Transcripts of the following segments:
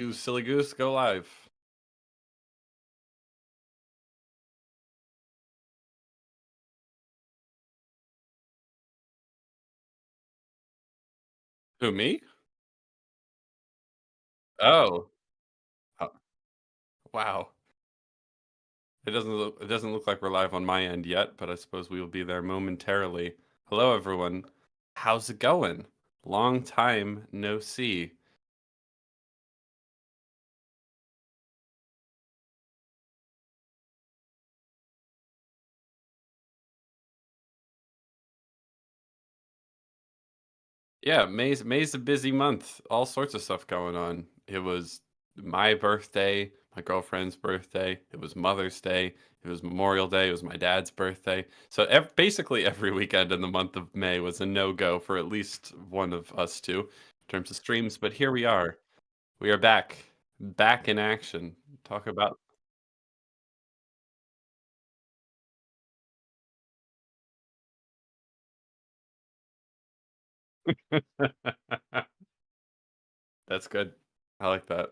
You silly goose, go live. Who, me? Oh. Oh, wow. It doesn't look like we're live on my end yet, but I suppose we will be there momentarily. Hello, everyone. How's it going? Long time no see. Yeah, May's a busy month. All sorts of stuff going on. It was my birthday, my girlfriend's birthday. It was Mother's Day. It was Memorial Day. It was my dad's birthday. So basically every weekend in the month of May was a no-go for at least one of us two in terms of streams. But here we are. We are back in action. Talk about. That's good. I like that.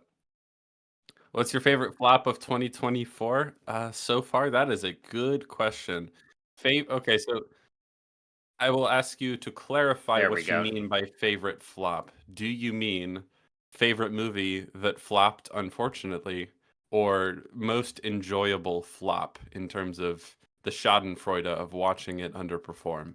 What's your favorite flop of 2024? So far, that is a good question. Okay, so I will ask you to clarify There we what you go. mean by favorite flop. Do you mean favorite movie that flopped, unfortunately, or most enjoyable flop in terms of the Schadenfreude of watching it underperform?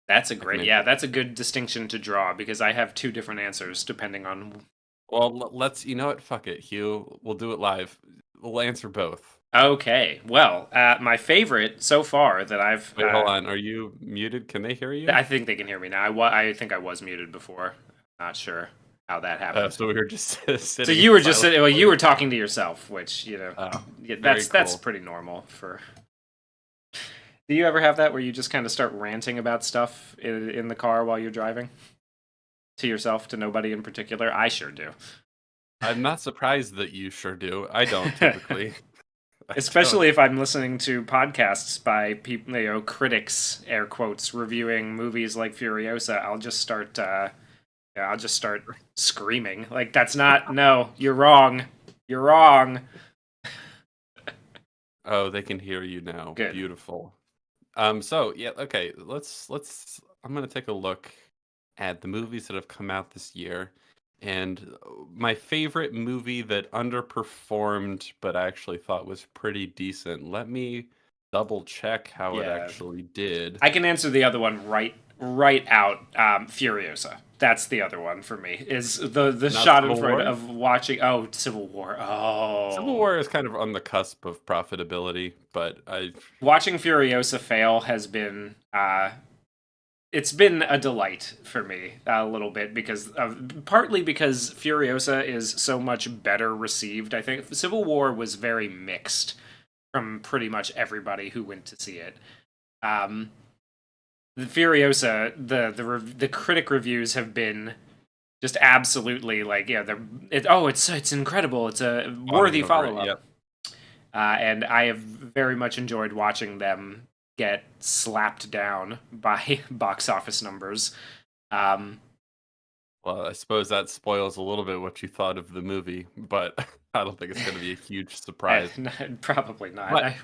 I can answer. That's a good distinction to draw because I have two different answers depending on. Well, let's, you know what? Fuck it, Hugh. We'll do it live. We'll answer both. Okay, well, my favorite so far that Wait, hold on. Are you muted? Can they hear you? I think they can hear me now. I think I was muted before. Not sure how that happened. So we were just So sitting you in were just silence. well, you were talking to yourself, which Oh, yeah, very that's cool. pretty normal for. Do you ever have that where you just kind of start ranting about stuff in the car while you're driving? To yourself, to nobody in particular? I sure do. I'm not surprised that you sure do. I don't typically. I don't. Especially if I'm listening to podcasts by people, critics, air quotes, reviewing movies like Furiosa, I'll just start screaming. Like, that's not, no, you're wrong. You're wrong. Oh, they can hear you now. Good. Beautiful. So yeah, okay, let's I'm gonna take a look at the movies that have come out this year. And my favorite movie that underperformed but I actually thought was pretty decent. Let me double check how it Yeah. actually did. I can answer the other one right out. Furiosa. That's the other one for me. Is the Not Civil Schadenfreude War? of watching. Oh, Civil War. Civil Oh, War is kind of on the cusp of profitability, but I watching Furiosa fail has been it's been a delight for me a little bit because partly because Furiosa is so much better received. I think Civil War was very mixed from pretty much everybody who went to see it. Um, the Furiosa, the critic reviews have been just absolutely like, yeah, it's incredible. It's a fawning worthy over it. follow up. Yep. And I have very much enjoyed watching them get slapped down by box office numbers. Um, Well, I suppose that spoils a little bit what you thought of the movie, but I don't think it's going to be a huge surprise. Probably not. But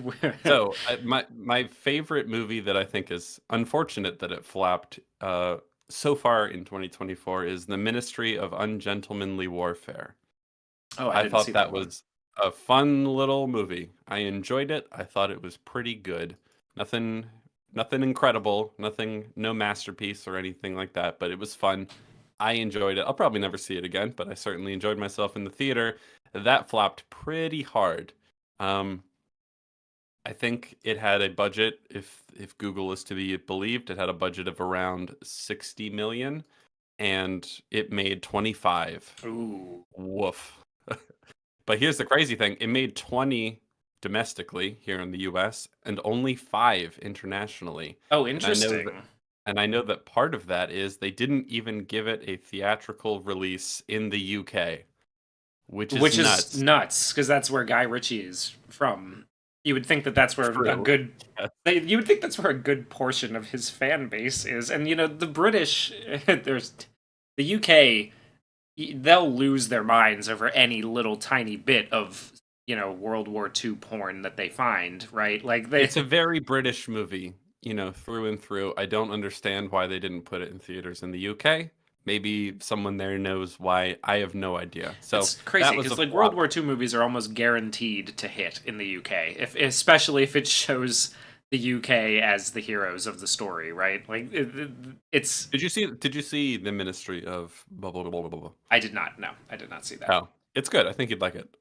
my favorite movie that I think is unfortunate that it flopped so far in 2024 is The Ministry of Ungentlemanly Warfare. Oh, I I didn't see thought that that one. was a fun little movie. I enjoyed it. I thought it was pretty good. Nothing nothing incredible, no masterpiece or anything like that, but it was fun. I enjoyed it. I'll probably never see it again, but I certainly enjoyed myself in the theater. That flopped pretty hard. Um, I think it had a budget, if Google is to be believed, it had a budget of around 60 million and it made 25. Ooh. Woof. But here's the crazy thing, it made 20 domestically here in the US and only 5 internationally. Oh, And I know that interesting. and I know that part of that is they didn't even give it a theatrical release in the UK, which is Which is nuts. nuts because that's where Guy Ritchie is from. You would think that that's where a True. good. Yes. You would think that's where a good portion of his fan base is, and the British, there's the UK. they'll lose their minds over any little tiny bit of World War II porn that they find, right? Like It's a very British movie, through and through. I don't understand why they didn't put it in theaters in the UK. Maybe someone there knows why. I have no idea. So it's crazy that was a because like World flop. War II movies are almost guaranteed to hit in the UK, especially if it shows the UK as the heroes of the story, right? Like it's. Did you see The Ministry of blah blah blah blah blah? I did not. No, I did not see that. Oh, it's good. I think you'd like it.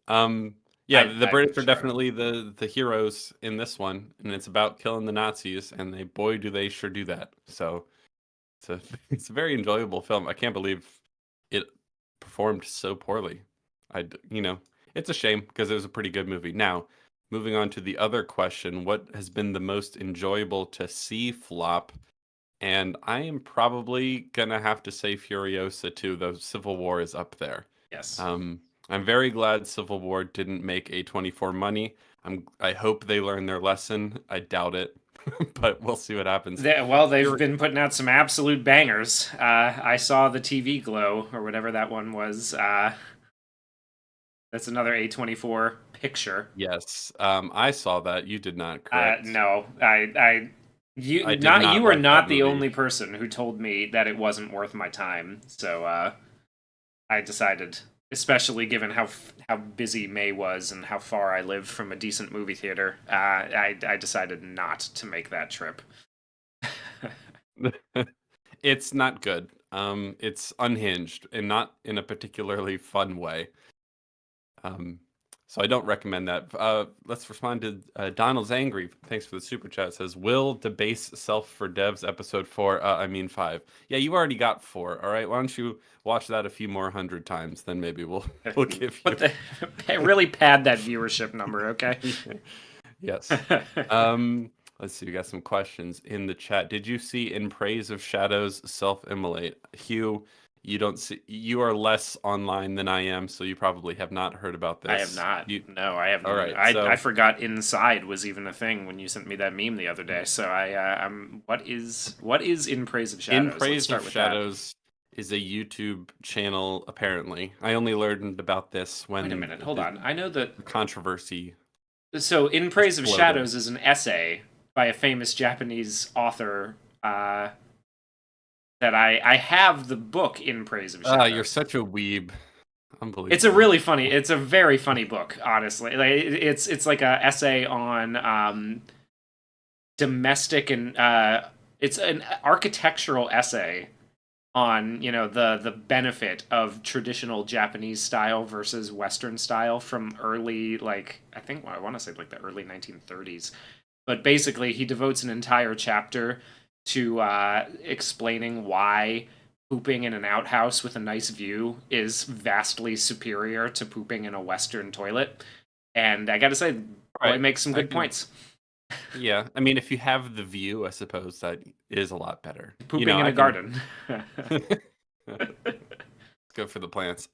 Yeah, the I'm British are sure. definitely the heroes in this one, and it's about killing the Nazis, and boy do they sure do that. So it's a it's a very enjoyable film. I can't believe it performed so poorly. It's a shame because it was a pretty good movie. Now, moving on to the other question, what has been the most enjoyable to see flop? And I am probably gonna have to say Furiosa too, though Civil War is up there. Yes. I'm very glad Civil War didn't make A24 money. I hope they learn their lesson. I doubt it, but we'll see what happens. They've been putting out some absolute bangers. I saw the TV Glow or whatever that one was. That's another A24 picture. Yes, I saw that. You did not, correct? No, I did not you were like not that the movie. only person who told me that it wasn't worth my time. So I decided, especially given how busy May was and how far I live from a decent movie theater, I decided not to make that trip. It's not good. It's unhinged and not in a particularly fun way. So I don't recommend that. Let's respond to Donald's angry. Thanks for the super chat. Says, "Will debase self for devs episode 4? I mean 5. Yeah, you already got 4. All right, why don't you watch that a few more 100 times? Then maybe we'll give you. Really pad that viewership number, okay? Yes. Let's see. We got some questions in the chat. Did you see In Praise of Shadows self-immolate? Hugh, you are less online than I am, so you probably have not heard about this. I have not. No, I haven't. All right. I forgot Inside was even a thing when you sent me that meme the other day. So I'm. What is In Praise of Shadows? In Praise of Shadows is a YouTube channel. Apparently, I only learned about this when. Wait a minute. Hold on. I know that controversy. So, In Praise of exploded. Shadows is an essay by a famous Japanese author. That I have the book In Praise of Shadows. You're such a weeb. Unbelievable. It's a very funny book, honestly. Like it's like a essay on domestic and it's an architectural essay on the benefit of traditional Japanese style versus Western style from early I want to say like the early 1930s. But basically, he devotes an entire chapter to explaining why pooping in an outhouse with a nice view is vastly superior to pooping in a Western toilet. And I gotta say, boy, it makes some good points. Yeah, I mean, if you have the view, I suppose that is a lot better. Pooping in a garden. Good for the plants.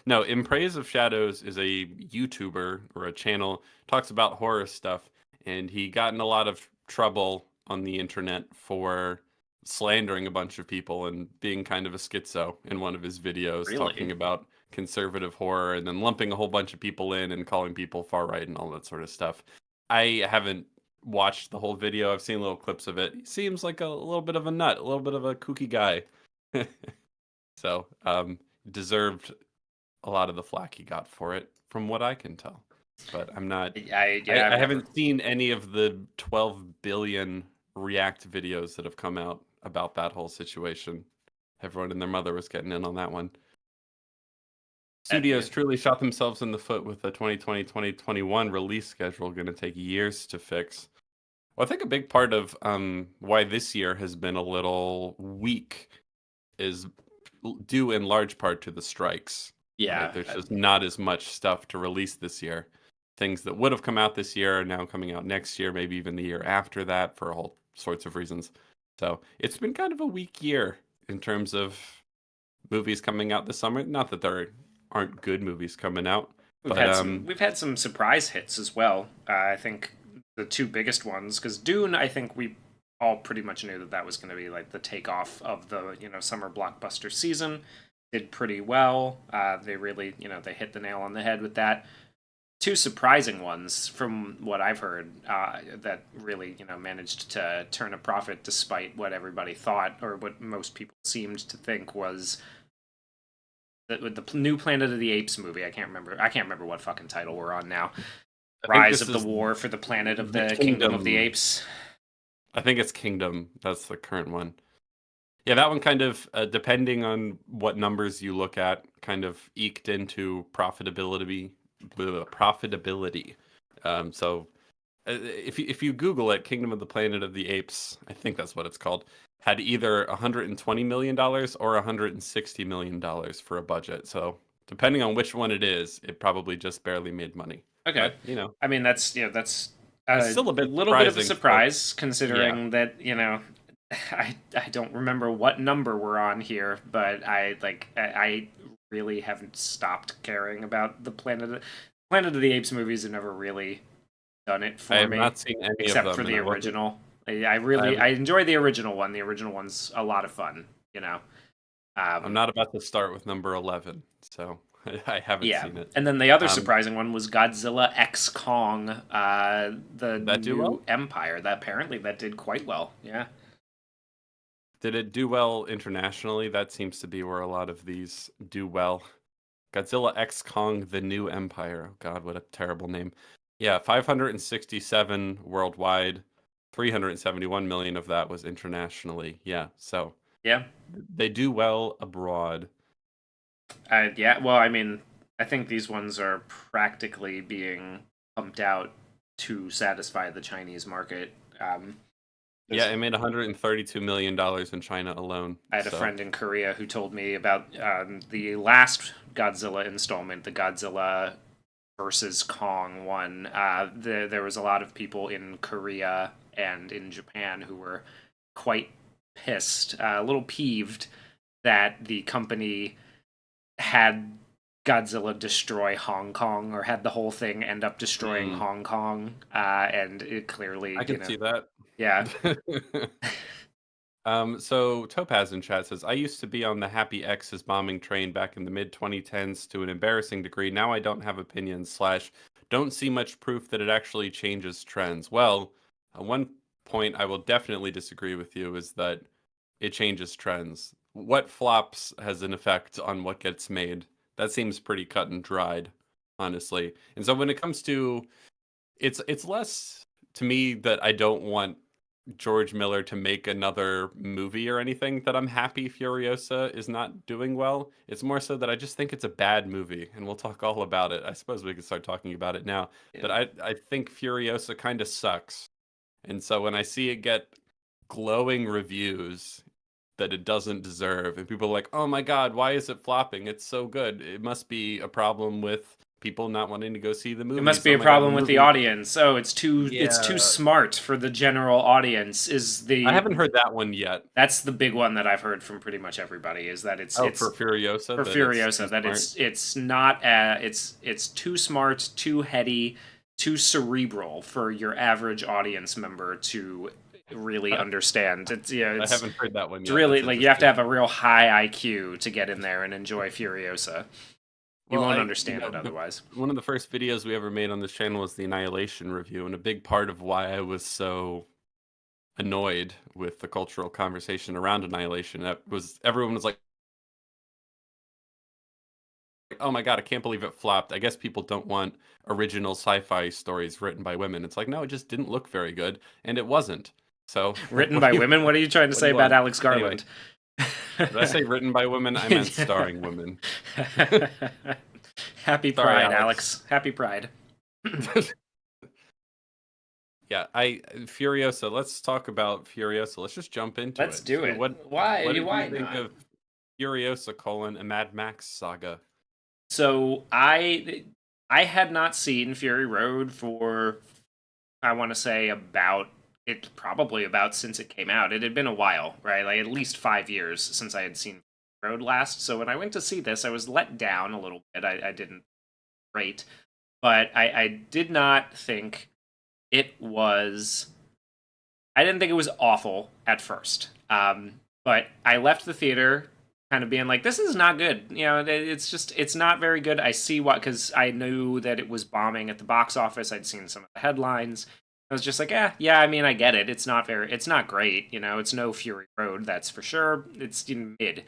No, In Praise of Shadows is a YouTuber or a channel, talks about horror stuff, and he got in a lot of trouble on the internet for slandering a bunch of people and being kind of a schizo in one of his videos. Really? Talking about conservative horror and then lumping a whole bunch of people in and calling people far right and all that sort of stuff. I haven't watched the whole video. I've seen little clips of it. He seems like a little bit of a nut, a little bit of a kooky guy. So, deserved a lot of the flack he got for it, from what I can tell. But I'm not. I haven't seen any of the 12 billion React videos that have come out about that whole situation. Everyone and their mother was getting in on that one. Studios truly shot themselves in the foot with the 2020-2021 release schedule going to take years to fix. Well, I think a big part of why this year has been a little weak is due in large part to the strikes. Yeah. Right? There's just not as much stuff to release this year. Things that would have come out this year are now coming out next year, maybe even the year after that for all sorts of reasons. So it's been kind of a weak year in terms of movies coming out this summer. Not that there aren't good movies coming out. We've had some surprise hits as well. I think the two biggest ones, because Dune, I think we all pretty much knew that was going to be like the takeoff of the summer blockbuster season. did pretty well. They really, they hit the nail on the head with that. Two surprising ones from what I've heard that really, managed to turn a profit despite what everybody thought or what most people seemed to think was with the new Planet of the Apes movie. I can't remember what fucking title we're on now. I think Rise this of the is War for the Planet of the the Kingdom of the Kingdom. Apes. I think it's Kingdom. That's the current one. Yeah, that one kind of, depending on what numbers you look at, kind of eked into profitability. So if you Google it, Kingdom of the Planet of the Apes, I think that's what it's called, had either $120 million or $160 million for a budget. So depending on which one it is, it probably just barely made money. Okay. But, you know, I mean, that's it's a still a bit little bit of a surprising still. surprise Yeah. considering that, I don't remember what number we're on here, but I really haven't stopped caring about the Planet of the Apes movies have never really done it I for have me, not seen any of except them, for and the I wasn't. original. I I enjoy the original one. The original one's a lot of fun, I'm Um, not about to start with number 11, so I haven't yeah. seen it. And then the other Um, surprising one was Godzilla X Kong, the did that do new well? Empire. That apparently that did quite well. Yeah. Did it do well internationally? That seems to be where a lot of these do well. Godzilla X Kong: The New Empire. Oh God, what a terrible name. Yeah, 567 worldwide, 371 million of that was internationally. Yeah, so Yeah. they do well abroad. Yeah. Well, I mean, I think these ones are practically being pumped out to satisfy the Chinese market. Yeah, it made $132 million in China alone. I had a So friend in Korea who told me about the last Godzilla installment, the Godzilla versus Kong one. There was a lot of people in Korea and in Japan who were quite pissed, a little peeved that the company had Godzilla destroy Hong Kong or had the whole thing end up destroying mm, Hong Kong. And it clearly, I can see that. yeah. So Topaz in chat says, I used to be on the Happy X's bombing train back in the mid 2010s to an embarrassing degree. Now I don't have opinions slash don't see much proof that it actually changes trends. Well, one point I will definitely disagree with you is that it changes trends. What flops has an effect on what gets made. That seems pretty cut and dried, honestly. And so when it comes to it's less to me that I don't want George Miller to make another movie or anything that I'm happy Furiosa is not doing well. It's more so that I just think it's a bad movie, and we'll talk all about it. I suppose we could start talking about it now. But I think Furiosa kind of sucks. And so when I see it get glowing reviews that it doesn't deserve, and people are like, "Oh my God, why is it flopping? It's so good." It must be a problem with people not wanting to go see the It must movies. be Oh a my God, the problem with the movie. audience. Oh, it's too Yeah, smart for the general audience. Is I the haven't heard that one yet. That's the big one that I've heard from pretty much everybody is that Oh, for Furiosa, for that it's too Furiosa that smart. it's not it's too smart, too heady, too cerebral for your average audience member to really understand. I haven't heard that one It's yet. really That's like you have to interesting. have a real high IQ to get in there and enjoy Furiosa. You Well, won't I, understand it otherwise. one of the first videos we ever made on this channel was the Annihilation review, and a big part of why I was so annoyed with the cultural conversation around Annihilation that was everyone was like, "Oh my God, I can't believe it flopped." I guess people don't want original sci-fi stories written by women. It's like, no, it just didn't look very good, and it wasn't. So, Written what by do you women? What are you trying to what do say you about want? Alex Anyway, Garland? did I say written by women? I meant starring women. Happy Sorry, Pride, Alex. Alex. Happy Pride. Yeah, I Furiosa. Let's talk about Furiosa. Let's just jump into Let's it. do it. What Why? did you Why think not? of Furiosa: a Mad Max Saga? So I had not seen Fury Road for I want to say about it probably about since it came out. It had been a while, right? Like at least 5 years since I had seen Road last. So when I went to see this, I was let down a little bit. I didn't rate, but I did not think it was. I didn't think it was awful at first. But I left the theater kind of being like, this is not good. It's not very good. I see what, because I knew that it was bombing at the box office. I'd seen some of the headlines. I was just like, yeah, I mean, I get it. It's not great. It's no Fury Road, that's for sure. It's mid.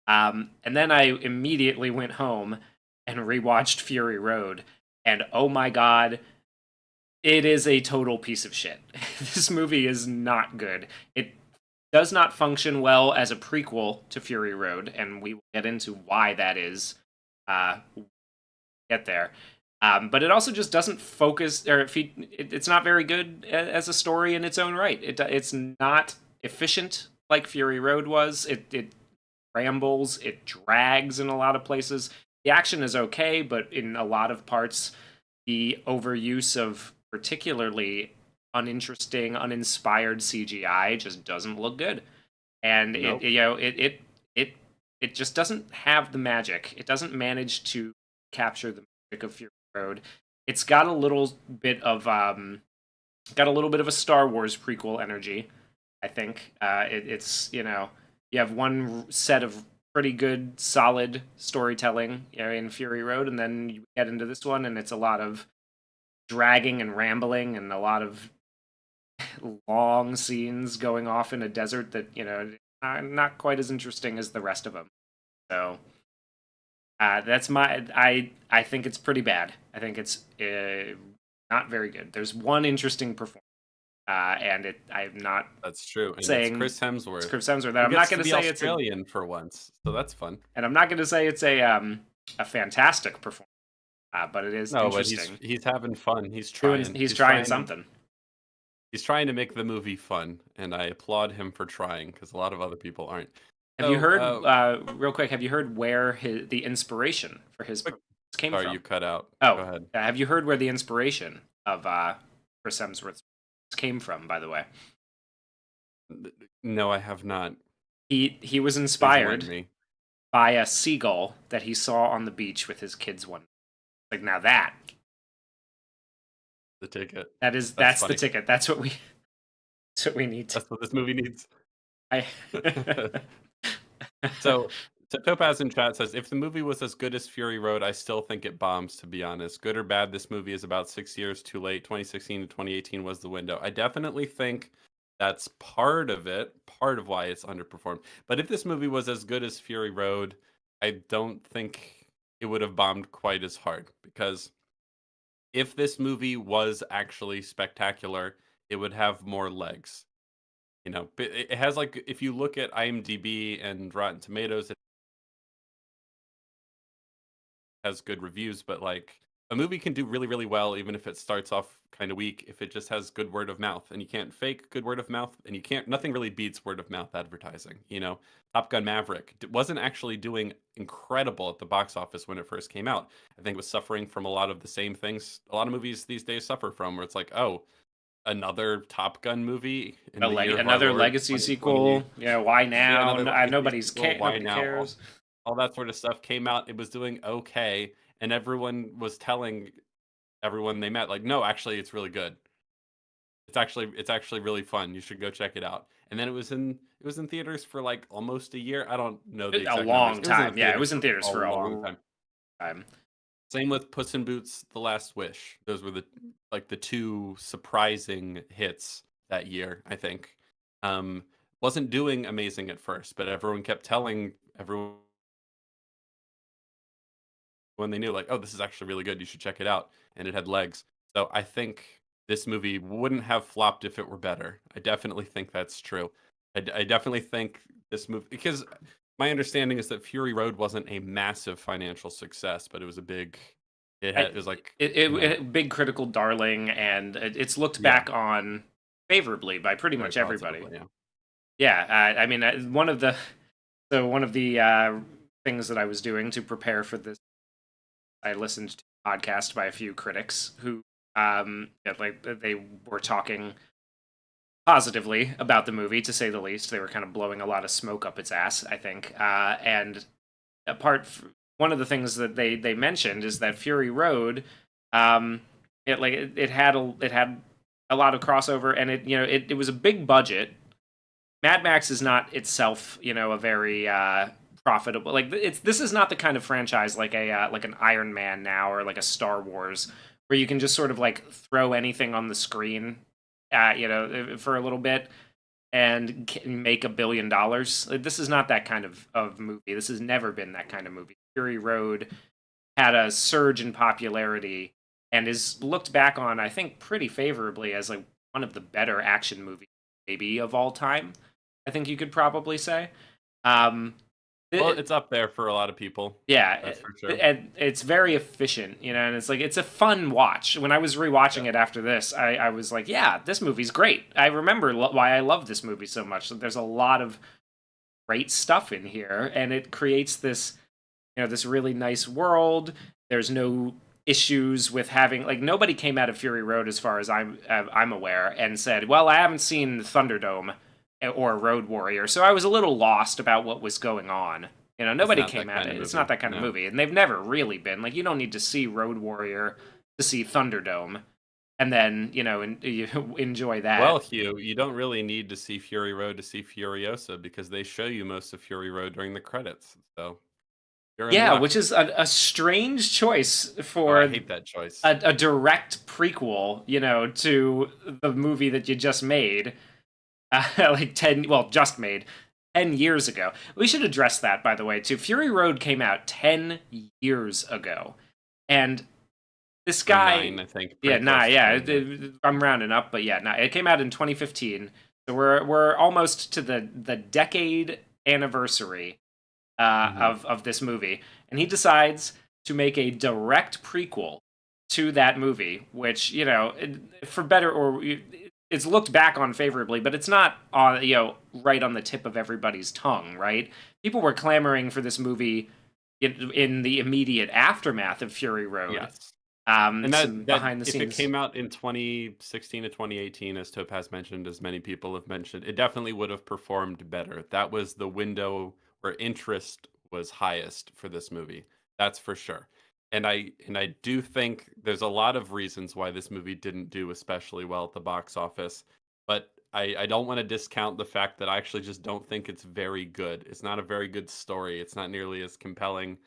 And then I immediately went home and rewatched Fury Road, and oh my god, it is a total piece of shit. This movie is not good. It does not function well as a prequel to Fury Road, and we will get into why that is. We'll get there. But it also just doesn't focus, or it's not very good as a story in its own right. It's not efficient like Fury Road was. It rambles, it drags in a lot of places. The action is okay, but in a lot of parts, the overuse of particularly uninteresting, uninspired CGI just doesn't look good, and Nope. it just doesn't have the magic. It doesn't manage to capture the magic of Fury Road. It's got a little bit of a Star Wars prequel energy. I think it's you have one set of pretty good, solid storytelling in Fury Road, and then you get into this one, and it's a lot of dragging and rambling, and a lot of long scenes going off in a desert that are not quite as interesting as the rest of them. So that's I think it's pretty bad. I think it's not very good. There's one interesting performance, and I'm not That's true. And saying it's Chris it's Hemsworth. Chris Hemsworth. He I'm not gets going to to be say Australian for once, so that's fun. and I'm not going to say it's a fantastic performance, but it is No, but interesting. he's having fun. He's trying. He's trying something. He's trying to make the movie fun, and I applaud him for trying because a lot of other people aren't. Have you So, heard, real quick, have you heard where the inspiration for his quick, performance came sorry, you from? cut out. Go Oh, ahead. have you heard where the inspiration of Chris Hemsworth came from, by the way? No, I have not. He was Please inspired enlighten me. by a seagull that he saw on the beach with his kids one. Like, now that's The ticket. that's the funny. ticket. That's what we need to. That's what this movie needs. I So Topaz in chat says, if the movie was as good as Fury Road, I still think it bombs, to be honest. Good or bad, this movie is about 6 years too late. 2016 to 2018 was the window. I definitely think that's part of it, part of why it's underperformed. But if this movie was as good as Fury Road, I don't think it would have bombed quite as hard, because if this movie was actually spectacular, it would have more legs. But it has, like, if you look at IMDb and Rotten Tomatoes, it has good reviews, but like a movie can do really, really well even if it starts off kind of weak, if it just has good word of mouth. And you can't fake good word of mouth, and nothing really beats word of mouth advertising. Top Gun Maverick wasn't actually doing incredible at the box office when it first came out. I think it was suffering from a lot of the same things a lot of movies these days suffer from, where it's like, oh, another Top Gun movie in the year of our another Lord, legacy 2028. sequel. Yeah, why Yeah, now? another legacy Nobody's sequel, why nobody now? cares. All that sort of stuff came out. It was doing okay, and everyone was telling everyone they met, like, no, actually, it's really good. It's actually really fun. You should go check it out. And then it was in theaters for like almost a year. I don't know the exact A long numbers. time. Yeah, it was in theaters for a long long time. Same with Puss in Boots: The Last Wish. Those were the two surprising hits that year, I think. Wasn't doing amazing at first, but everyone kept telling everyone when they knew, like, oh, this is actually really good, you should check it out, and it had legs. So I think this movie wouldn't have flopped if it were better. I definitely think that's true. I definitely think this movie, because my understanding is that Fury Road wasn't a massive financial success, but it was a big. It was like big critical darling, and it's looked back on favorably by pretty much everybody. Yeah, I mean, one of the things that I was doing to prepare for this, I listened to a podcast by a few critics who, they were talking positively about the movie, to say the least. They were kind of blowing a lot of smoke up its ass, I think. And one of the things that they mentioned is that Fury Road, it had a lot of crossover, and it was a big budget. Mad Max is not itself, a very profitable. Like this is not the kind of franchise like an Iron Man now or like a Star Wars where you can just sort of like throw anything on the screen, for a little bit and make $1 billion. Like, this is not that kind of movie. This has never been that kind of movie. Fury Road had a surge in popularity and is looked back on, I think, pretty favorably as like one of the better action movies maybe of all time. I think you could probably say. Um, Well, it, it's up there for a lot of people. yeah, That's for sure. and it's very efficient, and it's like it's a fun watch. When I was rewatching Yeah. it after this, I was like, yeah, this movie's great. I remember why I love this movie so much. There's a lot of great stuff in here, and it creates this, this really nice world. There's no issues with having like nobody came out of Fury Road as far as I'm aware and said, well, I haven't seen Thunderdome or Road Warrior, so I was a little lost about what was going on. It's Nobody not came that at kind it. of It's not movie. that kind of No. movie, and they've never really been like you don't need to see Road Warrior to see Thunderdome, and then you enjoy that. Well, Hugh, you don't really need to see Fury Road to see Furiosa because they show you most of Fury Road during the credits. So you're in Yeah, luck. which is a strange choice Oh, I for hate that choice. a direct prequel, to the movie that you just made, like 10, well, just made 10 years ago. We should address that, by the way, too. Fury Road came out 10 years ago. And this Or guy, 9, I think. yeah, Pretty close to yeah, 9, but I'm rounding up, but yeah, it came out in 2015. So we're almost to the decade anniversary mhm. of this movie, and he decides to make a direct prequel to that movie, which for better or it's looked back on favorably, but it's not on right on the tip of everybody's tongue. Right? People were clamoring for this movie in the immediate aftermath of Fury Road. Yes. And Some that behind the if it scenes. came out in 2016 to 2018, as Topaz mentioned, as many people have mentioned, it definitely would have performed better. That was the window where interest was highest for this movie. That's for sure. And I do think there's a lot of reasons why this movie didn't do especially well at the box office, but I don't want to discount the fact that I actually just don't think it's very good. It's not a very good story. It's not nearly as compelling,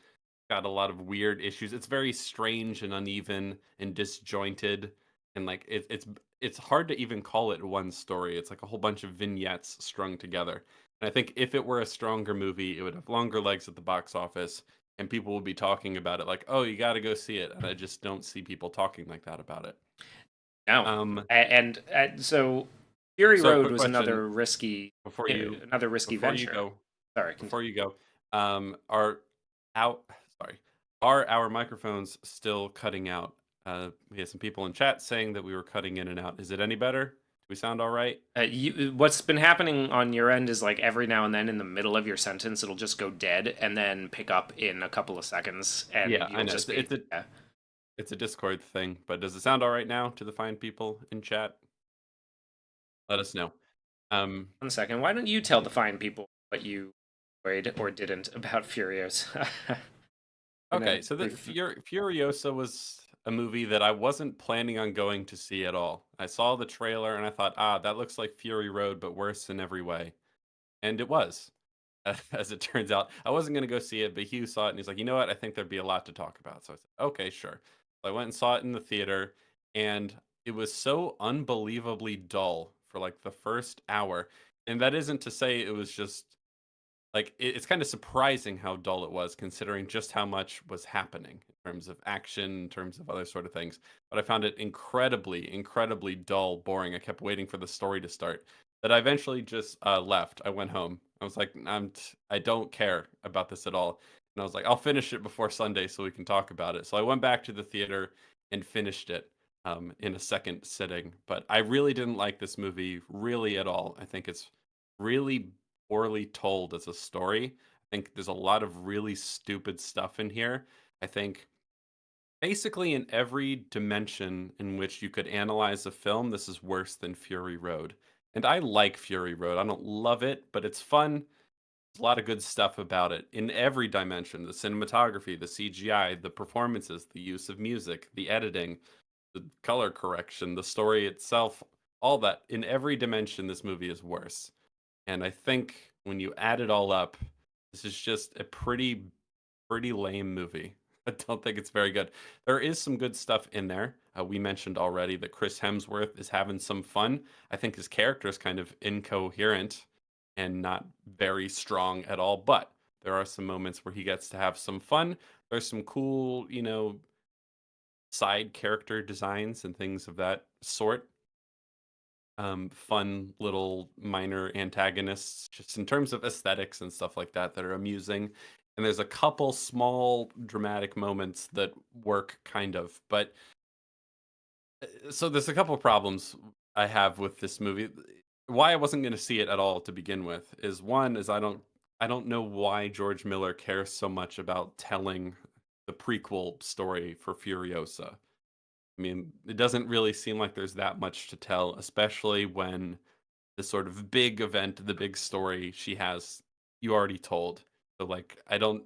got a lot of weird issues. It's very strange and uneven and disjointed, and like it's hard to even call it one story. It's like a whole bunch of vignettes strung together. And I think if it were a stronger movie, it would have longer legs at the box office, and people would be talking about it like, "Oh, you got to go see it." And I just don't see people talking like that about it. No, Um, and so Fury so Road quick was question before another risky before you venture. go Sorry, before you go. Are out sorry. Are our microphones still cutting out? We had some people in chat saying that we were cutting in and out. Is it any better? Do we sound all right? what's been happening on your end is like every now and then in the middle of your sentence it'll just go dead and then pick up in a couple of seconds and Yeah, I you'll know. just It's be a yeah. it's a Discord thing, but does it sound all right now to the fine people in chat? Let us know. Um, 1 second, why don't you tell the fine people what you enjoyed or didn't about Furious? okay, so the Furiosa was a movie that I wasn't planning on going to see at all. I saw the trailer and I thought, that looks like Fury Road, but worse in every way. And it was. As it turns out, I wasn't going to go see it, but Hugh saw it and he's like, you know what? I think there'd be a lot to talk about. So I said, okay, sure. So I went and saw it in the theater, and it was so unbelievably dull for like the first hour. And that isn't to say it was just like it's kind of surprising how dull it was considering just how much was happening in terms of action, in terms of other sort of things. But I found it incredibly dull, boring. I kept waiting for the story to start. That I eventually just left. I went home. I was like, I don't care about this at all. And I was like, I'll finish it before Sunday so we can talk about it. So I went back to the theater and finished it in a second sitting. But I really didn't like this movie really at all. I think it's really poorly told as a story. I think there's a lot of really stupid stuff in here. I think basically in every dimension in which you could analyze a film, this is worse than Fury Road. And I like Fury Road. I don't love it, but it's fun. There's a lot of good stuff about it in every dimension: the cinematography, the CGI, the performances, the use of music, the editing, the color correction, the story itself, all that. In every dimension, this movie is worse. And I think when you add it all up, This is just a pretty lame movie. I don't think it's very good. There is some good stuff in there. We mentioned already that Chris Hemsworth is having some fun. I think his character is kind of incoherent and not very strong at all, but there are some moments where he gets to have some fun. There's some cool, side character designs and things of that sort. Fun little minor antagonists, just in terms of aesthetics and stuff like that, that are amusing. And there's a couple small dramatic moments that work kind of, but so there's a couple problems I have with this movie. Why I wasn't going to see it at all to begin with is one is I don't know why George Miller cares so much about telling the prequel story for Furiosa. I mean, it doesn't really seem like there's that much to tell, especially when the sort of big event, the big story she has, you already told. So, like, I don't,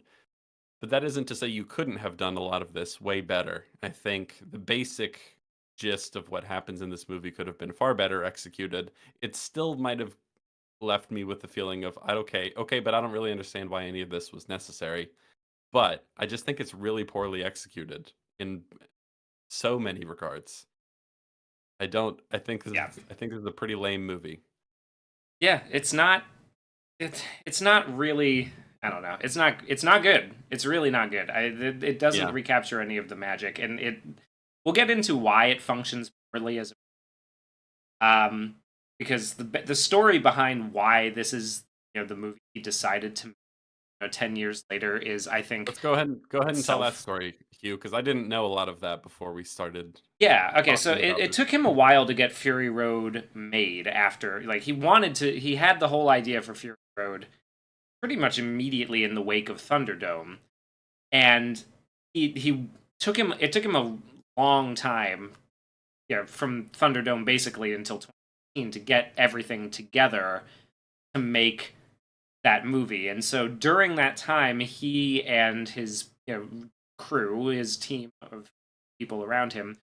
but that isn't to say you couldn't have done a lot of this way better. I think the basic gist of what happens in this movie could have been far better executed. It still might have left me with the feeling of, okay, but I don't really understand why any of this was necessary. But I just think it's really poorly executed in so many regards. I don't. Yeah. I think this is a pretty lame movie. Yeah, it's not really. I don't know. It's not good. It's really not good. It doesn't Yeah. recapture any of the magic, and we'll get into why it functions poorly as um because the story behind why this is the movie he decided to 10 years later is, I think, Let's go ahead and tell that itself. story, Hugh, because I didn't know a lot of that before we started Yeah, okay, so talking it, about it this. took him a while to get Fury Road made. After, like, he had the whole idea for Fury Road pretty much immediately in the wake of Thunderdome. And he took him it took him a long time, from Thunderdome basically until 2018 to get everything together to make that movie. And so during that time, he and his crew, his team of people around him,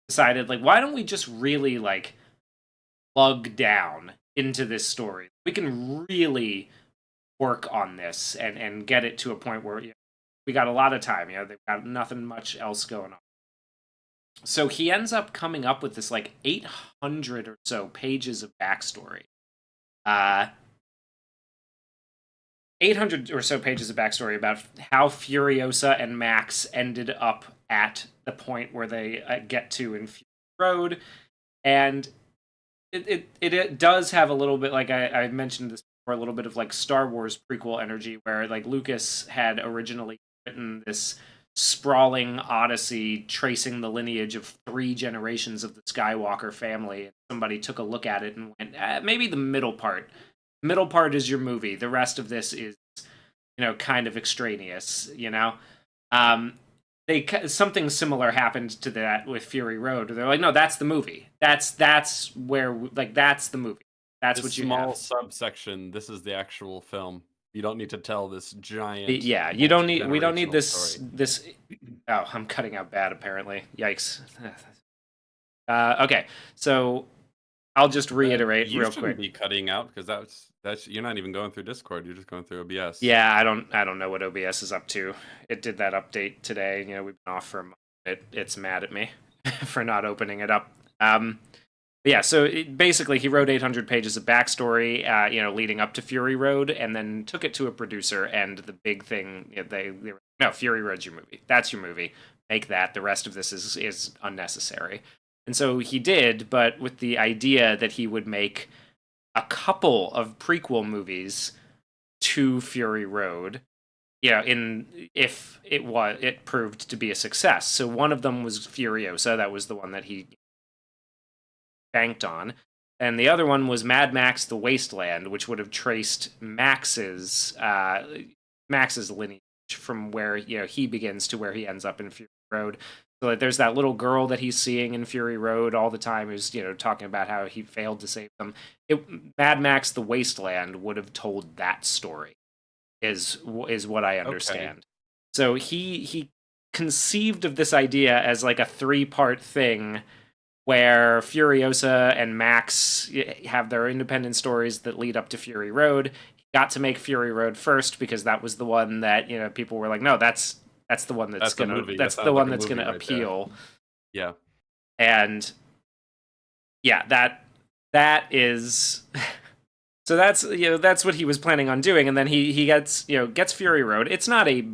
decided, like, why don't we just really, like, plug down into this story? We can really work on this and get it to a point where we got a lot of time. They've got nothing much else going on. So he ends up coming up with this, like, 800 or so pages of backstory. Uh, 800 or so pages of backstory about how Furiosa and Max ended up at the point where they get to in Fury Road. And it does have a little bit, like I mentioned this before, a little bit of, like, Star Wars prequel energy, where, like, Lucas had originally written this sprawling odyssey tracing the lineage of 3 generations of the Skywalker family. And somebody took a look at it and went, maybe the middle part. Middle part is your movie. The rest of this is, kind of extraneous. They Something similar happened to that with Fury Road. They're like, no, that's the movie. That's where, like, that's the movie. That's This what you small have. subsection, this is the actual film. You don't need to tell this giant Yeah, you don't need. We don't need multi-generational this. story. This. Oh, I'm cutting out bad. Apparently, yikes. Okay, so I'll just reiterate You real shouldn't quick. be cutting out because that's you're not even going through Discord. You're just going through OBS. Yeah, I don't know what OBS is up to. It did that update today. We've been off for a month. It's mad at me for not opening it up. Yeah, so basically he wrote 800 pages of backstory, leading up to Fury Road, and then took it to a producer. And the big thing, they were, no, Fury Road's your movie. That's your movie. Make that. The rest of this is unnecessary. And so he did, but with the idea that he would make a couple of prequel movies to Fury Road, if it proved to be a success. So one of them was Furiosa. That was the one that he banked on. And the other one was Mad Max The Wasteland, which would have traced Max's lineage from where he begins to where he ends up in Fury Road. So, like, there's that little girl that he's seeing in Fury Road all the time who's talking about how he failed to save them. Mad Max The Wasteland would have told that story, is what I understand. Okay. So he conceived of this idea as, like, a 3-part thing where Furiosa and Max have their independent stories that lead up to Fury Road. got to make Fury Road first because that was the one that people were like, no, that's the one That's a movie. That that's the sounds like one a that's movie gonna right there. appeal. Yeah. And yeah, that is so that's what he was planning on doing, and then he gets Fury Road. It's not a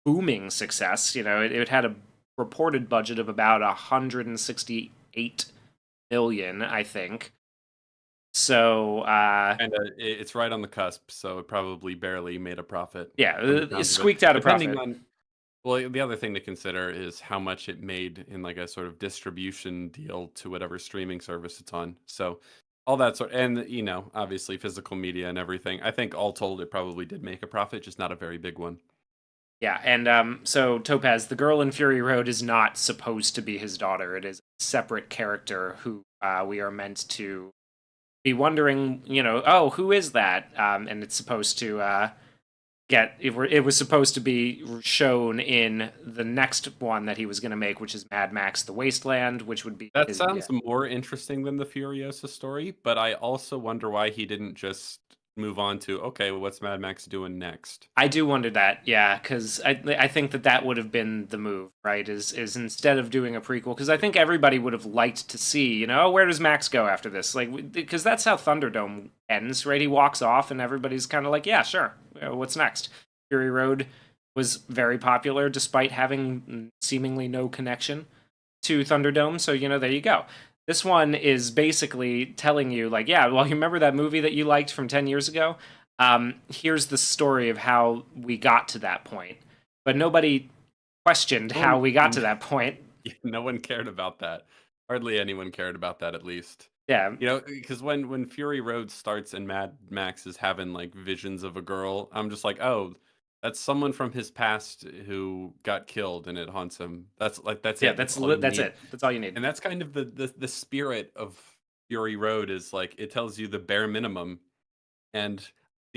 booming success. It had a reported budget of about 168 million, I think. So And it's right on the cusp, so it probably barely made a profit. yeah, From the it sounds of it. squeaked out a Depending profit. on, well, the other thing to consider is how much it made in like a sort of distribution deal to whatever streaming service it's on. So all that sort, and obviously physical media and everything. I think all told, it probably did make a profit, just not a very big one. Yeah, and so Topaz, the girl in Fury Road, is not supposed to be his daughter. It is a separate character who we are meant to be wondering, oh, who is that? And it's supposed to it was supposed to be shown in the next one that he was going to make, which is Mad Max: The Wasteland, which would be That sounds more interesting than the Furiosa story, but I also wonder why he didn't just move on to, okay, well, what's Mad Max doing next? I do wonder that, yeah, because I think that would have been the move, right? Is instead of doing a prequel, because I think everybody would have liked to see, where does Max go after this? Like, because that's how Thunderdome ends, right? He walks off, and everybody's kind of like, yeah, sure, what's next? Fury Road was very popular, despite having seemingly no connection to Thunderdome, so there you go. This one is basically telling you, like, yeah, well, you remember that movie that you liked from 10 years ago? Here's the story of how we got to that point. But nobody questioned how we got to that point. No one cared about that. Hardly anyone cared about that, at least. Yeah. Because when Fury Road starts and Mad Max is having like visions of a girl, I'm just like, oh, that's someone from his past who got killed and it haunts him. That's it. That's all it. That's all you need. And that's kind of the spirit of Fury Road, is like it tells you the bare minimum. And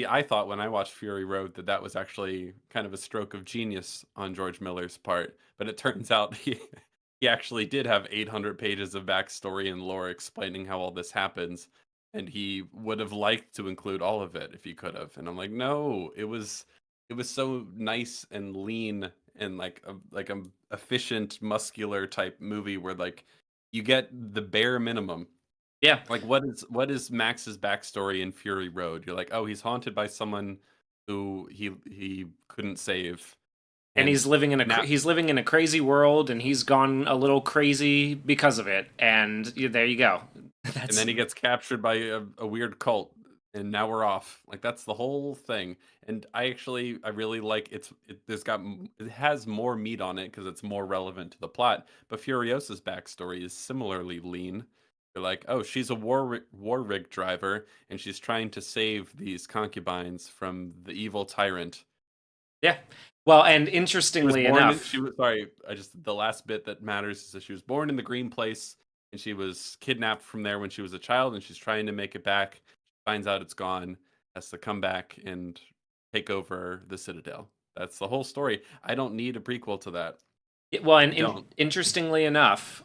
I thought when I watched Fury Road that was actually kind of a stroke of genius on George Miller's part, but it turns out he actually did have 800 pages of backstory and lore explaining how all this happens, and he would have liked to include all of it if he could have. And I'm like, no, it was so nice and lean and like a efficient, muscular type movie where like you get the bare minimum. Yeah. Like what is Max's backstory in Fury Road? You're like, oh, he's haunted by someone who he couldn't save, and he's living in a crazy world, and he's gone a little crazy because of it. And there you go. And then he gets captured by a weird cult, and now we're off. Like that's the whole thing. And I really like it has more meat on it because it's more relevant to the plot. But Furiosa's backstory is similarly lean. You're like, oh, she's a war rig driver, and she's trying to save these concubines from the evil tyrant. Yeah. Well, and interestingly enough, the last bit that matters is that she was born in the Green Place, and she was kidnapped from there when she was a child, and she's trying to make it back. She finds out it's gone, has to come back and take over the Citadel. That's the whole story. I don't need a prequel to that. Well, and interestingly enough,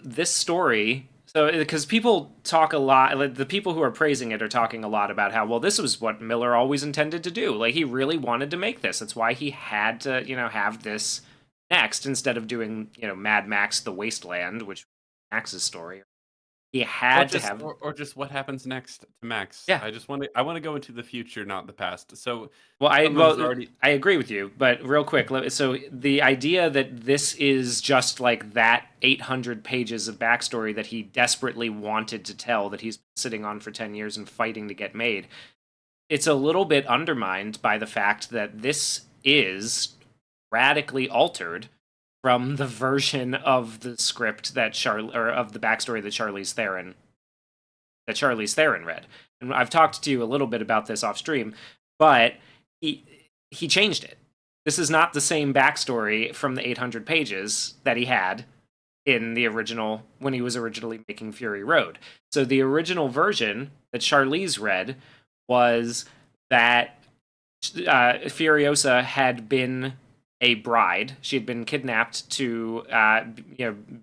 this story. So, because people talk a lot, like the people who are praising it are talking a lot about how, well, this was what Miller always intended to do. Like, he really wanted to make this. That's why he had to, have this next instead of doing, Mad Max: The Wasteland, which was Max's story. He had to have, or just what happens next to Max. Yeah, I want to go into the future, not the past. So, I agree with you, but real quick, so the idea that this is just like that 800 pages of backstory that he desperately wanted to tell, that he's sitting on for 10 years and fighting to get made, it's a little bit undermined by the fact that this is radically altered from the version of the script that of the backstory that Charlize Theron read. And I've talked to you a little bit about this off stream, but he changed it. This is not the same backstory from the 800 pages that he had in the original, when he was originally making Fury Road. So the original version that Charlize read was that Furiosa had been a bride. She had been kidnapped to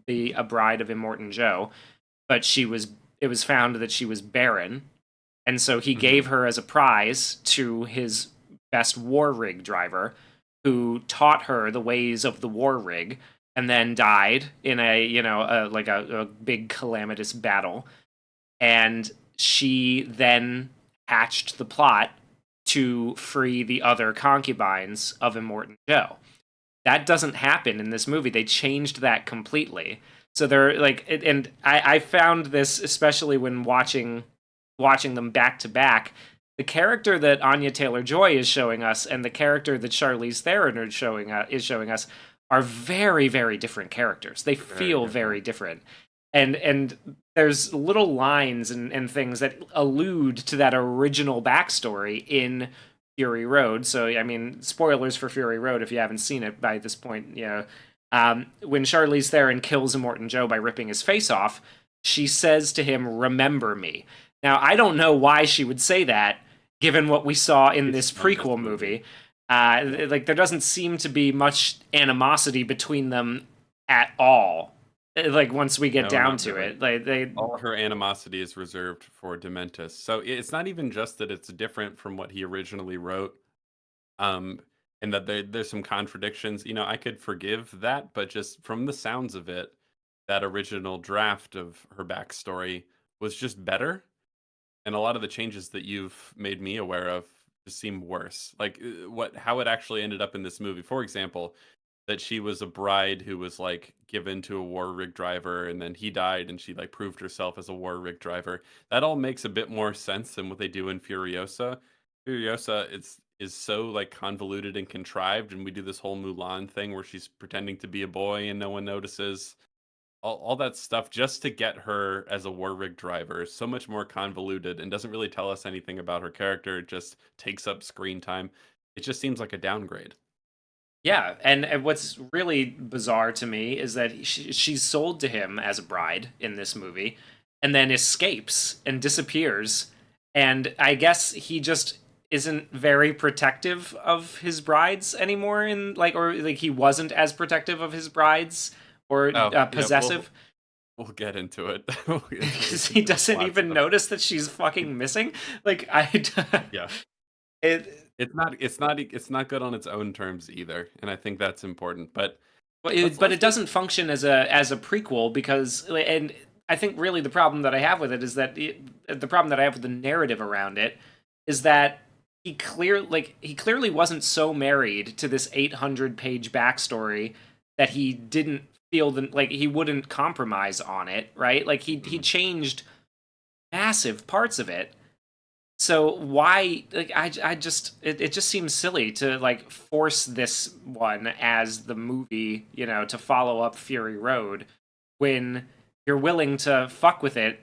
be a bride of Immortan Joe, but it was found that she was barren, And so he Hmm. gave her as a prize to his best war rig driver, who taught her the ways of the war rig, and then died in a a big calamitous battle. And she then hatched the plot to free the other concubines of Immortan Joe. That doesn't happen in this movie. They changed that completely. So they're like, and I found this especially when watching them back to back. The character that Anya Taylor Joy is showing us and the character that Charlize Theron is showing us are very, very different characters. They Very feel very different. different, and there's little lines and things that allude to that original backstory in Fury Road. So I mean, spoilers for Fury Road if you haven't seen it by this point. When Charlize Theron kills Immortan Joe by ripping his face off, she says to him, "Remember me." Now I don't know why she would say that, given what we saw in this Based on this prequel movie. movie. Yeah. Like there doesn't seem to be much animosity between them at all. Like once we get No, down not to really. it, like they All her animosity is reserved for Dementus. So it's not even just that it's different from what he originally wrote, um, and that there's some contradictions. I could forgive that, but just from the sounds of it, that original draft of her backstory was just better, and a lot of the changes that you've made me aware of just seem worse. Like how it actually ended up in this movie. For example, that she was a bride who was like given to a war rig driver and then he died and she like proved herself as a war rig driver. That all makes a bit more sense than what they do in Furiosa. Furiosa is so like convoluted and contrived, and we do this whole Mulan thing where she's pretending to be a boy and no one notices. All that stuff just to get her as a war rig driver is so much more convoluted and doesn't really tell us anything about her character. It just takes up screen time. It just seems like a downgrade. Yeah, and what's really bizarre to me is that she's sold to him as a bride in this movie, and then escapes and disappears. And I guess he just isn't very protective of his brides anymore, in like, or like he wasn't as protective of his brides or Oh, yeah, possessive, we'll get into it. We'll get into because he the doesn't plot even stuff. notice that she's fucking missing. Like Yeah. it It's not good on its own terms either, and I think that's important. But let's but let's it get doesn't function as a prequel because, and I think really the problem that I have with it is that the problem that I have with the narrative around it is that he clearly wasn't so married to this 800-page backstory that he didn't feel like he wouldn't compromise on it, right? Like he Mhm. changed massive parts of it. So why, like, I just it just seems silly to like force this one as the movie, to follow up Fury Road when you're willing to fuck with it.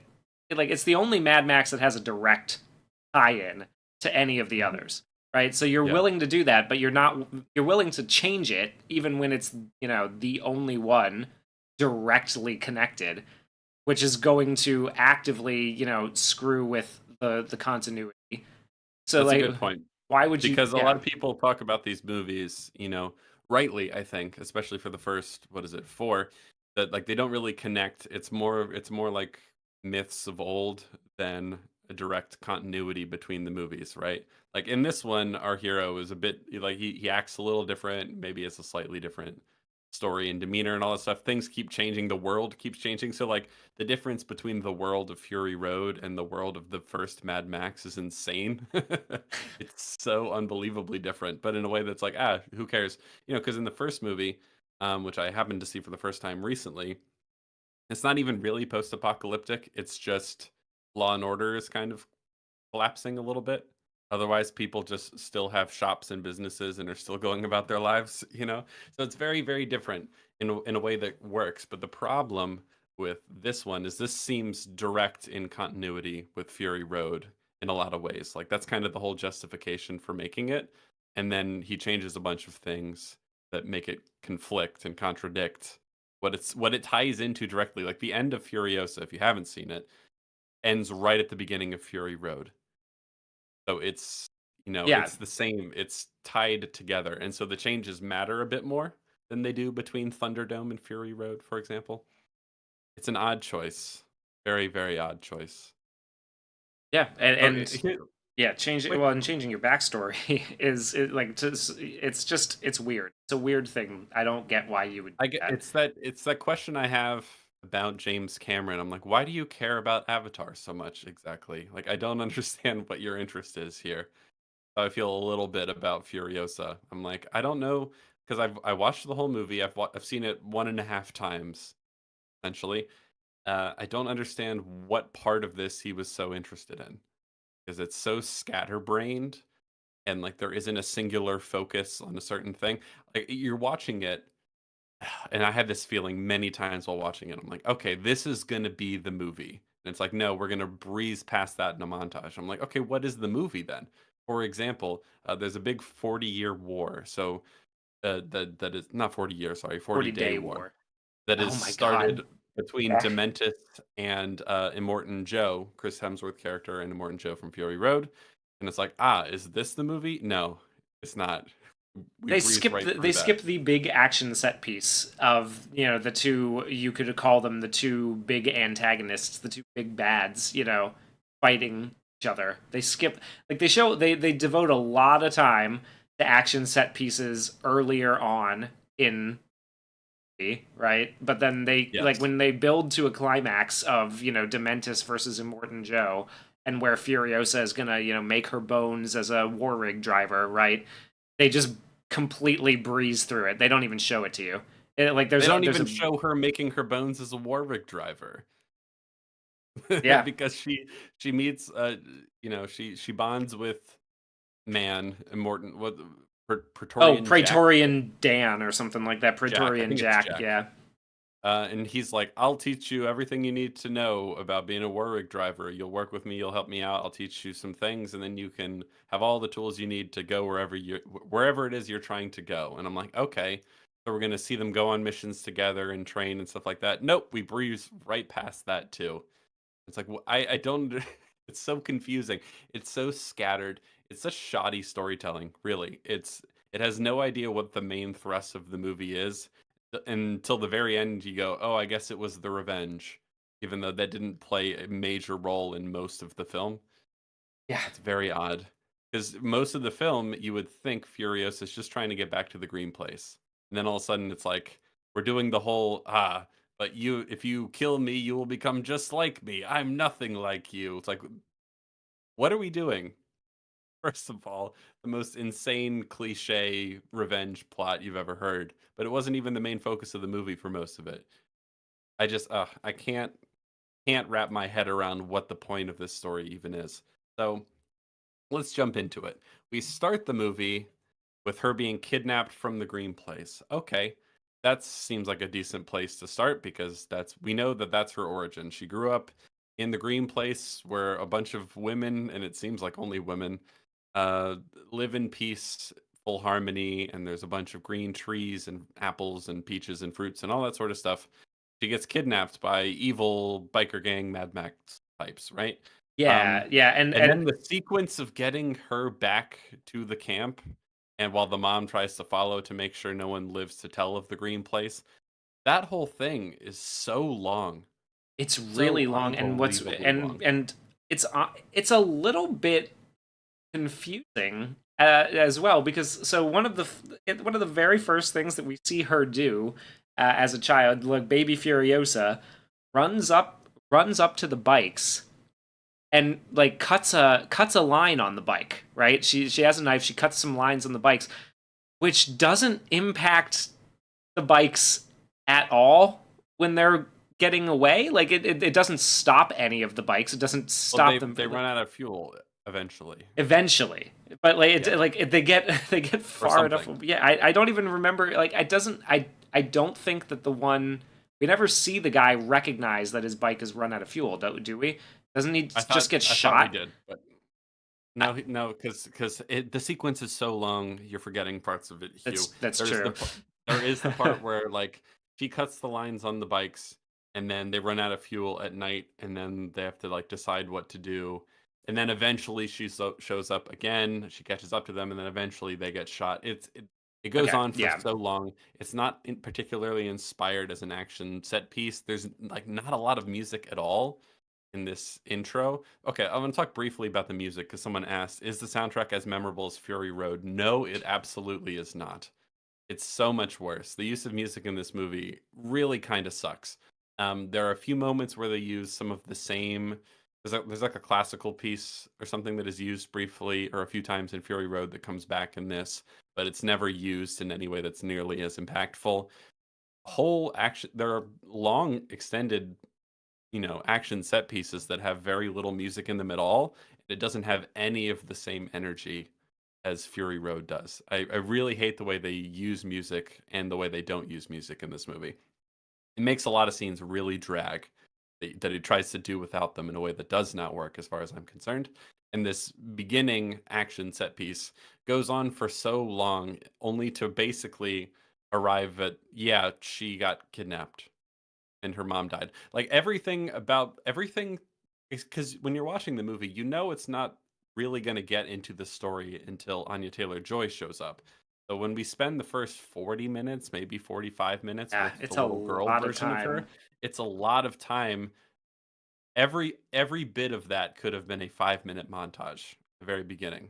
Like it's the only Mad Max that has a direct tie-in to any of the Mhm. others, right? So you're Yeah, willing to do that, but you're willing to change it even when it's, the only one directly connected, which is going to actively, screw with the continuity. So that's a like, good point. why would you? Because a lot Yeah, of people talk about these movies, rightly, I think, especially for the first, what is it, four, that like they don't really connect. It's more like myths of old than a direct continuity between the movies, right? Like in this one, our hero is a bit like he acts a little different, maybe it's a slightly different story and demeanor and all that stuff. Things keep changing, the world keeps changing. So like the difference between the world of Fury Road and the world of the first Mad Max is insane. It's so unbelievably different, but in a way that's like, who cares? Because in the first movie, which I happened to see for the first time recently, it's not even really post-apocalyptic. It's just law and order is kind of collapsing a little bit. Otherwise, people just still have shops and businesses and are still going about their lives. So it's very, very different in a way that works. But the problem with this one is this seems direct in continuity with Fury Road in a lot of ways. Like that's kind of the whole justification for making it. And then he changes a bunch of things that make it conflict and contradict what it ties into directly. Like the end of Furiosa, if you haven't seen it, ends right at the beginning of Fury Road. So yeah, it's the same. It's tied together, and so the changes matter a bit more than they do between Thunderdome and Fury Road, for example. It's an odd choice, very, very odd choice. Yeah, and here, yeah, changing quick. well, and changing your backstory is like it's just it's weird. It's a weird thing. I don't get why you would I do get that. it's that question I have about James Cameron. I'm like, why do you care about Avatar so much exactly? Like, I don't understand what your interest is here. I feel a little bit about Furiosa. I'm like, I don't know because I watched the whole movie. I've seen it 1.5 times essentially. I don't understand what part of this he was so interested in because it's so scatterbrained and like there isn't a singular focus on a certain thing. Like you're watching it, and I had this feeling many times while watching it. I'm like, okay, this is gonna be the movie. And it's like, no, we're gonna breeze past that in a montage. I'm like, okay, what is the movie then? For example, there's a big 40-year war. So that is not 40 years, sorry, 40-day 40-day war war. that Oh is my god. started between Yeah. Dementus and Immortan Joe, Chris Hemsworth character, and Immortan Joe from Fury Road. And it's like, is this the movie? No, it's not. We breezed right They through that. skip the big action set piece of, the two, you could call them the two big antagonists, the two big bads, fighting each other. They skip like they devote a lot of time to action set pieces earlier on in right? But then they like Yes. when they build to a climax of, Dementus versus Immortan Joe, and where Furiosa is gonna, make her bones as a war rig driver, right? They just completely breeze through it. They don't even show it to you. Like They don't there's even a show her making her bones as a Warwick driver. yeah. Because she meets she bonds with Immortan, what, Oh, Praetorian Jack. Praetorian Dan or something like that. Jack, I Praetorian think it's Jack, Jack. yeah. And he's like, I'll teach you everything you need to know about being a Warwick driver. You'll work with me, you'll help me out, I'll teach you some things, and then you can have all the tools you need to go wherever it is you're trying to go. And I'm like, okay. So we're gonna see them go on missions together and train and stuff like that. Nope, we breeze right past that too. It's like I don't. It's so confusing. It's so scattered. It's such shoddy storytelling. Really, it has no idea what the main thrust of the movie is until the very end. You go, oh, I guess it was the revenge, even though that didn't play a major role in most of the film. Yeah. It's very odd because most of the film you would think Furious is just trying to get back to the Green Place, and then all of a sudden it's like we're doing the whole but if you kill me, you will become just like me. I'm nothing like you. It's like, what are we doing? First of all, the most insane cliche revenge plot you've ever heard, but it wasn't even the main focus of the movie for most of it. I can't wrap my head around what the point of this story even is. So let's jump into it. We start the movie with her being kidnapped from the Green Place. Okay, that seems like a decent place to start because we know that that's her origin. She grew up in the Green Place where a bunch of women, and it seems like only women, uh, live in peace, full harmony, and there's a bunch of green trees and apples and peaches and fruits and all that sort of stuff. She gets kidnapped by evil biker gang Mad Max types, right? Yeah, Um, yeah, and then the sequence of getting her back to the camp, and while the mom tries to follow to make sure no one lives to tell of the green place, that whole thing is so long, it's so really long, and unbelievably long. it's a little bit confusing as well, because so one of the very first things that we see her do as a child, like baby Furiosa, runs up to the bikes and like cuts a line on the bike, right? She has a knife, she cuts some lines on the bikes, which doesn't impact the bikes at all when they're getting away. Like it doesn't stop any of the bikes. It doesn't Well, stop them they run out of fuel eventually, eventually. But like yeah, they get they get or far enough. something. Yeah, I don't even remember. Like I doesn't I don't think that the one we never see the guy recognize that his bike has run out of fuel. Do we? Doesn't he just get I thought we shot? did, but I, no, because the sequence is so long, you're forgetting parts of it, Hugh. that's There's true. the there is the part where like she cuts the lines on the bikes, and then they run out of fuel at night, and then they have to like decide what to do, and then eventually shows up again. She catches up to them, and then eventually they get shot. It goes Okay, on for yeah. so long. It's not particularly inspired as an action set piece. There's like not a lot of music at all. in this intro. Okay, I'm gonna talk briefly about the music because someone asked, "Is the soundtrack as memorable as Fury Road?" No, it absolutely is not. It's so much worse. The use of music in this movie really kind of sucks. There are a few moments where they use some of the same. There's like a classical piece or something that is used briefly or a few times in Fury Road that comes back in this, but it's never used in any way that's nearly as impactful. Whole action. There are long, extended, action set pieces that have very little music in them at all. It doesn't have any of the same energy as Fury Road does. I really hate the way they use music and the way they don't use music in this movie. It makes a lot of scenes really drag that it tries to do without them in a way that does not work as far as I'm concerned. And this beginning action set piece goes on for so long only to basically arrive at, yeah, she got kidnapped and her mom died. Like everything about everything is because when you're watching the movie, you know it's not really going to get into the story until Anya Taylor-Joy shows up. So when we spend the first 40 minutes, maybe 45 minutes Yeah, with the it's a little girl lot of version of her, time. it's a lot of time. Every bit of that could have been a 5-minute montage at the very beginning.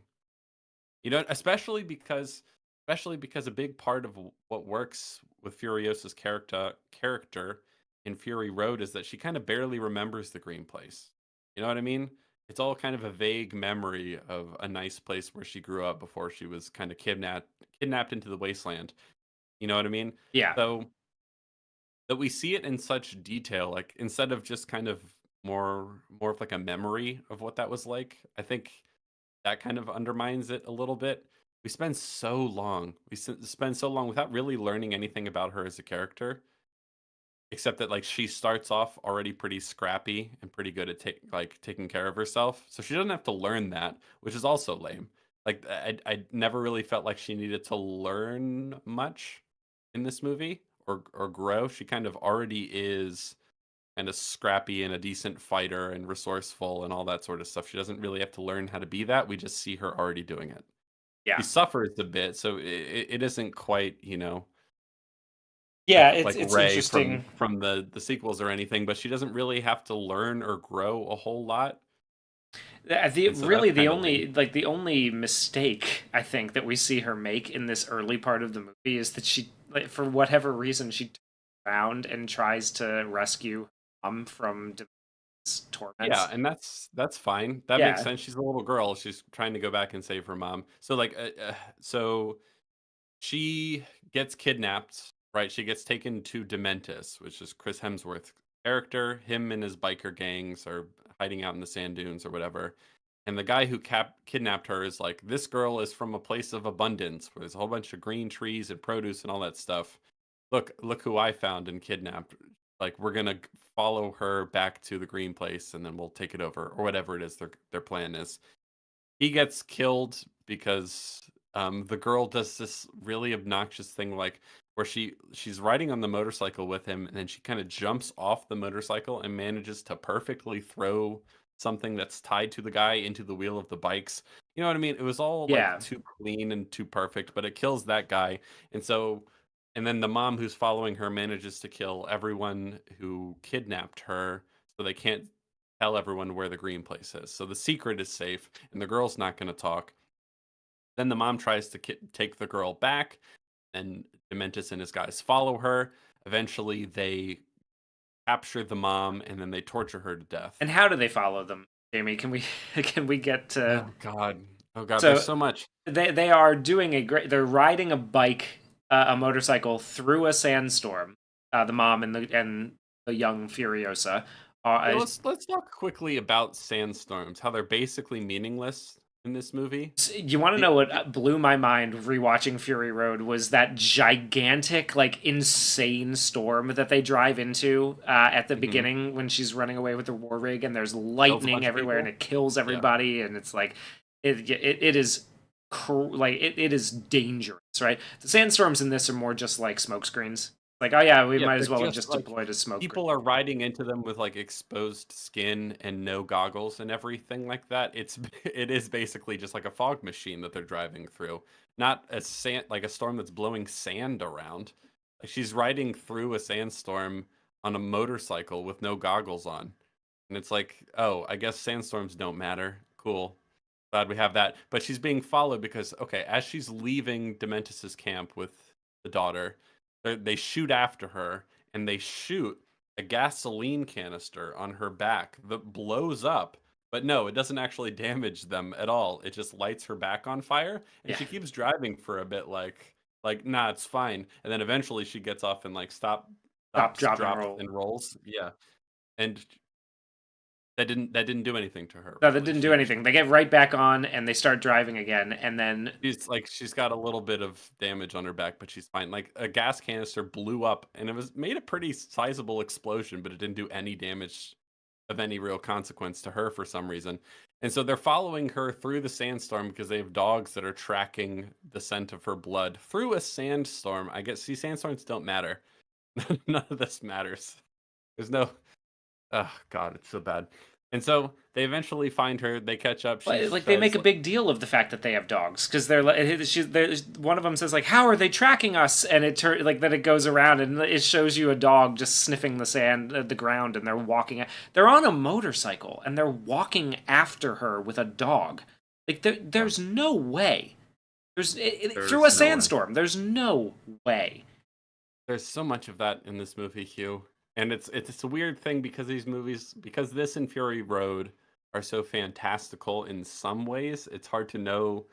Especially because a big part of what works with Furiosa's character in Fury Road is that she kind of barely remembers the green place. You know what I mean? It's all kind of a vague memory of a nice place where she grew up before she was kind of kidnapped into the wasteland. You know what I mean? Yeah. So that we see it in such detail, like instead of just kind of more of like a memory of what that was like, I think that kind of undermines it a little bit. We spend so long without really learning anything about her as a character, except that like she starts off already pretty scrappy and pretty good at taking care of herself. So she doesn't have to learn that, which is also lame. Like I never really felt like she needed to learn much in this movie or grow. She kind of already is kind of scrappy and a decent fighter and resourceful and all that sort of stuff. She doesn't really have to learn how to be that. We just see her already doing it. She Yeah. suffers a bit, so it isn't quite, Yeah, like it's Ray from interesting. the sequels or anything, but she doesn't really have to learn or grow a whole lot, The and so that's really the kind of lame. only like the only mistake I think that we see her make in this early part of the movie is that she, like, for whatever reason, she turns around and tries to rescue mom from Dementus Yeah, torments. and that's fine. That makes Yeah. sense. She's a little girl. She's trying to go back and save her mom. So so she gets kidnapped, right? She gets taken to Dementus, which is Chris Hemsworth's character. Him and his biker gangs are hiding out in the sand dunes or whatever. And the guy who kidnapped her is like, this girl is from a place of abundance where there's a whole bunch of green trees and produce and all that stuff. Look who I found and kidnapped. Like we're gonna follow her back to the green place and then we'll take it over or whatever it is their plan is. He gets killed because the girl does this really obnoxious thing, like where she's riding on the motorcycle with him, and then she kind of jumps off the motorcycle and manages to perfectly throw something that's tied to the guy into the wheel of the bikes. You know what I mean? It was all like Yeah. too clean and too perfect, but it kills that guy. And so, and then the mom who's following her manages to kill everyone who kidnapped her, so they can't tell everyone where the green place is. So the secret is safe, and the girl's not going to talk. Then the mom tries to take the girl back, and Dementus and his guys follow her. Eventually, they capture the mom, and then they torture her to death. And how do they follow them, Jamie? Can we can we get to Oh God! Oh God! There's so so much. they are doing a great. They're riding a bike, a motorcycle through a sandstorm. The mom and the young Furiosa. Yeah, let's talk quickly about sandstorms. How they're basically meaningless in this movie. You want to The, know what the, blew my mind rewatching Fury Road was that gigantic, like insane storm that they drive into at the mhm. beginning when she's running away with the war rig, and there's Kills a lightning bunch of everywhere and people. it kills Yeah. everybody, and it's like it is it is dangerous, right? The sandstorms in this are more just like smoke screens. Like, oh yeah, we Yeah, might they're as well have just just like deployed a smoke grenade. people are riding into them with like exposed skin and no goggles and everything like that. It is basically just like a fog machine that they're driving through, not a sand like a storm that's blowing sand around. Like she's riding through a sandstorm on a motorcycle with no goggles on. And it's like, oh, I guess sandstorms don't matter. Cool. Glad we have that. But she's being followed because, okay, as she's leaving Dementus's camp with the daughter, they shoot after her and they shoot a gasoline canister on her back that blows up. But no, it doesn't actually damage them at all. It just lights her back on fire, and Yeah. she keeps driving for a bit, like nah, it's fine. And then eventually she gets off and like Stop, stops, drop, and drops, roll. and rolls. Yeah, and that didn't do anything to her No, that really. didn't do anything. They get right back on and they start driving again, and then She's got a little bit of damage on her back, but she's fine. Like a gas canister blew up and it was made a pretty sizable explosion, but it didn't do any damage of any real consequence to her for some reason. And so they're following her through the sandstorm because they have dogs that are tracking the scent of her blood through a sandstorm. I guess, see, sandstorms don't matter. None of this matters. There's no, oh God, it's so bad. And so they eventually find her. They catch up. She like they make says, a big deal of the fact that they have dogs because they're like one of them says like, how are they tracking us, and like then it goes around and it shows you a dog just sniffing the sand the ground, and they're on a motorcycle and they're walking after her with a dog. Like there's no way There's through a no way. sandstorm, there's no way. There's so much of that in this movie, Hugh. And it's a weird thing because these movies, because this and Fury Road are so fantastical in some ways, it's hard to know,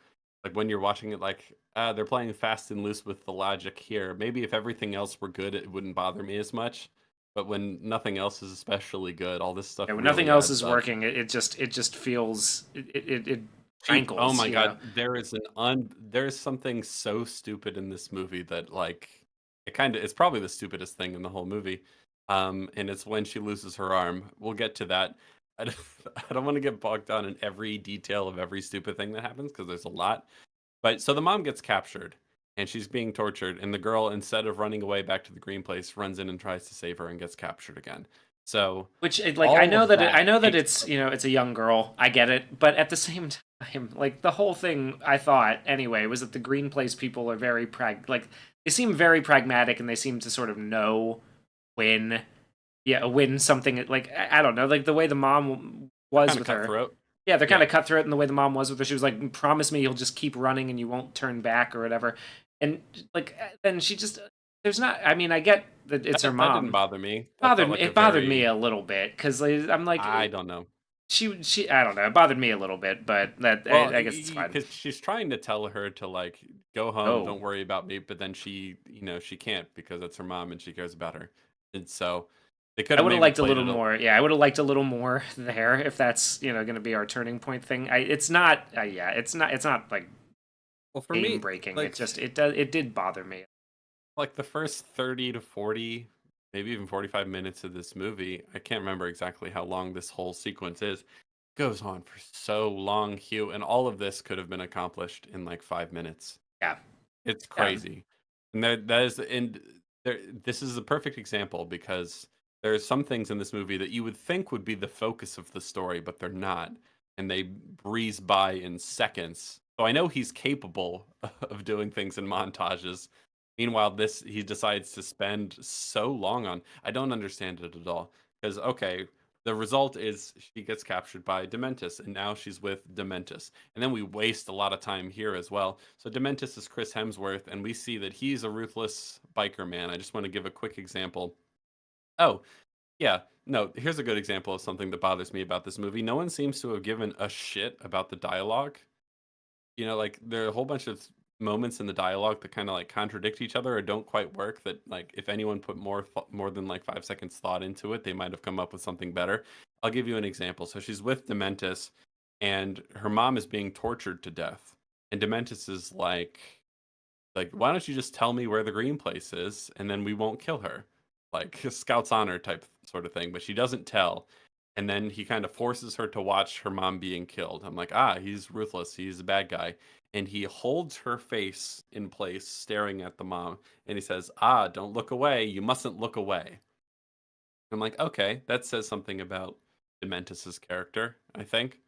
like when you're watching it, like they're playing fast and loose with the logic here. Maybe if everything else were good, it wouldn't bother me as much. But when nothing else is especially good, all this stuff Yeah, when nothing really else adds is up. working, it just feels it Cheap. Oh rankles, my you know. God, there's something so stupid in this movie that like it's probably the stupidest thing in the whole movie. And it's when she loses her arm. We'll get to that. I don't, I don't want to get bogged down in every detail of every stupid thing that happens because there's a lot. But so the mom gets captured and she's being tortured, and the girl, instead of running away back to the green place, runs in and tries to save her and gets captured again. So Which like all of that I know that takes it's, it's a young girl. I get it, but at the same time, like the whole thing, I thought anyway, was that the Green Place people are very like they seem very pragmatic, and they seem to sort of know when when something, like I don't know, like the way the mom was kind of with her. cutthroat. Yeah, they're kind Yeah. of cutthroat in the way the mom was with her. She was like, "Promise me you'll just keep running and you won't turn back or whatever." And like then she just there's not. I mean, I get that it's her That didn't mom. bother me. That felt like a It bothered me very, a little bit because I'm like, I don't know. she I don't know, it bothered me a little bit, but that Well, I guess it's fine. because she's trying to tell her to like go home, Oh, don't worry about me, but then she can't because it's her mom and she cares about her, and so they could I have would have maybe liked a played little it. more. Yeah, I would have liked a little more there if that's going to be our turning point thing. It's not. Yeah, it's not like Well, for game me, breaking. like It did bother me. the first 30 to 40, maybe even 45 minutes of this movie, I can't remember exactly how long this whole sequence is. Goes on for so long, Hugh, and all of this could have been accomplished in like 5 minutes. Yeah, It's yeah. crazy. And that is, and this is a perfect example because there are some things in this movie that you would think would be the focus of the story, but they're not. And they breeze by in seconds. So I know he's capable of doing things in montages. Meanwhile, this he decides to spend so long on. I don't understand it at all. Because, okay, the result is she gets captured by Dementus, and now she's with Dementus. And then we waste a lot of time here as well. So Dementus is Chris Hemsworth, and we see that he's a ruthless biker man. I just want to give a quick example. Oh, yeah. No, here's a good example of something that bothers me about this movie. No one seems to have given a shit about the dialogue. Like there are a whole bunch of moments in the dialogue that kind of like contradict each other or don't quite work, that like if anyone put more than like 5 seconds thought into it, they might have come up with something better. I'll give you an example. So she's with Dementus and her mom is being tortured to death, and Dementus is like, why don't you just tell me where the green place is and then we won't kill her, like Scout's honor type sort of thing. But she doesn't tell, and then he kind of forces her to watch her mom being killed. I'm like, he's ruthless, he's a bad guy. And he holds her face in place staring at the mom, and he says, don't look away, you mustn't look away. I'm like, okay, that says something about Dementus's character, I think.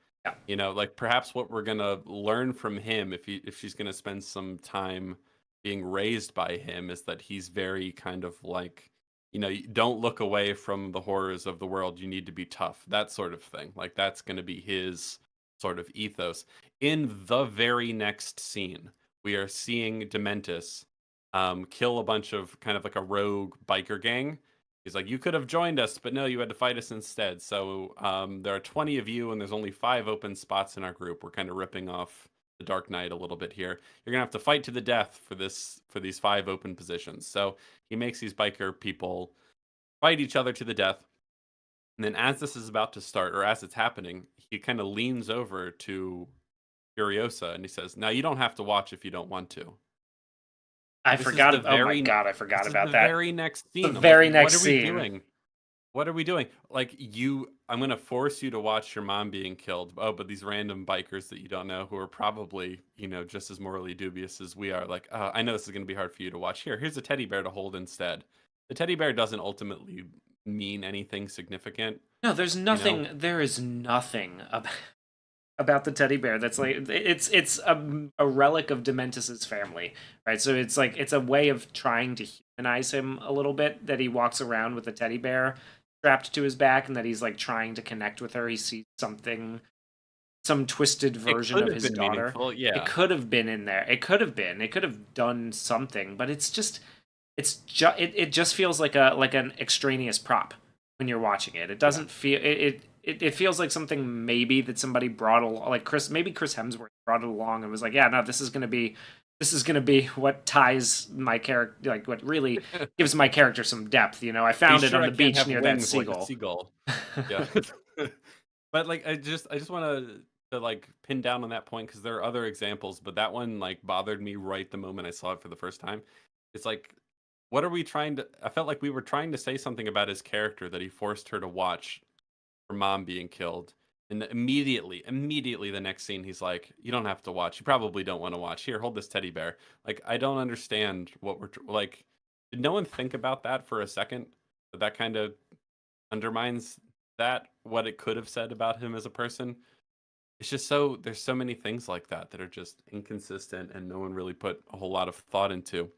Yeah. Like perhaps what we're gonna learn from him, if she's gonna spend some time being raised by him, is that he's very kind of like, don't look away from the horrors of the world. You need to be tough. That sort of thing. Like that's going to be his sort of ethos. In the very next scene, we are seeing Dementus kill a bunch of kind of like a rogue biker gang. He's like, you could have joined us, but no, you had to fight us instead. So there are 20 of you, and there's only 5 open spots in our group. We're kind of ripping off the Dark Knight a little bit here. You're gonna have to fight to the death for these 5 open positions. So he makes these biker people fight each other to the death. And then as this is about to start, or as it's happening, he kind of leans over to Furiosa and he says, "Now you don't have to watch if you don't want to." I This is forgot. the Oh my very god, I this forgot is the about that. very next The scene. I'm like, very "What next are we scene. doing? What are we doing?" Like I'm gonna force you to watch your mom being killed. Oh, but these random bikers that you don't know who are probably, just as morally dubious as we are, like, I know this is gonna be hard for you to watch. Here's a teddy bear to hold instead. The teddy bear doesn't ultimately mean anything significant, No, there's you know? nothing. There is nothing about the teddy bear that's like it's a relic of Dementus's family, right? So it's like it's a way of trying to humanize him a little bit, that he walks around with a teddy bear strapped to his back, and that he's like trying to connect with her. He sees something, some twisted It version could of have his been daughter. meaningful, It yeah. could have been in there. It could have been. It could have done something, but it just feels like an extraneous prop when you're watching it. It Yeah. doesn't feel it feels like something maybe that somebody brought along, like Chris Hemsworth brought it along and was like, yeah, no, this is gonna be what ties my character, like what really gives my character some depth. I Be found it sure on I the can't beach have near that wings like a seagull. seagull. Yeah. But, like, I just wanna to, like, pin down on that point because there are other examples, but that one, like, bothered me right the moment I saw it for the first time. It's like, what are we trying to I felt like we were trying to say something about his character that he forced her to watch her mom being killed, and immediately the next scene, he's like, "You don't have to watch. You probably don't wanna watch. Here, hold this teddy bear." Like, I don't understand what like, did no one think about that for a second? That kinda undermines what it could have said about him as a person. It's just there's so many things like that that are just inconsistent and no one really put a whole lot of thought into.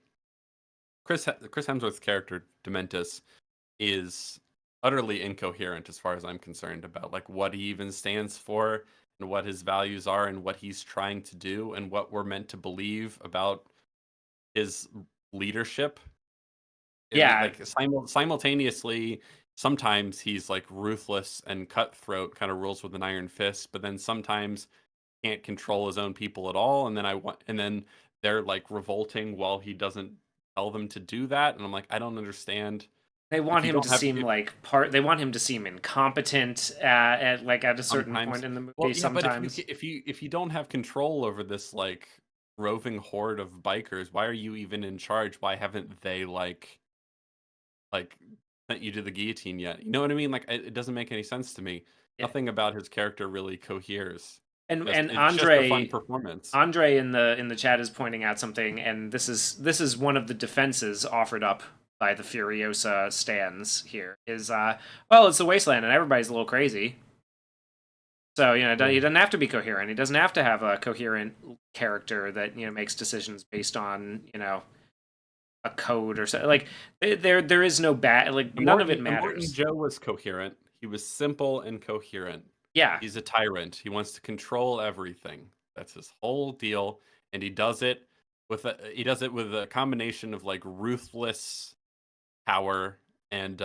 Chris Hemsworth's character Dementus is utterly incoherent as far as I'm concerned about like what he even stands for and what his values are and what he's trying to do and what we're meant to believe about his leadership. I mean, Yeah, like simultaneously, sometimes he's like ruthless and cutthroat, kind of rules with an iron fist, but then sometimes can't control his own people at all. And then they're like revolting while he doesn't tell them to do that. And I'm like, I don't understand. they If want you him don't to have seem if like part. They want him to seem incompetent at a certain sometimes, point in the well, movie. yeah, but Sometimes if you don't have control over this like roving horde of bikers, why are you even in charge? Why haven't they like sent you to the guillotine yet? You know what I mean? Like it doesn't make any sense to me. yeah. Nothing about his character really coheres. And It's just a fun performance. Andre in the chat is pointing out something, and this is one of the defenses offered up by the Furiosa stands here. Is well, it's the wasteland and everybody's a little crazy. So he doesn't have to be coherent. He doesn't have to have a coherent character that makes decisions based on a code or something. Like there is no bad, like none of it Immortan matters. Joe was coherent. He was simple and coherent. Yeah, He's a tyrant. He wants to control everything. That's his whole deal, and he does it with a combination of like ruthless power and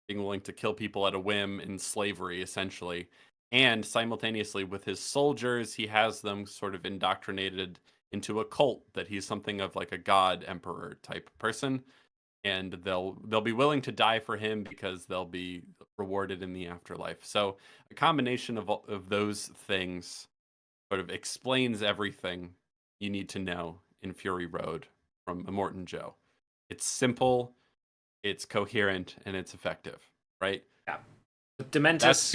being willing to kill people at a whim in slavery, essentially. And simultaneously, with his soldiers, he has them sort of indoctrinated into a cult that he's something of like a god emperor type person, and they'll be willing to die for him because they'll be rewarded in the afterlife. So a combination of those things sort of explains everything you need to know in Fury Road from Immortan Joe. It's simple, it's coherent, and it's effective, right? yeah. That's Dementus.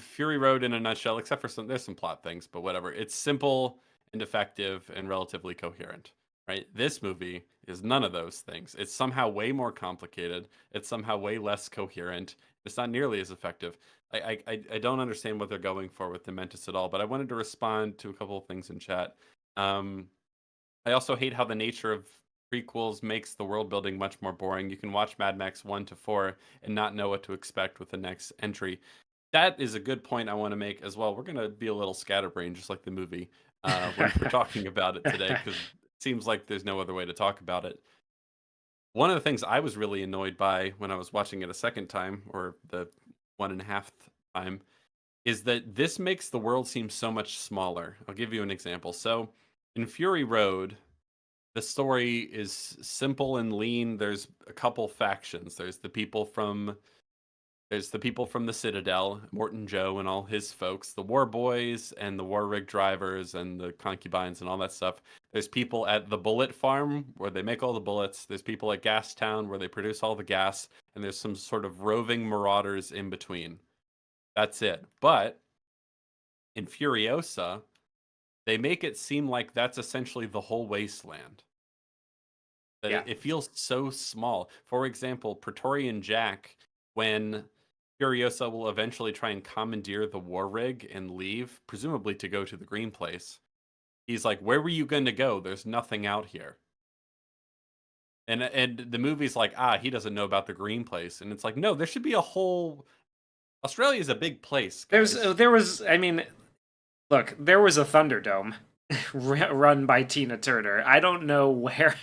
Fury Road in a nutshell, except for there's some plot things, but whatever. It's simple and effective and relatively coherent, right? This movie is none of those things. It's somehow way more complicated. It's somehow way less coherent. It's not nearly as effective. I don't understand what they're going for with Dementus at all, but I wanted to respond to a couple of things in chat. I also hate how the nature of prequels makes the world building much more boring. You can watch Mad Max 1 to 4 and not know what to expect with the next entry. That is a good point I want to make as well. We're going to be a little scatterbrained, just like the movie, when we're talking about it today, because it seems like there's no other way to talk about it. One of the things I was really annoyed by when I was watching it a second time, or the one and a half time, is that this makes the world seem so much smaller. I'll give you an example. So in Fury Road, the story is simple and lean. There's a couple factions. There's the people from the Citadel, Morton Joe and all his folks, the war boys and the war rig drivers and the concubines and all that stuff. There's people at the bullet farm where they make all the bullets. There's people at Gas Town where they produce all the gas. And there's some sort of roving marauders in between. That's it. But in Furiosa, they make it seem like that's essentially the whole wasteland. That Yeah. it feels so small. For example, Praetorian Jack, when Furiosa will eventually try and commandeer the war rig and leave, presumably to go to the Green Place, he's like, "Where were you going to go? There's nothing out here." And the movie's like, he doesn't know about the Green Place, and it's like, no, there should be a whole. Australia is a big place, guys. There was, I mean, look, there was a Thunderdome run by Tina Turner. I don't know where.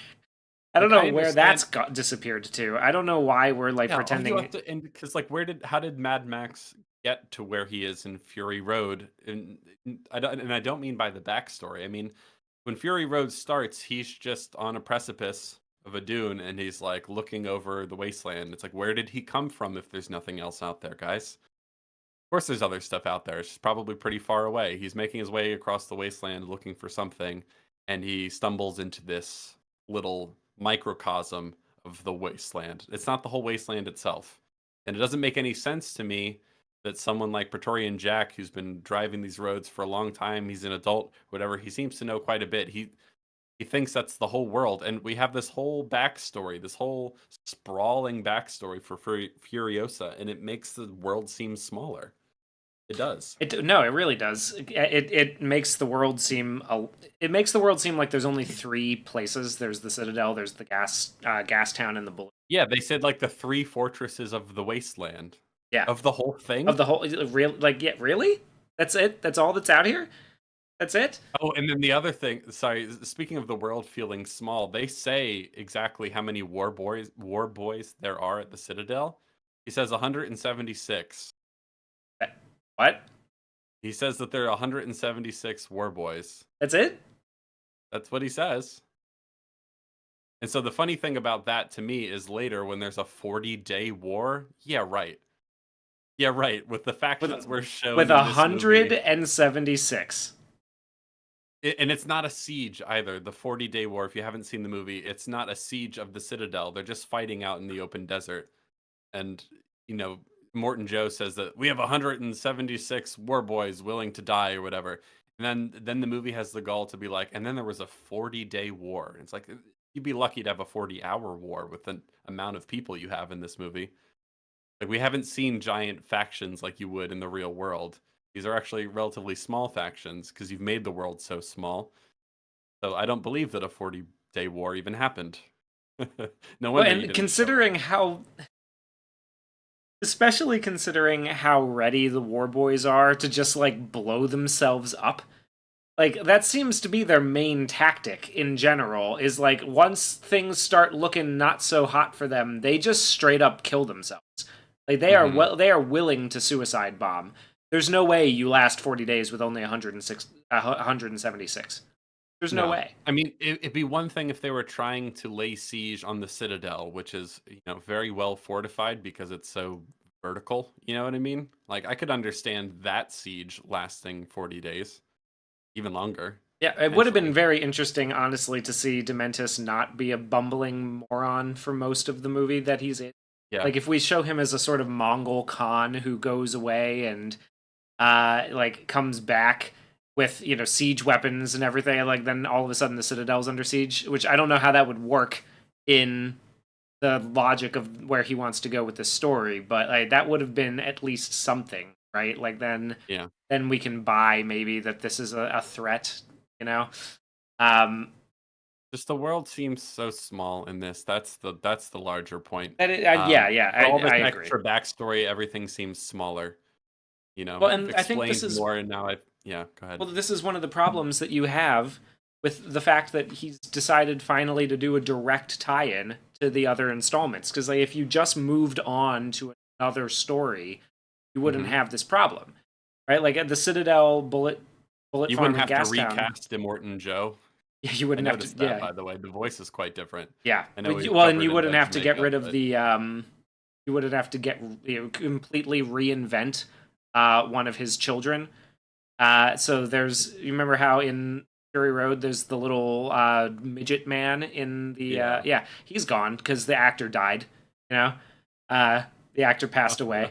I don't know where that's got disappeared to. I don't know why we're like pretending. And because like, how did Mad Max get to where he is in Fury Road? And I don't mean by the backstory. I mean, when Fury Road starts, he's just on a precipice of a dune, and he's like looking over the wasteland. It's like, where did he come from? If there's nothing else out there, guys. Of course, there's other stuff out there. It's just probably pretty far away. He's making his way across the wasteland looking for something, and he stumbles into this little microcosm of the wasteland. It's not the whole wasteland itself. And it doesn't make any sense to me that someone like Praetorian Jack, who's been driving these roads for a long time, he's an adult, whatever, he seems to know quite a bit. He thinks that's the whole world. And we have this whole backstory, this whole sprawling backstory for Furiosa, and it makes the world seem smaller. It does. No, it really does. It makes the world seem like there's only three places. There's the Citadel, there's the gas town, and the bullet. Yeah, they said like the three fortresses of the wasteland. Yeah, of the whole thing. Of the whole really? That's it? That's all that's out here? That's it? Oh, and then the other thing, sorry, speaking of the world feeling small, they say exactly how many war boys there are at the Citadel. He says 176. What? He says that there are 176 war boys. That's it? That's what he says. And so the funny thing about that to me is later when there's a 40-day war, yeah, right. With the factions we're showing with 176. And it's not a siege either. The 40-day war, if you haven't seen the movie, it's not a siege of the Citadel. They're just fighting out in the open desert. And, Morton Joe says that we have 176 war boys willing to die or whatever. And then the movie has the gall to be like, and then there was a 40-day war. It's like, you'd be lucky to have a 40-hour war with the amount of people you have in this movie. Like, we haven't seen giant factions like you would in the real world. These are actually relatively small factions because you've made the world so small. So I don't believe that a 40-day war even happened. No wonder. And considering especially considering how ready the war boys are to just like blow themselves up. Like, that seems to be their main tactic in general, is like once things start looking not so hot for them, they just straight up kill themselves. Like, they are willing to suicide bomb. There's no way you last 40 days with only 176. There's no way. I mean, it'd be one thing if they were trying to lay siege on the Citadel, which is, very well fortified because it's so vertical. You know what I mean? Like, I could understand that siege lasting 40 days, even longer. Yeah, it would have been very interesting, honestly, to see Dementus not be a bumbling moron for most of the movie that he's in. Yeah. Like, if we show him as a sort of Mongol Khan who goes away and comes back with siege weapons and everything, like then all of a sudden the Citadel's under siege, which I don't know how that would work in the logic of where he wants to go with the story, but like that would have been at least something, right? Like then we can buy maybe that this is a threat, So Just the world seems so small in this. That's the larger point. Yeah, For all this I agree. extra backstory, everything seems smaller. Well, You've and I think explained more, and now yeah. Go ahead. this is one of the problems that you have with the fact that he's decided finally to do a direct tie-in to the other installments. Because like, if you just moved on to another story, you wouldn't have this problem, right? Like at the Citadel bullet You farm wouldn't in have to Gastown, recast Immortan Joe. you I wouldn't have to. noticed that, Yeah, by the way. The voice is quite different. yeah. I know we've Well, and covered you it wouldn't about have to get Jamaica, rid of but the. You wouldn't have to completely reinvent one of his children. So you remember how in Fury Road there's the little midget man in the yeah. he's gone because the actor died. You know, the actor passed away.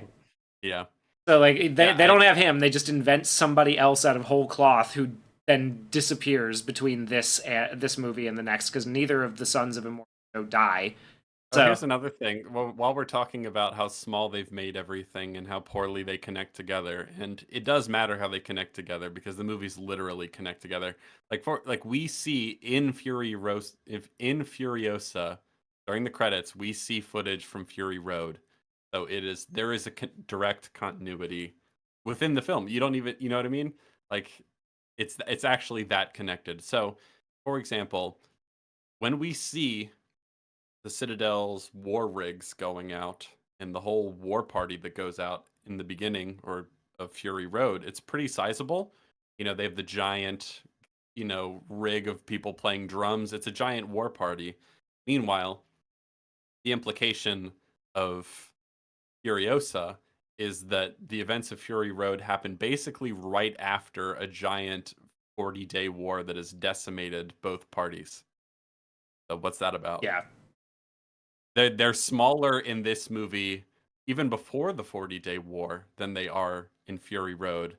Yeah. So like Yeah, they don't have him. They just invent somebody else out of whole cloth who then disappears between this movie and the next because neither of the sons of Immortal die. Oh, So here's another thing. Well, while we're talking about how small they've made everything and how poorly they connect together, and it does matter how they connect together because the movies literally connect together. Like we see in Furiosa during the credits, we see footage from Fury Road. So there is a direct continuity within the film. You don't even, you know what I mean? Like it's actually that connected. So, for example, when we see the Citadel's war rigs going out and the whole war party that goes out in the beginning or of Fury Road, it's pretty sizable. They have the giant, rig of people playing drums. It's a giant war party. Meanwhile, the implication of Furiosa is that the events of Fury Road happen basically right after a giant 40-day war that has decimated both parties. So what's that about? yeah, They're smaller in this movie, even before the 40-day war, than they are in Fury Road.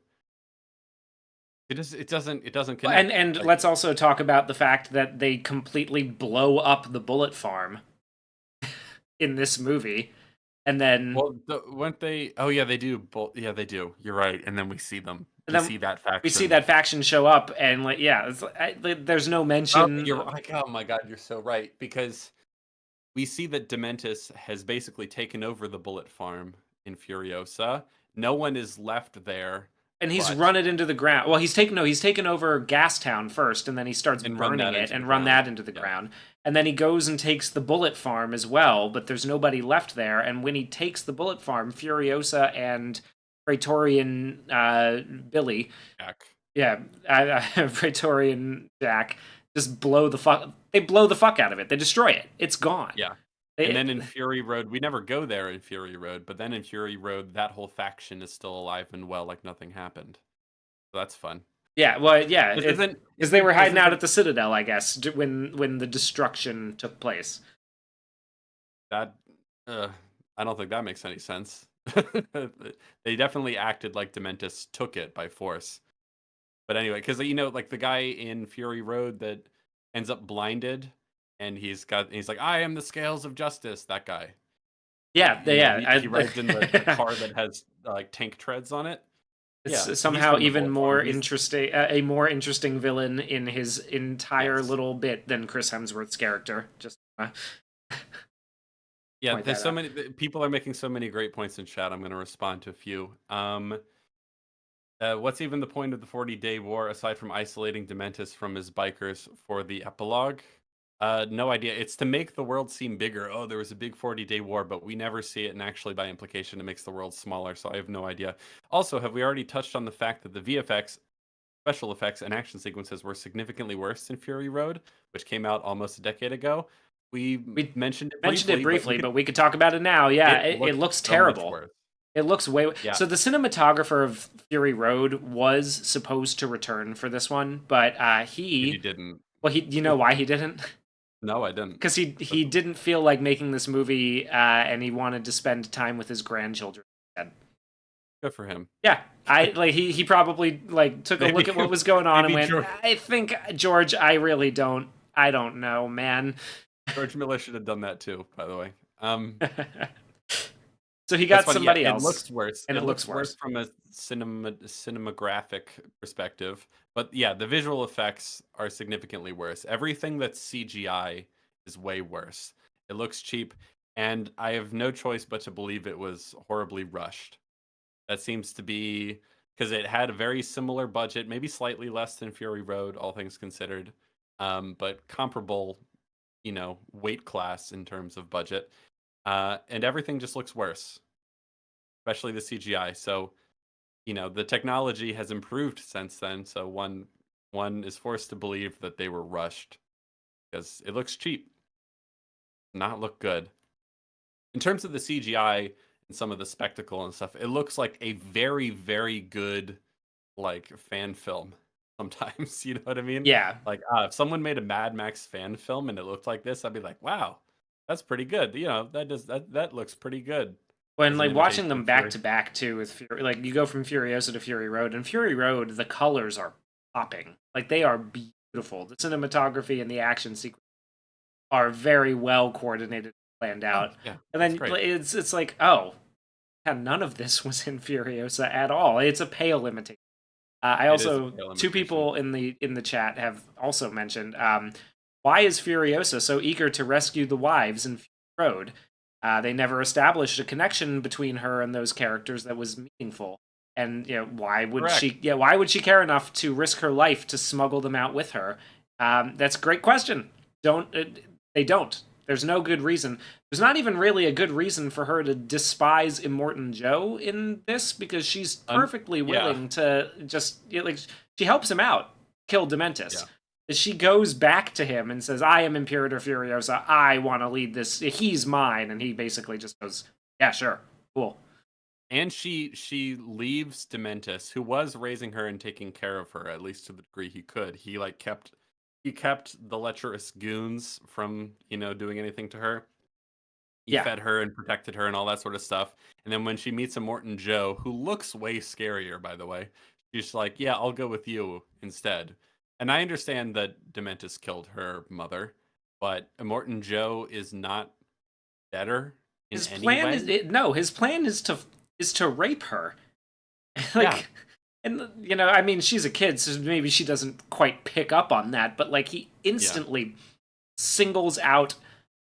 It doesn't connect. and Like, let's also talk about the fact that they completely blow up the bullet farm in this movie, and then well, weren't they? Oh yeah, they do. Yeah, they do. You're right. And then we see them. and We then see that we see faction. that faction show up, and like yeah, there's no Oh, mention. you're like, oh my god, you're so right because we see that Dementus has basically taken over the bullet farm in Furiosa. No one is left there, And he's but run it into the ground. Well, he's taken over Gastown first, and then he starts and run burning that it into the and run that ground. into the Yeah. ground. And then he goes and takes the bullet farm as well, but there's nobody left there. And when he takes the bullet farm, Furiosa and Praetorian Billy, Jack. yeah, Praetorian Jack, just blow the fuck. They blow the fuck out of it. They destroy it. It's gone. Yeah. They, And then in Fury Road, we never go there in Fury Road, but then in Fury Road, that whole faction is still alive and well, like nothing happened. So that's fun. yeah, well, yeah, This isn't because they were hiding isn't out at the Citadel, I guess, when the destruction took place. that. I don't think that makes any sense. They definitely acted like Dementus took it by force. But anyway, because like the guy in Fury Road that ends up blinded, and he's like, "I am the scales of justice." That guy. Yeah, He rides in the car that has like tank treads on it. It's Yeah, he's somehow from the even Bullet more Farm. interesting, a more interesting villain in his entire Yes. little bit than Chris Hemsworth's character. Just Yeah, point there's that so out. many people are making so many great points in chat. I'm going to respond to a few. What's even the point of the 40-day war aside from isolating Dementus from his bikers for the epilogue? No idea. It's to make the world seem bigger. Oh, there was a big 40-day war, but we never see it, and actually, by implication, it makes the world smaller. So I have no idea. Also, have we already touched on the fact that the VFX, special effects, and action sequences were significantly worse in Fury Road, which came out almost a decade ago? We mentioned it briefly, but we could talk about it now. Yeah, it looks so much terrible. worse. It looks way. Yeah. So the cinematographer of Fury Road was supposed to return for this one, but He didn't. Well, you know why he didn't? No, I didn't. Because he didn't feel like making this movie, and he wanted to spend time with his grandchildren instead. Good for him. Yeah, he probably took a look at what was going on and went, George, I think George, I don't know, man. George Miller should have done that too, by the way. So he That's got funny. Yeah, somebody it else, looks worse. and It it looks looks worse worse. from a cinematographic perspective. But yeah, the visual effects are significantly worse. Everything that's CGI is way worse. It looks cheap, and I have no choice but to believe it was horribly rushed. That seems to be because it had a very similar budget, maybe slightly less than Fury Road, all things considered, but comparable, weight class in terms of budget. And everything just looks worse, especially the CGI. So, the technology has improved since then. So one is forced to believe that they were rushed because it looks cheap, not look good. In terms of the CGI and some of the spectacle and stuff, it looks like a very, very good like fan film sometimes. You know what I mean? Yeah. Like if someone made a Mad Max fan film and it looked like this, I'd be like, wow, that's pretty good. That looks pretty good When as an like watching imitation them of back Fury. to back too with Fury, like you go from Furiosa to Fury Road, and Fury Road, the colors are popping. Like they are beautiful. The cinematography and the action sequence are very well coordinated, planned Oh out. yeah, And it's then great. it's like, oh, yeah, none of this was in Furiosa at all. It's a pale imitation. I It is a also pale two imitation. people in the chat have also mentioned why is Furiosa so eager to rescue the wives in Fury Road? They never established a connection between her and those characters that was meaningful. And why would Correct. she? Yeah, why would she care enough to risk her life to smuggle them out with her? That's a great question. Don't they don't? There's no good reason. There's not even really a good reason for her to despise Immortan Joe in this because she's perfectly Yeah, willing to just like she helps him out, kill Dementus. yeah. She goes back to him and says, "I am Imperator Furiosa. I want to lead this. He's mine." And he basically just goes, "Yeah, sure, cool." And she leaves Dementus, who was raising her and taking care of her, at least to the degree he could. He kept the lecherous goons from, doing anything to her. He Yeah, fed her and protected her and all that sort of stuff. And then when she meets a Morton Joe, who looks way scarier, by the way, she's like, "Yeah, I'll go with you instead." And I understand that Dementus killed her mother, but Morton Joe is not better in his any plan is way. no. His plan is to rape her. Yeah, Like, and I mean, she's a kid, so maybe she doesn't quite pick up on that. But like, he yeah, instantly singles out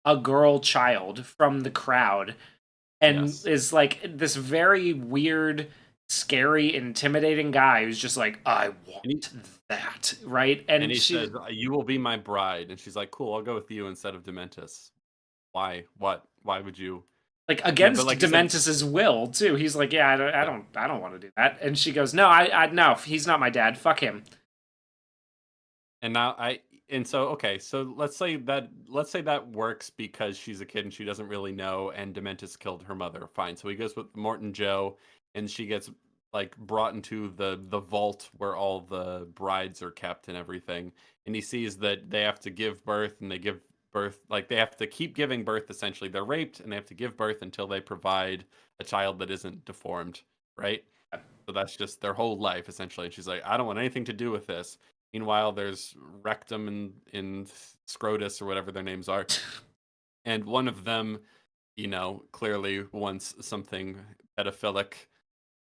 a girl child from the crowd and yes. is like this very weird, scary, intimidating guy who's just like, I And he want that, right? and And he she says, "You will be my bride." And she's like, "Cool, I'll go with you instead of Dementus." Why? What? Why would you? like But against like you said, Dementus's will too. He's like, yeah, I yeah. don't, I don't want to do that. And she goes, no, I no, he's not my dad. Fuck him. And now and so okay, so let's say that works because she's a kid and she doesn't really know, and Dementus killed her mother. Fine. So he goes with Morton Joe, and she gets like brought into the vault where all the brides are kept and everything. And he sees that they have to give birth, and they give birth like they have to keep giving birth. Essentially, they're raped and they have to give birth until they provide a child that isn't deformed, right? So that's just their whole life essentially. And she's like, "I don't want anything to do with this." Meanwhile, there's Rectum and Scrotus or whatever their names are, and one of them, clearly wants something pedophilic to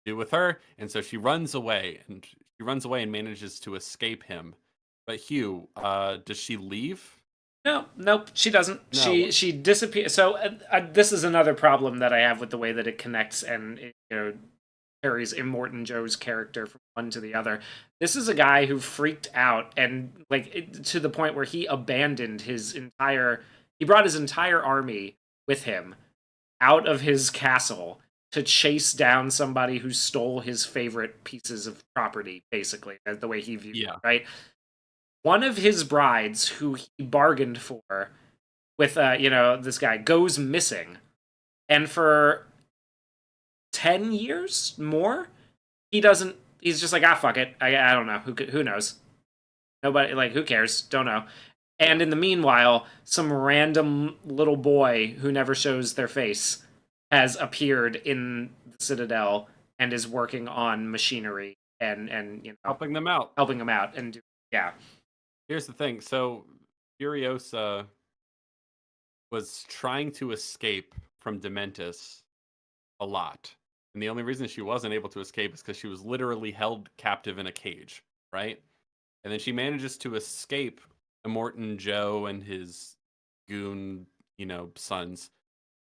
do with her, and so she runs away and manages to escape him. But Hugh, does she leave? No, nope, she doesn't. No. She disappears. So this is another problem that I have with the way that it connects and carries Immortan Joe's character from one to the other. This is a guy who freaked out and to the point where he abandoned he brought his entire army with him out of his castle to chase down somebody who stole his favorite pieces of property, basically, the way he viewed it, Yeah. right? One of his brides, who he bargained for with, this guy, goes missing. And for 10 years more, he's just like, fuck it. I don't know. Who knows? Nobody, like, who cares? Don't know. And Yeah. in the meanwhile, some random little boy who never shows their face has appeared in the Citadel and is working on machinery and Helping them out. helping them out yeah. Here's the thing. So Furiosa was trying to escape from Dementus a lot. And the only reason she wasn't able to escape is because she was literally held captive in a cage, right? And then she manages to escape Immortan Joe and his goon, sons.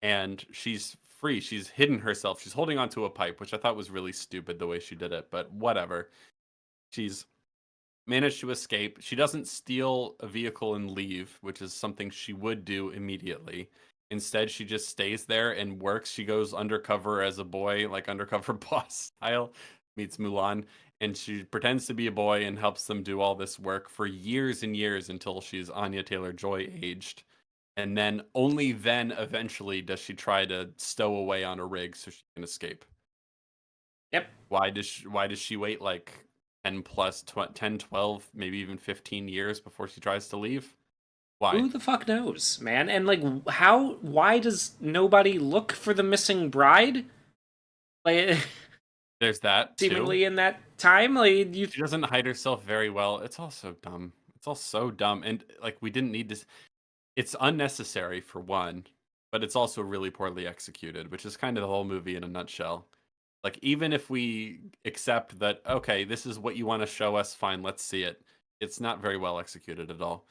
And she's free. She's hidden herself. She's holding onto a pipe, which I thought was really stupid the way she did it, but whatever. She's managed to escape. She doesn't steal a vehicle and leave, which is something she would do immediately. Instead, she just stays there and works. She goes undercover as a boy, like undercover boss style, meets Mulan, and she pretends to be a boy and helps them do all this work for years and years until she's Anya Taylor-Joy aged. And then only then eventually does she try to stow away on a rig so she can escape. Yep. Why does she wait like 10 plus 10, 12, maybe even 15 years before she tries to leave? Why? Who the fuck knows, man? And like, why does nobody look for the missing bride? Like, There's that seemingly too. in that time, like She doesn't hide herself very well. It's all so dumb. It's all so dumb. And like, we didn't need this. It's unnecessary for one, but it's also really poorly executed, which is kind of the whole movie in a nutshell. Like, even if we accept that, okay, this is what you want to show us, fine, let's see it. It's not very well executed at all.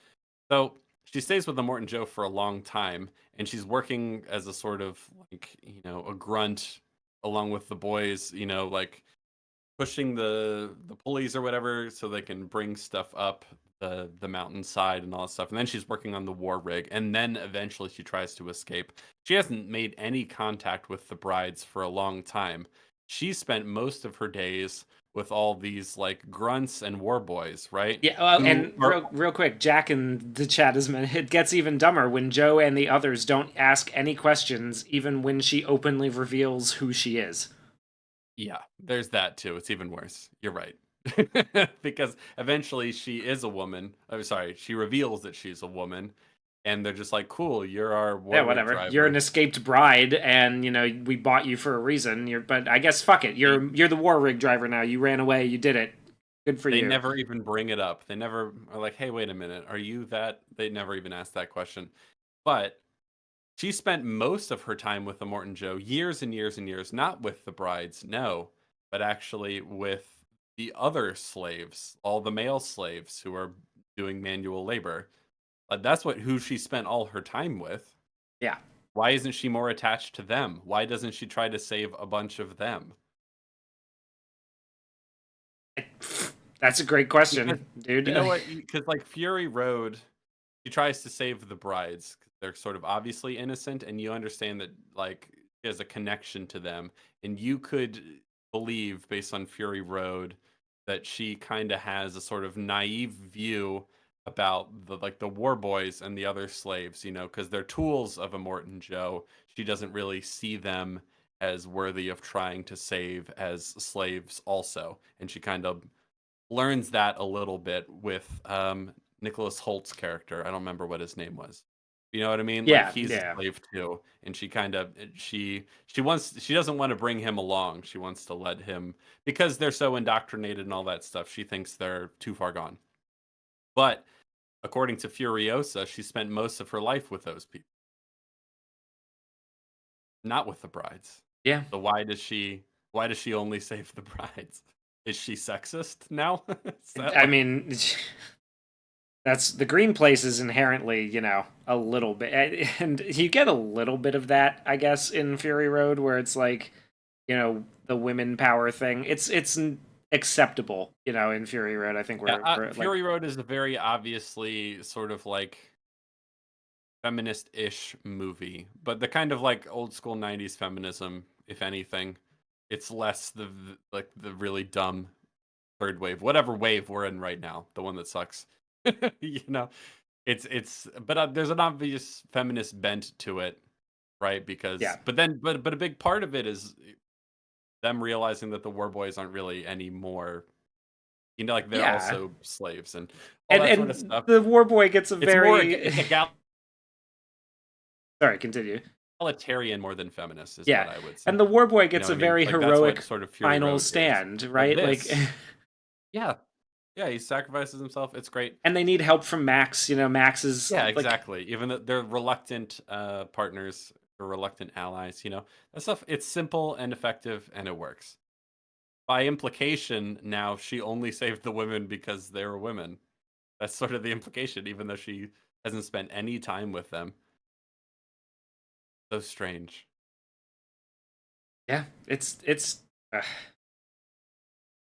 So she stays with the Morton Joe for a long time, and she's working as a sort of like, a grunt along with the boys, like pushing the pulleys or whatever so they can bring stuff up the mountainside and all that stuff. And then she's working on the war rig, and then eventually she tries to escape. She hasn't made any contact with the brides for a long time. She spent most of her days with all these like grunts and war boys, right? yeah. Well, Who and are real quick, Jack in the chat is it gets even dumber when Joe and the others don't ask any questions, even when she openly reveals who she is. Yeah, there's that too. It's even worse. You're right. Because eventually she is a woman. I'm sorry, she reveals that she's a woman, and they're just like, "Cool, you're our Yeah, war rig whatever. You're an driver." escaped bride, and we bought you for a reason. But I guess fuck it. They, You're the war rig driver now. You ran away. You did it. Good for they you. never even bring it up. They never are like, "Hey, wait a minute, are you that?" They never even ask that question. But she spent most of her time with the Morton Joe, years and years and years, not with the brides, no, but actually with the other slaves, all the male slaves who are doing manual labor. That's who she spent all her time with. Yeah. Why isn't she more attached to them? Why doesn't she try to save a bunch of them? That's a great Because question, dude. you know what? Because like Fury Road, she tries to save the brides. They're sort of obviously innocent, and you understand that like she has a connection to them, and you could believe based on Fury Road that she kind of has a sort of naive view about the war boys and the other slaves, because they're tools of Immortan Joe. She doesn't really see them as worthy of trying to save as slaves also, and she kind of learns that a little bit with Nicholas Holt's character. I don't remember what his name was. You know what I mean? Like Yeah, he's a yeah. slave too, and she doesn't want to bring him along. She wants to let him because they're so indoctrinated and all that stuff. She thinks they're too far gone. But according to Furiosa, she spent most of her life with those people, not with the brides. Yeah. So why does she only save the brides? Is she sexist now? Is that I like mean, that's the green place is inherently, a little bit, and you get a little bit of that, I guess, in Fury Road, where it's like, the women power thing. It's acceptable, in Fury Road. I think yeah, we're like, Fury Road is a very obviously sort of like feminist-ish movie, but the kind of like old school 90s feminism, if anything. It's less like the really dumb third wave, whatever wave we're in right now, the one that sucks. you know, it's but there's an obvious feminist bent to it, right? yeah, But a big part of it is them realizing that the war boys aren't really anymore. Like they're yeah, also slaves and all and that sort of and stuff. the war boy gets a It's more very sorry, continue. egalitarian more than feminist is Yeah, what I would say. and the war boy You gets know what a I mean? very Like that's what heroic sort of Fury final Road is. stand, Well, right? Like, this, yeah, yeah, he sacrifices himself. It's great. and they need help from Max. Max is Yeah, like, exactly. Even though they're reluctant partners the reluctant allies, that stuff. It's simple and effective, and it works. By implication, now she only saved the women because they were women. That's sort of the implication, even though she hasn't spent any time with them. So strange. Yeah, uh,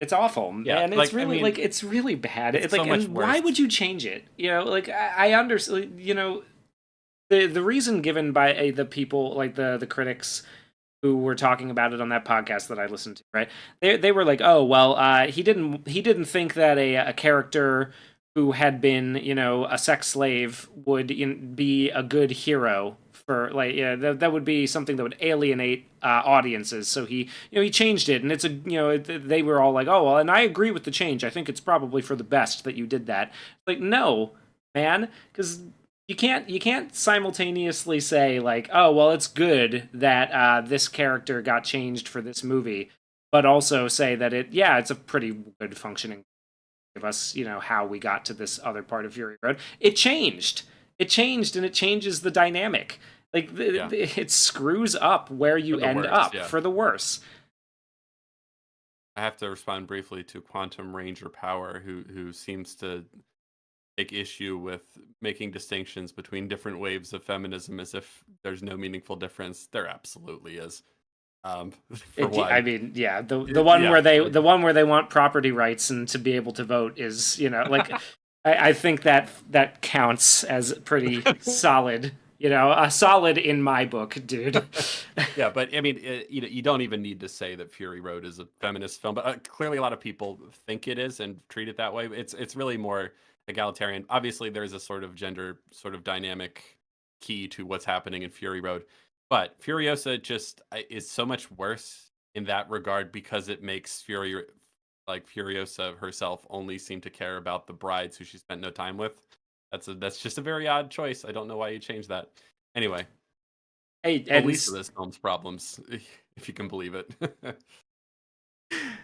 it's awful, Yeah, and it's like I really mean, it's really bad. it's It's so like, much and why worse. would you change it? Like I understand. The reason given by the people, like the critics who were talking about it on that podcast that I listened to, right? They were like, oh well, he didn't think that a character who had been, a sex slave would be a good hero for, like, yeah, that would be something that would alienate audiences. So he changed it, and it's a, they were all like, oh well, and I agree with the change. I think it's probably for the best that you did that. Like, no, man, because you can't simultaneously say, like, oh well, it's good that this character got changed for this movie, but also say that it's a pretty good functioning. Give us, how we got to this other part of Fury Road. It changed, and it changes the dynamic. Like, Yeah, it screws up where for you the end worse. up Yeah, for the worse. I have to respond briefly to Quantum Ranger Power, who seems to take issue with making distinctions between different waves of feminism as if there's no meaningful difference. There absolutely is. For I one, mean, yeah, the one yeah, where they like the one where they want property rights and to be able to vote is, like, I think that counts as pretty solid. Solid in my book, dude. yeah, but I mean, you don't even need to say that Fury Road is a feminist film, but clearly a lot of people think it is and treat it that way. It's really more egalitarian. Obviously, there's a sort of gender sort of dynamic key to what's happening in Fury Road, but Furiosa just is so much worse in that regard because it makes Furiosa herself only seem to care about the brides who she spent no time with. That's just a very odd choice. I don't know why you changed that. Anyway, Hey, the and least of this film's problems, if you can believe it.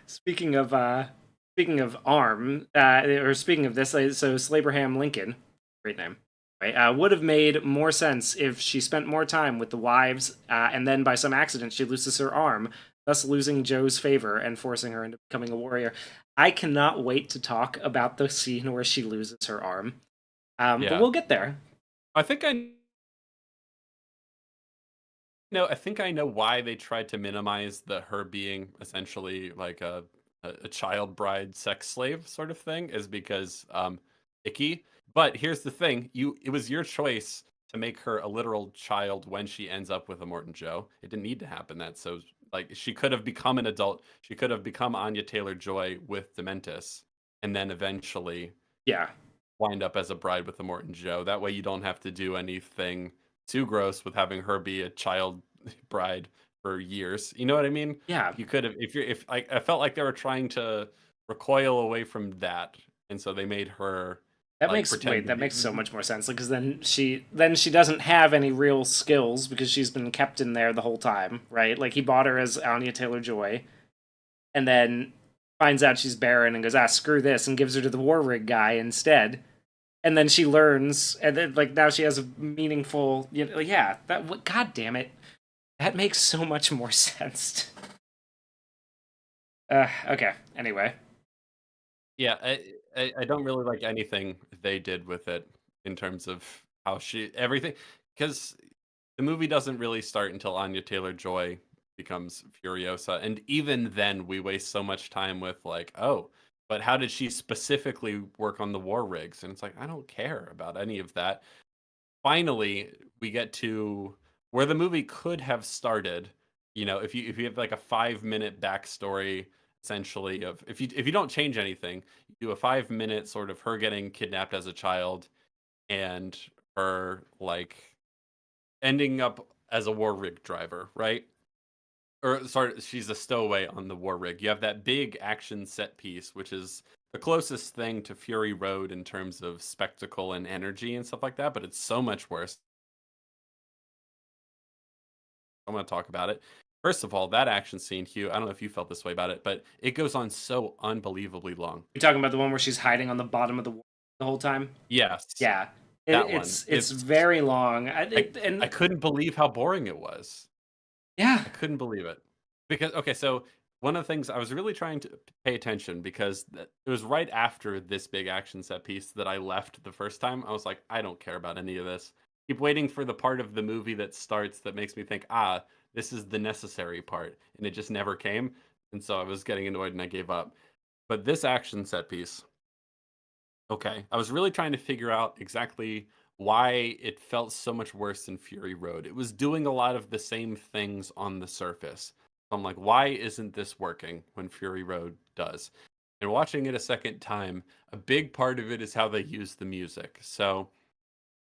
speaking of Arm, or speaking of this, so Slabraham Lincoln, great name, right? Would have made more sense if she spent more time with the wives, and then by some accident she loses her arm, thus losing Joe's favor and forcing her into becoming a warrior. I cannot wait to talk about the scene where she loses her arm. But Yeah. we'll get there. I think I know why they tried to minimize her being essentially like a child bride sex slave sort of thing is because icky. But here's the thing, it was your choice to make her a literal child when she ends up with a Morton Joe. It didn't need to happen that so like she could have become an adult. She could have become Anya Taylor-Joy with Dementus and then eventually Yeah, wind up as a bride with a Morton Joe. That way you don't have to do anything too gross with having her be a child bride for years. You know what I mean? yeah. You could have if I felt like they were trying to recoil away from that, and so they made her That like makes pretend wait. to That be. makes so much more sense. Because then she doesn't have any real skills because she's been kept in there the whole time, right? Like, he bought her as Anya Taylor Joy, and then finds out she's barren and goes, screw this, and gives her to the war rig guy instead. And then she learns, and then, like, now she has a meaningful. Yeah. God damn it, that makes so much more sense. Okay. Anyway, Yeah, I don't really like anything they did with it in terms of how everything because the movie doesn't really start until Anya Taylor-Joy becomes Furiosa, and even then we waste so much time with like, oh, but how did she specifically work on the war rigs? And it's like, I don't care about any of that. Finally, we get to where the movie could have started. If you have like a 5-minute backstory, essentially of if you don't change anything, you do a 5-minute sort of her getting kidnapped as a child and her like ending up as a war rig driver, right? Or sorry, she's a stowaway on the war rig. You have that big action set piece, which is the closest thing to Fury Road in terms of spectacle and energy and stuff like that, but it's so much worse. I'm going to talk about it. First of all, that action scene, Hugh, I don't know if you felt this way about it, but it goes on so unbelievably long. you're talking about the one where she's hiding on the bottom of the wall the whole time. Yes. Yeah. That one. It's very long. I couldn't believe how boring it was. Yeah. I couldn't believe it. Because okay, so one of the things I was really trying to pay attention because it was right after this big action set piece that I left the first time. I was like, I don't care about any of this. Keep waiting for the part of the movie that starts that makes me think, this is the necessary part, and it just never came. And so I was getting annoyed and I gave up. But this action set piece, okay, I was really trying to figure out exactly why it felt so much worse than Fury Road. It was doing a lot of the same things on the surface. I'm like, why isn't this working when Fury Road does? And watching it a second time, a big part of it is how they use the music. So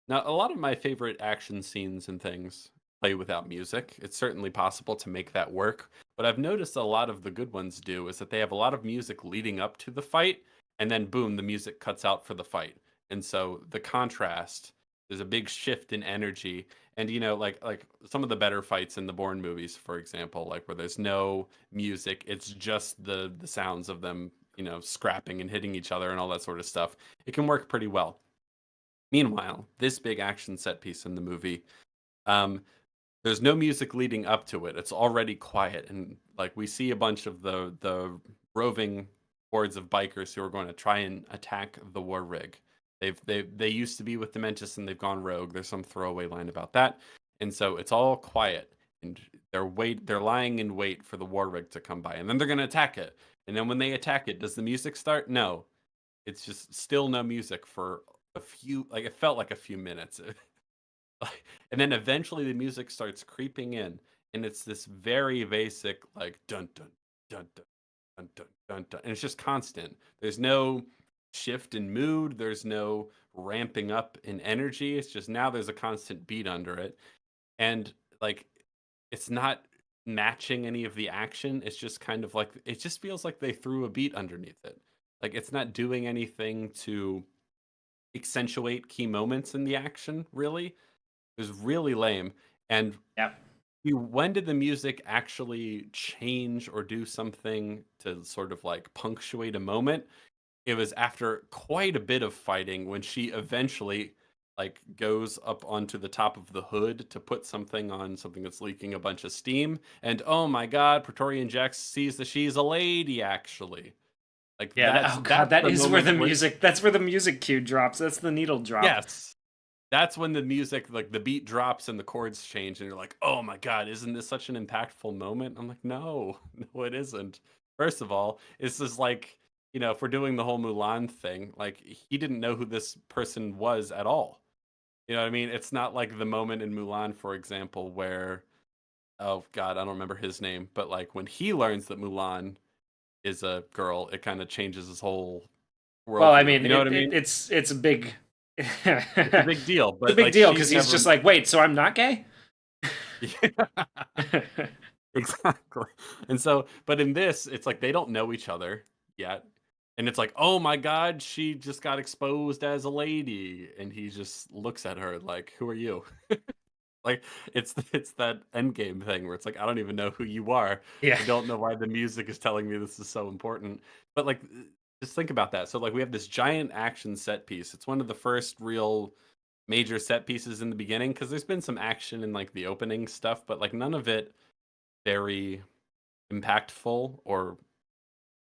now a lot of my favorite action scenes and things play without music. It's certainly possible to make that work. But I've noticed a lot of the good ones do is that they have a lot of music leading up to the fight, and then boom, the music cuts out for the fight. And so the contrast, there's a big shift in energy. And like some of the better fights in the Bourne movies, for example, like where there's no music, it's just the sounds of them, scrapping and hitting each other and all that sort of stuff. It can work pretty well. Meanwhile, this big action set piece in the movie, um, there's no music leading up to it. It's already quiet, and like we see a bunch of the roving hordes of bikers who are going to try and attack the war rig. They used to be with Dementus and they've gone rogue. There's some throwaway line about that, and so it's all quiet, and they're lying in wait for the war rig to come by, and then they're going to attack it. And then when they attack it, does the music start? No, it's just still no music for a few. Like it felt like a few minutes. And then eventually the music starts creeping in, and it's this very basic like dun dun dun dun dun dun dun dun, and it's just constant. There's no shift in mood. There's no ramping up in energy. It's just now there's a constant beat under it, and like it's not matching any of the action. It's just kind of like it just feels like they threw a beat underneath it. Like it's not doing anything to accentuate key moments in the action, really. It was really lame. And Yeah. when did the music actually change or do something to sort of like punctuate a moment? It was after quite a bit of fighting when she eventually like goes up onto the top of the hood to put something on something that's leaking a bunch of steam. And oh my God, Praetorian Jax sees that she's a lady actually. Like Yeah. Oh God, that the is where the moment music. That's where the music cue drops. That's the needle drop. yes. That's when the music, like the beat drops and the chords change, and you're like, "Oh my God, isn't this such an impactful moment?" I'm like, "No, no, it isn't." First of all, it's just like, if we're doing the whole Mulan thing, like he didn't know who this person was at all. You know what I mean? It's not like the moment in Mulan, for example, where, oh God, I don't remember his name, but like when he learns that Mulan is a girl, it kind of changes his whole Well, I worldview. mean, You know what I mean? it's a big It's a big deal, it's a but big like deal she's because he's never. just like, wait, so I'm not gay? Yeah. Exactly. And so, but in this, it's like they don't know each other yet. And it's like, oh my God, she just got exposed as a lady. And he just looks at her like, who are you? Like it's that end game thing where it's like, I don't even know who you are. Yeah. I don't know why the music is telling me this is so important. But like just think about that. So like we have this giant action set piece. It's one of the first real major set pieces in the beginning because there's been some action in like the opening stuff, but like none of it very impactful or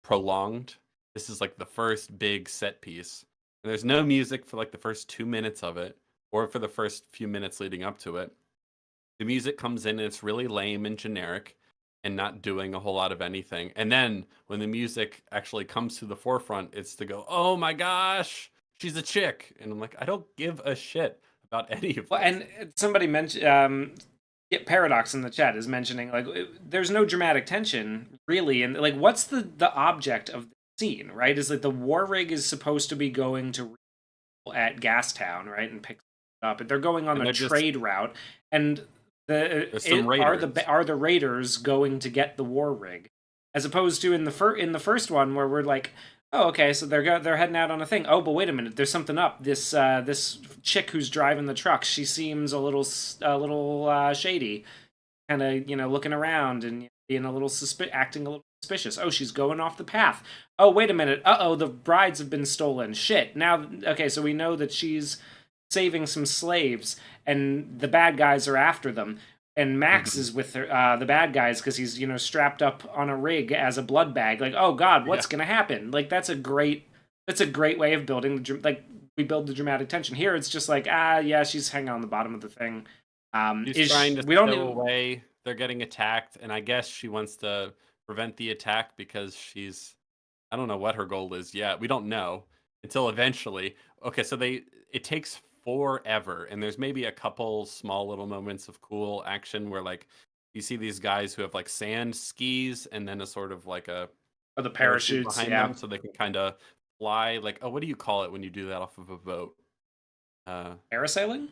prolonged. This is like the first big set piece. And there's no music for like the first 2 minutes of it or for the first few minutes leading up to it. The music comes in and it's really lame and generic and not doing a whole lot of anything. And then when the music actually comes to the forefront, it's to go, oh my gosh, she's a chick. And I'm like, I don't give a shit about any of Well, this. and somebody mentioned, Paradox in the chat is mentioning like there's no dramatic tension really, and like what's the object of the scene, right? Is like the war rig is supposed to be going to at Gastown, right, and pick it up, and they're going on And a they're just trade route, and there's some are raiders. the raiders going to get the war rig, as opposed to in the first one where we're like, oh, okay, so they're heading out on a thing. Oh, but wait a minute, there's something up. This chick who's driving the truck, she seems a little shady, kind of looking around and being a little acting a little suspicious. Oh, she's going off the path. Oh, wait a minute. Uh oh, the brides have been stolen. Shit. Now, okay, so we know that she's saving some slaves, and the bad guys are after them. And Max Mhm. is with the bad guys because he's strapped up on a rig as a blood bag. Like, oh God, Yeah. what's gonna happen? Like that's a great way of building like we build the dramatic tension. Here it's just like yeah, she's hanging on the bottom of the thing. She's Is trying to we don't stow even, away. They're getting attacked, and I guess she wants to prevent the attack because she's I don't know what her goal is yet. We don't know until eventually. Okay, so it takes forever, and there's maybe a couple small little moments of cool action where like you see these guys who have like sand skis and then a sort of like a the parachute parachutes, behind yeah, them so they can kind of fly like oh what do you call it when you do that off of a boat? Uh parasailing.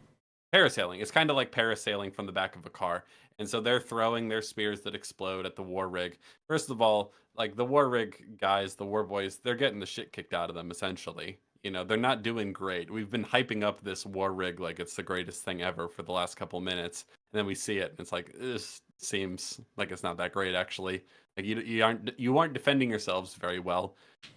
Parasailing. It's kind of like parasailing from the back of a car. And so they're throwing their spears that explode at the war rig. First of all, like the war rig guys, the war boys, they're getting the shit kicked out of them essentially. You know, they're not doing great. We've been hyping up this war rig like it's the greatest thing ever for the last couple minutes. And then we see it and it's like this seems like it's not that great actually. Like you aren't defending yourselves very well.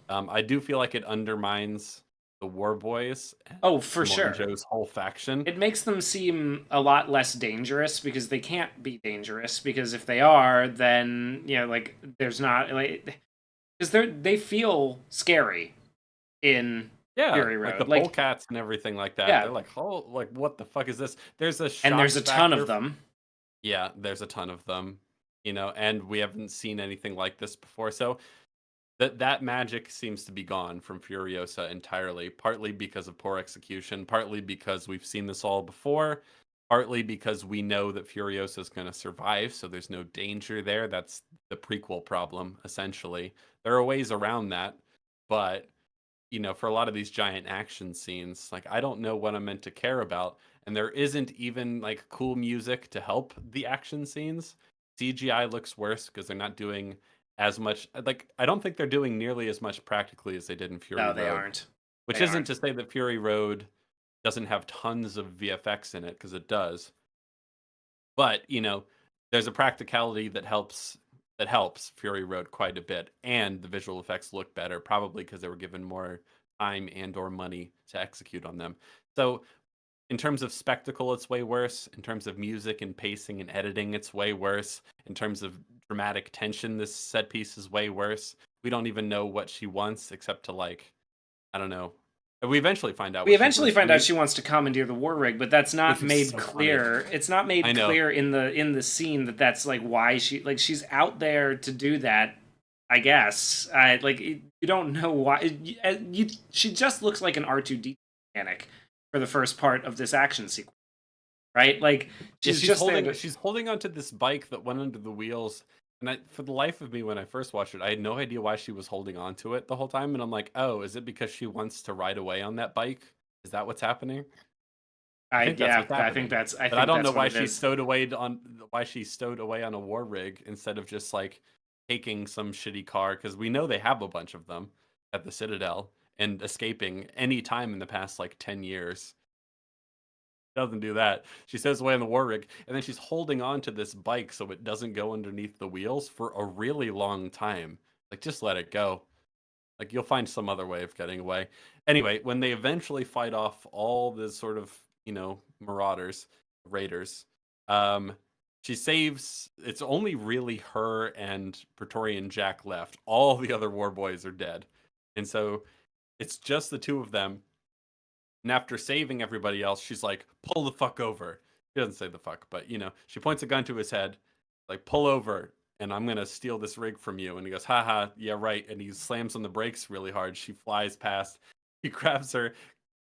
I do feel like it undermines the war boys and Oh, for Samoan sure. Joe's whole faction. It makes them seem a lot less dangerous because they can't be dangerous, because if they are, then like there's not like, because they feel scary in Yeah, Fury like the Road. Like, polecats and everything like that. yeah, They're like, oh, like what the fuck is this? There's a and shock there's a ton factor. of them. Yeah, there's a ton of them, and we haven't seen anything like this before. So that magic seems to be gone from Furiosa entirely, partly because of poor execution, partly because we've seen this all before, partly because we know that Furiosa is going to survive, so there's no danger there. That's the prequel problem, essentially. There are ways around that, but for a lot of these giant action scenes, like I don't know what I'm meant to care about. And there isn't even like cool music to help the action scenes. CGI looks worse because they're not doing as much. Like, I don't think they're doing nearly as much practically as they did in Fury No, they Road, aren't. which They isn't aren't. to say that Fury Road doesn't have tons of VFX in it because it does. But, there's a practicality that helps Fury Road quite a bit, and the visual effects look better, probably because they were given more time and or money to execute on them. So in terms of spectacle, it's way worse. In terms of music and pacing and editing, it's way worse. In terms of dramatic tension, this set piece is way worse. We don't even know what she wants, except to like, I don't know. We eventually find out We what she eventually wants. find out she wants to commandeer the war rig, but that's Which not is made so funny. clear. It's not I made know. clear in the scene that that's like why she's out there to do that. I guess. You don't know why. She just looks like an R2D mechanic for the first part of this action sequence, right? Like Yeah, she's she's just there holding to. she's holding onto this bike that went under the wheels. And for the life of me, when I first watched it, I had no idea why she was holding on to it the whole time. And I'm like, oh, is it because she wants to ride away on that bike? Is that what's happening? I think that's Yeah, what's I think happening. that's I But I think don't know that's what why it she is. stowed away on a war rig instead of just like taking some shitty car because we know they have a bunch of them at the Citadel and escaping any time in the past like 10 years. Doesn't do that. She stows away on the war rig, and then she's holding on to this bike so it doesn't go underneath the wheels for a really long time. Like, just let it go. Like, you'll find some other way of getting away. Anyway, when they eventually fight off all the sort of, marauders, raiders, um, she saves. It's only really her and Praetorian Jack left. All the other war boys are dead. And so it's just the two of them. And after saving everybody else, she's like, pull the fuck over. She doesn't say the fuck, but she points a gun to his head, like, pull over, and I'm gonna steal this rig from you. And he goes, haha, yeah, right. And he slams on the brakes really hard. She flies past. He grabs her,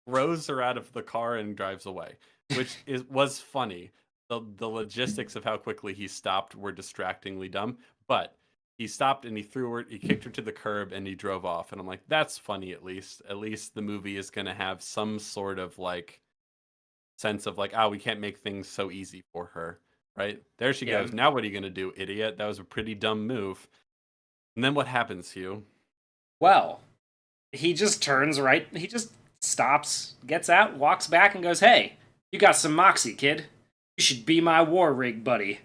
throws her out of the car, and drives away, which was funny. The logistics of how quickly he stopped were distractingly dumb, but he stopped and he kicked her to the curb and he drove off. And I'm like, that's funny at least. At least the movie is gonna have some sort of like sense of like, oh, we can't make things so easy for her. Right? There she Yeah. goes. Now what are you gonna do, idiot? That was a pretty dumb move. And then what happens, Hugh? Well, he just turns right. He just stops, gets out, walks back, and goes, "Hey, you got some moxie, kid. You should be my war rig buddy."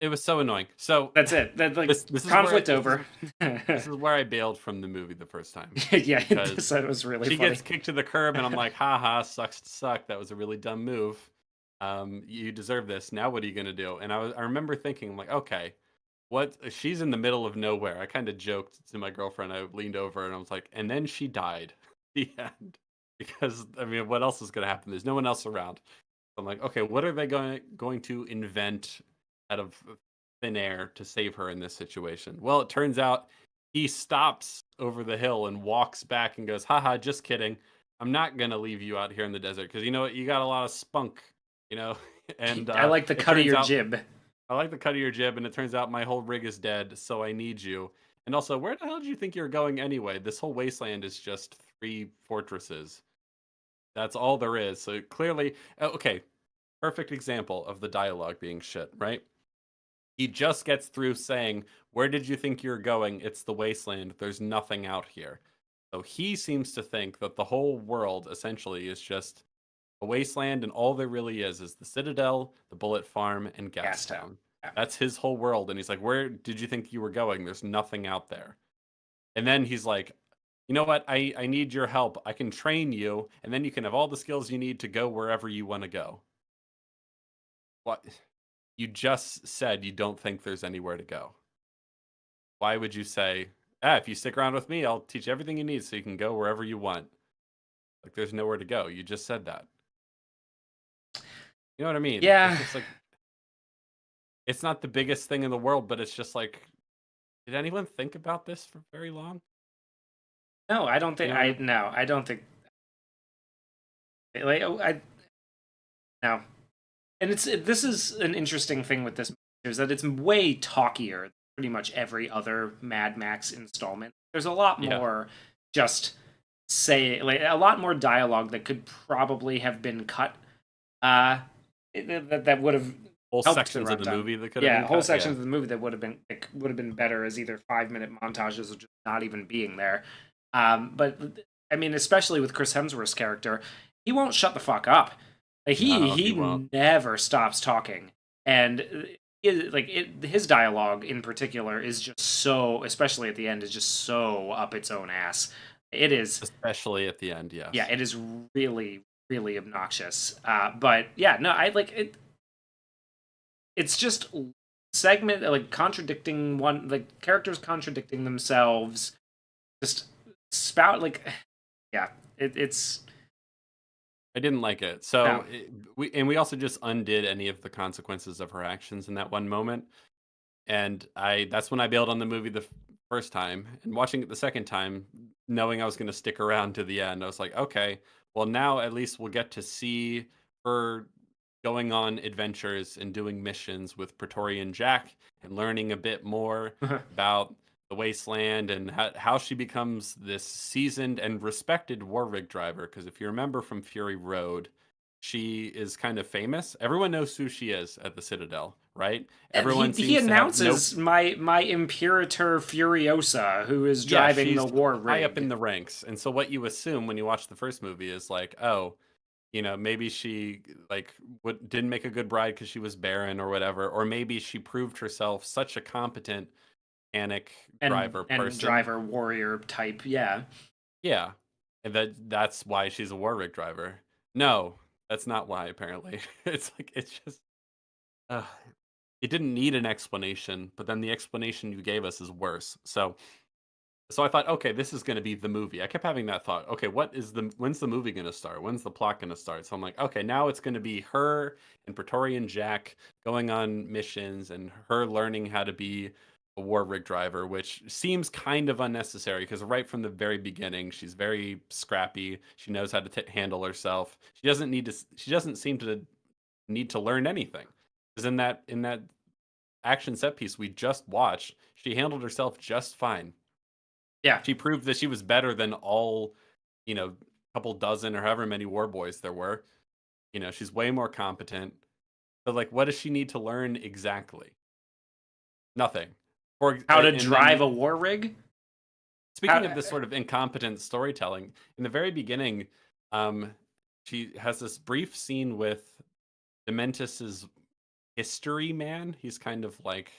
It was so annoying. So That's it. That like this is where conflict over. this is where I bailed from the movie the first time Yeah, because that was really she funny. gets kicked to the curb, and I'm like, haha, sucks to suck. That was a really dumb move. You deserve this. Now what are you gonna do? And I remember thinking, like, okay, what? She's in the middle of nowhere. I kind of joked to my girlfriend. I leaned over and I was like, and then she died. The end. Because I mean, what else is gonna happen? There's no one else around. I'm like, okay, what are they going to invent out of thin air to save her in this situation? Well, it turns out he stops over the hill and walks back and goes, haha, just kidding. I'm not gonna leave you out here in the desert because you know what, you got a lot of spunk, you know. And I like the it cut of turns your out jib. I like the cut of your jib, and it turns out my whole rig is dead, so I need you. And also, where the hell do you think you're going anyway? This whole wasteland is just 3 fortresses. That's all there is. So clearly, okay, perfect example of the dialogue being shit, right? He just gets through saying, where did you think you're going? It's the wasteland. There's nothing out here. So he seems to think that the whole world essentially is just a wasteland, and all there really is the Citadel, the Bullet Farm, and Gastown. Gastown. Yeah. That's his whole world. And he's like, where did you think you were going? There's nothing out there. And then he's like, you know what? I need your help. I can train you, and then you can have all the skills you need to go wherever you want to go. What? You just said you don't think there's anywhere to go. Why would you say, if you stick around with me, I'll teach you everything you need so you can go wherever you want? Like, there's nowhere to go. You just said that. You know what I mean? Yeah. It's just like, it's not the biggest thing in the world, but it's just like, did anyone think about this for very long? No, I don't think You know? I don't think like I no. And this is an interesting thing with this movie, is that it's way talkier than pretty much every other Mad Max installment. There's a lot Yeah. more just like a lot more dialogue that could probably have been cut that would have Whole helped sections the of the runtime. movie that could have been whole cut. sections of the movie that would have been better as either 5-minute montages or just not even being there. But I mean, especially with Chris Hemsworth's character, he won't shut the fuck up. Like, No, he he won't. never stops talking, and his dialogue in particular is just so, especially at the end, is just so up its own ass. It is, Especially at the end, yes. yeah, it is really, really obnoxious. But yeah, no, I like it. It's just segment like contradicting one, like characters contradicting themselves, just spout like, yeah, it's I didn't like it. So no. we also just undid any of the consequences of her actions in that one moment. And that's when I bailed on the movie the first time, and watching it the second time, knowing I was going to stick around to the end, I was like, okay, well now at least we'll get to see her going on adventures and doing missions with Praetorian Jack and learning a bit more about the wasteland and how she becomes this seasoned and respected war rig driver. Because if you remember from Fury Road, she is kind of famous. Everyone knows who she is at the Citadel, right? Everyone He seems to have announces my Imperator Furiosa, who is driving she's the war high up in rig. the ranks. And so what you assume when you watch the first movie is like, oh, you know, maybe she like didn't make a good bride because she was barren or whatever, or maybe she proved herself such a competent mechanic driver And person. driver warrior type, yeah. Yeah, and that's why she's a war rig driver. No, that's not why. Apparently, it's like it's just uh, it didn't need an explanation, but then the explanation you gave us is worse. So I thought, okay, this is going to be the movie. I kept having that thought. Okay, when's the movie going to start? When's the plot going to start? So I'm like, okay, now it's going to be her and Praetorian Jack going on missions and her learning how to be a war rig driver, which seems kind of unnecessary because right from the very beginning, she's very scrappy. She knows how to handle herself. She doesn't need to. She doesn't seem to need to learn anything. Because in that action set piece we just watched, she handled herself just fine. Yeah. She proved that she was better than all, you know, couple dozen or however many war boys there were. You know, she's way more competent. But like, what does she need to learn exactly? Nothing. How to And drive then, a war rig? speaking of this sort of incompetent storytelling, in the very beginning, she has this brief scene with Dementus's history man. He's kind of like,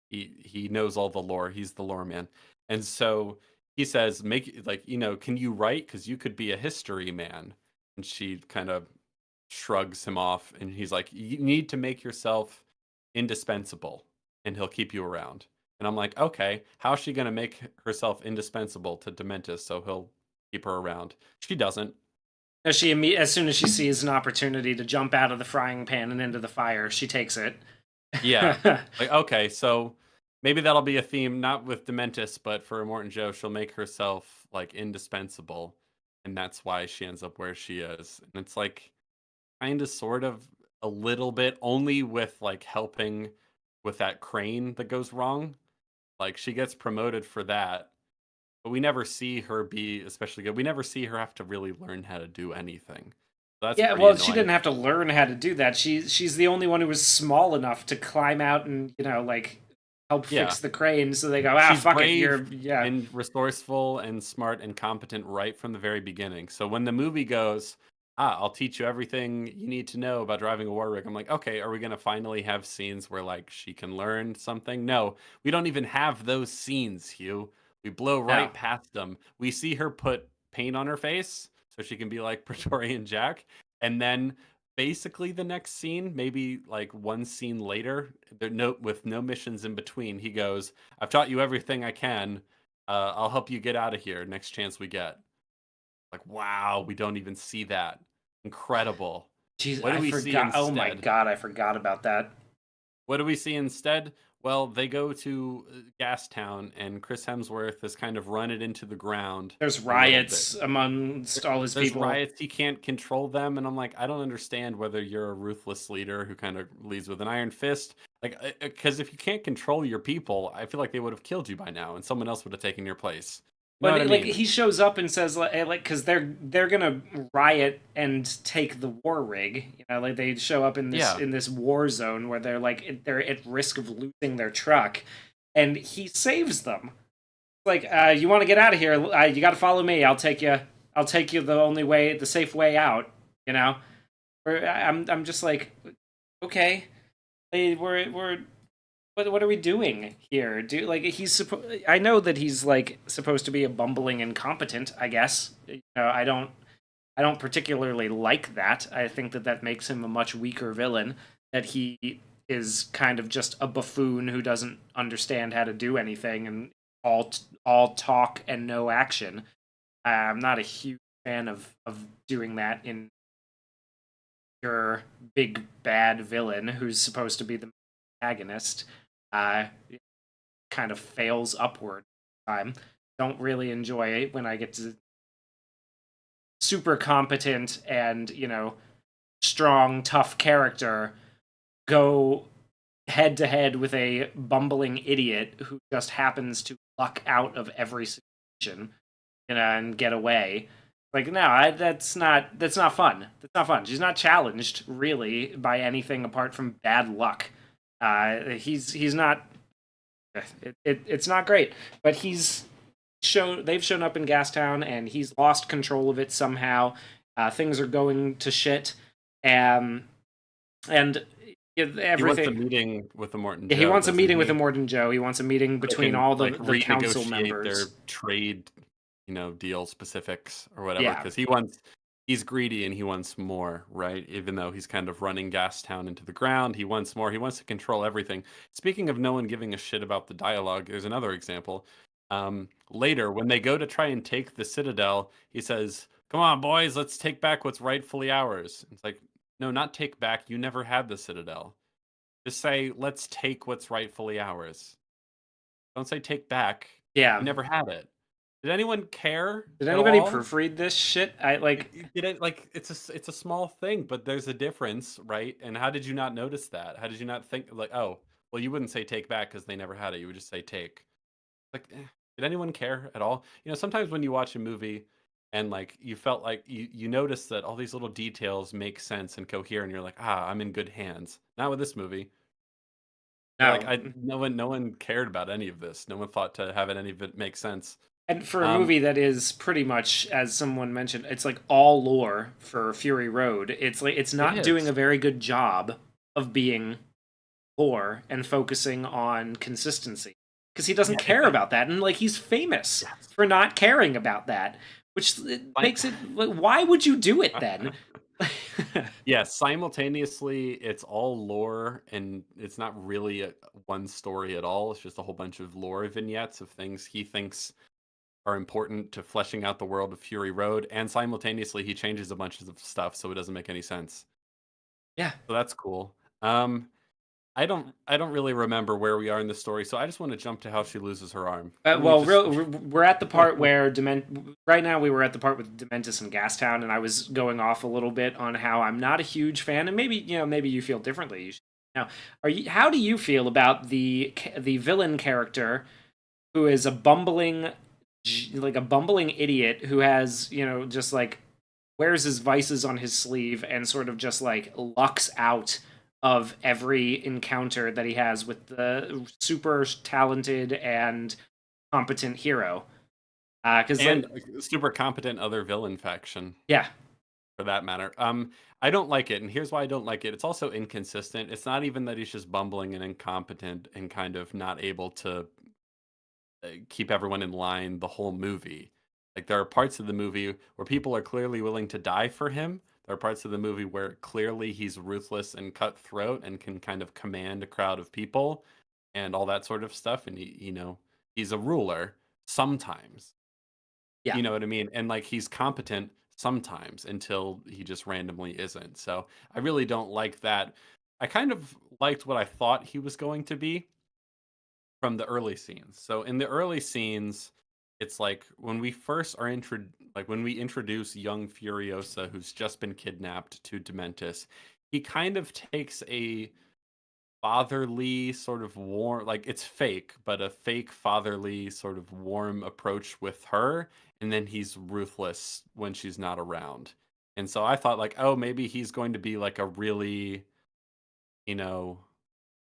he knows all the lore. He's the lore man. And so he says, make like, can you write? Because you could be a history man. And she kind of shrugs him off, and he's like, you need to make yourself indispensable, and he'll keep you around. And I'm like, okay, how's she gonna make herself indispensable to Dementus so he'll keep her around? She doesn't. As soon as she sees an opportunity to jump out of the frying pan and into the fire, she takes it. Yeah. Like, okay, so maybe that'll be a theme, not with Dementus, but for Immortan Joe, she'll make herself like indispensable, and that's why she ends up where she is. And it's like kind of sort of a little bit, only with like helping with that crane that goes wrong. Like she gets promoted for that, but we never see her be especially good. We never see her have to really learn how to do anything. So that's Yeah, pretty well, she annoying. didn't have to learn how to do that. She's the only one who was small enough to climb out and like help Yeah. fix the crane. So they go, She's fuck it, brave yeah. and resourceful and smart and competent right from the very beginning. So when the movie goes, I'll teach you everything you need to know about driving a war rig, I'm like, okay, are we going to finally have scenes where like she can learn something? No, we don't even have those scenes, Hugh. We blow No. right past them. We see her put paint on her face so she can be like Praetorian Jack. And then basically the next scene, maybe like one scene later, with no missions in between, he goes, I've taught you everything I can. I'll help you get out of here next chance we get. Like, wow, we don't even see that. Incredible. Jeez, What do I we see forgot. Oh my instead? god, I forgot about that. What do we see instead? Well, they go to Gastown, and Chris Hemsworth has kind of run it into the ground There's a little bit. riots amongst all his There's people. riots, he can't control them, and I'm like, I don't understand whether you're a ruthless leader who kind of leads with an iron fist. Like, because if you can't control your people, I feel like they would have killed you by now, and someone else would have taken your place. You know what I But like mean? he shows up and says like because they're gonna riot and take the war rig. Like they show up Yeah. in this war zone where they're at risk of losing their truck, and he saves them. Like you want to get out of here? You got to follow me. I'll take you. I'll take you the only way, the safe way out. You know. I'm just like, okay, we're what are we doing here? I know that he's like supposed to be a bumbling incompetent, I guess. I don't particularly like that. I think that makes him a much weaker villain, that he is kind of just a buffoon who doesn't understand how to do anything and all talk and no action. I'm not a huge fan of doing that in your big bad villain who's supposed to be the antagonist. Uh, kind of fails upward time. Don't really enjoy it when I get to super competent and strong, tough character go head to head with a bumbling idiot who just happens to luck out of every situation, and get away. Like, no, that's not fun. That's not fun. She's not challenged really by anything apart from bad luck. He's not. It's not great, but they've shown up in Gastown and he's lost control of it somehow. Things are going to shit, and everything. He wants a meeting with the Morton Yeah, Joe. he wants a meeting with he? Immortan Joe. He wants a meeting They between can all like the council renegotiate their members. trade, deal specifics or whatever. Yeah, Because he's greedy and he wants more, right? Even though he's kind of running Gastown into the ground, he wants more. He wants to control everything. Speaking of no one giving a shit about the dialogue, there's another example. Later, when they go to try and take the Citadel, he says, "Come on, boys, let's take back what's rightfully ours." It's like, no, not take back. You never had the Citadel. Just say, let's take what's rightfully ours. Don't say take back. yeah. You never had it. Did anyone care Did at anybody all? proofread this shit? I like. Did it like it's a small thing, but there's a difference, right? And how did you not notice that? How did you not think like, oh, well, you wouldn't say take back because they never had it. You would just say take. Like, did anyone care at all? Sometimes when you watch a movie and like you felt like you notice that all these little details make sense and cohere, and you're like, I'm in good hands. Not with this movie. Like No. no one cared about any of this. No one thought to have any of it make sense. And for a Um, movie that is pretty much, as someone mentioned, it's like all lore for Fury Road. It's like it's it not doing a is. very good job of being lore and focusing on consistency because he doesn't Yeah, care about that, and like he's famous yes. for not caring about that, which makes it like, why would you do it then? Yeah, simultaneously, it's all lore, and it's not really one story at all. It's just a whole bunch of lore vignettes of things he thinks are important to fleshing out the world of Fury Road, and simultaneously, he changes a bunch of stuff so it doesn't make any sense. Yeah. So that's cool. I don't really remember where we are in the story, so I just want to jump to how she loses her arm. Can we Well, just we're at the part where Right now, we were at the part with Dementus and Gastown, and I was going off a little bit on how I'm not a huge fan, and maybe you feel differently. Now, are you? How do you feel about the villain character who is a bumbling idiot who has just like wears his vices on his sleeve and sort of just like lucks out of every encounter that he has with the super talented and competent hero. Because and a super competent other villain faction yeah, for that matter. I don't like it, and here's why I don't like it. It's also inconsistent. It's not even that he's just bumbling and incompetent and kind of not able to keep everyone in line the whole movie. Like there are parts of the movie where people are clearly willing to die for him. There are parts of the movie where clearly he's ruthless and cutthroat and can kind of command a crowd of people and all that sort of stuff. And he's a ruler sometimes. yeah, You know what I mean? And like he's competent sometimes until he just randomly isn't. So I really don't like that. I kind of liked what I thought he was going to be from the early scenes. So in the early scenes, it's like when we first are when we introduce young Furiosa who's just been kidnapped to Dementus, he kind of takes a fatherly sort of warm, like it's fake, but a fake fatherly sort of warm approach with her, and then he's ruthless when she's not around. And so I thought like, oh, maybe he's going to be like a really, you know,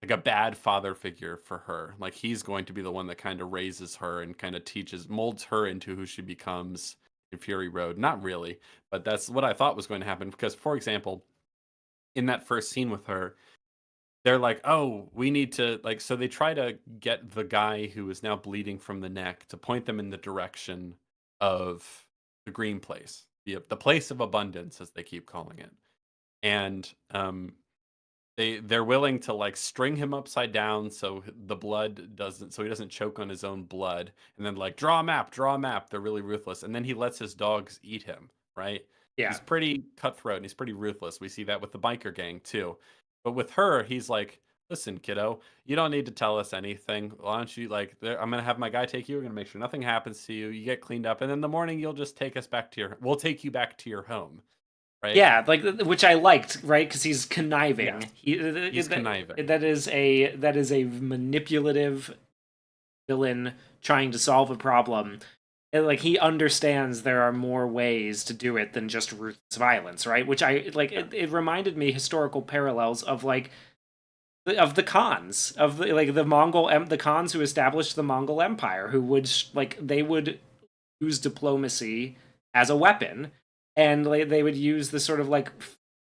like a bad father figure for her. Like he's going to be the one that kind of raises her and kind of molds her into who she becomes in Fury Road. Not really, but that's what I thought was going to happen because for example, in that first scene with her, they're like, "Oh, we need to like," so they try to get the guy who is now bleeding from the neck to point them in the direction of the green place, the place of abundance as they keep calling it. And they're willing to like string him upside down the blood doesn't so he doesn't choke on his own blood, and then like draw a map. They're really ruthless, and then he lets his dogs eat him, right? yeah, He's pretty cutthroat and he's pretty ruthless. We see that with the biker gang too. But with her, he's like, listen, kiddo, you don't need to tell us anything. Why don't you I'm gonna have my guy take you. We're gonna make sure nothing happens to you. You get cleaned up, and in the morning you'll just take us back to your we'll take you back to your home, right? yeah. Like which I liked, right? Because he's Yes, conniving. he's conniving. That is a manipulative villain trying to solve a problem. And, like he understands there are more ways to do it than just ruthless violence, right? Which I like. Yeah. It reminded me historical parallels of like of the Khans of the Khans who established the Mongol Empire, who would they would use diplomacy as a weapon, and like, they would use the sort of like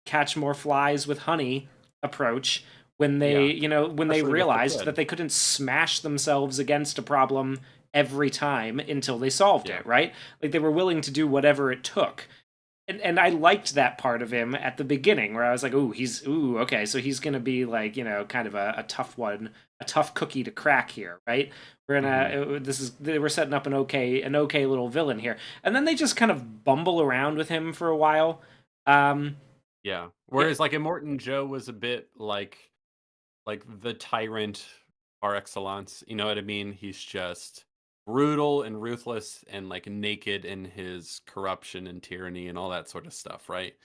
catch more flies with honey approach when they Yeah. when they Especially with the realized that kid. they couldn't smash themselves against a problem every time until they solved Yeah. it, right? Like they were willing to do whatever it took. And I liked that part of him at the beginning where I was like, okay, so he's gonna be like, kind of a tough one, a tough cookie to crack here, right? Mhm. We're setting up an okay little villain here. And then they just kind of bumble around with him for a while. Um Yeah. yeah, Whereas like Immortan Joe was a bit like the tyrant par excellence. You know what I mean? He's just brutal and ruthless and like naked in his corruption and tyranny and all that sort of stuff, right?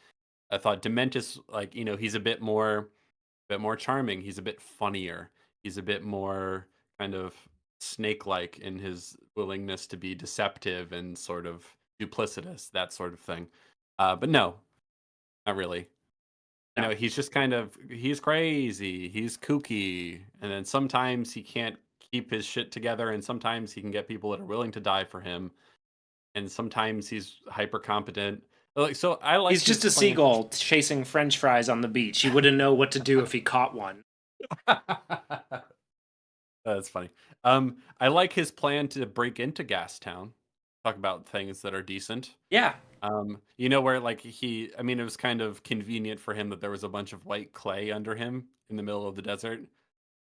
I thought Dementus, like, he's a bit more charming. He's a bit funnier. He's a bit more kind of snake-like in his willingness to be deceptive and sort of duplicitous, that sort of thing. But no, not really. no. He's just he's crazy, he's kooky, and then sometimes he can't keep his shit together, and sometimes he can get people that are willing to die for him, and sometimes he's hyper competent. Like, so I like He's his just a plan to seagull chasing French fries on the beach. He wouldn't know what to do if he caught one. That's funny. I like his plan to break into Gastown. Talk about things that are decent. Yeah, Where like I mean, it was kind of convenient for him that there was a bunch of white clay under him in the middle of the desert,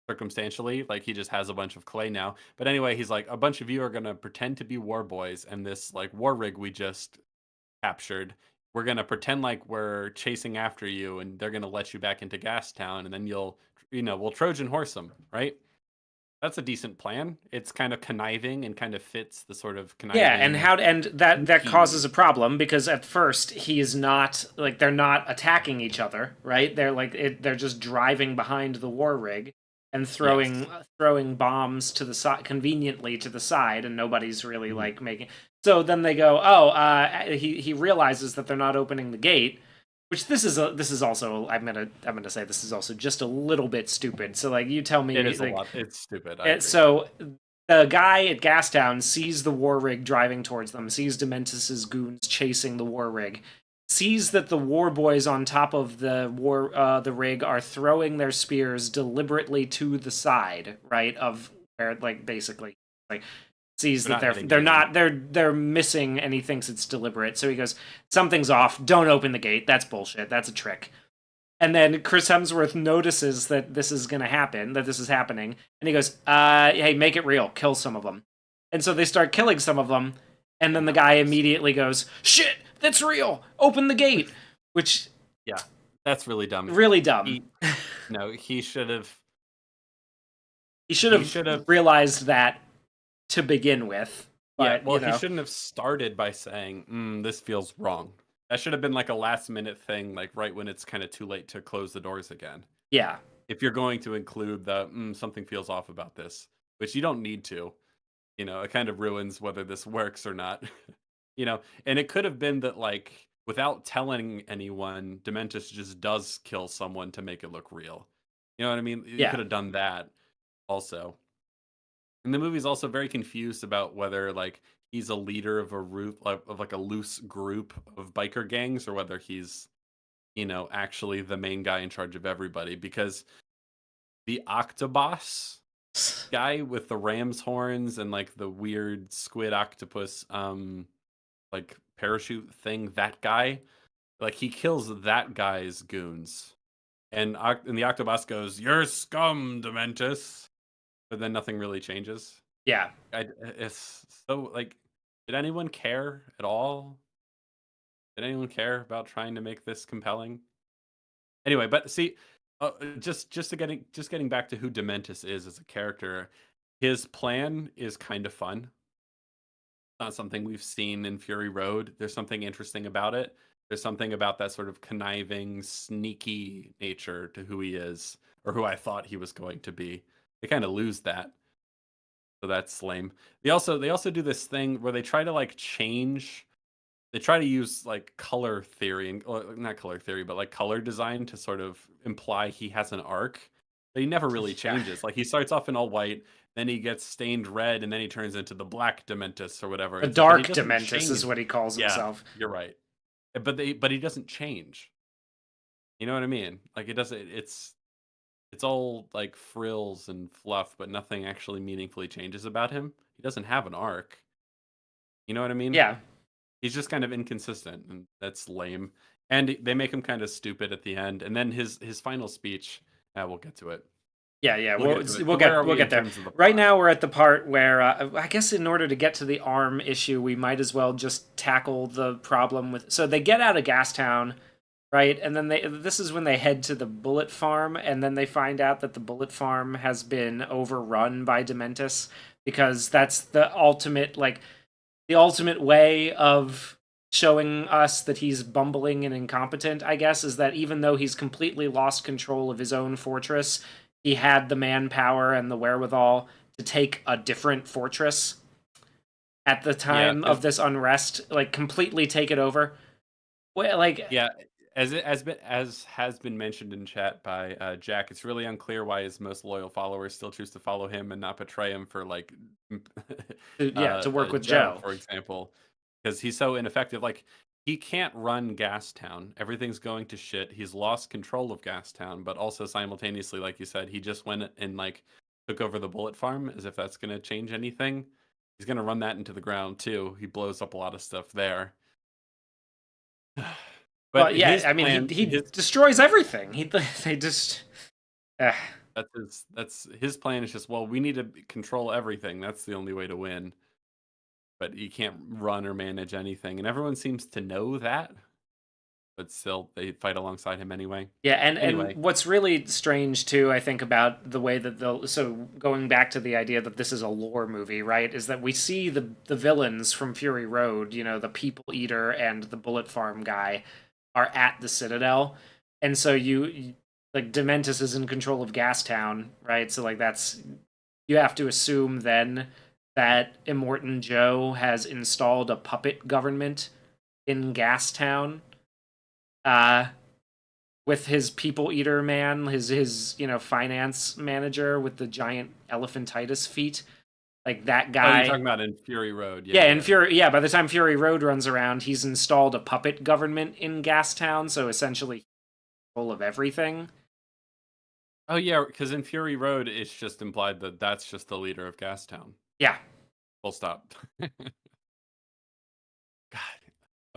circumstantially. Like he just has a bunch of clay now. But anyway, he's like, a bunch of you are gonna pretend to be war boys, and this like war rig we just captured. We're gonna pretend like we're chasing after you, and they're gonna let you back into Gastown, and then we'll Trojan horse them, right? That's a decent plan. It's kind of conniving and kind of fits the sort of yeah, and conniving, that causes sneaky. a problem because at first he is not like they're not attacking each other, right? They're just driving behind the war rig and Yes. throwing bombs to the side conveniently to the side, and nobody's really Mhm. like making. So then they go, oh, he realizes that they're not opening the gate. Which this is also I'm gonna say this is also just a little bit stupid. So like you tell It me is a like lot. It's stupid. I agree. so the guy at Gastown sees the war rig driving towards them, sees Dementus's goons chasing the war rig, sees that the war boys on top of the rig are throwing their spears deliberately to the side, right, of where like basically like sees They're that not hitting they're anyone. not they're missing and he thinks it's deliberate. So he goes, something's off, don't open the gate. That's bullshit. That's a trick. And then Chris Hemsworth notices that this is going to happen, that this is happening, and he goes, hey, make it real, kill some of them. And so they start killing some of them, and then And the that guy works. immediately goes, shit, that's real, open the gate, which Yeah, that's really dumb. really dumb. He No, he should have. He should He have should have. realized that to begin with, Yeah, but well, you he know, shouldn't have started by saying, "This feels wrong." That should have been like a last minute thing, like right when it's kind of too late to close the doors again. yeah, If you're going to include the something feels off about this, which you don't need to, it kind of ruins whether this works or not. And it could have been that like without telling anyone, Dementus just does kill someone to make it look real. You know what I mean? You yeah. could have done that also. And the movie's also very confused about whether like he's a leader of like a loose group of biker gangs or whether he's, actually the main guy in charge of everybody because the Octobos guy with the ram's horns and like the weird squid octopus like parachute thing, that guy, like he kills that guy's goons. And the Octobos goes, "You're scum, Dementus." But then nothing really changes. Yeah. It's so like, did anyone care at all? Did anyone care about trying to make this compelling? Anyway, but see, just getting back to who Dementus is as a character, his plan is kind of fun. Not something we've seen in Fury Road. There's something interesting about it. There's something about that sort of conniving, sneaky nature to who he is, or who I thought he was going to be. They kind of lose that, so that's lame. They also do this thing where they try to like change. They try to use like color theory and not color theory, but like color design to sort of imply he has an arc. But he never really Yeah. changes. Like he starts off in all white, then he gets stained red, and then he turns into the black Dementus or whatever. The But he Dark doesn't Dementus is change. what he calls Yeah, himself. you're right. But he doesn't change. You know what I mean? Like it doesn't. It's all like frills and fluff, but nothing actually meaningfully changes about him. He doesn't have an arc. You know what I mean? Yeah. He's just kind of inconsistent, and that's lame. And they make him kind of stupid at the end, and then his final speech. We'll get to it. Yeah, yeah, We'll get to it. So where are we'll we get in there. terms of the Right plot? now, we're at the part where I guess in order to get to the arm issue, we might as well just tackle the problem with. So they get out of Gastown, right, and then this is when they head to the bullet farm, and then they find out that the bullet farm has been overrun by Dementus because that's the ultimate way of showing us that he's bumbling and incompetent, I guess, is that even though he's completely lost control of his own fortress, he had the manpower and the wherewithal to take a different fortress at the Yeah, time of 'cause this unrest, like completely take it over. Well, like, yeah, as has been mentioned in chat by Jack, it's really unclear why his most loyal followers still choose to follow him and not betray him for like yeah, to work with Joe, Joe. for example, because he's so ineffective. Like he can't run Gastown. Everything's going to shit. He's lost control of Gastown, but also simultaneously, like you said, he just went and like took over the bullet farm as if that's going to change anything. He's going to run that into the ground too. He blows up a lot of stuff there. But Well, yeah, his I mean, plan, he his destroys everything. They just. Uh, that's his plan is just, well, we need to control everything. That's the only way to win. But he can't run or manage anything, and everyone seems to know that. But still, they fight alongside him anyway. Yeah, and Anyway, what's really strange too, I think, about the way that they'll so going back to the idea that this is a lore movie, right? Is that we see the villains from Fury Road, you know, the People Eater and the Bullet Farm guy, are at the Citadel, and so like Dementus is in control of Gastown, right? So like that's you have to assume then that Immortan Joe has installed a puppet government in Gastown. Uh, with his people eater man, his finance manager with the giant elephantitis feet, like that oh, you're guy. talking about in Fury Road, Yeah, yeah, and yeah. Fury. Yeah, by the time Fury Road runs around, he's installed a puppet government in Gastown, so essentially control of everything. Oh yeah, because in Fury Road, it's just implied that that's just the leader of Gastown. Yeah, Full stop. God.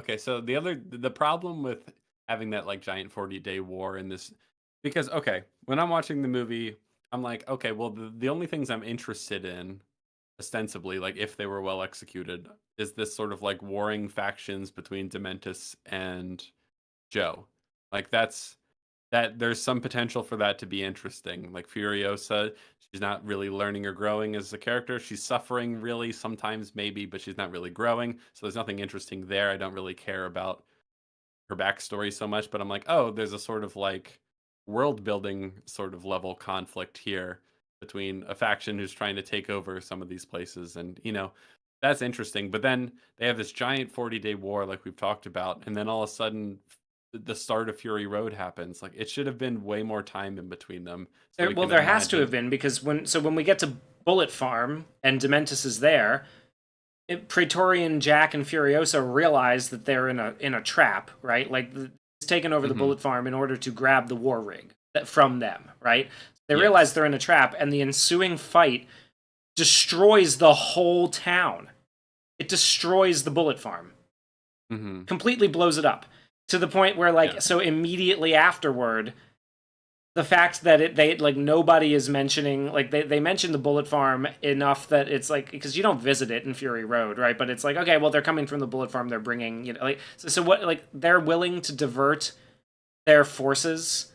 Okay, so the problem with having that like giant 40-day war in this, because okay, when I'm watching the movie, I'm like, okay, well the only things I'm interested in, ostensibly, like if they were well executed, is this sort of like warring factions between Dementus and Joe. Like that there's some potential for that to be interesting. Like Furiosa, she's not really learning or growing as a character. She's suffering really sometimes maybe, but she's not really growing. So there's nothing interesting there. I don't really care about her backstory so much, but I'm like, oh, there's a sort of like world building sort of level conflict here between a faction who's trying to take over some of these places, and that's interesting. But then they have this giant 40-day war like we've talked about, and then all of a sudden the start of Fury Road happens. Like it should have been way more time in between them so we well, can there has to have imagine. been because when we get to Bullet Farm and Dementus is there, Praetorian Jack and Furiosa realize that they're in a trap, right? Like he's taken over the Hmm. Bullet Farm in order to grab the war rig from them, right? They realize Yes. they're in a trap, and the ensuing fight destroys the whole town. It destroys the Bullet Farm, Hmm. completely blows it up to the point where, Yeah. like, so immediately afterward, the fact that they like nobody is mentioning, like they mention the Bullet Farm enough that it's like, because you don't visit it in Fury Road, right? But it's like, okay, well, they're coming from the Bullet Farm, they're bringing, like, so what, like they're willing to divert their forces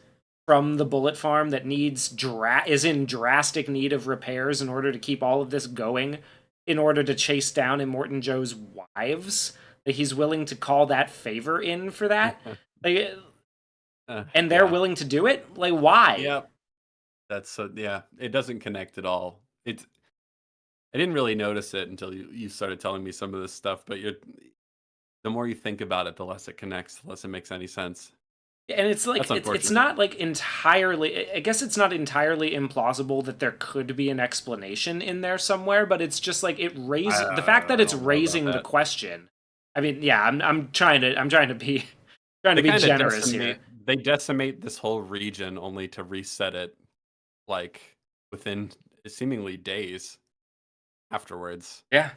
from the Bullet Farm that is in drastic need of repairs in order to keep all of this going, in order to chase down Immortan Joe's wives. Like, he's willing to call that favor in for that. Like, and they're Yeah. willing to do it? Like, why? Yep. That's yeah. It doesn't connect at all. I didn't really notice it until you started telling me some of this stuff. But the more you think about it, the less it connects, the less it makes any sense. And it's like That's it's unfortunate. not like entirely, I guess it's not entirely implausible that there could be an explanation in there somewhere, but it's just like it raises the fact that I it's don't know about raising the that. question. I mean, yeah, I'm trying to be trying to They be kind of generous here. decimate this whole region only to reset it like within seemingly days afterwards. Yeah.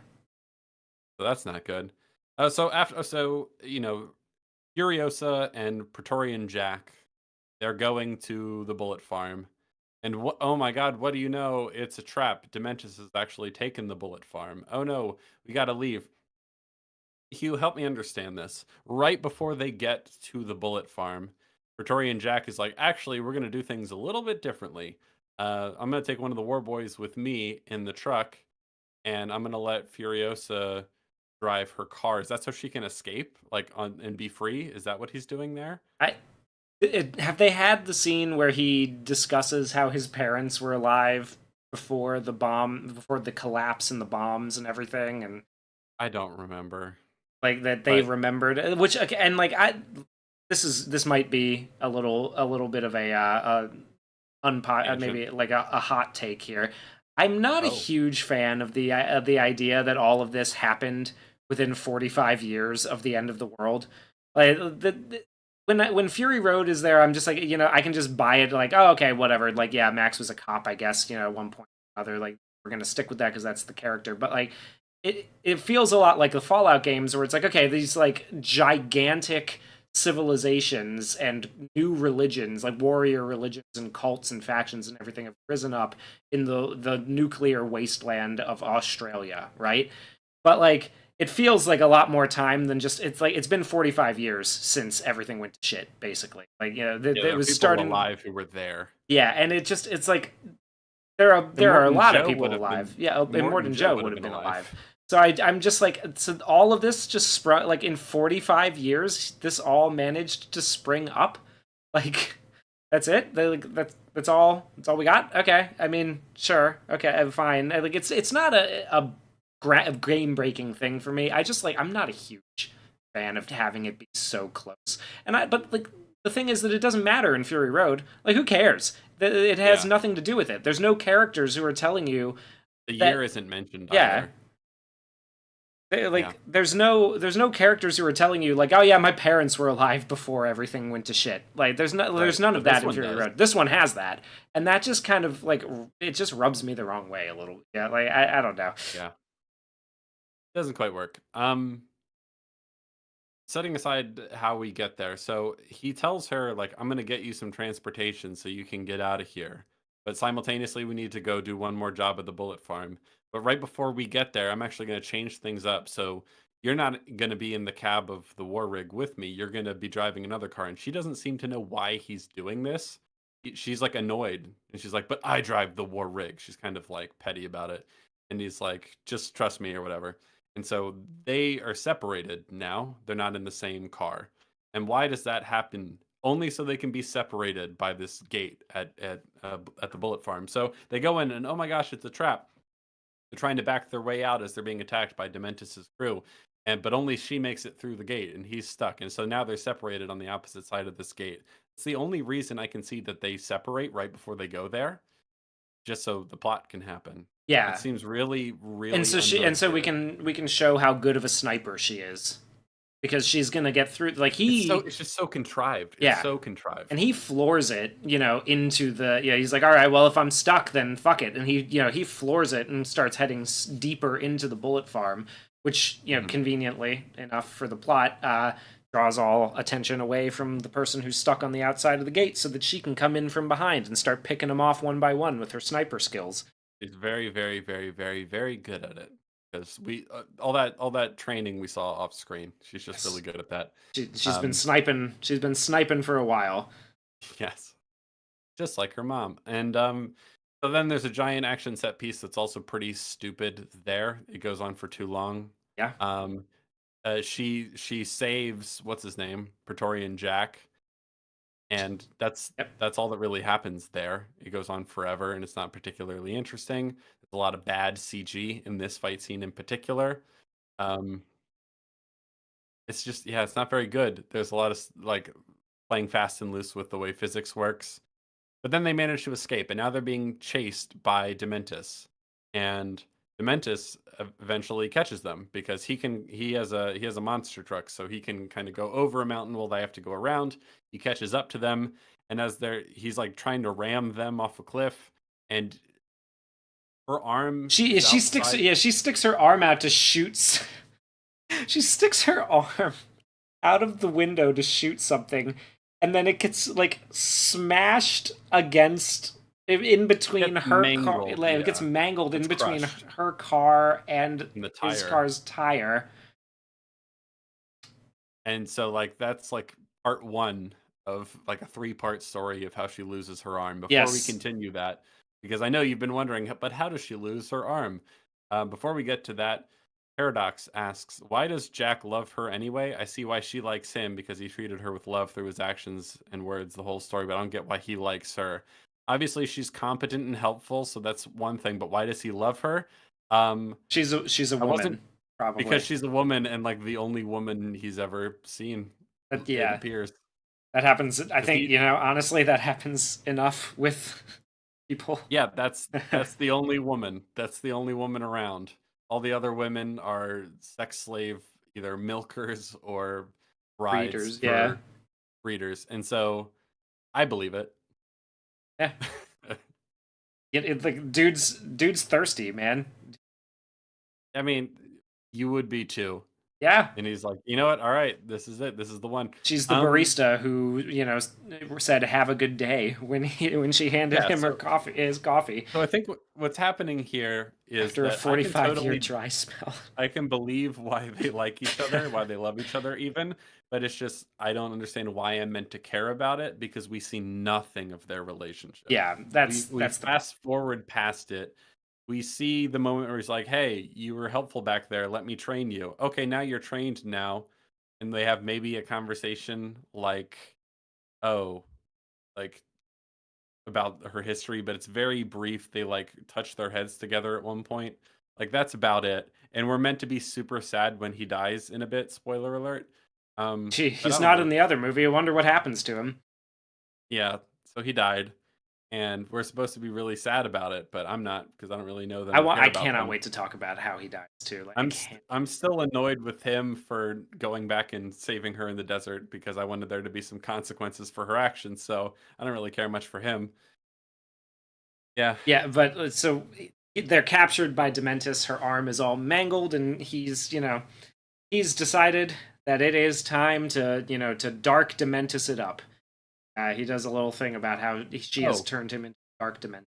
So that's not good. So Furiosa and Praetorian Jack, they're going to the Bullet Farm. And oh my god, what do you know? It's a trap. Dementus has actually taken the Bullet Farm. Oh no, we gotta leave. Hugh, help me understand this. Right before they get to the Bullet Farm, Praetorian Jack is like, actually, we're gonna do things a little bit differently. I'm gonna take one of the war boys with me in the truck, and I'm gonna let Furiosa drive her car. Is that so she can escape, like, and be free? Is that what he's doing there? Have they had the scene where he discusses how his parents were alive before the collapse and the bombs and everything, and I don't remember, like that they but remembered, which, okay, and like this might be a little bit of tangent. maybe like a hot take here. I'm not a Oh, huge fan of the idea that all of this happened within 45 years of the end of the world. Like when Fury Road is there, I'm just like, I can just buy it. Like, oh, okay, whatever. Like, yeah, Max was a cop, I guess. At one point or another, like we're gonna stick with that because that's the character. But like, it feels a lot like the Fallout games, where it's like, okay, these like gigantic civilizations and new religions, like warrior religions and cults and factions and everything, have risen up in the nuclear wasteland of Australia, right? But like, it feels like a lot more time than just, it's like it's been 45 years since everything went to shit, basically. Like, Yeah, it there are was people starting. alive who were there. Yeah, and it's like And there are a Morton lot of Joe people alive. Yeah, and Morton Morton Joe Joe would would have have been been alive. alive. So I'm just like, so all of this just sprung, like in 45 years, this all managed to spring up. Like, that's it. Like, that's all we got. Okay, I mean, sure. Okay, fine. Like, it's not a game breaking thing for me. I just like, I'm not a huge fan of having it be so close. But like, the thing is that it doesn't matter in Fury Road. Like, who cares? It has Yeah. nothing to do with it. There's no characters who are telling you The that. year isn't mentioned Yeah, either. Yeah. like there's no characters who are telling you like, oh yeah, my parents were alive before everything went to shit. Like, there's Right. none of But this that in one Fury does. Road. This one has that, and that just kind of like, it just rubs me the wrong way a little. Yeah, like I don't know. Yeah. Doesn't quite work. Setting aside how we get there, so he tells her, like, I'm gonna get you some transportation so you can get out of here. But simultaneously, we need to go do one more job at the bullet farm. But right before we get there, I'm actually gonna change things up. So you're not gonna be in the cab of the war rig with me. You're gonna be driving another car. And she doesn't seem to know why he's doing this. She's like annoyed. And she's like, but I drive the war rig. She's kind of like petty about it. And he's like, just trust me or whatever. And so they are separated now. They're not in the same car. And why does that happen? Only so they can be separated by this gate at the bullet farm. So they go in and, oh my gosh, it's a trap. They're trying to back their way out as they're being attacked by Dementus's crew. But only she makes it through the gate and he's stuck. And so now they're separated on the opposite side of this gate. It's the only reason I can see that they separate right before they go there, just so the plot can happen. It Yeah, seems really, and really so we unmotivated. can show how good of a sniper she is, because she's gonna get through. Like, It's just so contrived. It's yeah, so contrived. and he floors it, into the, yeah, he's like, all right, well, if I'm stuck, then fuck it, and he floors it and starts heading deeper into the bullet farm, which, Mhm. conveniently enough for the plot, draws all attention away from the person who's stuck on the outside of the gate, so that she can come in from behind and start picking them off one by one with her sniper skills. She's very, very, very, very, very good at it. Because we all that training we saw off screen, she's just Yes. really good at that. She's been Um, sniping. She's been sniping for a while. yes, just like her mom. And so then there's a giant action set piece that's also pretty stupid. There, it goes on for too long. Yeah. Um, she saves what's his name, Praetorian Jack, and Yep. that's all that really happens there. It goes on forever, and it's not particularly interesting. There's a lot of bad CG in this fight scene in particular. Um, it's just, yeah, it's not very good. There's a lot of like playing fast and loose with the way physics works. But then they manage to escape, and now they're being chased by Dementus. And Dementus eventually catches them because he has a monster truck, so he can kind of go over a mountain while they have to go around. He catches up to them, and he's like trying to ram them off a cliff, and her arm is outside. She sticks her arm out to shoot. She sticks her arm out of the window to shoot something, and then it gets like smashed against, in between Gets her car. mangled, Like, it gets yeah. mangled in It's between crushed her car and in the his tire. car's tire. And so, like, that's like part one of like a three-part story of how she loses her arm. Before we Yes. continue that, because I know you've been wondering, but how does she lose her arm? Before we get to that, Paradox asks, why does Jack love her anyway? I see why she likes him because he treated her with love through his actions and words the whole story, but I don't get why he likes her. Obviously, she's competent and helpful, so that's one thing, but why does he love her? She's a I wasn't woman, probably. because she's a woman and like the only woman he's ever seen, But it yeah, appears. that happens. I 'Cause think, honestly, that happens enough with people. yeah, that's the only woman. That's the only woman around. all the other women are sex slave, either milkers or brides Readers, yeah. for breeders, and so I believe it. Yeah. Like dude's thirsty, man. I mean, you would be too. Yeah. And he's like, you know what? All right, this is it. This is the one. She's the Um, barista who, said "Have a good day" when she handed yeah. him his coffee So I think what's happening here is after a that I can 45-year totally dry spell. I can believe why they like each other, why they love each other even, but it's just I don't understand why I'm meant to care about it because we see nothing of their relationship. Yeah, We that's the problem. fast forward past it. We see the moment where he's like, "Hey, you were helpful back there. Let me train you." Okay, now you're trained now, and they have maybe a conversation like, "Oh, like about her history, but it's very brief. They like touch their heads together at one point. Like that's about it. And we're meant to be super sad when he dies in a bit. Spoiler alert. Gee, But I he's don't not in really. the other movie. I wonder what happens to him. Yeah. So he died, and we're supposed to be really sad about it, but I'm not because I don't really know them I or want. care I about cannot them. wait to talk about how he dies too. Like I can't. I'm still annoyed with him for going back and saving her in the desert because I wanted there to be some consequences for her actions. So I don't really care much for him. Yeah. Yeah, but so they're captured by Dementus. Her arm is all mangled, and he's decided that it is time to to dark Dementus it up. He does a little thing about how she has Oh, turned him into dark Dementus.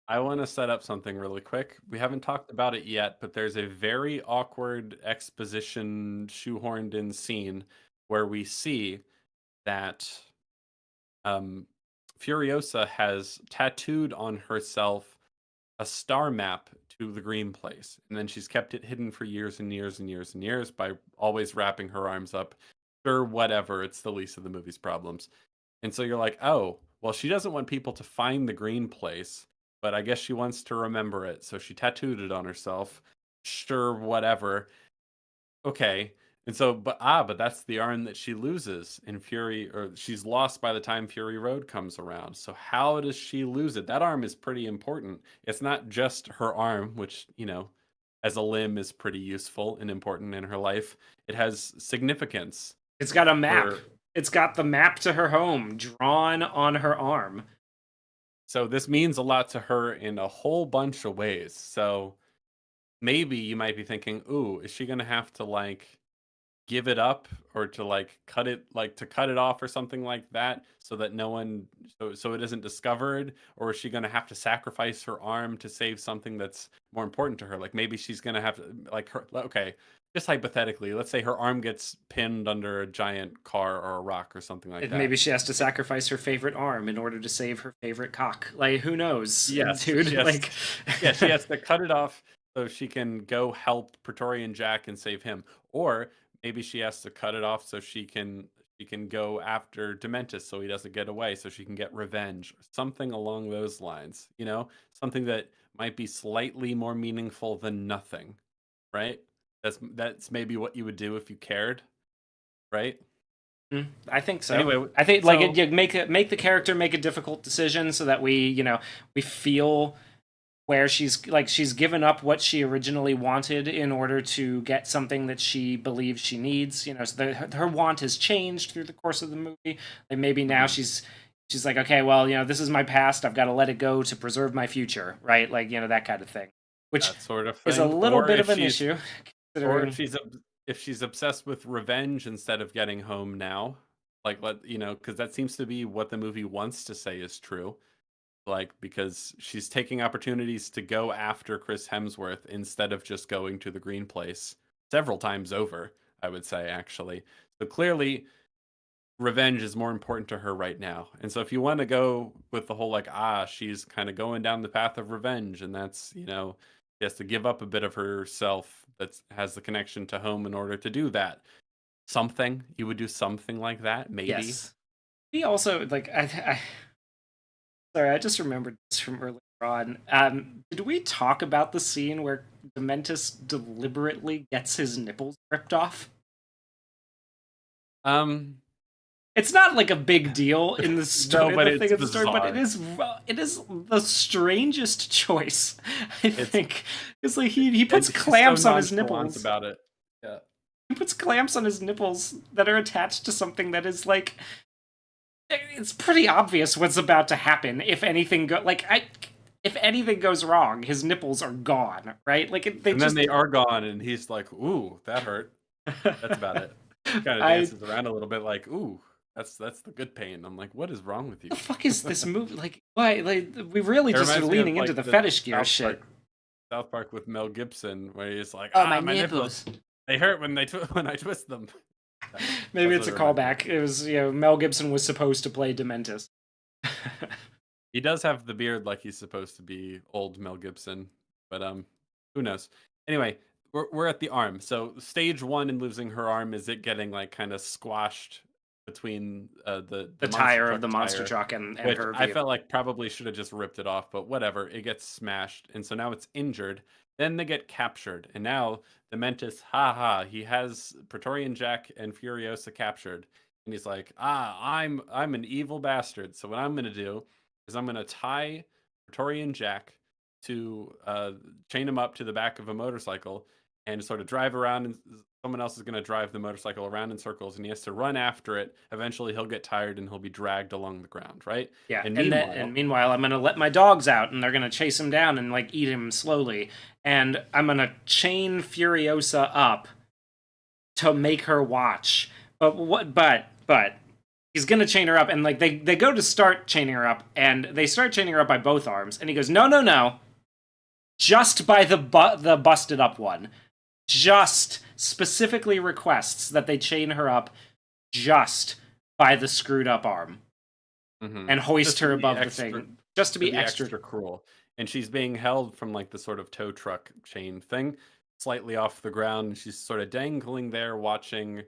I want to set up something really quick. We haven't talked about it yet, but there's a very awkward exposition shoehorned in scene where we see that um, Furiosa has tattooed on herself a star map to the green place. And then she's kept it hidden for years and years and years and years by always wrapping her arms up. Sure, whatever. It's the least of the movie's problems. And so you're like, oh, well, she doesn't want people to find the green place, but I guess she wants to remember it. So she tattooed it on herself. Sure, whatever. Okay. And so, but that's the arm that she loses in Fury, or she's lost by the time Fury Road comes around. So how does she lose it? That arm is pretty important. It's not just her arm, which, as a limb is pretty useful and important in her life. It has significance It's got a map. for It's got the map to her home drawn on her arm. So this means a lot to her in a whole bunch of ways. So maybe you might be thinking, "Ooh, is she going to have to like give it up or to cut it off or something like that so that no one so it isn't discovered, or is she going to have to sacrifice her arm to save something that's more important to her? Like maybe she's going to have to like her okay, just hypothetically, let's say her arm gets pinned under a giant car or a rock or something like And that. maybe she has to sacrifice her favorite arm in order to save her favorite cock. Like, who knows, Yes, dude? Like, yeah, she has to cut it off so she can go help Praetorian Jack and save him. Or maybe she has to cut it off so she can go after Dementus so he doesn't get away, so she can get revenge. Something along those lines, Something that might be slightly more meaningful than nothing, right? That's maybe what you would do if you cared, right? I think so. Anyway, I think like so you make the character make a difficult decision so that we feel where she's given up what she originally wanted in order to get something that she believes she needs. So her want has changed through the course of the movie. Like maybe now mhm, she's like, okay, well, this is my past. I've got to let it go to preserve my future, right? Like that kind of thing, which that sort of is a thing. little Or bit if of an she's issue or if considering. she's obsessed with revenge instead of getting home now, like because that seems to be what the movie wants to say is true, like because she's taking opportunities to go after Chris Hemsworth instead of just going to the green place several times over, I would say, actually. So clearly revenge is more important to her right now. And so if you want to go with the whole like, she's kind of going down the path of revenge, and that's, she has to give up a bit of herself that has the connection to home in order to do that. Something, you would do something like that, maybe. Yes. He also like sorry, I just remembered this from earlier on. Did we talk about the scene where Dementus deliberately gets his nipples ripped off? Um, It's not like a big deal in the No, story, but the thing it's of the story, but bizarre. it is the strangest choice. I It's think it's like he puts and she's so clamps on his nonchalant nipples. about it. Yeah. He puts clamps on his nipples that are attached to something that is like it's pretty obvious what's about to happen if anything if anything goes wrong, his nipples are gone, right? Like they And then just they are gone, and he's like, "Ooh, that hurt." That's about it. Kind of I dances around a little bit, like, "Ooh, that's the good pain." I'm like, "What is wrong with the you?" fuck is this movie? Like why like we really It just are reminds me of leaning into like the the fetish gear South shit. Park, South Park with Mel Gibson, where he's like, Oh, my my nipples, nipples. they hurt when when I twist them." Maybe That's it's what a it reminds me of. callback. It was, Mel Gibson was supposed to play Dementus. He does have the beard like he's supposed to be old Mel Gibson, but who knows? Anyway, we're at the arm. So stage one in losing her arm is it getting like kind of squashed between The the monster tire of truck the monster tire, truck and which her I felt vehicle. like probably should have just ripped it off, but whatever. It gets smashed, and so now it's injured. Then they get captured, and now the Mentis, he has Praetorian Jack and Furiosa captured, and he's like, I'm an evil bastard. So what I'm gonna do is I'm gonna tie Praetorian Jack to chain him up to the back of a motorcycle and sort of drive around, and someone else is going to drive the motorcycle around in circles, and he has to run after it. Eventually he'll get tired and he'll be dragged along the ground, right? Yeah, And and meanwhile, meanwhile, I'm gonna let my dogs out, and they're gonna chase him down and like eat him slowly, and I'm gonna chain Furiosa up to make her watch. But he's gonna chain her up, and like they go to start chaining her up, and they start chaining her up by both arms, and he goes, no, no, no, just by the busted up one. Just specifically requests that they chain her up just by the screwed up arm mhm, and hoist just to her be above the extra thing, just to to be be extra. extra cruel. And she's being held from like the sort of tow truck chain thing, slightly off the ground, and she's sort of dangling there watching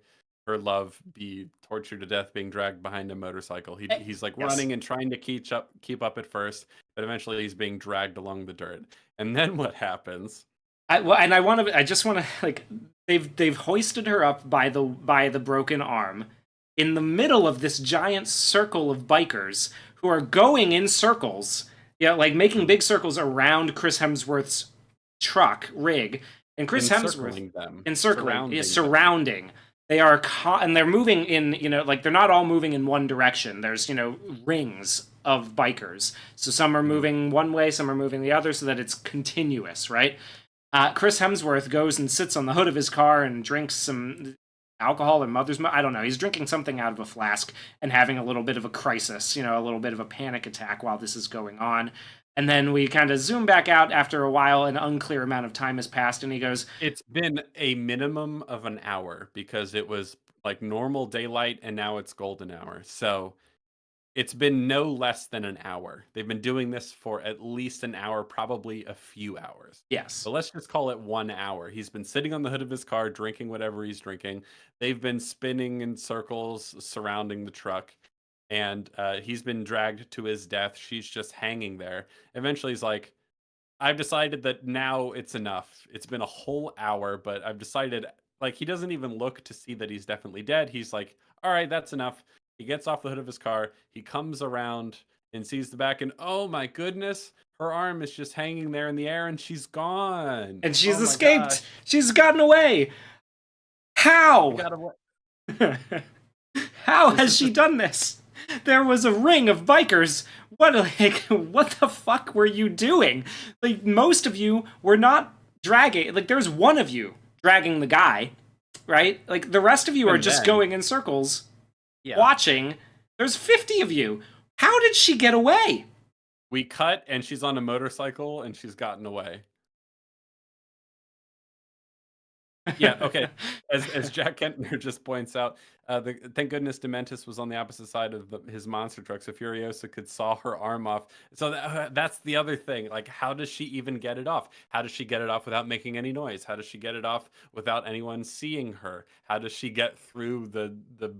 her love be tortured to death being dragged behind a motorcycle. He's like Yes. running and trying to keep up at first, but eventually he's being dragged along the dirt. And then what happens? I just want to like they've hoisted her up by the broken arm in the middle of this giant circle of bikers who are going in circles, like making big circles around Chris Hemsworth's truck rig, and Chris Hemsworth Encircling them, encircling, surrounding them. surrounding. They are and they're moving in, like they're not all moving in one direction. There's rings of bikers, so some are Mhm. moving one way, some are moving the other, so that it's continuous, right? Chris Hemsworth goes and sits on the hood of his car and drinks some alcohol or mother's milk. I don't know. He's drinking something out of a flask and having a little bit of a crisis, a little bit of a panic attack while this is going on. And then we kind of zoom back out after a while. An unclear amount of time has passed, and he goes, It's been a minimum of an hour because it was like normal daylight and now it's golden hour. So it's been no less than an hour. They've been doing this for at least an hour, probably a few hours. yes. But let's just call it 1 hour. He's been sitting on the hood of his car, drinking whatever he's drinking. They've been spinning in circles surrounding the truck, and he's been dragged to his death. She's just hanging there. Eventually, he's like, I've decided that now it's enough. It's been a whole hour, but I've decided, like, he doesn't even look to see that he's definitely dead. He's like, all right, that's enough. He gets off the hood of his car. He comes around and sees the back, and oh my goodness, her arm is just hanging there in the air and she's gone. And she's Oh my escaped. gosh. She's gotten away. She How? got away. How This has is she the done this? There was a ring of bikers. What the fuck were you doing? Like most of you were not dragging. Like there's one of you dragging the guy, right? Like the rest of you are even just then. going in circles Yeah. watching. There's 50 of you. How did she get away? We cut and she's on a motorcycle and she's gotten away. Yeah, okay. As Jack Kentner just points out, thank goodness Dementus was on the opposite side of his monster truck, so Furiosa could saw her arm off. So that's the other thing. Like, how does she even get it off? How does she get it off without making any noise? How does she get it off without anyone seeing her? How does she get through the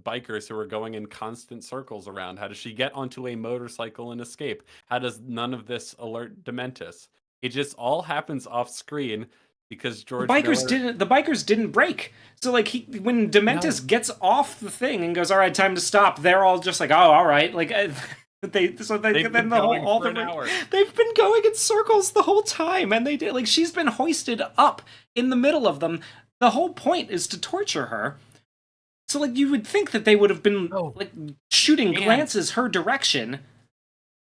bikers who are going in constant circles around? How does she get onto a motorcycle and escape? How does none of this alert Dementus? It just all happens off screen because The George bikers Miller. didn't. The bikers didn't break. So like when Dementus No, gets off the thing and goes, "All right, time to stop," they're all just like, "Oh, all right." Like they they've then been the whole going all for the an hour. they've been going in circles the whole time, and they did like she's been hoisted up in the middle of them. The whole point is to torture her. So like you would think that they would have been Oh, like shooting and glances her direction.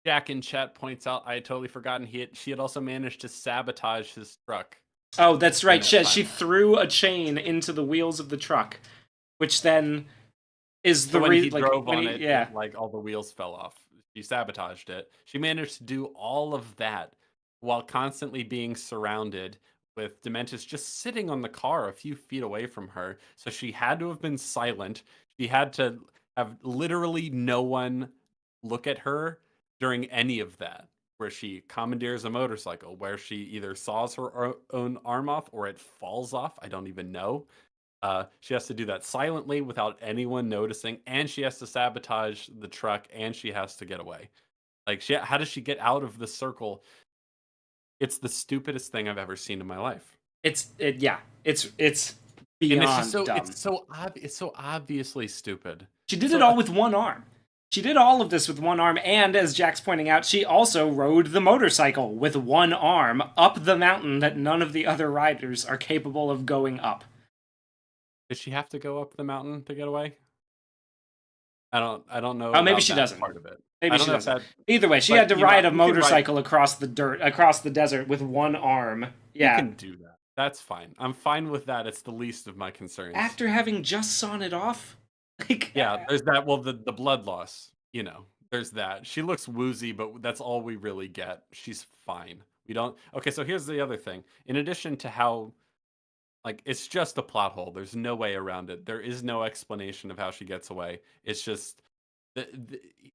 Jack in chat points out I had totally forgotten she had also managed to sabotage his truck Oh, that's in right. that She time. threw a chain into the wheels of the truck, which then is So the when he like drove when on he it, yeah. it like all the wheels fell off. She sabotaged it. She managed to do all of that while constantly being surrounded with Dementus just sitting on the car a few feet away from her. So she had to have been silent. She had to have literally no one look at her during any of that. Where she commandeers a motorcycle, where she either saws her own arm off or it falls off. I don't even know. She has to do that silently without anyone noticing, and she has to sabotage the truck, and she has to get away. Like, how does she get out of the circle? It's the stupidest thing I've ever seen in my life, Yeah, it's and it's just beyond so dumb. it's so obviously stupid. She did It's it so all with one arm. She did all of this with one arm, and as Jack's pointing out, she also rode the motorcycle with one arm up the mountain that none of the other riders are capable of going up. Does she have to go up the mountain to get away? I don't know Oh, maybe about she that doesn't. part of it. Maybe I don't she know if doesn't. that, Either way, she had but to ride a you can ride. motorcycle across the desert with one arm. You Yeah. can do that. That's fine. I'm fine with that. It's the least of my concerns. After having just sawn it off? Like, Yeah, there's that. Well, the blood loss, there's that. She looks woozy, but that's all we really get. She's fine. We don't. Okay, so here's the other thing. In addition to how, like, it's just a plot hole. There's no way around it. There is no explanation of how she gets away. It's just, the,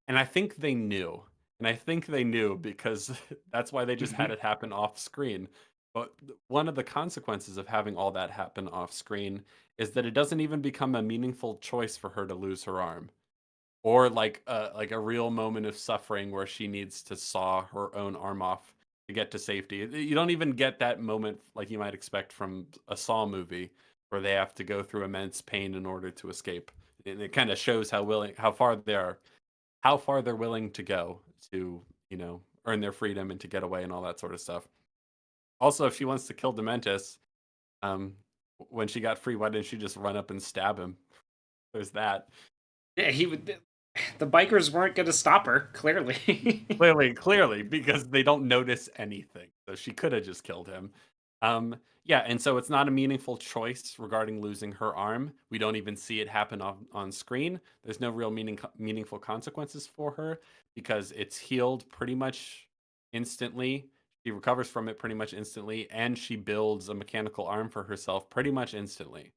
and I think they knew. And I think they knew because that's why they just had it happen off screen. But one of the consequences of having all that happen off screen is that it doesn't even become a meaningful choice for her to lose her arm, or like a real moment of suffering where she needs to saw her own arm off to get to safety. You don't even get that moment like you might expect from a Saw movie where they have to go through immense pain in order to escape. And it kind of shows how far they're willing to go to, earn their freedom and to get away and all that sort of stuff. Also, if she wants to kill Dementus, um, when she got free, why didn't she just run up and stab him? There's that. yeah, he would. The bikers weren't going to stop her, clearly. Clearly, because they don't notice anything. So she could have just killed him. Yeah, and so it's not a meaningful choice regarding losing her arm. We don't even see it happen on screen. There's no real meaningful consequences for her because it's healed pretty much instantly. She recovers from it pretty much instantly, and she builds a mechanical arm for herself pretty much instantly.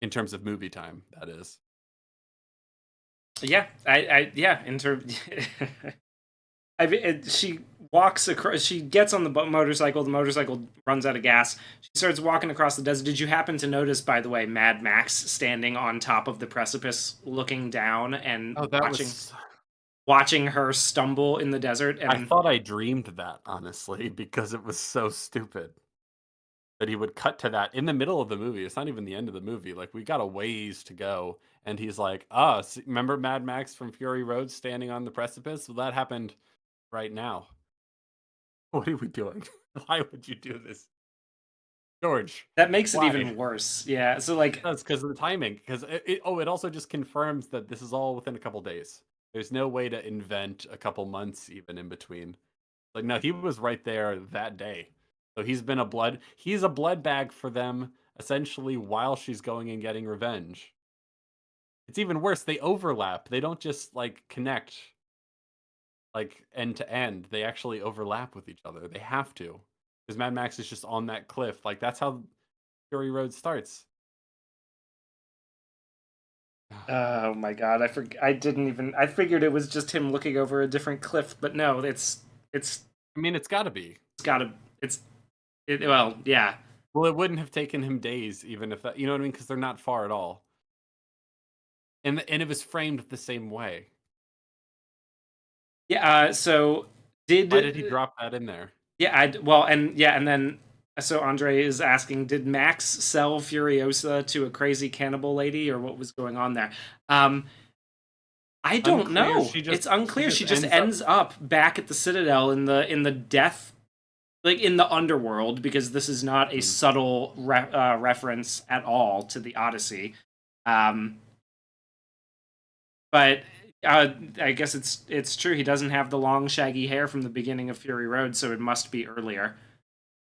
In terms of movie time, that is. Yeah, yeah. She walks across. She gets on the motorcycle. The motorcycle runs out of gas. She starts walking across the desert. Did you happen to notice, by the way, Mad Max standing on top of the precipice, looking down and Oh, that was. watching her stumble in the desert? I And thought I dreamed that, honestly, because it was so stupid that he would cut to that in the middle of the movie. It's not even the end of the movie. Like, we got a ways to go. And he's like, remember Mad Max from Fury Road standing on the precipice? Well, that happened right now. What are we doing? Why would you do this? George, that makes it why? even worse. Yeah. So like, That's because of the timing. Because it also just confirms that this is all within a couple days. There's no way to invent a couple months even in between. Like, no, he was right there that day. So he's a blood bag for them essentially while she's going and getting revenge. It's even worse, they overlap. They don't just like connect like end to end. They actually overlap with each other. They have to. Because Mad Max is just on that cliff. Like, that's how Fury Road starts. oh my god, I didn't even. I figured it was just him looking over a different cliff, but no, I mean, it's got to be. it's gotta well, yeah. Well, it wouldn't have taken him days, even if that, you know what I mean? Because they're not far at all. And it was framed the same way. Yeah. So Why did he drop that in there? yeah, well, and yeah, and then So Andre is asking, did Max sell Furiosa to a crazy cannibal lady, or what was going on there? I don't Unclear. know. She It's just unclear. She just up. ends up back at the Citadel in the death, like in the underworld, because this is not a subtle reference at all to the Odyssey. Um, but I guess it's true. He doesn't have the long shaggy hair from the beginning of Fury Road, so it must be earlier.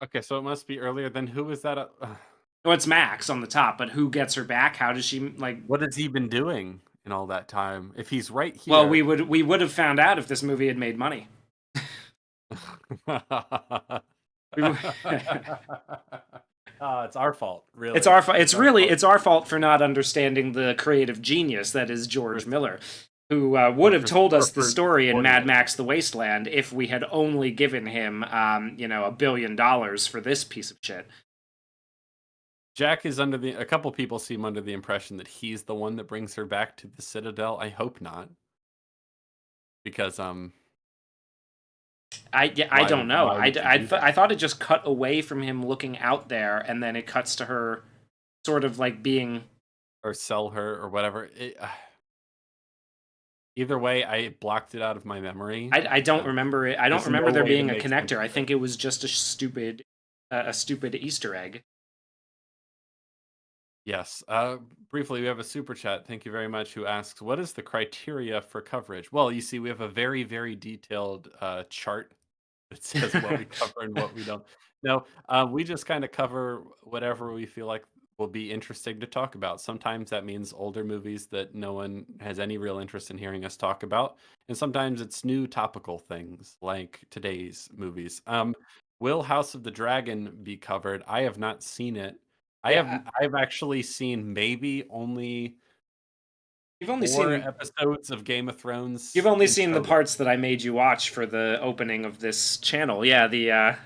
Okay, so it must be earlier. Then who is that? Well, it's Max on the top, but who gets her back? How does she like? What has he been doing in all that time? If he's right Well, here, we would have found out if this movie had made money. It's our fault, really. It's our fault. It's our fault for not understanding the creative genius that is George Miller, who would have told us the story in Mad Max: The Wasteland if we had only given him, $1 billion for this piece of shit. Jack is under the. A couple people seem under the impression that he's the one that brings her back to the Citadel. I hope not, because I don't know. I thought it just cut away from him looking out there, and then it cuts to her, sort of like being, or sell her or whatever. Either way, I blocked it out of my memory. I don't remember it. I don't remember there being a connector. I think it was just a stupid Easter egg. Yes. Briefly, we have a super chat. Thank you very much. Who asks, "What is the criteria for coverage?" Well, you see, we have a very, very detailed chart that says what we cover and what we don't. No, we just kind of cover whatever we feel like will be interesting to talk about. Sometimes that means older movies that no one has any real interest in hearing us talk about, and sometimes it's new topical things like today's movies. Will House of the Dragon be covered? I have not seen it. I've actually seen maybe only You've only 4 seen episodes of Game of Thrones. You've only seen the parts that I made you watch for the opening of this channel. Yeah, the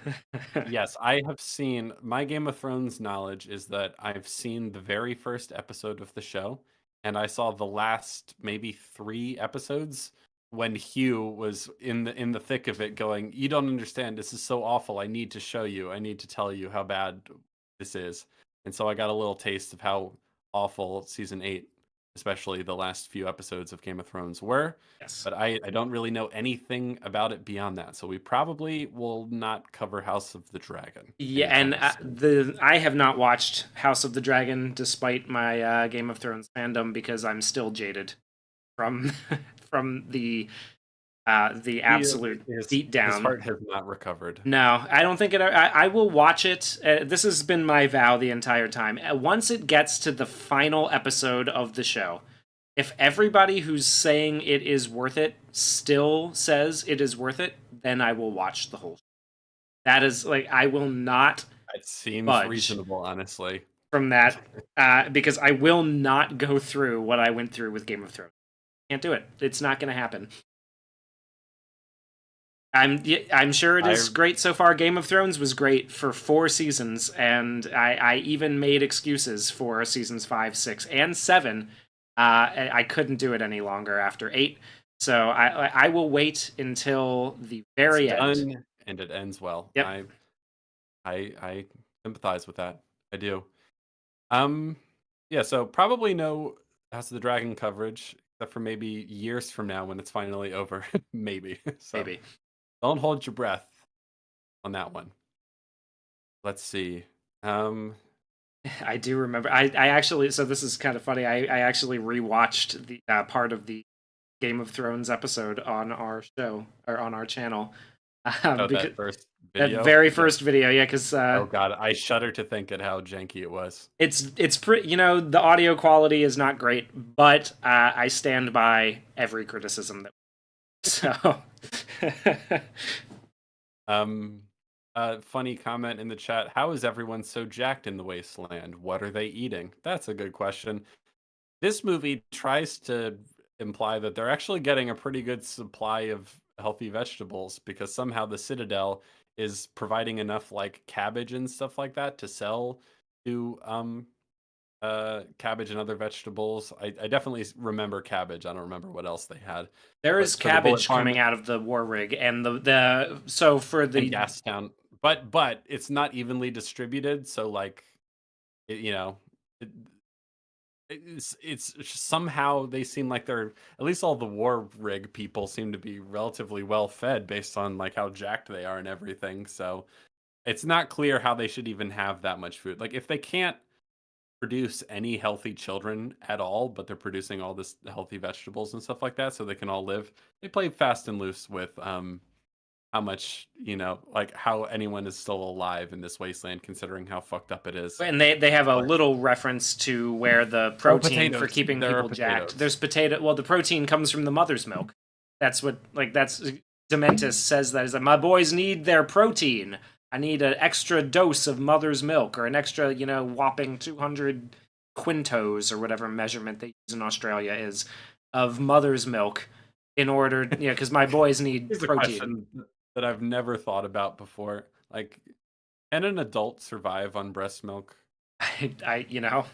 Yes, I have seen. My Game of Thrones knowledge is that I've seen the very first episode of the show, and I saw the last maybe 3 episodes when Hugh was in the thick of it, going, "You don't understand. This is so awful. I need to show you. I need to tell you how bad this is." And so I got a little taste of how awful season 8, especially the last few episodes of Game of Thrones, were. yes. But I don't really know anything about it beyond that. So we probably will not cover House of the Dragon. Yeah, and I have not watched House of the Dragon despite my Game of Thrones fandom, because I'm still jaded from from the absolute beatdown. His heart has not recovered. No, I don't think it. I will watch it. This has been my vow the entire time. Once it gets to the final episode of the show, if everybody who's saying it is worth it still says it is worth it, then I will watch the whole show. That is, like, I will not. It seems reasonable, honestly. From that, because I will not go through what I went through with Game of Thrones. Can't do it. It's not going to happen. I'm sure it is great so far. Game of Thrones was great for 4 seasons, and I even made excuses for seasons 5, 6, and 7. I couldn't do it any longer after 8, so I will wait until the very end. Done, and it ends well. Yep. I sympathize with that. I do. Yeah. So probably no House of the Dragon coverage, except for maybe years from now when it's finally over. Maybe. So. Maybe. Don't hold your breath on that one. Let's see. I do remember. I actually. So this is kind of funny. I actually rewatched the part of the Game of Thrones episode on our show, or on our channel. That first video? That very first video, yeah. Because oh god, I shudder to think at how janky it was. It's pretty. The audio quality is not great, but I stand by every criticism that. So. Funny comment in the chat. How is everyone so jacked in the wasteland? What are they eating? That's a good question. This movie tries to imply that they're actually getting a pretty good supply of healthy vegetables, because somehow the Citadel is providing enough like cabbage and stuff like that to sell to cabbage and other vegetables. I definitely remember cabbage. I don't remember what else they had. There is cabbage coming out of the war rig, and the so for the Gastown but it's not evenly distributed. So like, it, it's somehow they seem like they're, at least all the war rig people seem to be relatively well fed based on like how jacked they are and everything. So it's not clear how they should even have that much food. Like if they can't produce any healthy children at all, but they're producing all this healthy vegetables and stuff like that so they can all live. They play fast and loose with how much, like how anyone is still alive in this wasteland considering how fucked up it is. And they have a Like, little reference to where the protein for potatoes. keeping There are people jacked. potatoes. There's potato. Well, the protein comes from the mother's milk. That's what that's Dementus says that is that my boys need their protein. I need an extra dose of mother's milk or an extra, whopping 200 quintos or whatever measurement they use in Australia is of mother's milk in order, because my boys need Here's a protein. question that I've never thought about before. Like, can an adult survive on breast milk? You know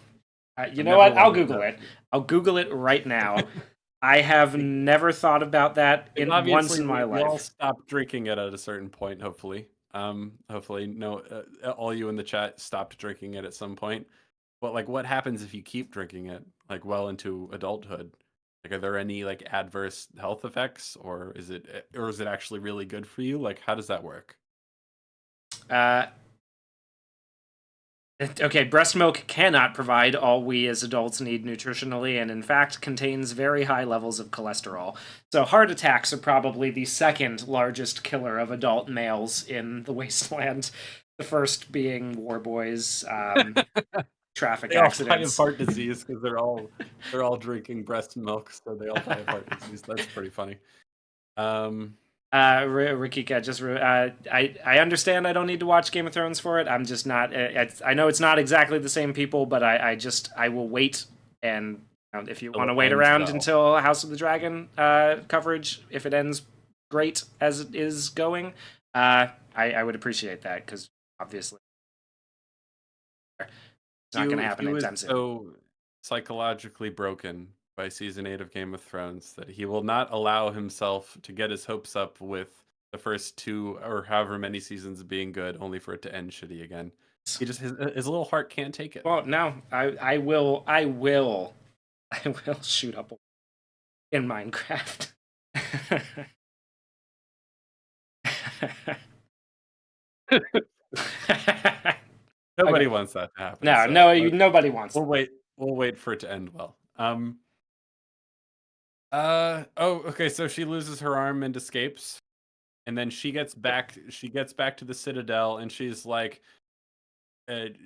what? I'll Google it. I'll Google it right now. I have never thought about that once in my life. We all stop drinking it at a certain point, hopefully. Hopefully, no, all you in the chat stopped drinking it at some point. But like, what happens if you keep drinking it like well into adulthood? Like, are there any like adverse health effects, or is it actually really good for you? Like, how does that work? Okay, breast milk cannot provide all we as adults need nutritionally, and in fact contains very high levels of cholesterol. So heart attacks are probably the second largest killer of adult males in the wasteland. The first being war boys, traffic accidents. They all die of heart disease because they're all drinking breast milk, so they all die of heart disease. That's pretty funny. Rikika, just I understand I don't need to watch Game of Thrones for it. I'm just not. I know it's not exactly the same people, but I will wait. And if you want to wait around until House of the Dragon coverage, if it ends great as it is going, I would appreciate that, because obviously it's not going to happen anytime soon. So psychologically broken by season 8 of Game of Thrones that he will not allow himself to get his hopes up with the first 2 or however many seasons being good, only for it to end shitty again. He just his little heart can't take it. Well, no, I will shoot up in Minecraft. Nobody wants that to happen. Nobody wants. We'll wait for it to end well. Okay, so she loses her arm and escapes, and then she gets back to the Citadel, and she's like,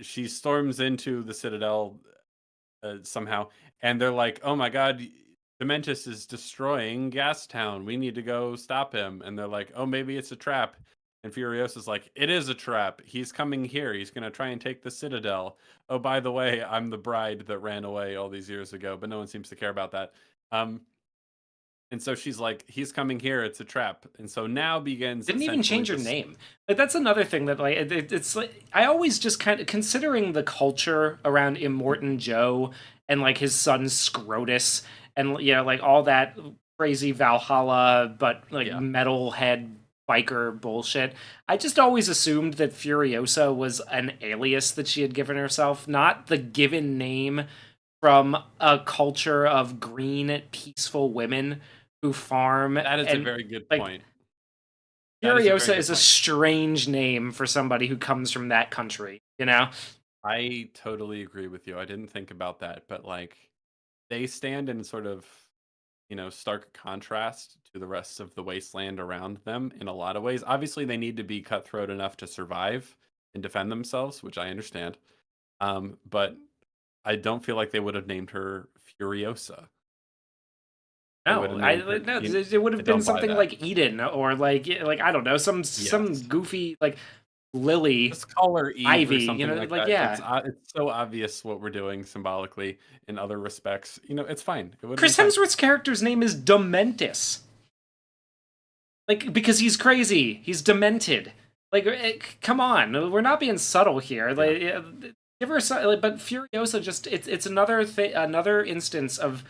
she storms into the Citadel somehow, and they're like, oh my god, Dementus is destroying Gastown, we need to go stop him. And they're like, oh, maybe it's a trap. And Furiosa's like, it is a trap, he's coming here, he's gonna try and take the Citadel. Oh, by the way, I'm the bride that ran away all these years ago, but no one seems to care about that. And so she's like, he's coming here, it's a trap. And so now begins... Didn't even change her name. Like, that's another thing that, like, it's like, I always just kind of, considering the culture around Immortan Joe and, like, his son Scrotus and, like, all that crazy Valhalla, but, like, metalhead biker bullshit, I just always assumed that Furiosa was an alias that she had given herself, not the given name from a culture of green, peaceful women who farm. That is a very good point. Furiosa is a strange name for somebody who comes from that country, I totally agree with you. I didn't think about that, but like, they stand in sort of, stark contrast to the rest of the wasteland around them in a lot of ways. Obviously, they need to be cutthroat enough to survive and defend themselves, which I understand. But I don't feel like they would have named her Furiosa. No, it would have been something like Eden, or like I don't know, some goofy like Lily. Just call her Eve, Ivy, or something like that. Yeah. It's so obvious what we're doing symbolically in other respects. It's fine. Chris Hemsworth's character's name is Dementus. Like, because he's crazy, he's demented. Like, come on, we're not being subtle here. Like, give her some, but Furiosa just it's another instance of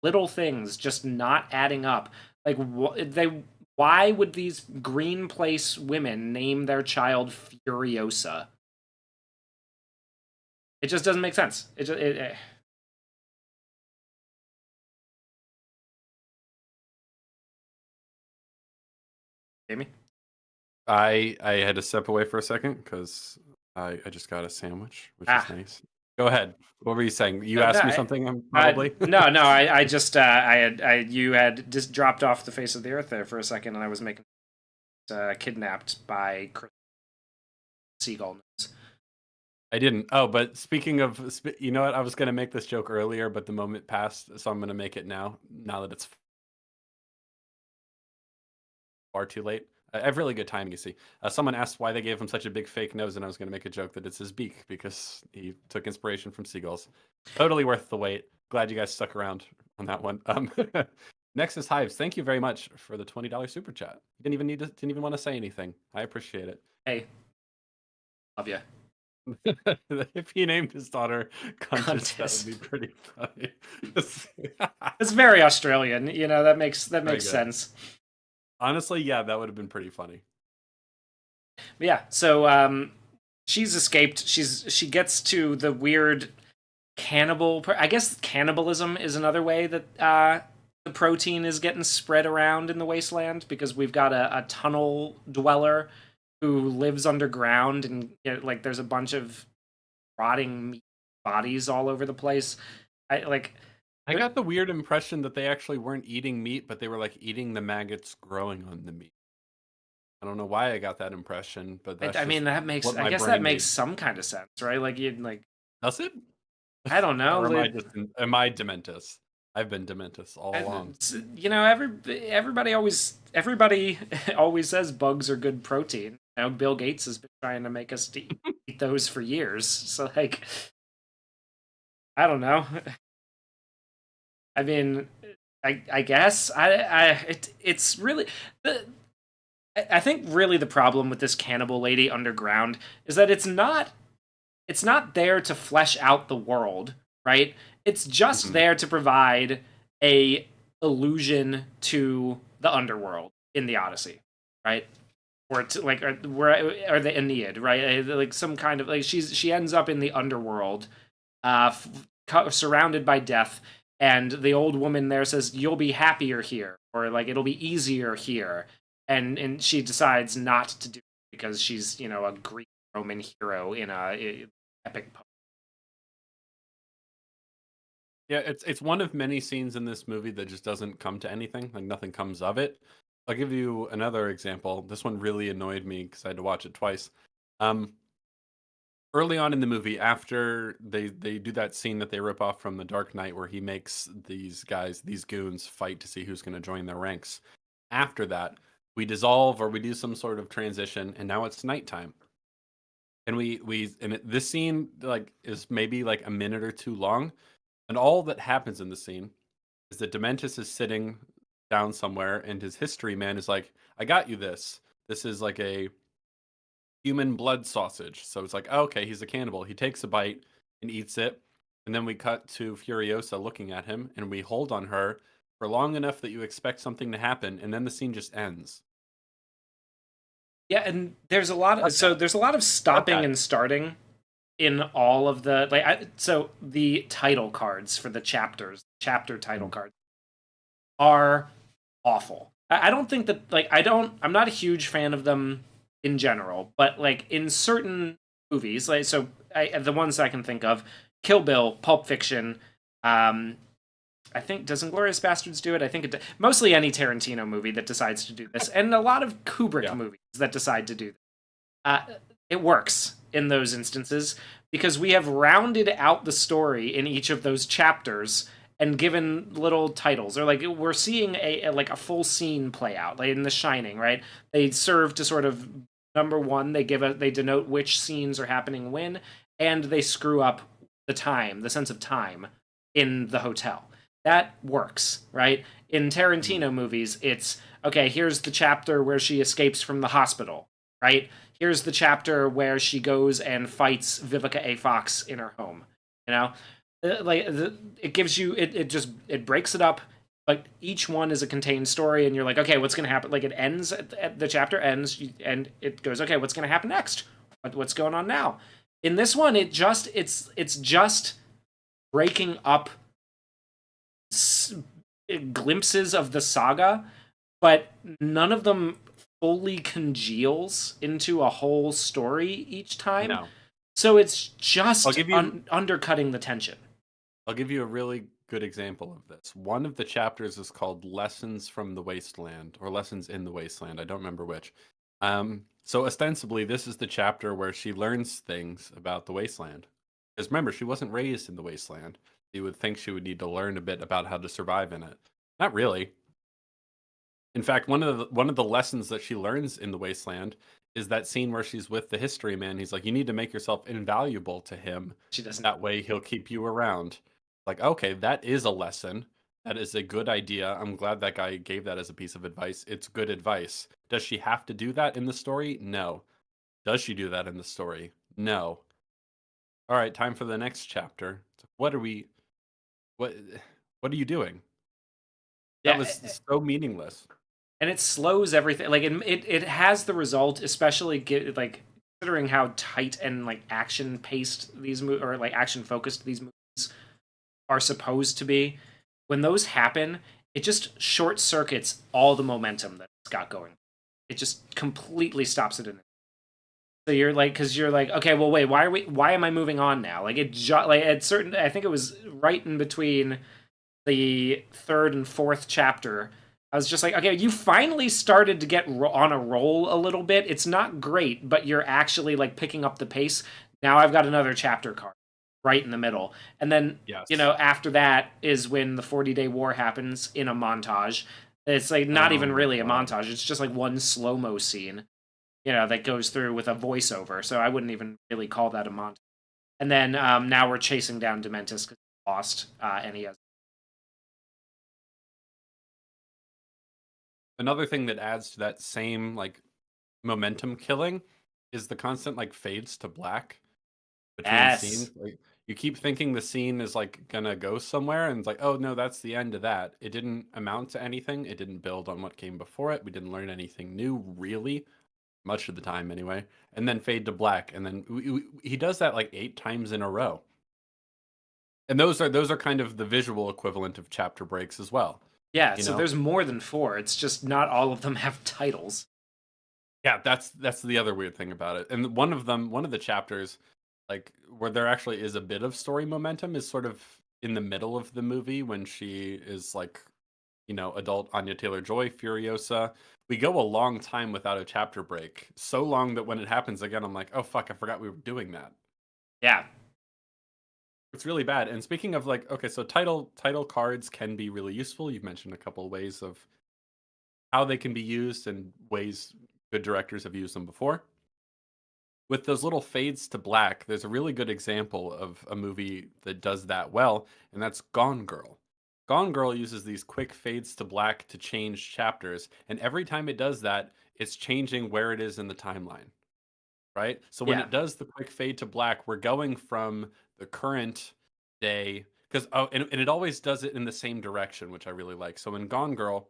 little things just not adding up. Like, Why would these Green Place women name their child Furiosa? It just doesn't make sense. Jamie? I had to step away for a second because I just got a sandwich, which is nice. Go ahead. What were you saying? You asked me something, probably? No, I just you had just dropped off the face of the earth there for a second, and I was making kidnapped by seagull news. I didn't. Oh, but speaking of, you know what? I was going to make this joke earlier, but the moment passed, so I'm going to make it now that it's far too late. I have really good timing, you see. Someone asked why they gave him such a big fake nose, and I was going to make a joke that it's his beak because he took inspiration from seagulls. Totally worth the wait. Glad you guys stuck around on that one. Next is Hives. Thank you very much for the $20 super chat. You didn't even want to say anything. I appreciate it. Hey, love you. If he named his daughter Cuntis, that would be pretty funny. It's very Australian, you know. That makes sense. Honestly, yeah, that would have been pretty funny. But yeah, so she's escaped. She gets to the weird cannibal. I guess cannibalism is another way that the protein is getting spread around in the wasteland, because we've got a tunnel dweller who lives underground, and like there's a bunch of rotting meat bodies all over the place. I got the weird impression that they actually weren't eating meat, but they were like eating the maggots growing on the meat. I don't know why I got that impression, but that's I mean, that makes, I guess that makes some kind of sense, right? Like does it? I don't know. Or am I dementus? I've been dementus all along. You know, everybody always says bugs are good protein. You know, Bill Gates has been trying to make us eat those for years. So like, I don't know. I mean, I guess it's really I think really the problem with this cannibal lady underground is that it's not there to flesh out the world, right? It's just there to provide a illusion to the underworld in the Odyssey, right? Or to or the Aeneid, right? Like some kind of like she ends up in the underworld, surrounded by death. And the old woman there says, "You'll be happier here," or like, "It'll be easier here." And she decides not to do it because she's, you know, a Greek Roman hero in a epic poem. Yeah, it's one of many scenes in this movie that just doesn't come to anything. Like nothing comes of it. I'll give you another example. This one really annoyed me because I had to watch it twice. Early on in the movie, after they do that scene that they rip off from The Dark Knight where he makes these goons fight to see who's going to join their ranks. After that, we dissolve or we do some sort of transition, and now it's nighttime. And this scene like is maybe like a minute or two long, and all that happens in the scene is that Dementus is sitting down somewhere, and his history man is like, "I got you this. This is like a human blood sausage." So it's like, oh, okay, he's a cannibal. He takes a bite and eats it. And then we cut to Furiosa looking at him, and we hold on her for long enough that you expect something to happen, and then the scene just ends. Yeah, and there's a lot of there's a lot of stopping and starting in all of the so the title cards for the chapter title cards are awful. I don't think that I'm not a huge fan of them in general, but like in certain movies, like the ones I can think of, Kill Bill, Pulp Fiction, I think, does Inglourious Bastards do it? I think mostly any Tarantino movie that decides to do this, and a lot of Kubrick movies that decide to do this. It works in those instances because we have rounded out the story in each of those chapters and given little titles, or like we're seeing a full scene play out, like in The Shining, right? They serve to sort of, number one, they denote which scenes are happening when, and they screw up the sense of time in the hotel. That works, right? In Tarantino movies, it's, okay, here's the chapter where she escapes from the hospital, right? Here's the chapter where she goes and fights Vivica A. Fox in her home, you know? It gives you, it breaks it up but each one is a contained story, and you're like, okay, what's going to happen? Like, it ends at the chapter ends, and it goes, okay, what's going to happen next? What's going on now? In this one, it's just breaking up glimpses of the saga, but none of them fully congeals into a whole story each time. No. So it's I'll just give you undercutting the tension. I'll give you a really good example of this. One of the chapters is called Lessons from the Wasteland or Lessons in the Wasteland. I don't remember which. So ostensibly this is the chapter where she learns things about the wasteland. Because remember, she wasn't raised in the wasteland. You would think she would need to learn a bit about how to survive in it. Not really. In fact, one of the lessons that she learns in the wasteland is that scene where she's with the history man. He's like, "You need to make yourself invaluable to him. She doesn't. That way, he'll keep you around." Like, okay, that is a lesson. That is a good idea. I'm glad that guy gave that as a piece of advice. It's good advice. Does she have to do that in the story? No. Does she do that in the story? No. All right, time for the next chapter. What are we? What? What are you doing? That Yeah, was so meaningless. and it slows everything. Like it has the result, especially like considering how tight and like action paced these or like action focused these movies are supposed to be. When those happen, it just short circuits all the momentum that it's got going. It just completely stops it in. So you're like, because you're like, okay, well, wait, why am I moving on now? Like like at certain, I think it was right in between the third and fourth chapter. I was just like, okay, you finally started to get on a roll a little bit. It's not great, but you're actually like picking up the pace. Now I've got another chapter card right in the middle. And then, Yes. after that is when the 40-day war happens in a montage. It's like not Oh even my really a god. montage. It's just like one slow-mo scene, that goes through with a voiceover. So I wouldn't even really call that a montage. And then now we're chasing down Dementus because he lost, and he has. Another thing that adds to that same like momentum killing is the constant like fades to black between Yes. scenes. Like you keep thinking the scene is like gonna go somewhere and it's like, oh no, that's the end of that. It didn't amount to anything. It didn't build on what came before it. We didn't learn anything new, really, much of the time anyway. And then fade to black. And then he does that like 8 times in a row. And those are kind of the visual equivalent of chapter breaks as well. Yeah, You so know? there's more than four. It's just not all of them have titles. Yeah, that's the other weird thing about it. And one of the chapters, like where there actually is a bit of story momentum, is sort of in the middle of the movie when she is like, adult Anya Taylor-Joy, Furiosa. We go a long time without a chapter break, so long that when it happens again, I'm like, oh fuck, I forgot we were doing that. Yeah. It's really bad. And speaking of like, okay, so title cards can be really useful. You've mentioned a couple of ways of how they can be used and ways good directors have used them before. With those little fades to black, there's a really good example of a movie that does that well, and that's Gone Girl. Gone Girl uses these quick fades to black to change chapters, and every time it does that, it's changing where it is in the timeline, right? So when Yeah. it does the quick fade to black, we're going from the current day, because and it always does it in the same direction, which I really like. So in Gone Girl,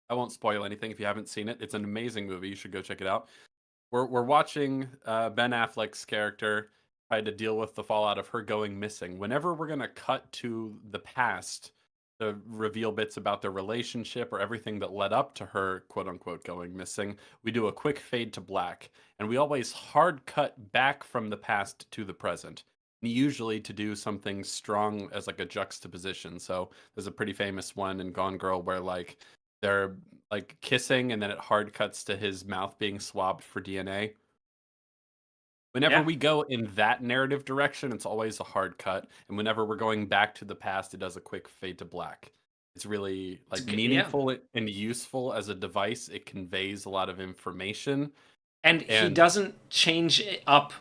I won't spoil anything if you haven't seen it. It's an amazing movie. You should go check it out. We're watching Ben Affleck's character try to deal with the fallout of her going missing. Whenever we're gonna cut to the past to reveal bits about their relationship or everything that led up to her quote unquote going missing, we do a quick fade to black, and we always hard cut back from the past to the present. Usually to do something strong as like a juxtaposition. So there's a pretty famous one in Gone Girl where like they're like kissing and then it hard cuts to his mouth being swabbed for DNA. Whenever Yeah. we go in that narrative direction, it's always a hard cut. And whenever we're going back to the past, it does a quick fade to black. It's really It's like yeah. meaningful and useful as a device. It conveys a lot of information. And he And doesn't change it up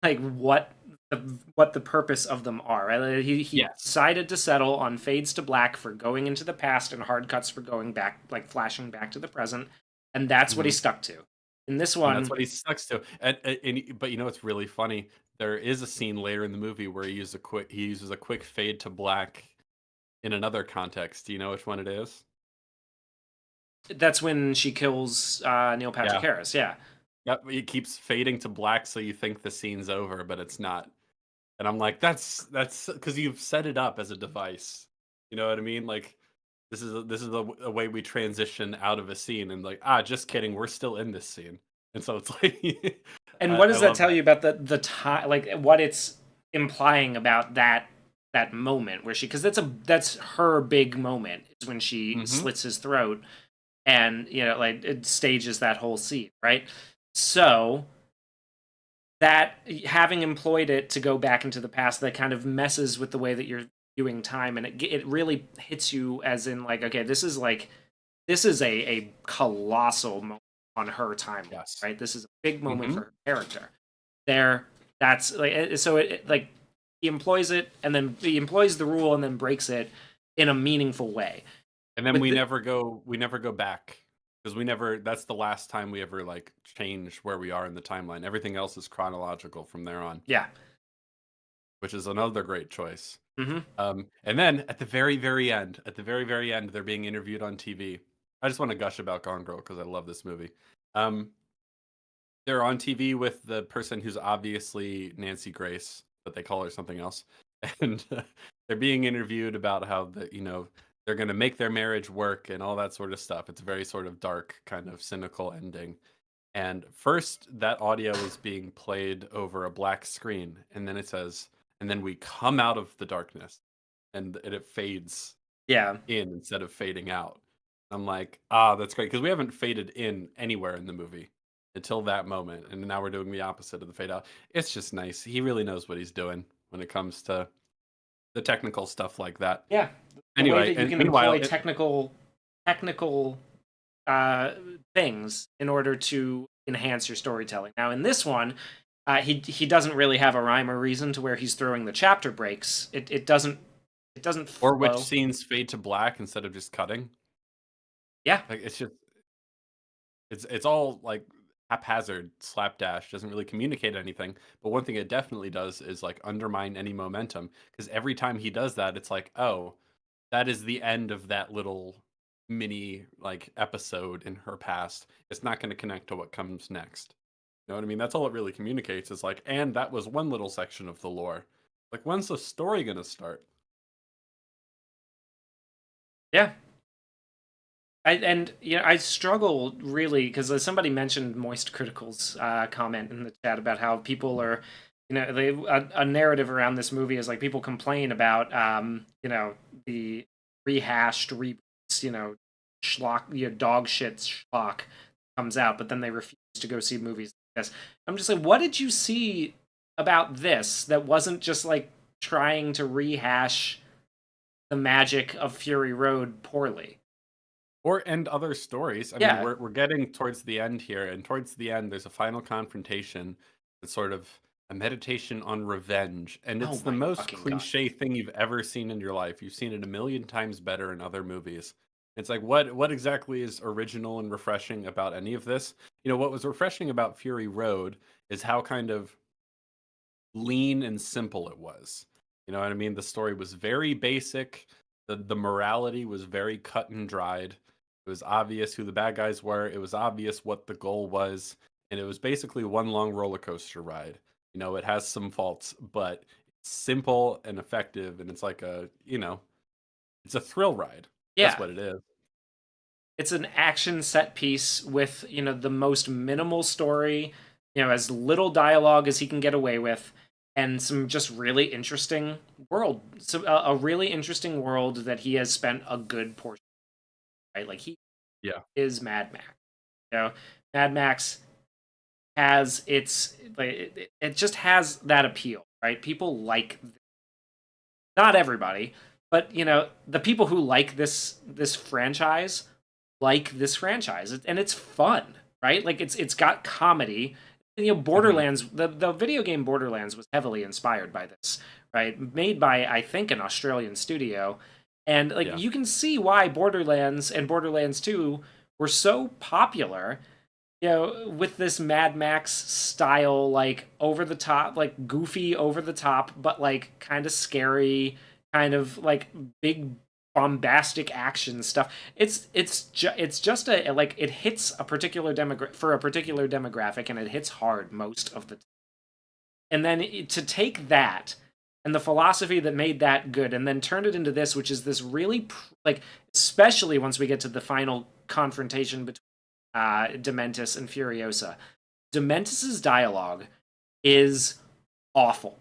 like what the purpose of them are. Right? Like, he yes. decided to settle on fades to black for going into the past and hard cuts for going back, like flashing back to the present, and that's what he Mhm. stuck to. In this And that's one, what he sucks to. But it's really funny. There is a scene later in the movie where he uses a quick fade to black in another context. Do you know which one it is? That's when she kills Neil Patrick Yeah. Harris. Yeah. Yep. It keeps fading to black, so you think the scene's over, but it's not. And I'm like, that's because you've set it up as a device. You know what I mean? Like, this is a way we transition out of a scene, and like, just kidding, we're still in this scene. And so it's like, And what I does that love tell that. you about the time? Like what it's implying about that moment where she, because that's her big moment is when she Hmm. slits his throat, and like it stages that whole scene, right? So that, having employed it to go back into the past, that kind of messes with the way that you're viewing time, and it really hits you as in like, okay, this is a colossal moment on her timeline, Yes. right? This is a big moment Hmm. for her character. There, that's like, so like he employs it, and then he employs the rule and then breaks it in a meaningful way. And then With we never go back because we never. That's the last time we ever like change where we are in the timeline. Everything else is chronological from there on, yeah. which is another great choice. Hmm. And then at the very, very end, they're being interviewed on TV. I just want to gush about Gone Girl because I love this movie. Um, they're on TV with the person who's obviously Nancy Grace, but they call her something else, and they're being interviewed about how they're going to make their marriage work and all that sort of stuff. It's a very sort of dark, kind of cynical ending. And first, that audio is being played over a black screen, and then it says, and then we come out of the darkness, and it fades Yeah. in instead of fading out. I'm like, that's great because we haven't faded in anywhere in the movie until that moment, and now we're doing the opposite of the fade out. It's just nice. He really knows what he's doing when it comes to the technical stuff like that. Yeah. The way Anyway, that you and can meanwhile, employ technical uh, things in order to enhance your storytelling. Now, in this one, he doesn't really have a rhyme or reason to where he's throwing the chapter breaks. It doesn't or which flow. scenes fade to black instead of just cutting. Yeah, Like it's all like haphazard, slapdash, doesn't really communicate anything. But one thing it definitely does is like undermine any momentum because every time he does that, it's like, oh, that is the end of that little mini like episode in her past. It's not going to connect to what comes next. You know what I mean? That's all it really communicates. Is like, and that was one little section of the lore. Like, when's the story going to start? yeah. I struggle really because somebody mentioned Moist Critical's comment in the chat about how people are, a narrative around this movie is like people complain about the rehashed reboots, schlock, dog shit schlock comes out, but then they refuse to go see movies like this. I'm just like, what did you see about this that wasn't just like trying to rehash the magic of Fury Road poorly? Or end other stories. I mean, Yeah. we're getting towards the end here, and towards the end, there's a final confrontation. It's sort of a meditation on revenge, and Oh it's the my most fucking god. cliche thing you've ever seen in your life. You've seen it a million times better in other movies. It's like what exactly is original and refreshing about any of this? What was refreshing about Fury Road is how kind of lean and simple it was. You know what I mean? The story was very basic. The morality was very cut and dried. It was obvious who the bad guys were. It was obvious what the goal was, and it was basically one long roller coaster ride. It has some faults, but it's simple and effective, and it's like it's a thrill ride. That's Yeah. what it is. It's an action set piece with, the most minimal story, as little dialogue as he can get away with, and some just really interesting world. So a really interesting world that he has spent a good portion, right? Like he Yeah. is Mad Max. Mad Max has like it just has that appeal, right? People like, not everybody, but the people who like this franchise like this franchise, and it's fun, right? Like it's got comedy. Hmm. Borderlands, the video game Borderlands was heavily inspired by this, right? Made by, I think, an Australian studio, and like Yeah. you can see why Borderlands and Borderlands 2 were so popular, with this Mad Max style, like over the top, like goofy over the top, but like kind of scary, kind of like big bombastic action stuff. It's just a like it hits a particular for a particular demographic, and it hits hard most of the time. And then to take that and the philosophy that made that good and then turn it into this, which is this really like, especially once we get to the final confrontation between Dementus and Furiosa. Dementus's dialogue is awful.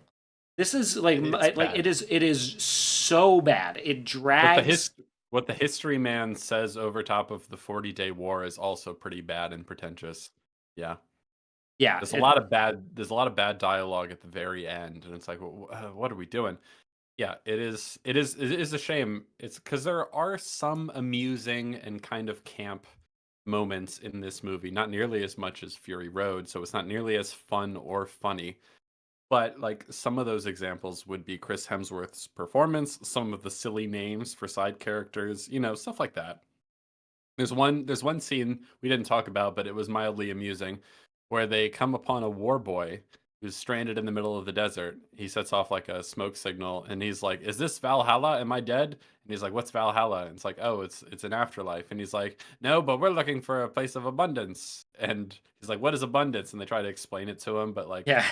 This is like it is so bad. It drags. What the history man says over top of the 40-day war is also pretty bad and pretentious. Yeah. Yeah, there's a lot of bad dialogue at the very end, and it's like, what are we doing? Yeah, it is a shame. It's because there are some amusing and kind of camp moments in this movie, not nearly as much as Fury Road, so it's not nearly as fun or funny. But like some of those examples would be Chris Hemsworth's performance, some of the silly names for side characters, stuff like that. There's one scene we didn't talk about, but it was mildly amusing, where they come upon a war boy who's stranded in the middle of the desert. He sets off like a smoke signal, and he's like, "Is this Valhalla? Am I dead?" And he's like, "What's Valhalla?" And it's like, "Oh, it's an afterlife." And he's like, "No, but we're looking for a place of abundance." And he's like, "What is abundance?" And they try to explain it to him, but like, yeah,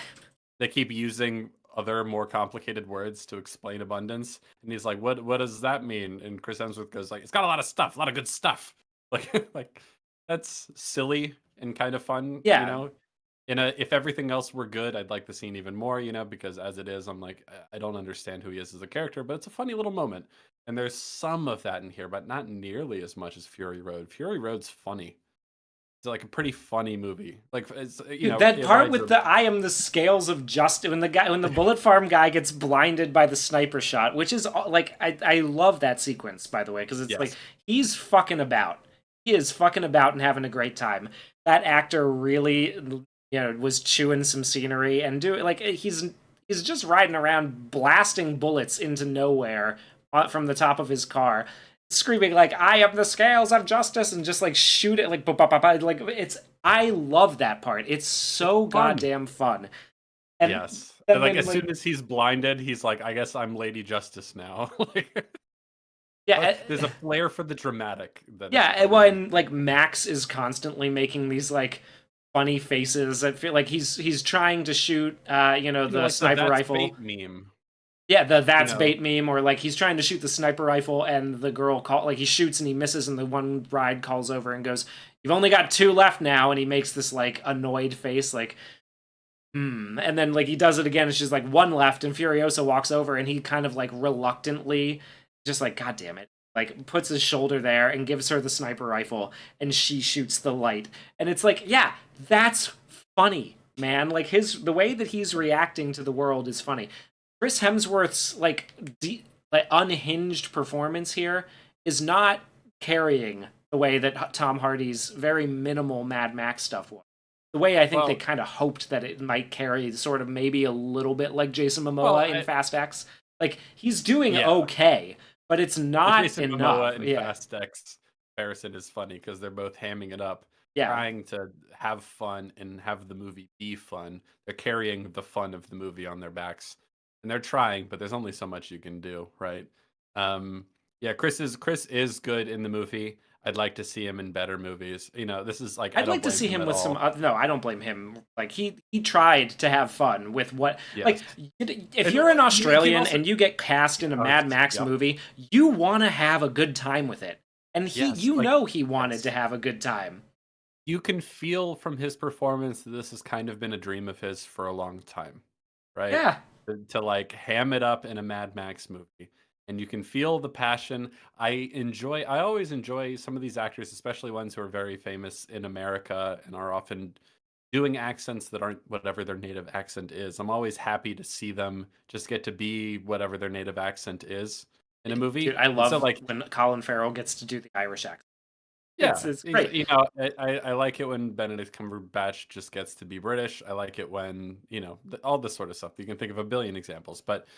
they keep using other more complicated words to explain abundance. And he's like, "What does that mean?" And Chris Hemsworth goes like, "It's got a lot of stuff, a lot of good stuff." Like that's silly and kind of fun, yeah. if everything else were good, I'd like the scene even more, because as it is, I'm like, I don't understand who he is as a character, but it's a funny little moment. And there's some of that in here, but not nearly as much as Fury Road. Fury Road's funny. It's like a pretty funny movie. Like it's Dude, that part with the "I am the scales of justice" when the bullet farm guy gets blinded by the sniper shot, which is like I love that sequence, by the way, because it's like he's fucking about. He is fucking about and having a great time. That actor really, was chewing some scenery and he's just riding around blasting bullets into nowhere from the top of his car, screaming like "I am the scales of justice" and just like shoot it like like it's. I love that part. It's so goddamn fun. And yes, and like as soon as he's blinded, he's like, "I guess I'm Lady Justice now." Yeah, there's a flair for the dramatic. Yeah, when like Max is constantly making these like funny faces. I feel like he's trying to shoot, the like sniper rifle bait meme. Yeah, that's bait meme, or like he's trying to shoot the sniper rifle, and the girl he shoots and he misses, and the one ride calls over and goes, "You've only got 2 left now," and he makes this like annoyed face, like, and then like he does it again. It's just like 1 left, and Furiosa walks over, and he kind of like reluctantly, just like, "God damn it." Like puts his shoulder there and gives her the sniper rifle, and she shoots the light. And it's like, yeah, that's funny, man. Like the way that he's reacting to the world is funny. Chris Hemsworth's like unhinged performance here is not carrying the way that Tom Hardy's very minimal Mad Max stuff was. The way I think they kind of hoped that it might carry, sort of maybe a little bit like Jason Momoa in Fast X. Like he's doing okay, but it's not Jason enough. Momoa and Fast X comparison is funny because they're both hamming it up, trying to have fun and have the movie be fun. They're carrying the fun of the movie on their backs, and they're trying, but there's only so much you can do, right? Chris is good in the movie. I'd like to see him in better movies. This is like I'd like to see him with some. No, I don't blame him. Like he tried to have fun with what. Yes. Like if you're an Australian and you get cast in a Mad Max movie, you want to have a good time with it, and he wanted to have a good time. You can feel from his performance that this has kind of been a dream of his for a long time, right? Yeah. To like ham it up in a Mad Max movie. And you can feel the passion. I always enjoy some of these actors, especially ones who are very famous in America and are often doing accents that aren't whatever their native accent is. I'm always happy to see them just get to be whatever their native accent is in a movie. Dude, I love when Colin Farrell gets to do the Irish accent. Yeah, it's great. I like it when Benedict Cumberbatch just gets to be British. I like it when, all this sort of stuff. You can think of a billion examples, but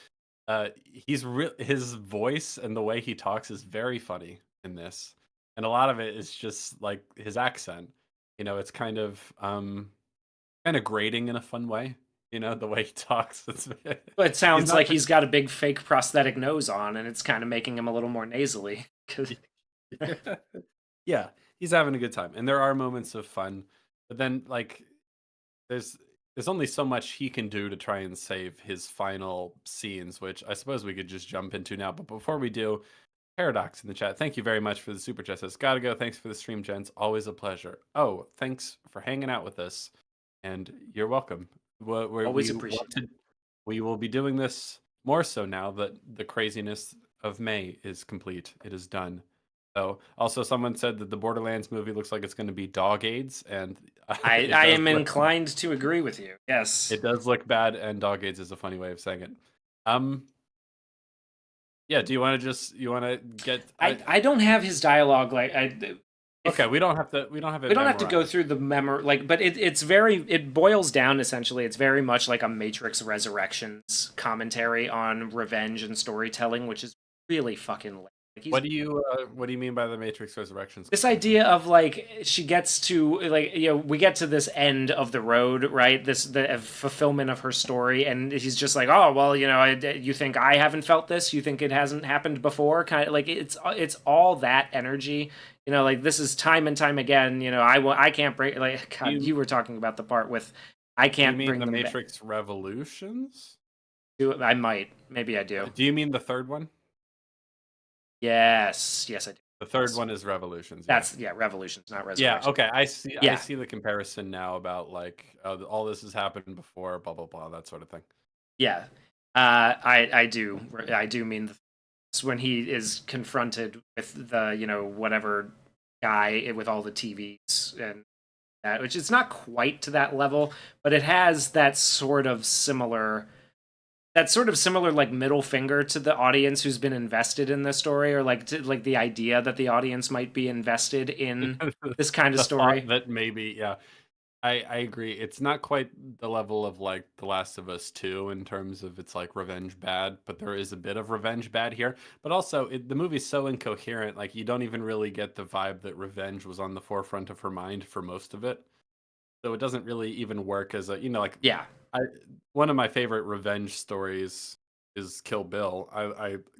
his voice and the way he talks is very funny in this, and a lot of it is just like his accent. It's kind of grating in a fun way. You know, the way he talks. But it He's sounds not. like he's got a big fake prosthetic nose on, and it's kind of making him a little more nasally. 'Cause Yeah, he's having a good time, and there are moments of fun, but then like there's there's only so much he can do to try and save his final scenes, which I suppose we could just jump into now. But before we do, Paradox in the chat, thank you very much for the super chat. Says, gotta go. Thanks for the stream, gents. Always a pleasure. Oh, thanks for hanging out with us, and you're welcome. always appreciate. We will be doing this more so now that the craziness of May is complete. It is done. So, also, someone said that the Borderlands movie looks like it's going to be dog AIDS, and it I does am look inclined to agree with you. Yes. it does look bad, and dog AIDS is a funny way of saying it. Yeah. Do you want to get? I don't have his dialogue like Okay, we don't have to. We don't have it. we don't have to go memorized. through the memory like, but it boils down essentially. It's very much like a Matrix Resurrections commentary on revenge and storytelling, which is really fucking lame. Like, What do you mean by the Matrix Resurrections? this idea of like she gets to like, you know, we get to this end of the road, right, this the fulfillment of her story, and he's just like, oh well, you know, you think I haven't felt this, you think it hasn't happened before, kind of like it's all that energy, you know, like this is time and time again, you know, I can't bring, like, God, you were talking about the part with I Do you can't mean bring the them Matrix Revolutions? back. I might, maybe I do. Do you mean the third one? Yes, I do. The third Yes. one is Revolutions. That's Revolutions, not Yeah. Resurrection. Okay. I see. I Yeah. see the comparison now about like all this has happened before, blah blah blah, that sort of thing. Yeah, I do mean when he is confronted with the, you know, whatever guy with all the TVs and that, which is not quite to that level, but it has that sort of similar like middle finger to the audience who's been invested in the story, or like to, like the idea that the audience might be invested in this kind of The story. thought that maybe, yeah, I agree. It's not quite the level of like The Last of Us 2 in terms of it's like revenge bad, but there is a bit of revenge bad here. But also, the movie's so incoherent, like you don't even really get the vibe that revenge was on the forefront of her mind for most of it. So it doesn't really even work as a, you know, like Yeah, one of my favorite revenge stories is Kill Bill.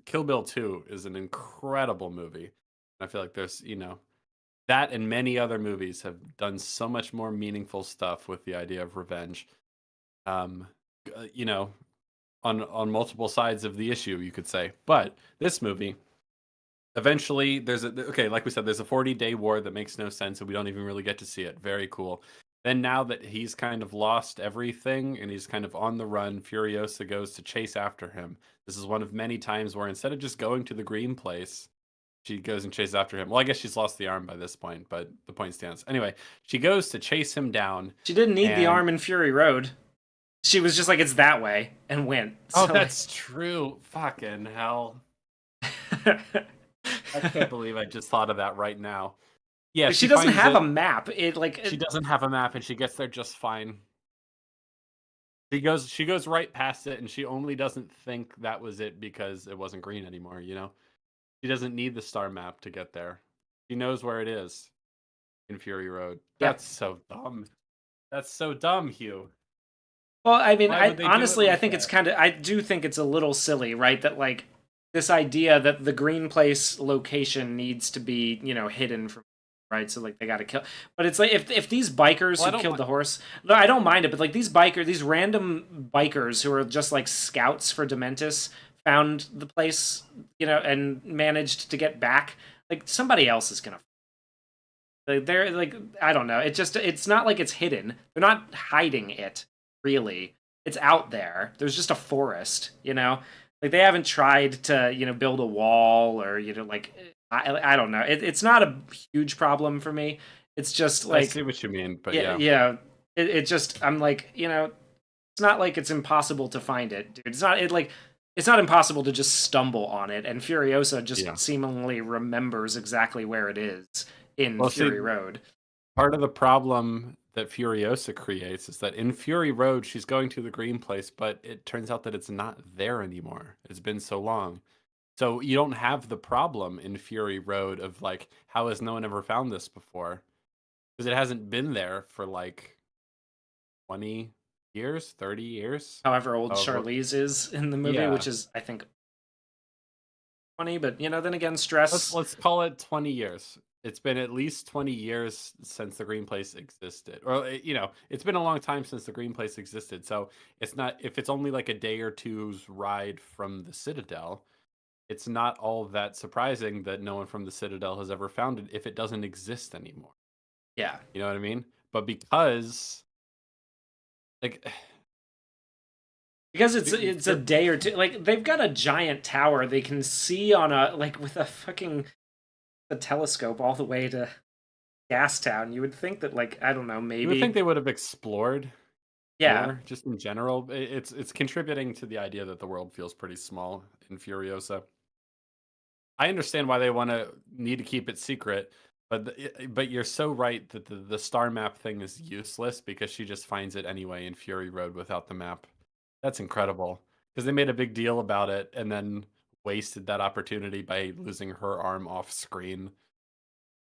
Kill Bill 2 is an incredible movie. I feel like there's, you know, that and many other movies have done so much more meaningful stuff with the idea of revenge. Um, you know, on multiple sides of the issue, you could say. But this movie, eventually, like we said, there's a 40-day war that makes no sense, and we don't even really get to see it. Very cool. Then now that he's kind of lost everything and he's kind of on the run, Furiosa goes to chase after him. This is one of many times where instead of just going to the green place, she goes and chases after him. Well, I guess she's lost the arm by this point, but the point stands. Anyway, she goes to chase him down. she didn't need the arm in Fury Road. She was just like, it's that way, and went. Oh, that's true. Fucking hell. I can't believe I just thought of that right now. Yeah, she doesn't have a map. She doesn't have a map, and she gets there just fine. She goes right past it, and she only doesn't think that was it because it wasn't green anymore, you know? She doesn't need the star map to get there. She knows where it is in Fury Road. Yeah. That's so dumb. That's so dumb, Hugh. Well, I mean, honestly, I think it's kind of, I do think it's a little silly, right? That like this idea that the green place location needs to be, you know, hidden from, right? So like they got to kill, but it's like if these bikers who killed the horse, no, I don't mind it, but like these random bikers who are just like scouts for Dementus found the place, you know, and managed to get back. Like somebody else is gonna. They're like, I don't know. It's not like it's hidden. They're not hiding it. Really, it's out there. There's just a forest, you know, like they haven't tried to, you know, build a wall or, you know, like I don't know. It's not a huge problem for me. It's just like, I see what you mean, but yeah. It just, I'm like, you know, it's not like it's impossible to find it, dude. It's not impossible to just stumble on it, and Furiosa just seemingly remembers exactly where it is in Fury Road. Part of the problem that Furiosa creates is that in Fury Road, she's going to the green place, but it turns out that it's not there anymore. It's been so long. So you don't have the problem in Fury Road of like, how has no one ever found this before? Because it hasn't been there for like 20 years, 30 years. However old However, Charlize is in the movie, yeah. which is I think 20, but then again, Let's stress. let's call it 20 years. It's been at least 20 years since the Green Place existed. Or it's been a long time since the Green Place existed. So it's not if it's only like a day or two's ride from the Citadel, it's not all that surprising that no one from the Citadel has ever found it if it doesn't exist anymore. Yeah. You know what I mean? But because like Because it's a day or two. Like they've got a giant tower they can see on a like with a fucking a telescope all the way to Gastown. You would think that like I don't know, you would think maybe they would have explored yeah. more just in general. It's contributing to the idea that the world feels pretty small in Furiosa. I understand why they want to need to keep it secret, but you're so right that the star map thing is useless because she just finds it anyway in Fury Road without the map. That's incredible because they made a big deal about it and then wasted that opportunity by losing her arm off screen.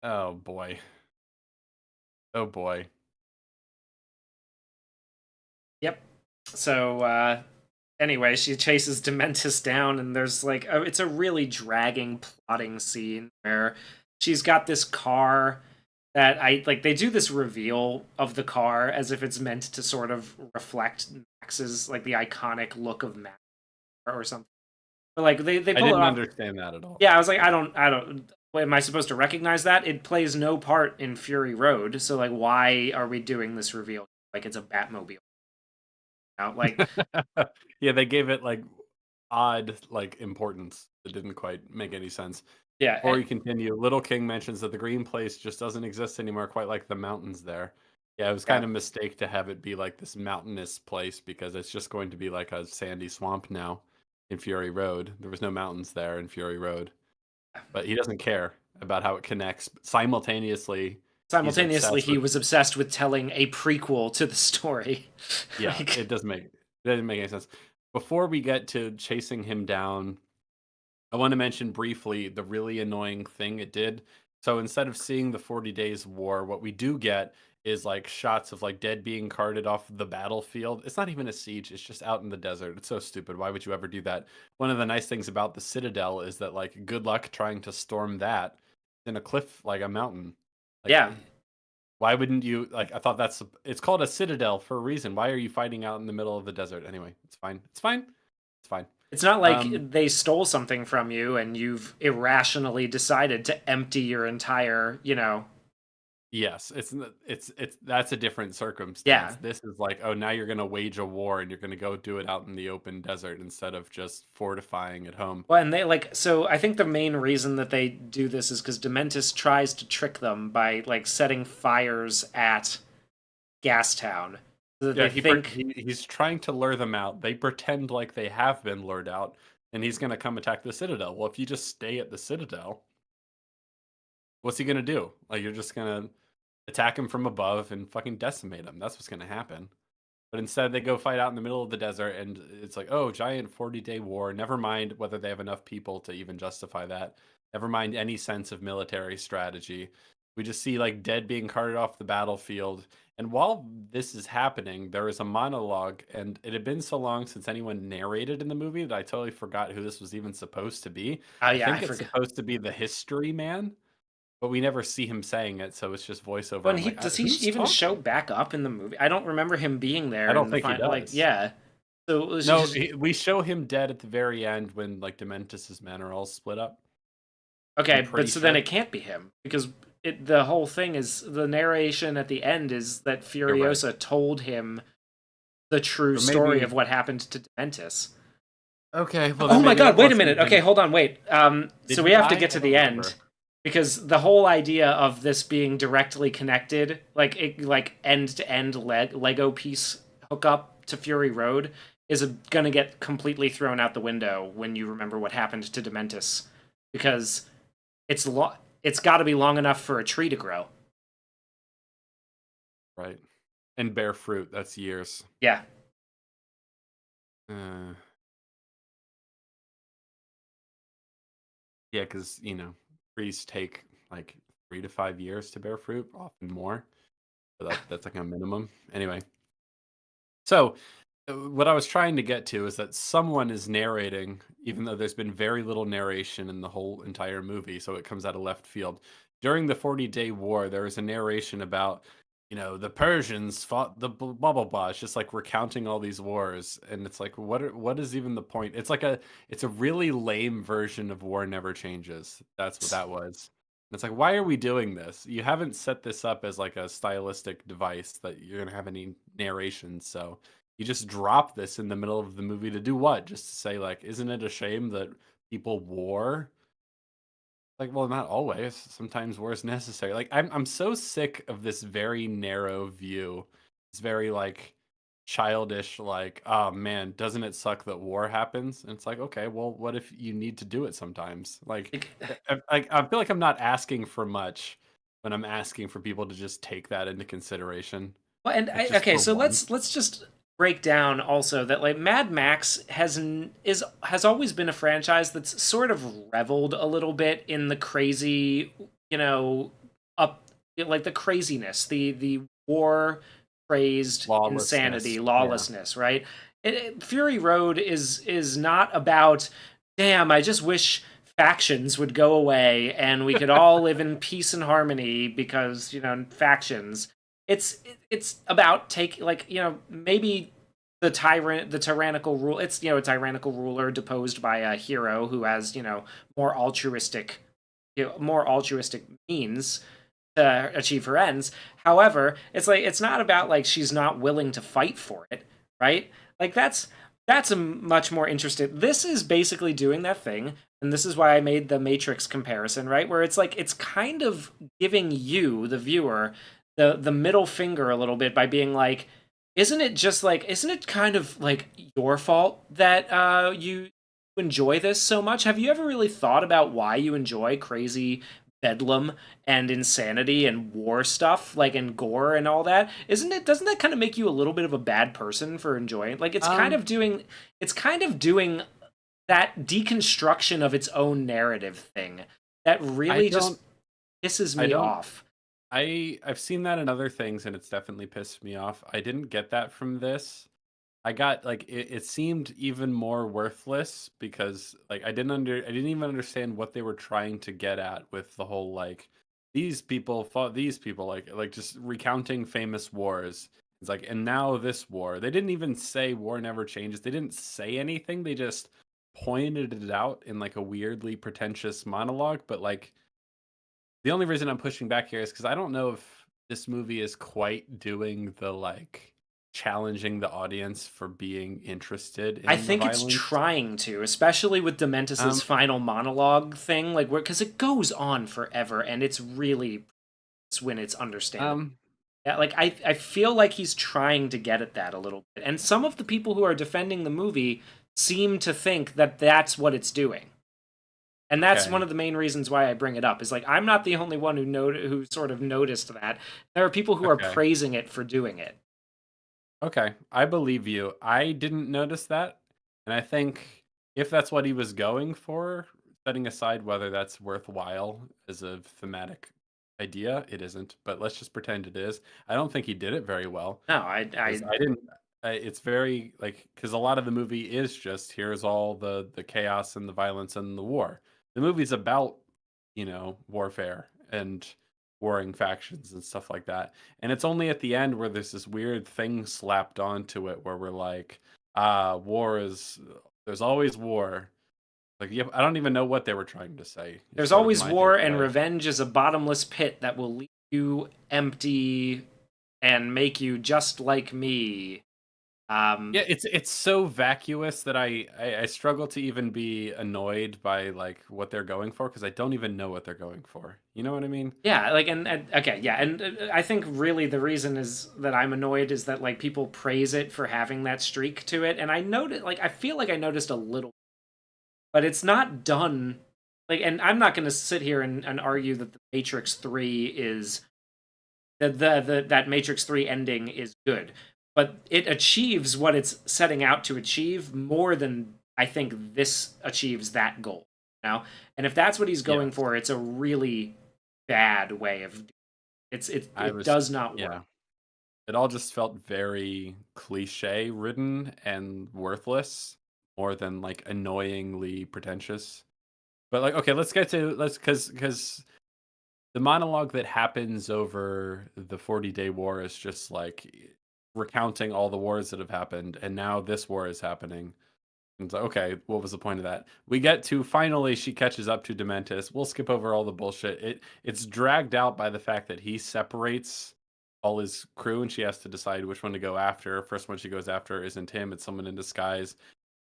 Oh boy. Oh boy. Yep. So anyway, she chases Dementus down, and there's like it's a really dragging plotting scene where she's got this car that I like. They do this reveal of the car as if it's meant to sort of reflect Max's like the iconic look of Max or something. But like they I pull it didn't off. understand that at all. Yeah, I was like, I don't. Am I supposed to recognize that? It plays no part in Fury Road, so like, why are we doing this reveal? Like it's a Batmobile. Like Yeah, they gave it like odd like importance that didn't quite make any sense. yeah, Before you continue, Little King mentions that the green place just doesn't exist anymore, quite like the mountains there. Yeah, it was kind yeah. of a mistake to have it be like this mountainous place because it's just going to be like a sandy swamp now in Fury Road. There was no mountains there in Fury Road, but he doesn't care about how it connects. Simultaneously, he's Simultaneously, obsessed he with was obsessed with telling a prequel to the story. yeah, Like, it doesn't make any sense. Before we get to chasing him down, I want to mention briefly the really annoying thing it did. So instead of seeing the 40 Days War, what we do get is like shots of like dead being carted off the battlefield. It's not even a siege, it's just out in the desert. It's so stupid. Why would you ever do that? One of the nice things about the Citadel is that like good luck trying to storm that in a cliff like a mountain. Like yeah, why wouldn't you like I thought it's called a citadel for a reason. Why are you fighting out in the middle of the desert anyway? It's fine. It's fine. It's fine. it's not Um like they stole something from you and you've irrationally decided to empty your entire. yes, it's that's a different Yeah. circumstance. This is like, oh, now you're going to wage a war and you're going to go do it out in the open desert instead of just fortifying at home. Well, and they like so. I think the main reason that they do this is because Dementus tries to trick them by like setting fires at Gastown, so that Yeah, they think. he's trying to lure them out. They pretend like they have been lured out and he's going to come attack the citadel. Well, if you just stay at the citadel, what's he going to do? Like you're just going to attack him from above and fucking decimate him. That's what's going to happen. But instead, they go fight out in the middle of the desert, and it's like, oh, giant 40-day war. Never mind whether they have enough people to even justify that. Never mind any sense of military strategy. We just see like dead being carted off the battlefield. And while this is happening, there is a monologue, and it had been so long since anyone narrated in the movie that I totally forgot who this was even supposed to be. Oh I yeah, I think it's forgot. supposed to be the history man, but we never see him saying it, so it's just voiceover. When I'm he like, does he who's even show talking? back up in the movie? I don't remember him being there I in don't the think he final. Like, does. yeah. So it was No, just we show him dead at the very end when like Dementus's men are all split up. I'm okay, but pretty so then sure. it can't be him because the whole thing is the narration at the end is that You're right. Furiosa told him the true Or story of maybe what happened to Dementus. okay, well Oh then my maybe god, that wait a wasn't minute. Okay, him. hold on, wait. Did So he we have to die? get I to don't the end remember. because the whole idea of this being directly connected, like end to end Lego piece hookup to Fury Road, is gonna get completely thrown out the window when you remember what happened to Dementus, because it's got to be long enough for a tree to grow. Right. And bear fruit, that's years. Yeah, Uh, yeah, because trees take like 3 to 5 years to bear fruit, often more. So that's like a minimum. Anyway, So, what I was trying to get to is that someone is narrating, even though there's been very little narration in the whole entire movie, so it comes out of left field. During the 40-day war, there was a narration about, the Persians fought the blah blah blah. It's just like recounting all these wars, and it's like, what is even the point? It's a really lame version of War Never Changes. That's what that was. It's like, why are we doing this? You haven't set this up as like a stylistic device that you're gonna have any narration, so you just drop this in the middle of the movie to do what? Just to say like, isn't it a shame that people war? Like, well, not always. Sometimes war is necessary. Like, I'm so sick of this very narrow view. It's very like childish. Like, oh man, doesn't it suck that war happens? And it's like, okay, well, what if you need to do it sometimes? Like, Like, I feel like I'm not asking for much when I'm asking for people to just take that into consideration. well, and Like, just okay, for so once. let's just break down also that like Mad Max has always been a franchise that's sort of reveled a little bit in the crazy, you know, up like the craziness, the war crazed insanity, Lawlessness. Yeah. lawlessness, right? Fury Road is not about, damn, I just wish factions would go away and we could all live in peace and harmony because, factions. It's about maybe the tyrannical rule. It's a tyrannical ruler deposed by a hero who has more altruistic more altruistic means to achieve her ends. However, it's not about like she's not willing to fight for it, right? Like that's a much more interesting. This is basically doing that thing, and this is why I made the Matrix comparison, right? Where it's like it's kind of giving you, the viewer, the middle finger a little bit by being like, isn't it kind of like your fault that you enjoy this so much? Have you ever really thought about why you enjoy crazy bedlam and insanity and war stuff, like, and gore and all that? Doesn't that kind of make you a little bit of a bad person for enjoying, like, Um, it's kind of doing that deconstruction of its own narrative thing that I really just don't. pisses I me don't. off. I've seen that in other things, and it's definitely pissed me off. I didn't get that from this. I got like it seemed even more worthless because like I didn't even understand what they were trying to get at with the whole like these people fought these people, like just recounting famous wars. It's like, and now this war. They didn't even say war never changes. They didn't say anything. They just pointed it out in like a weirdly pretentious monologue, but like the only reason I'm pushing back here is because I don't know if this movie is quite doing the like challenging the audience for being interested I in the think it's violence. trying to, especially with Dementus's Um, final monologue thing, like where because it goes on forever and it's when it's understandable. um, Yeah, like I feel like he's trying to get at that a little bit. And some of the people who are defending the movie seem to think that that's what it's doing. And that's one okay, of the main reasons why I bring it up. Is like I'm not the only one who sort of noticed that. There are people who are okay, praising it for doing it. okay. I believe you. I didn't notice that, and I think if that's what he was going for, setting aside whether that's worthwhile as a thematic idea, it isn't. But let's just pretend it is. I don't think he did it very well. No, 'Cause I didn't it's very like because a lot of the movie is just here's all the chaos and the violence and the war. The movie's about, warfare and warring factions and stuff like that. And it's only at the end where there's this weird thing slapped onto it where we're like, war is there's always war. Like, yeah, I don't even know what they were trying to say. Is there's sort of always my war, and takeaway. revenge is a bottomless pit that will leave you empty and make you just like me. Yeah, it's so vacuous that I struggle to even be annoyed by like what they're going for because I don't even know what they're going for. You know what I mean? Yeah, like and okay, yeah, and I think really the reason is that I'm annoyed is that like people praise it for having that streak to it, and I feel like I noticed a little, but it's not done. Like, and I'm not going to sit here and argue that the Matrix Three is that Matrix Three ending is good, but it achieves what it's setting out to achieve more than I think this achieves that goal. And if that's what he's going Yes. for, it's a really bad way of I it was does not work. yeah. It all just felt very cliche ridden and worthless more than like annoyingly pretentious. But like, okay, let's get to let's because the monologue that happens over the 40-day war is just like recounting all the wars that have happened, and now this war is happening. And it's like, okay, what was the point of that? We get to finally she catches up to Dementus. We'll skip over all the bullshit. It's dragged out by the fact that he separates all his crew and she has to decide which one to go after. First one she goes after isn't him, it's someone in disguise.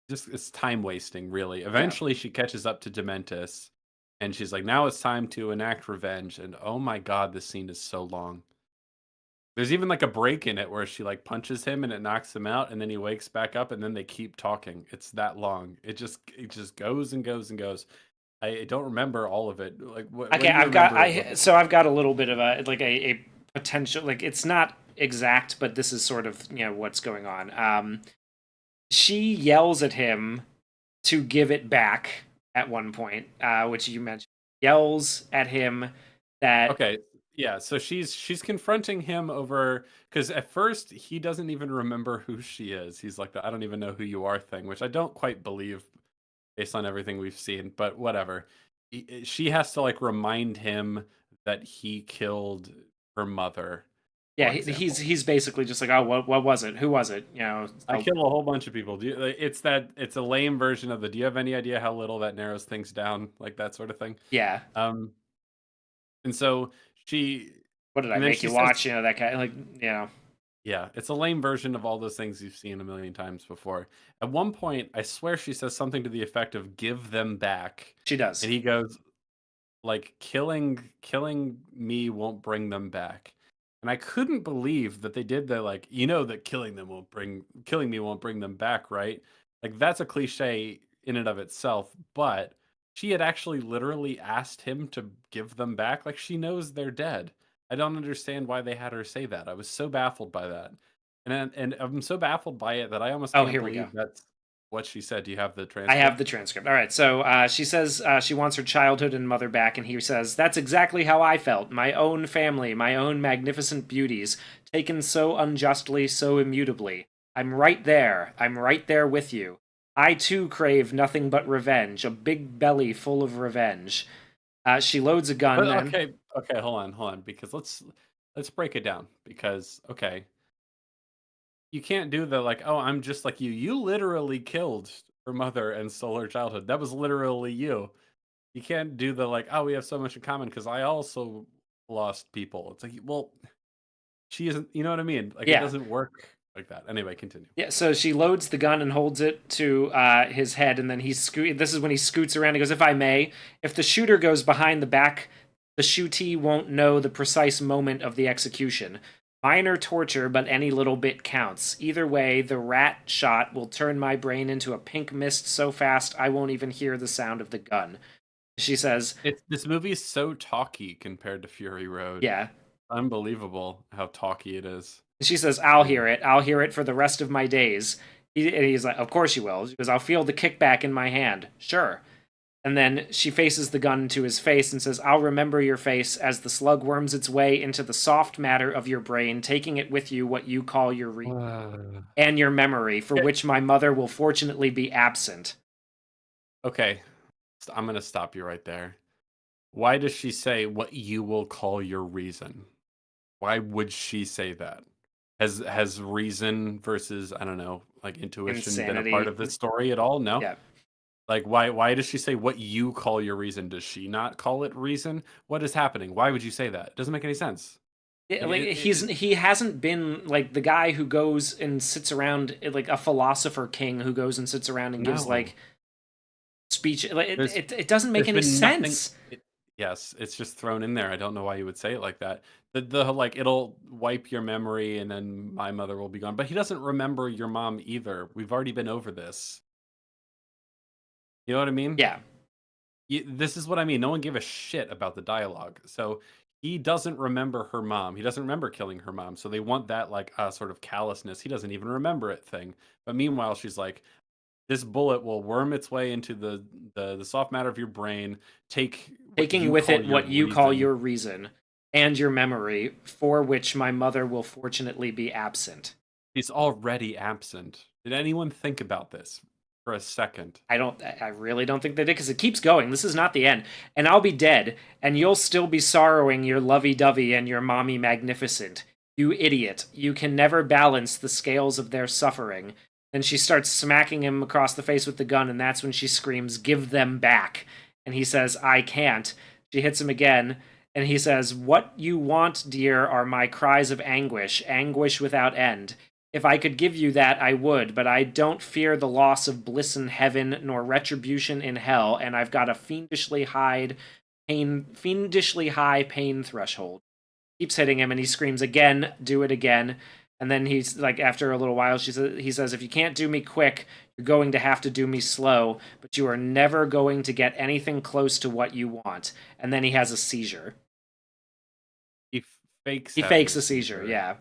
Just it's time wasting, really. Yeah. Eventually she catches up to Dementus and she's like, now it's time to enact revenge. And oh my god, this scene is so long. There's even like a break in it where she like punches him and it knocks him out, and then he wakes back up, and then they keep talking. It's that long. It just goes and goes and goes. I don't remember all of it. Like what Okay, do you I've got remember of the I've got a little bit of a potential, like, it's not exact, but this is sort of, what's going on. She yells at him to give it back at one point, which you mentioned. Yells at him that Okay, yeah, so she's confronting him over because at first he doesn't even remember who she is. He's like the I don't even know who you are thing, which I don't quite believe based on everything we've seen, but whatever. She has to like remind him that he killed her mother, yeah, for example. he's basically just like, oh, what was it? Who was it? I kill a whole bunch of people. It's a lame version of the do you have any idea how little that narrows things down, like that sort of thing. Yeah. Um and so she What did I and then make she you says watch? That kind of, like, yeah, it's a lame version of all those things you've seen a million times before. At one point, I swear she says something to the effect of "give them back," she does. and he goes like, "Killing me won't bring them back." And I couldn't believe that they did the like, you know, that killing me won't bring them back, right? Like that's a cliche in and of itself, but she had actually literally asked him to give them back. Like she knows they're dead. I don't understand why they had her say that. I was so baffled by that. And I'm so baffled by it that I almost Oh, can't here we go. believe that's what she said. Do you have the I have transcript? the transcript. All right. So she says she wants her childhood and mother back, and he says, "That's exactly how I felt. My own family, my own magnificent beauties, taken so unjustly, so immutably. I'm right there. I'm right there with you. I too crave nothing but revenge, a big belly full of revenge." She loads a gun, But and okay, hold on, because let's break it down because okay, you can't do the like, oh, I'm just like you. You literally killed her mother and stole her childhood. That was literally you. You can't do the like, oh, we have so much in common because I also lost people. It's like, well, she isn't. You know what I mean? Like, it yeah, doesn't work like that. Anyway, continue. yeah. So she loads the gun and holds it to his head, and then This is when he scoots around. He goes, "If I may, if the shooter goes behind the back, the shootee won't know the precise moment of the execution. Minor torture, but any little bit counts. Either way, the rat shot will turn my brain into a pink mist so fast I won't even hear the sound of the gun." She says, It's this movie is so talky compared to Fury Road. "Yeah." Unbelievable how talky it is. She says, "I'll Um, hear it. I'll hear it for the rest of my days." And he's like, "Of course you will." She goes, "I'll feel the kickback in my hand." Sure. And then she faces the gun to his face and says, "I'll remember your face as the slug worms its way into the soft matter of your brain, taking it with you what you call your uh, and your memory, for okay, which my mother will fortunately be absent." okay, I'm gonna stop you right there. Why does she say what you will call your reason? Why would she say that? Has reason versus, I don't know, like intuition been a part Insanity. of this story at all? No? Yeah. Like why does she say what you call your reason? Does she not call it reason? What is happening? Why would you say that? It doesn't make any sense. Yeah, Like like he hasn't been like the guy who goes and sits around, like a philosopher king who goes and sits around and gives no. like speech. Like There's it doesn't make there's any been nothing sense. yes, it's just thrown in there. I don't know why you would say it like that. The like it'll wipe your memory and then my mother will be gone. But he doesn't remember your mom either. We've already been over this. You know what I mean? Yeah. This is what I mean. No one gave a shit about the dialogue. So he doesn't remember her mom. He doesn't remember killing her mom. So they want that like sort of callousness. He doesn't even remember it thing. But meanwhile, she's like, this bullet will worm its way into the soft matter of your brain, take what Taking you with call it your what you call reason. your reason. and your memory, for which my mother will fortunately be absent. He's already absent. Did anyone think about this for a second? I really don't think they did, because it keeps going. This is not the end. And I'll be dead, and you'll still be sorrowing your lovey-dovey and your mommy magnificent. You idiot. You can never balance the scales of their suffering. Then she starts smacking him across the face with the gun, and that's when she screams, "Give them back." And he says, "I can't." She hits him again, and he says, "What you want, dear, are my cries of anguish, anguish without end. If I could give you that, I would, but I don't fear the loss of bliss in heaven nor retribution in hell, and I've got a fiendishly high pain threshold." Keeps hitting him, and he screams again, "Do it again." And then he's like, after a little while, he says, "If you can't do me quick, you're going to have to do me slow, but you are never going to get anything close to what you want." And then he has a seizure. He fakes He having fakes a seizure, yeah.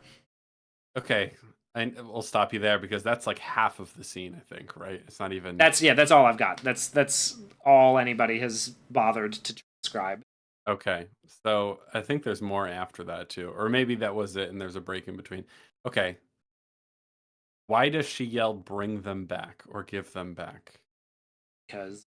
Okay, and we'll stop you there because that's like half of the scene, I think, right? It's not even. That's all I've got. That's all anybody has bothered to transcribe. Okay, so I think there's more after that too, or maybe that was it, and there's a break in between. Okay, why does she yell, "Bring them back" or "Give them back"? Because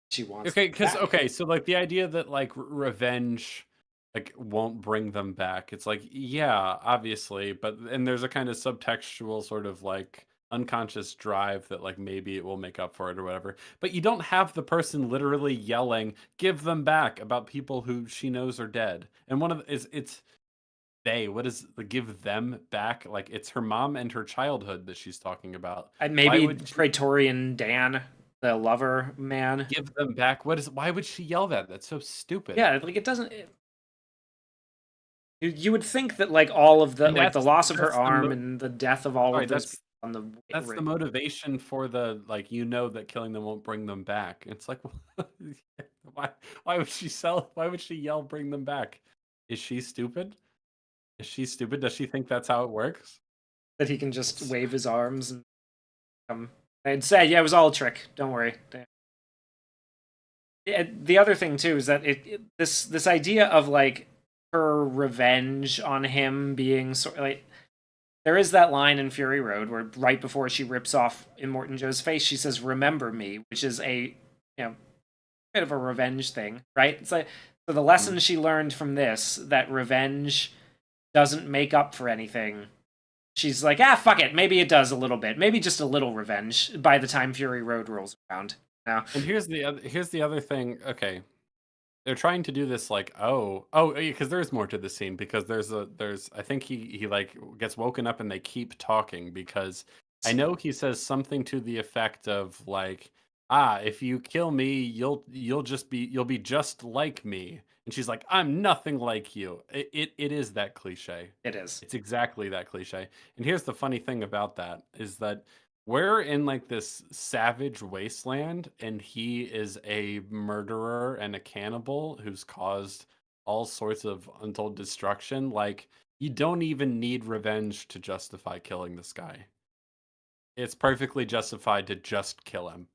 she wants Okay, them because back. okay, so like the idea that like revenge like won't bring them back. It's like, yeah, obviously, but and there's a kind of subtextual sort of like unconscious drive that like maybe it will make up for it or whatever. But you don't have the person literally yelling, "Give them back" about people who she knows are dead. And one of the, is it's they. What is the "give them back"? Like it's her mom and her childhood that she's talking about. And Why maybe would she Praetorian Dan, the lover man. give them back? What is why would she yell that? That's so stupid. Yeah, like it doesn't. You would think that like all of the And like the loss of her that's the arm and the death of all sorry, of those people on the that's the motivation for the like that killing them won't bring them back. It's like why why would she yell "bring them back"? Is she stupid? Is she stupid? Does she think that's how it works? that he can just It's, wave his arms and come and say, "Yeah, it was all a trick. Don't worry." Yeah, the other thing too is that this idea of like her revenge on him being sort like, there is that line in Fury Road where right before she rips off Immortan Joe's face, she says, "Remember me," which is a bit of a revenge thing, right? It's like, so the lesson she learned from this, that revenge doesn't make up for anything. She's like, fuck it. Maybe it does a little bit. Maybe just a little revenge by the time Fury Road rolls around. Now, and here's the other thing. Okay, they're trying to do this like because there's more to the scene because there's I think he like gets woken up and they keep talking because I know he says something to the effect of like, if you kill me you'll be just like me, and she's like, "I'm nothing like you." It is that cliche. it is. It's exactly that cliche. And here's the funny thing about that is that we're in like this savage wasteland and he is a murderer and a cannibal who's caused all sorts of untold destruction. Like you don't even need revenge to justify killing this guy. It's perfectly justified to just kill him.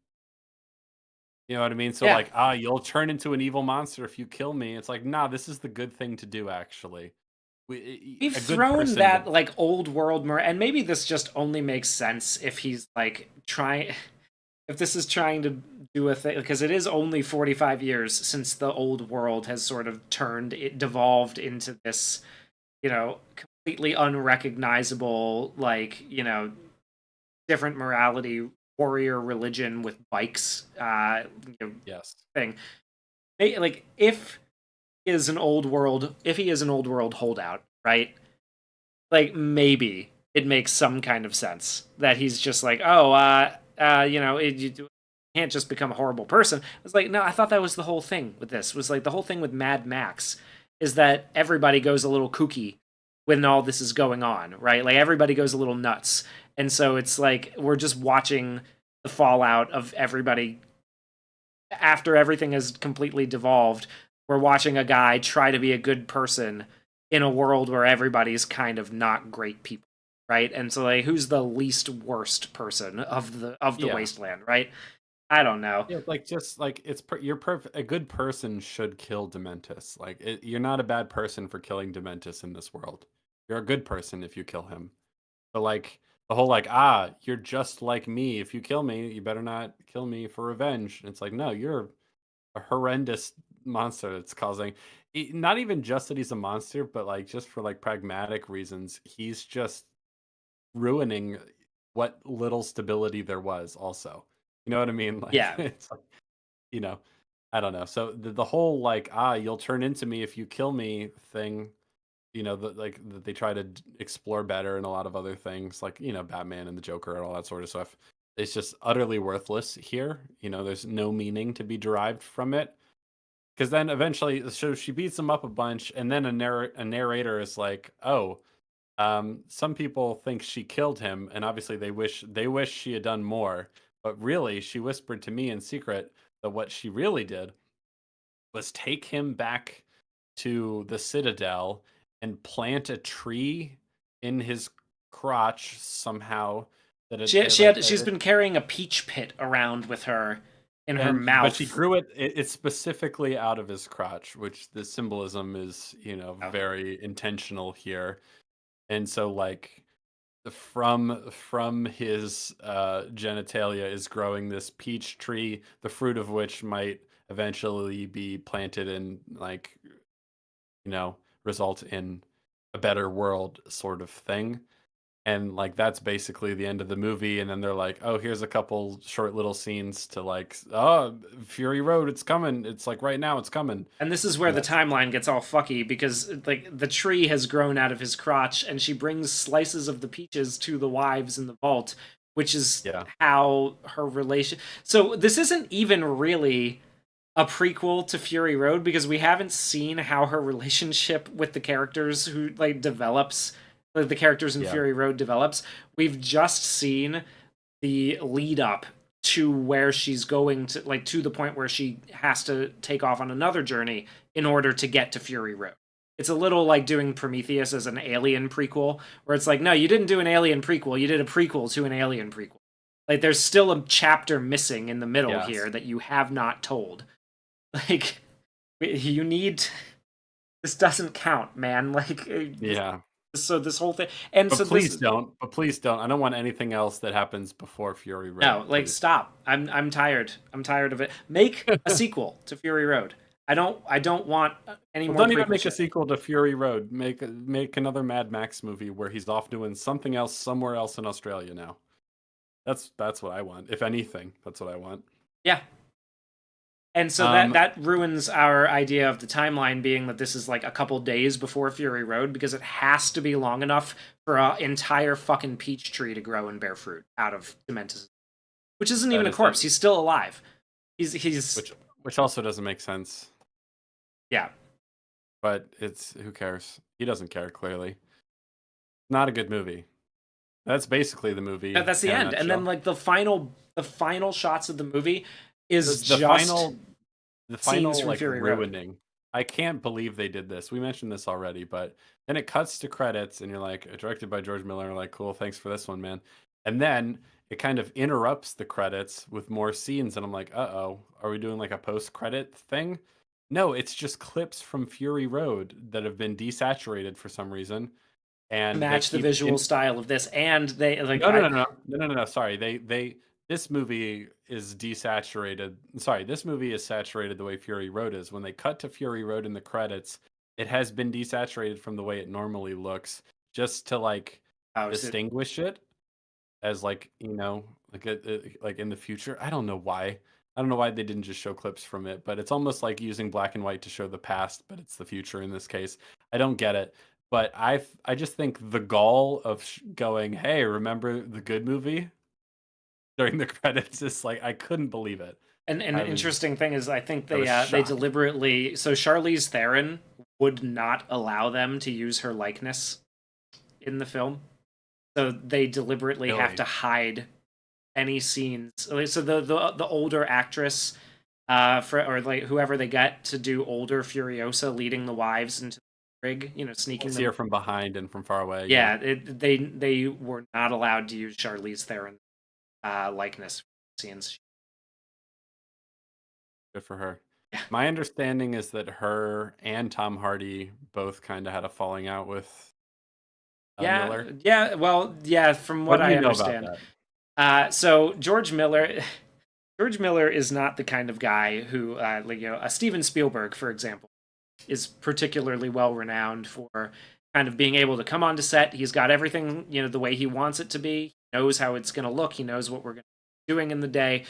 You know what I mean? So Yeah. like, you'll turn into an evil monster if you kill me. It's like, nah, this is the good thing to do actually. We've A good thrown person that would. like old world and maybe this just only makes sense if he's like trying, if this is trying to do a thing, because it is only 45 years since the old world has sort of devolved into this, completely unrecognizable, like, different morality warrior religion with bikes, Yes. thing. Like if he is an old world holdout, right? Like maybe it makes some kind of sense that he's just like, oh, you can't just become a horrible person. It's like, no, I thought that was the whole thing with this. Was like the whole thing with Mad Max is that everybody goes a little kooky when all this is going on, right? Like everybody goes a little nuts. And so it's like we're just watching the fallout of everybody after everything has completely devolved. We're watching a guy try to be a good person in a world where everybody's kind of not great people, right? And so like who's the least worst person of the Yeah. wasteland, right? I don't know. Yeah, like just like you're perfect. A good person should kill Dementus. Like you're not a bad person for killing Dementus in this world. You're a good person if you kill him. But like the whole like you're just like me. If you kill me, you better not kill me for revenge. And it's like no, you're a horrendous monster that's causing. Not even just that he's a monster, but like just for like pragmatic reasons, he's just ruining what little stability there was. Also, you know what I mean? Like Yeah. it's like you know, I don't know. So the whole like you'll turn into me if you kill me thing, like that they try to explore better and a lot of other things like, Batman and the Joker and all that sort of stuff. It's just utterly worthless here. There's no meaning to be derived from it. Because then eventually, so she beats him up a bunch, and then a narrator is like, "Oh, some people think she killed him, and obviously they wish she had done more. But really, she whispered to me in secret that what she really did was take him back to the Citadel and plant a tree in his crotch somehow. That She's been carrying a peach pit around with her in her but she mouth. grew it's specifically out of his crotch, which the symbolism is Oh. very intentional here. And so like from his genitalia is growing this peach tree, the fruit of which might eventually be planted and like result in a better world sort of thing. And like that's basically the end of the movie. And then they're like, oh, here's a couple short little scenes to like, oh, Fury Road, it's coming, it's like right now it's coming. And this is where And the that's timeline gets all fucky because like the tree has grown out of his crotch and she brings slices of the peaches to the wives in the vault, which is yeah. how her relation. So this isn't even really a prequel to Fury Road because we haven't seen how her relationship with the characters who like develops, like the characters in Yeah. Fury Road develops. We've just seen the lead up to where she's going to, like, to the point where she has to take off on another journey in order to get to Fury Road. It's a little like doing Prometheus as an Alien prequel, where it's like, no, you didn't do an Alien prequel, you did a prequel to an Alien prequel. Like, there's still a chapter missing in the middle Yes. here that you have not told. Like, you need. This doesn't count, man. Like, Yeah. so this whole thing, and But so please this. don't. But please don't. I don't want anything else that happens before Fury Road. No, like Please. stop. I'm tired. I'm tired of it. Make a sequel to Fury Road. I don't want any Well, more don't even prequel make a shit. sequel to Fury Road. Make another Mad Max movie where he's off doing something else somewhere else in Australia now. That's what I want. If anything, that's what I want. Yeah. And so that Um, that ruins our idea of the timeline being that this is like a couple days before Fury Road because it has to be long enough for an entire fucking peach tree to grow and bear fruit out of Dementus, which isn't even that a is corpse. He's still alive. He's which also doesn't make sense. yeah. But it's who cares? He doesn't care. Clearly, not a good movie. That's basically the movie That's the in a end. And then nutshell. like the final shots of the movie is The just final the scenes final from like Fury Road. ruining. I can't believe they did this. We mentioned this already, but then it cuts to credits and you're like directed by George Miller, like cool, thanks for this one, man. And then it kind of interrupts the credits with more scenes and I'm like, "Uh-oh, are we doing like a post-credit thing?" No, it's just clips from Fury Road that have been desaturated for some reason and they Match the keep visual style of this, and they like no, no, I no, no, no, no, no, no. Sorry, they. This movie is desaturated. Sorry, this movie is saturated the way Fury Road is. When they cut to Fury Road in the credits, it has been desaturated from the way it normally looks, just to like oh, distinguish it as like like in the future. I don't know why. I don't know why they didn't just show clips from it, but it's almost like using black and white to show the past, but it's the future in this case. I don't get it, but I just think the gall of going, "Hey, remember the good movie?" during the credits is like I couldn't believe it. and an I was interesting thing is I think I was they shocked. deliberately, so Charlize Theron would not allow them to use her likeness in the film, so they deliberately have Really? to hide any scenes. So the older actress, for or like whoever they get to do older Furiosa leading the wives into the rig, I sneaking see her them. from behind and from far away. Yeah. Yeah, they were not allowed to use Charlize Theron likeness scenes. Good for her. Yeah. My understanding is that her and Tom Hardy both kind of had a falling out with Yeah, Miller. yeah. Well, yeah. From What what do I you know about understand, that? so George Miller, George Miller is not the kind of guy who, like, Steven Spielberg, for example, is particularly well renowned for kind of being able to come onto set. He's got everything, the way he wants it to be. He knows how it's going to look. He knows what we're going to be doing in the day.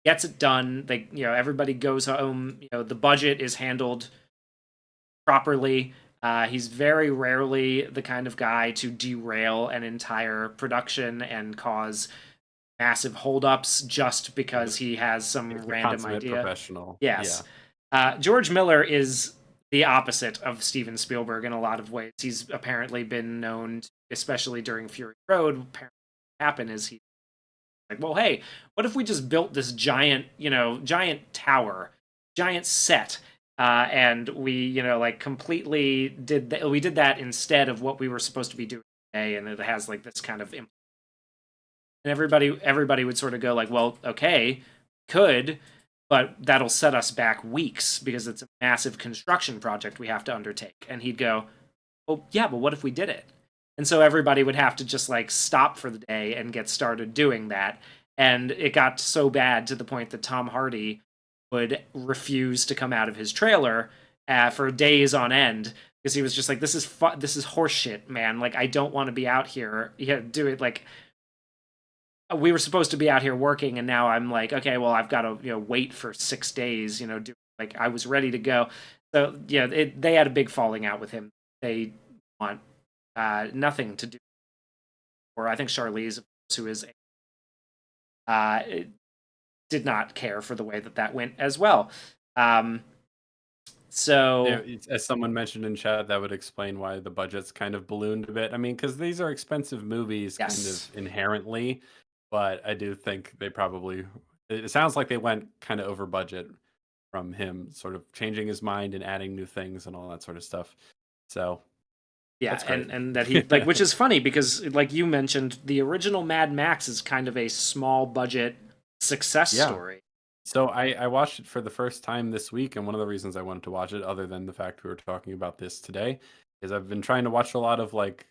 Gets it done. They, everybody goes home. The budget is handled properly. He's very rarely the kind of guy to derail an entire production and cause massive holdups just because he has some He's a random consummate idea. professional. Yes. Yeah. George Miller is the opposite of Steven Spielberg in a lot of ways. He's apparently been known, especially during Fury Road, apparently what happened is he like, well, hey, what if we just built this giant, giant tower, giant set, and we, like completely we did that instead of what we were supposed to be doing today, and it has like this kind of, and everybody would sort of go like, well, okay, could, but that'll set us back weeks because it's a massive construction project we have to undertake. And he'd go, oh yeah, but what if we did it? And so everybody would have to just like stop for the day and get started doing that. And it got so bad to the point that Tom Hardy would refuse to come out of his trailer for days on end because he was just like, this is horseshit, man. Like, I don't want to be out here. Do it like, we were supposed to be out here working, and now I'm like, okay, well, I've got to wait for 6 days. Like, I was ready to go. So yeah, they had a big falling out with him. They want nothing to do. Or I think Charlize, who is did not care for the way that went as well. So As someone mentioned in chat, that would explain why the budget's kind of ballooned a bit. I mean, because these are expensive movies, kind of yes, inherently, but I do think they probably. It sounds like they went kind of over budget from him, sort of changing his mind and adding new things and all that sort of stuff. So yeah, that's great. and that he like, which is funny because like you mentioned, the original Mad Max is kind of a small budget success Yeah. story. So I watched it for the first time this week, and one of the reasons I wanted to watch it, other than the fact we were talking about this today, is I've been trying to watch a lot of like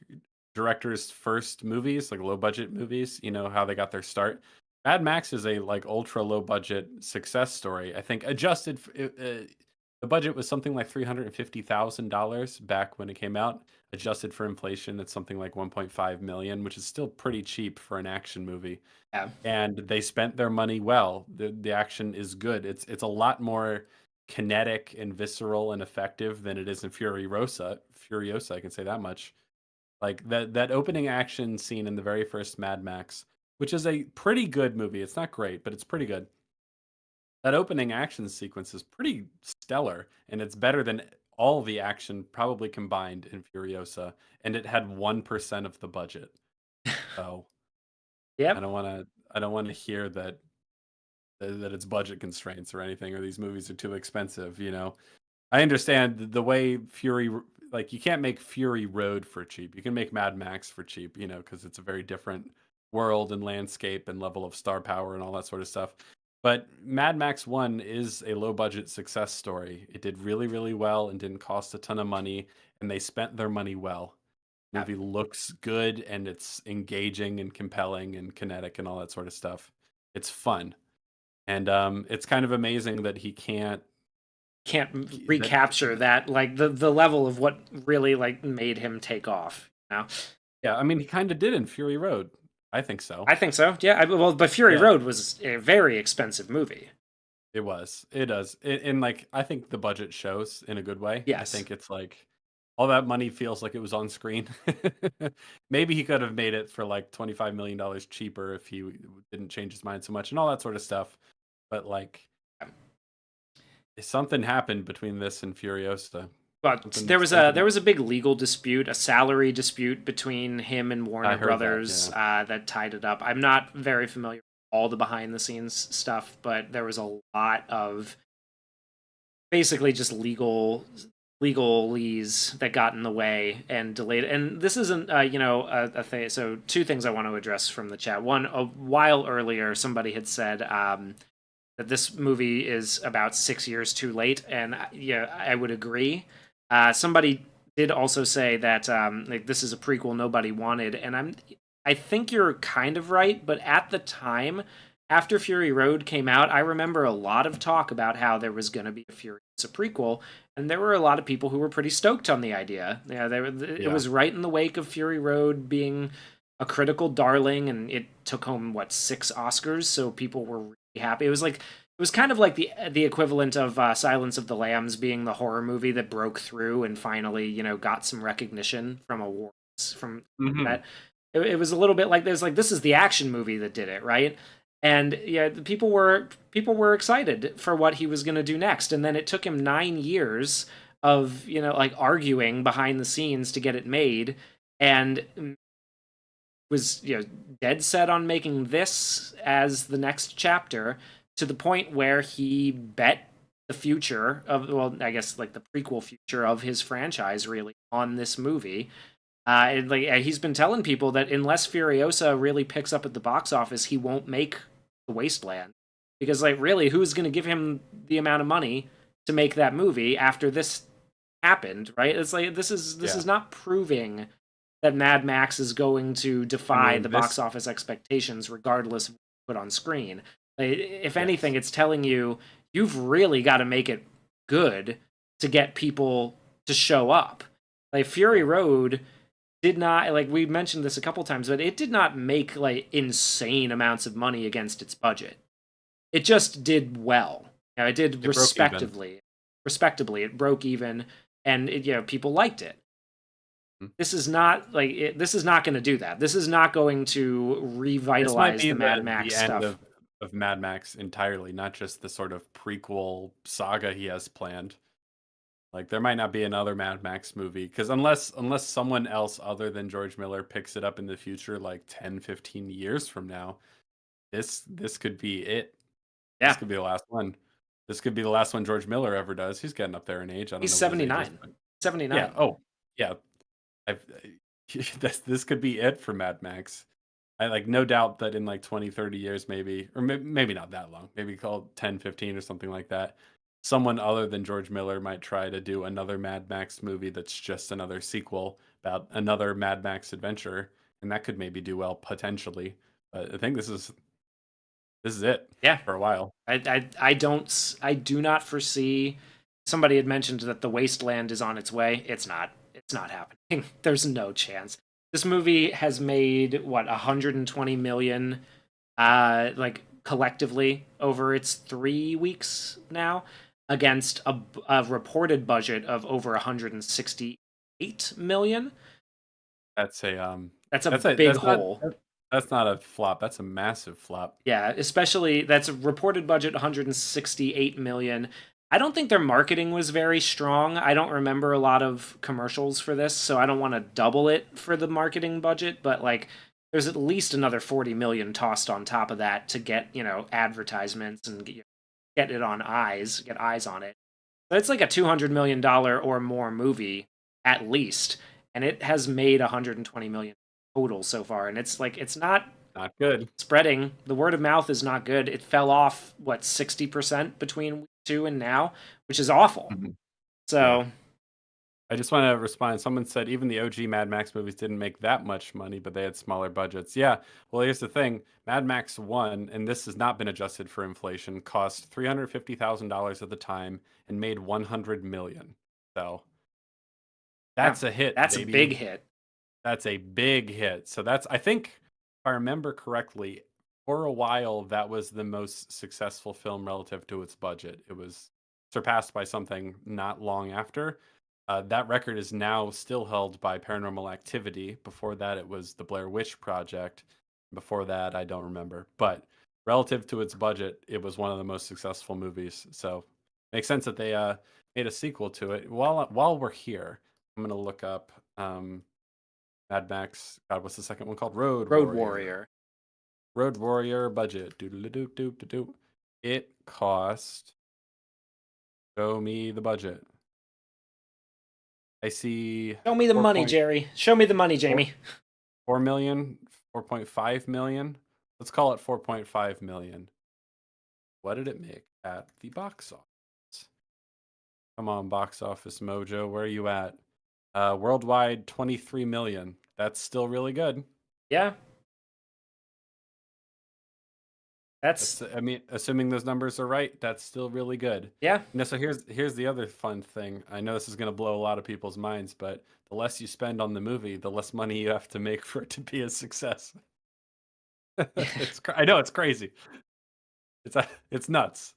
directors' first movies, like low budget movies. You know how they got their start. Mad Max is a like ultra low budget success story. I think adjusted the budget was something like $350,000 back when it came out. Adjusted for inflation, it's something like 1.5 million, which is still pretty cheap for an action movie. Yeah, And they spent their money well. The action is good. It's a lot more kinetic and visceral and effective than it is in Furiosa, I can say that much. Like that opening action scene in the very first Mad Max, which is a pretty good movie. It's not great, but it's pretty good. That opening action sequence is pretty stellar, and it's better than all the action probably combined in Furiosa, and it had 1% of the budget. So I yep, don't want to I don't want to hear that it's budget constraints or anything, or these movies are too expensive. I understand the way like you can't make Fury Road for cheap. You can make Mad Max for cheap, because it's a very different world and landscape and level of star power and all that sort of stuff. But Mad Max 1 is a low budget success story. It did really, really well and didn't cost a ton of money, and they spent their money well. yep. Movie looks good, and it's engaging and compelling and kinetic and all that sort of stuff. It's fun. And it's kind of amazing that he Can't that recapture that, like the level of what really like made him take off. yeah, I mean he kind of did in Fury Road. I think so. I think so. Yeah. Well, but Fury Yeah, Road was a very expensive movie. it was. It does. And like I think the budget shows in a good way. I Yes. think it's like all that money feels like it was on screen. Maybe he could have made it for like $25 million cheaper if he didn't change his mind so much and all that sort of stuff. But like something happened between this and Furiosa. But there was a big legal dispute, a salary dispute between him and Warner heard that, Brothers that tied it up. I'm not very familiar with all the behind the scenes stuff, but there was a lot of basically just legalese that got in the way and delayed. And this isn't a thing. So two things I want to address from the chat. One, a while earlier, somebody had said that this movie is about 6 years too late, and yeah, I would agree. Somebody did also say that like this is a prequel nobody wanted, and I think you're kind of right, but at the time, after Fury Road came out, I remember a lot of talk about how there was going to be a Furiosa prequel, and there were a lot of people who were pretty stoked on the idea. Yeah, it Yeah. was right in the wake of Fury Road being a critical darling, and it took home what 6 Oscars, so people were really happy. It was kind of like the equivalent of Silence of the Lambs being the horror movie that broke through and finally got some recognition from awards from Hmm. that. It was a little bit like there's like this is the action movie that did it, right? And yeah, people were excited for what he was going to do next, and then it took him 9 years of like arguing behind the scenes to get it made, and was dead set on making this as the next chapter, to the point where he bet the future of, well, I guess like the prequel future of his franchise really on this movie. He's been telling people that unless Furiosa really picks up at the box office, he won't make The Wasteland, because like really, who's going to give him the amount of money to make that movie after this happened? Right? It's like this Yeah. is not proving that Mad Max is going to I defy mean, the box this, office expectations, regardless of what you put on screen. Like, if anything, yes. it's telling you you've really got to make it good to get people to show up. Like Fury Yeah. Road did not, like we mentioned this a couple times, but it did not make like insane amounts of money against its budget. It just did well. It did It broke even. respectably. It broke even, and people liked it. Mhm. This is not like this is not going to do that. This is not going to This might revitalize be the Mad the Max end stuff. of Mad Max entirely, not just the sort of prequel saga he has planned. Like there might not be another Mad Max movie because unless someone else other than George Miller picks it up in the future like 10, 15 years from now, this could be it. This Yeah, could be the last one. This could be the last one George Miller ever does. He's getting up there in age. I don't he's know what his age is, 79. but yeah. 79. Oh, yeah. I've, this could be it for Mad Max. I like no doubt that in like 20, 30 years, maybe, or maybe not that long, maybe called 10, 15 or something like that. Someone other than George Miller might try to do another Mad Max movie that's just another sequel about another Mad Max adventure. And that could maybe do well potentially. But I think this is it Yeah, for a while. I do not foresee. Somebody had mentioned that the Wasteland is on its way. It's not happening. There's no chance. This movie has made what 120 million, like collectively over its 3 weeks now, against a reported budget of over 168 million. That's a That's a that's big hole. that's not a flop. That's a massive flop. Yeah, especially that's a reported budget 168 million. I don't think their marketing was very strong. I don't remember a lot of commercials for this, so I don't want to double it for the marketing budget, but like there's at least another 40 million tossed on top of that to get, advertisements and get eyes on it. So it's like a $200 million or more movie at least, and it has made 120 million total so far, and it's not Not good. spreading. The word of mouth is not good. It fell off what 60% between week 2 and now, which is awful. Mhm. Yeah. So I just want to respond. Someone said even the OG Mad Max movies didn't make that much money, but they had smaller budgets. Yeah. Well, here's the thing: Mad Max One, and this has not been adjusted for inflation, cost $350,000 at the time and made 100 million. So yeah, that's a hit, that's a big baby. hit. That's a big hit. So that's, I think, if I remember correctly, for a while that was the most successful film relative to its budget. It was surpassed by something not long after. That record is now still held by Paranormal Activity. Before that, it was the Blair Witch Project. Before that, I don't remember. But relative to its budget, it was one of the most successful movies. So makes sense that they made a sequel to it. While we're here, I'm gonna look up Mad Max. God, what's the second one called? Road Road Warrior. Warrior. Road Warrior budget. Doo. It cost. Show me the budget. I see Show me the four money, point Jerry. Show me the money, four Jamie. 4 million, 4.5 million. Let's call it 4.5 million. What did it make at the box office? Come on, box office mojo, where are you at? Worldwide, 23 million. That's still really good. Yeah, that's I mean, assuming those numbers are right, that's still really good. yeah. So here's the other fun thing. I know this is going to blow a lot of people's minds, but the less you spend on the movie, the less money you have to make for it to be a success. I know it's crazy. It's nuts.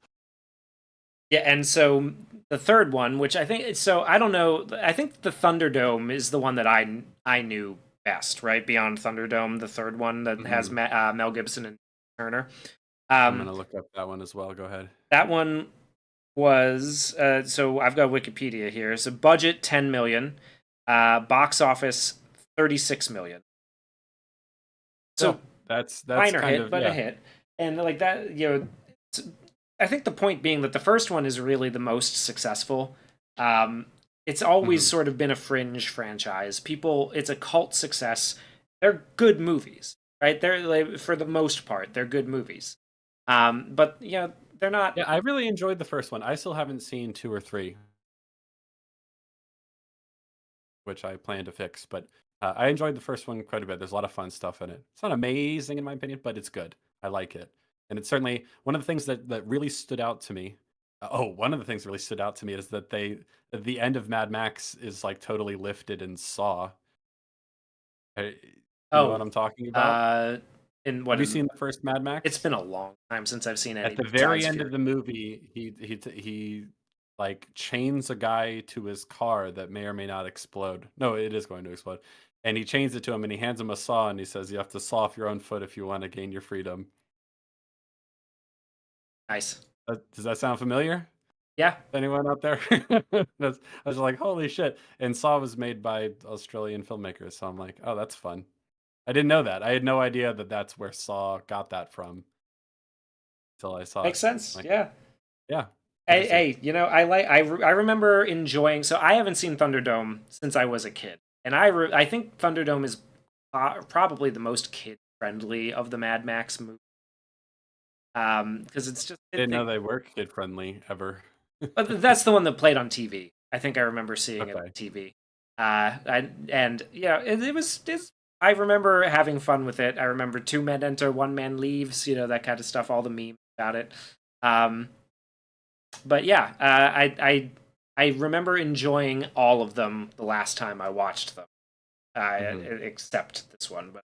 Yeah, and so the third one, which I think so I don't know, I think the Thunderdome is the one that I knew best, right? Beyond Thunderdome, the third one that has Mhm. Mel Gibson and Turner. I'm Um, gonna look up that one as well. Go ahead. that one was so I've got Wikipedia here. So budget 10 million, box office 36 million. Yeah, So that's minor kind hit, of but a yeah. hit. And like that, I think the point being that the first one is really the most successful. It's always Mhm. sort of been a fringe franchise. It's a cult success. They're good movies, right? They're like, for the most part, they're good movies. But they're not. Yeah, I really enjoyed the first one. I still haven't seen 2 or 3, which I plan to fix, but I enjoyed the first one quite a bit. There's a lot of fun stuff in it. It's not amazing in my opinion, but it's good. I like it. And it's certainly one of the things that really stood out to me. One of the things that really stood out to me is that the end of Mad Max is like totally lifted in Saw. You know what Oh, I'm talking about? uh, in Have what? you seen the first Mad It's Max? been a long time since I've seen At any the very besides end of Fury. the movie, he like chains a guy to his car that may or may not explode. No, it is going to explode. And he chains it to him and he hands him a saw and he says, "You have to saw off your own foot if you want to gain your freedom." Nice. Does that sound familiar? Yeah, Anyone out there? I was like, "Holy shit!" And Saw was made by Australian filmmakers, so I'm like, "Oh, that's fun." I didn't know that. I had no idea that that's where Saw got that from until I saw makes it. sense. Like, Yeah. yeah, Hey, interesting. hey, I remember enjoying. So I haven't seen Thunderdome since I was a kid, and I think Thunderdome is probably the most kid friendly of the Mad Max movies. Because it's just Didn't know they were kid friendly ever. but that's the one that played on TV. I think I remember seeing it on Okay. TV. And yeah, I remember having fun with it. I remember two men enter, one man leaves. That kind of stuff. All the memes about it. Um, but yeah, I remember enjoying all of them the last time I watched them, Mhm. except this one. But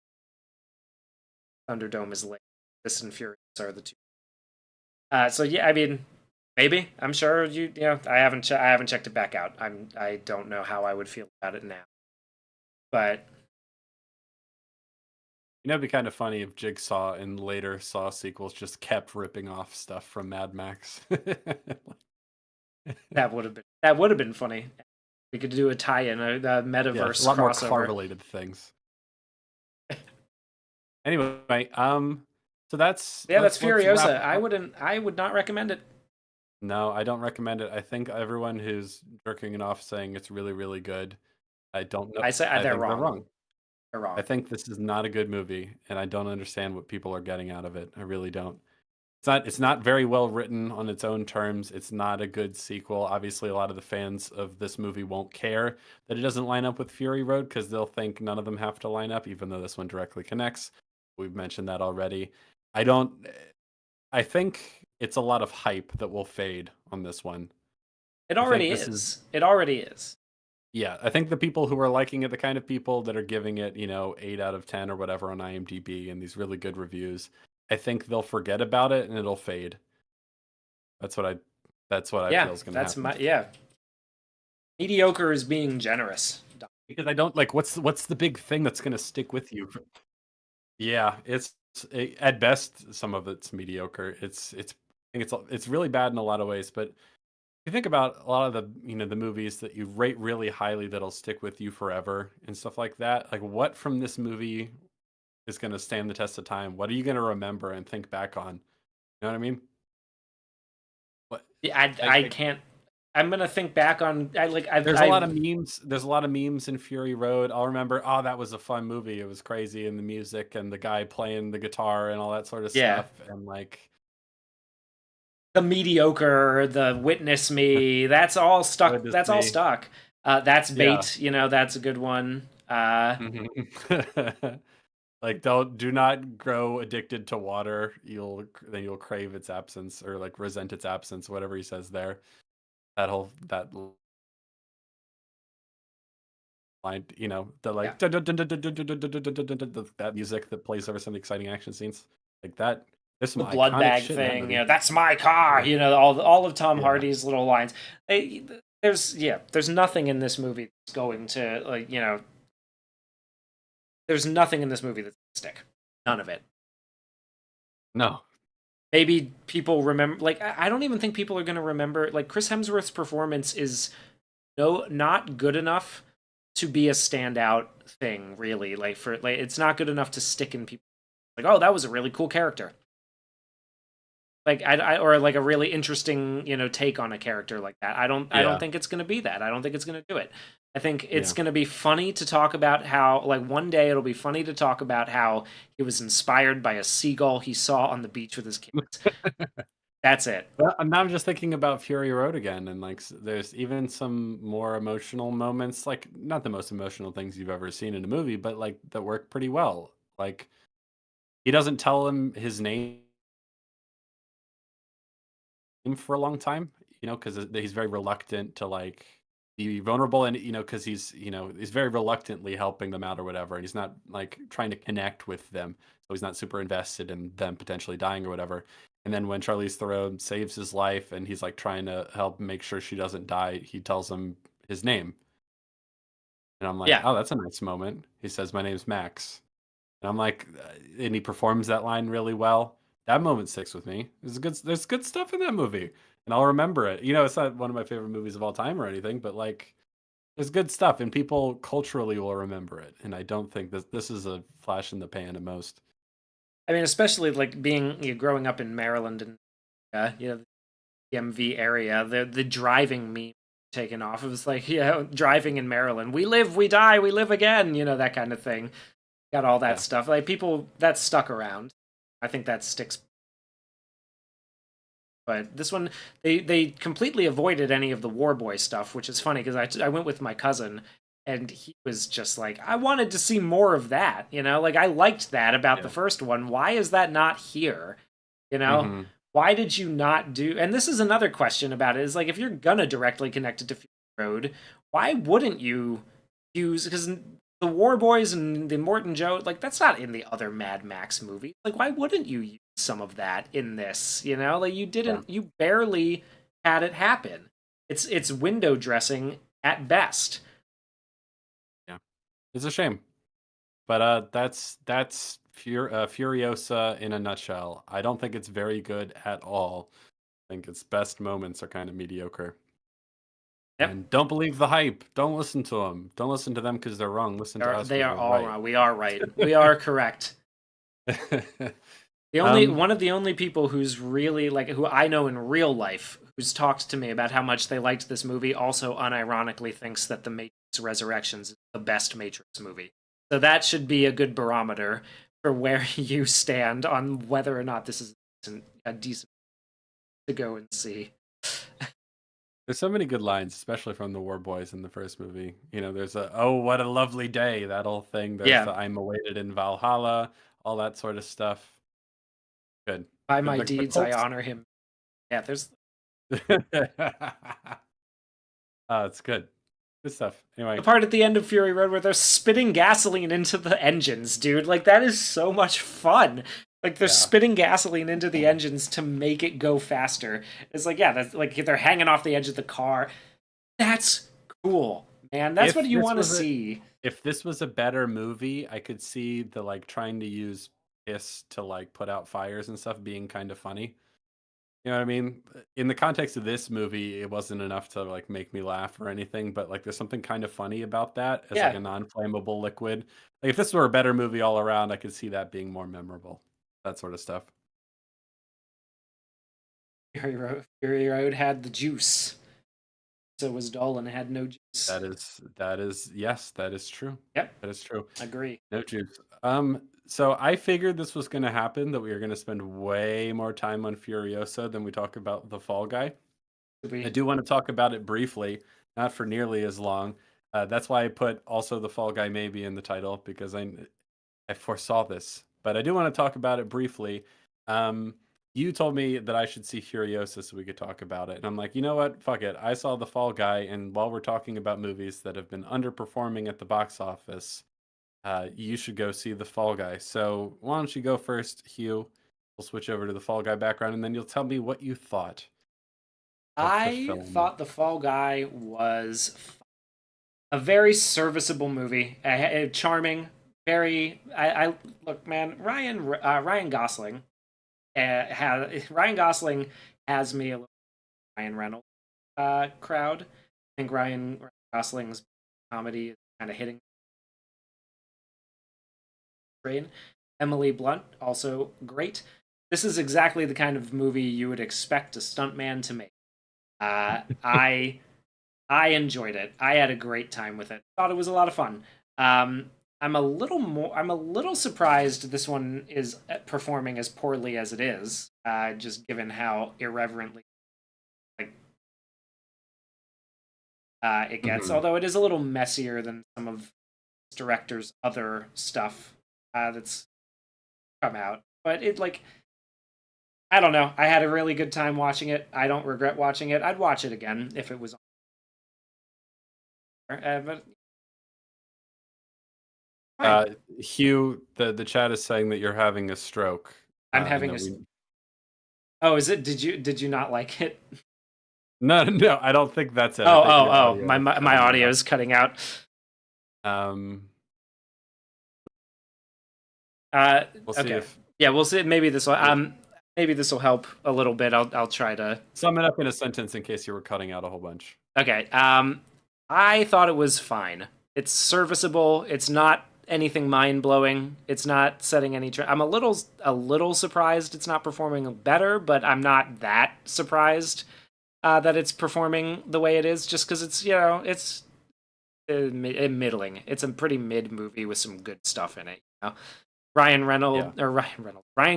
Thunderdome is late. This and Furious are the two. So yeah, I mean, maybe I'm sure I haven't checked it back out. I don't know how I would feel about it now, but It'd be kind of funny if Jigsaw and later Saw sequels just kept ripping off stuff from Mad Max. that would have been funny. We could do a tie-in, a Yeah, a metaverse lot more car crossover. related things. Anyway, so that's Yeah, that's let's wrap Furiosa. I up. wouldn't. I would not recommend it. No, I don't recommend it. I think everyone who's jerking it off saying it's really, really good, I don't know. I say I they're think they're wrong. wrong. They're I wrong. think this is not a good movie, and I don't understand what people are getting out of it. I really don't. It's not very well written on its own terms. It's not a good sequel. Obviously, a lot of the fans of this movie won't care that it doesn't line up with Fury Road because they'll think none of them have to line up, even though this one directly connects. We've mentioned that already. I don't. I think it's a lot of hype that will fade on this one. It I think already this is is. It already is. yeah. I think the people who are liking it, the kind of people that are giving it, 8 out of 10 or whatever on IMDb and these really good reviews, I think they'll forget about it and it'll fade. That's what I that's what I Yeah, feel is going to that's happen. my yeah. Mediocre is being generous. Because I don't like what's the big thing that's going to stick with you? Yeah, at best some of it's mediocre. I think it's really bad in a lot of ways, but if you think about a lot of the movies that you rate really highly that'll stick with you forever and stuff like that, like what from this movie is going to stand the test of time? What are you going to remember and think back on? You know what I mean? What Yeah, I I can't. I'm gonna think back on. I like. There's a lot of memes. There's a lot of memes in Fury Road. I'll remember, oh, that was a fun movie. It was crazy, and the music and the guy playing the guitar and all that sort of Yeah. stuff. And like, the mediocre, the witness me, that's all stuck. Witness That's all me. stuck. That's Yeah. bait. That's a good one. Mhm. Like, do not grow addicted to water. You'll crave its absence or like resent its absence, whatever he says there. That line, the Yeah, like that music that plays over some exciting action scenes. Like that. There's some the blood iconic bag shit in that thing. movie. That's my car. All of Tom Yeah. Hardy's little lines. There's nothing in this movie that's going to there's nothing in this movie that's gonna stick. None of it. No. Maybe people remember. Like, I don't even think people are going to remember. Like, Chris Hemsworth's performance is not good enough to be a standout thing. Really, it's not good enough to stick in people. Like, oh, that was a really cool character. Like, or like a really interesting take on a character like that. I don't Yeah. think it's going to be that. I don't think it's going to do it. I think it's Yeah. going to be funny to talk about how, like, one day it'll be funny to talk about how he was inspired by a seagull he saw on the beach with his kids. That's it. Well, now I'm just thinking about Fury Road again, and like there's even some more emotional moments, like not the most emotional things you've ever seen in a movie, but like that work pretty well. Like he doesn't tell him his name for a long time, because he's very reluctant to like be vulnerable, and because he's very reluctantly helping them out or whatever, and he's not like trying to connect with them, so he's not super invested in them potentially dying or whatever. And then when Charlize Theron saves his life, and he's like trying to help make sure she doesn't die, he tells him his name, and I'm like, Yeah. oh, that's a nice moment. He says, "My name's Max." And I'm like, and he performs that line really well. That moment sticks with me. There's good stuff in that movie, and I'll remember it. It's not one of my favorite movies of all time or anything, but like, there's good stuff, and people culturally will remember it. And I don't think this is a flash in the pan at most. I mean, especially like being growing up in Maryland and the MV area, the driving meme taken off. It was like, driving in Maryland. We live, we die, we live again. That kind of thing. Got all that Yeah, stuff. Like, people that stuck around. I think that sticks. But this one, they completely avoided any of the War Boy stuff, which is funny because I went with my cousin and he was just like, I wanted to see more of that. Like, I liked that about the yeah. first one. Why is that not here? You know, Hmm. why did you not do? And this is another question about it: is like, if you're gonna directly connect it to Fury Road, why wouldn't you use? Because the War Boys and the Morton Joe, like, that's not in the other Mad Max movies. Like, why wouldn't you use some of that in this? Like, you Yeah, didn't. You barely had it happen. It's window dressing at best. yeah. It's a shame, but that's Furiosa in a nutshell. I don't think it's very good at all. I think its best moments are kind of mediocre. Yep, And don't believe the hype. Don't listen to them. Don't listen to them because they're wrong. Listen to us they because are we're all right. wrong. We are right. We are correct. The only um, one of the only people who's really, like, who I know in real life who's talked to me about how much they liked this movie also unironically thinks that the Matrix Resurrections is the best Matrix movie. So that should be a good barometer for where you stand on whether or not this is a decent to go and see. there's so many good lines, especially from the War Boys in the first movie. There's "Oh, what a lovely day," that whole thing. There's Yeah, the "I'm awaited in Valhalla," all that sort of stuff. Good. by Good. my The deeds I Colts. honor him. Yeah, there's It's good. Good stuff. the Anyway, part at the end of Fury Road where they're spitting gasoline into the engines, dude. Like, that is so much fun. Like, they're yeah. spitting gasoline into the engines to make it go faster. It's like, yeah, that's like they're hanging off the edge of the car. That's cool, man. That's what If you this want to was a see. if this was a better movie, I could see the like trying to use piss to like put out fires and stuff being kind of funny. You know what I mean? In the context of this movie, it wasn't enough to like make me laugh or anything, but like there's something kind of funny about that as like Yeah, a non-flammable liquid. Like if this were a better movie all around, I could see that being more memorable. That sort of stuff. Fury Road had the juice, so was Dolan had no juice. Yes, that is true. Yep, That is true. agree. No juice. So I figured this was going to happen, that we were going to spend way more time on Furiosa than we talk about the Fall Guy. I We do want to talk about it briefly, not for nearly as long. That's why I put also the Fall Guy maybe in the title, because I foresaw this. But I do want to talk about it briefly. Um, you told me that I should see Furiosa so we could talk about it. And I'm like, you know what? Fuck it. I saw The Fall Guy. And while we're talking about movies that have been underperforming at the box office, you should go see The Fall Guy. So why don't you go first, Hugh? We'll switch over to the Fall Guy background, and then you'll tell me what you thought of the I film. thought The Fall Guy was a very serviceable movie, charming, very. I look, man, Ryan Gosling, Ryan Gosling has me a little Ryan Reynolds crowd. I think Ryan Gosling's comedy is kind of hitting the brain. Emily Blunt also great. This is exactly the kind of movie you would expect a stuntman to make. Uh, I I enjoyed it. I had a great time with it. Thought it was a lot of fun. I'm a little surprised this one is performing as poorly as it is, just given how irreverently like it gets. Mhm. Although it is a little messier than some of this director's other stuff that's come out. But it like I don't know. I had a really good time watching it. I don't regret watching it. I'd watch it again if it was on. But fine. Hugh, the chat is saying that you're having a stroke, I'm and having that a. we. Oh, is it? Did you not like it? No, no, I don't think that's it. I Oh, think oh, your oh! audio My is my cutting audio out. is cutting out. Um, Uh, we'll see okay. if Yeah, we'll see. if Maybe this will help a little bit. I'll try to. sum it up in a sentence in case you were cutting out a whole bunch. Okay. I thought it was fine. It's serviceable. It's not anything mind blowing. It's not setting any. I'm a little surprised it's not performing better, but I'm not that surprised that it's performing the way it is. Just because it's it's middling. It's a pretty mid movie with some good stuff in it. Yeah. Ryan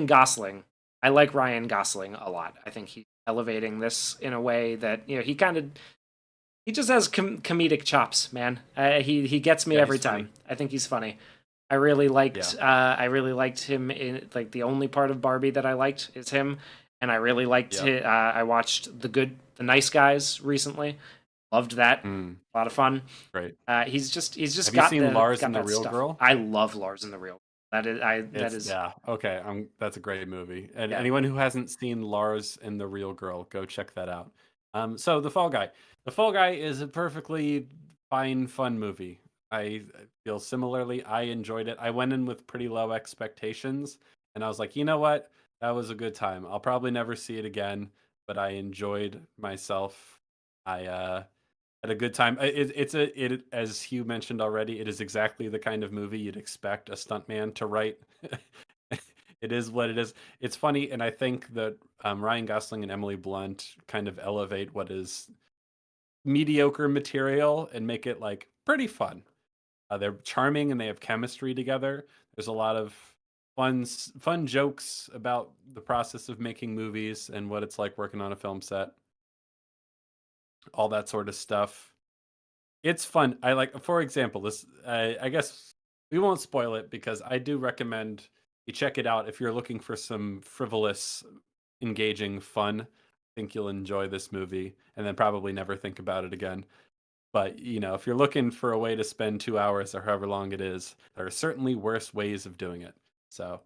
Gosling. I like Ryan Gosling a lot. I think he's elevating this in a way that he just has comedic chops, man. He gets me Yeah, every he's funny. time. I think he's funny. Yeah. I really liked him in like the only part of Barbie that I liked is him, and I really liked Yep. I watched the Nice Guys recently. Loved that. Mm, A lot of fun. great. He's just Have you seen Lars got and the that Real stuff. Girl? I love Lars and the Real. That It's is yeah. Okay. That's a great movie. And yeah. anyone who hasn't seen Lars and the Real Girl, go check that out. So the Fall Guy. The Fall Guy is a perfectly fine, fun movie. I feel similarly. I enjoyed it. I went in with pretty low expectations, and I was like, you know what? That was a good time. I'll probably never see it again, but I enjoyed myself. I had a good time. It as Hugh mentioned already. It is exactly the kind of movie you'd expect a stuntman to write. It is what it is. It's funny, and I think that Ryan Gosling and Emily Blunt kind of elevate what is mediocre material and make it like pretty fun. They're charming and they have chemistry together. There's a lot of fun jokes about the process of making movies and what it's like working on a film set. All that sort of stuff. It's fun. I like, for example, this. I guess we won't spoil it because I do recommend you check it out if you're looking for some frivolous, engaging fun. I think you'll enjoy this movie, and then probably never think about it again. But if you're looking for a way to spend 2 hours or however long it is, there are certainly worse ways of doing it. So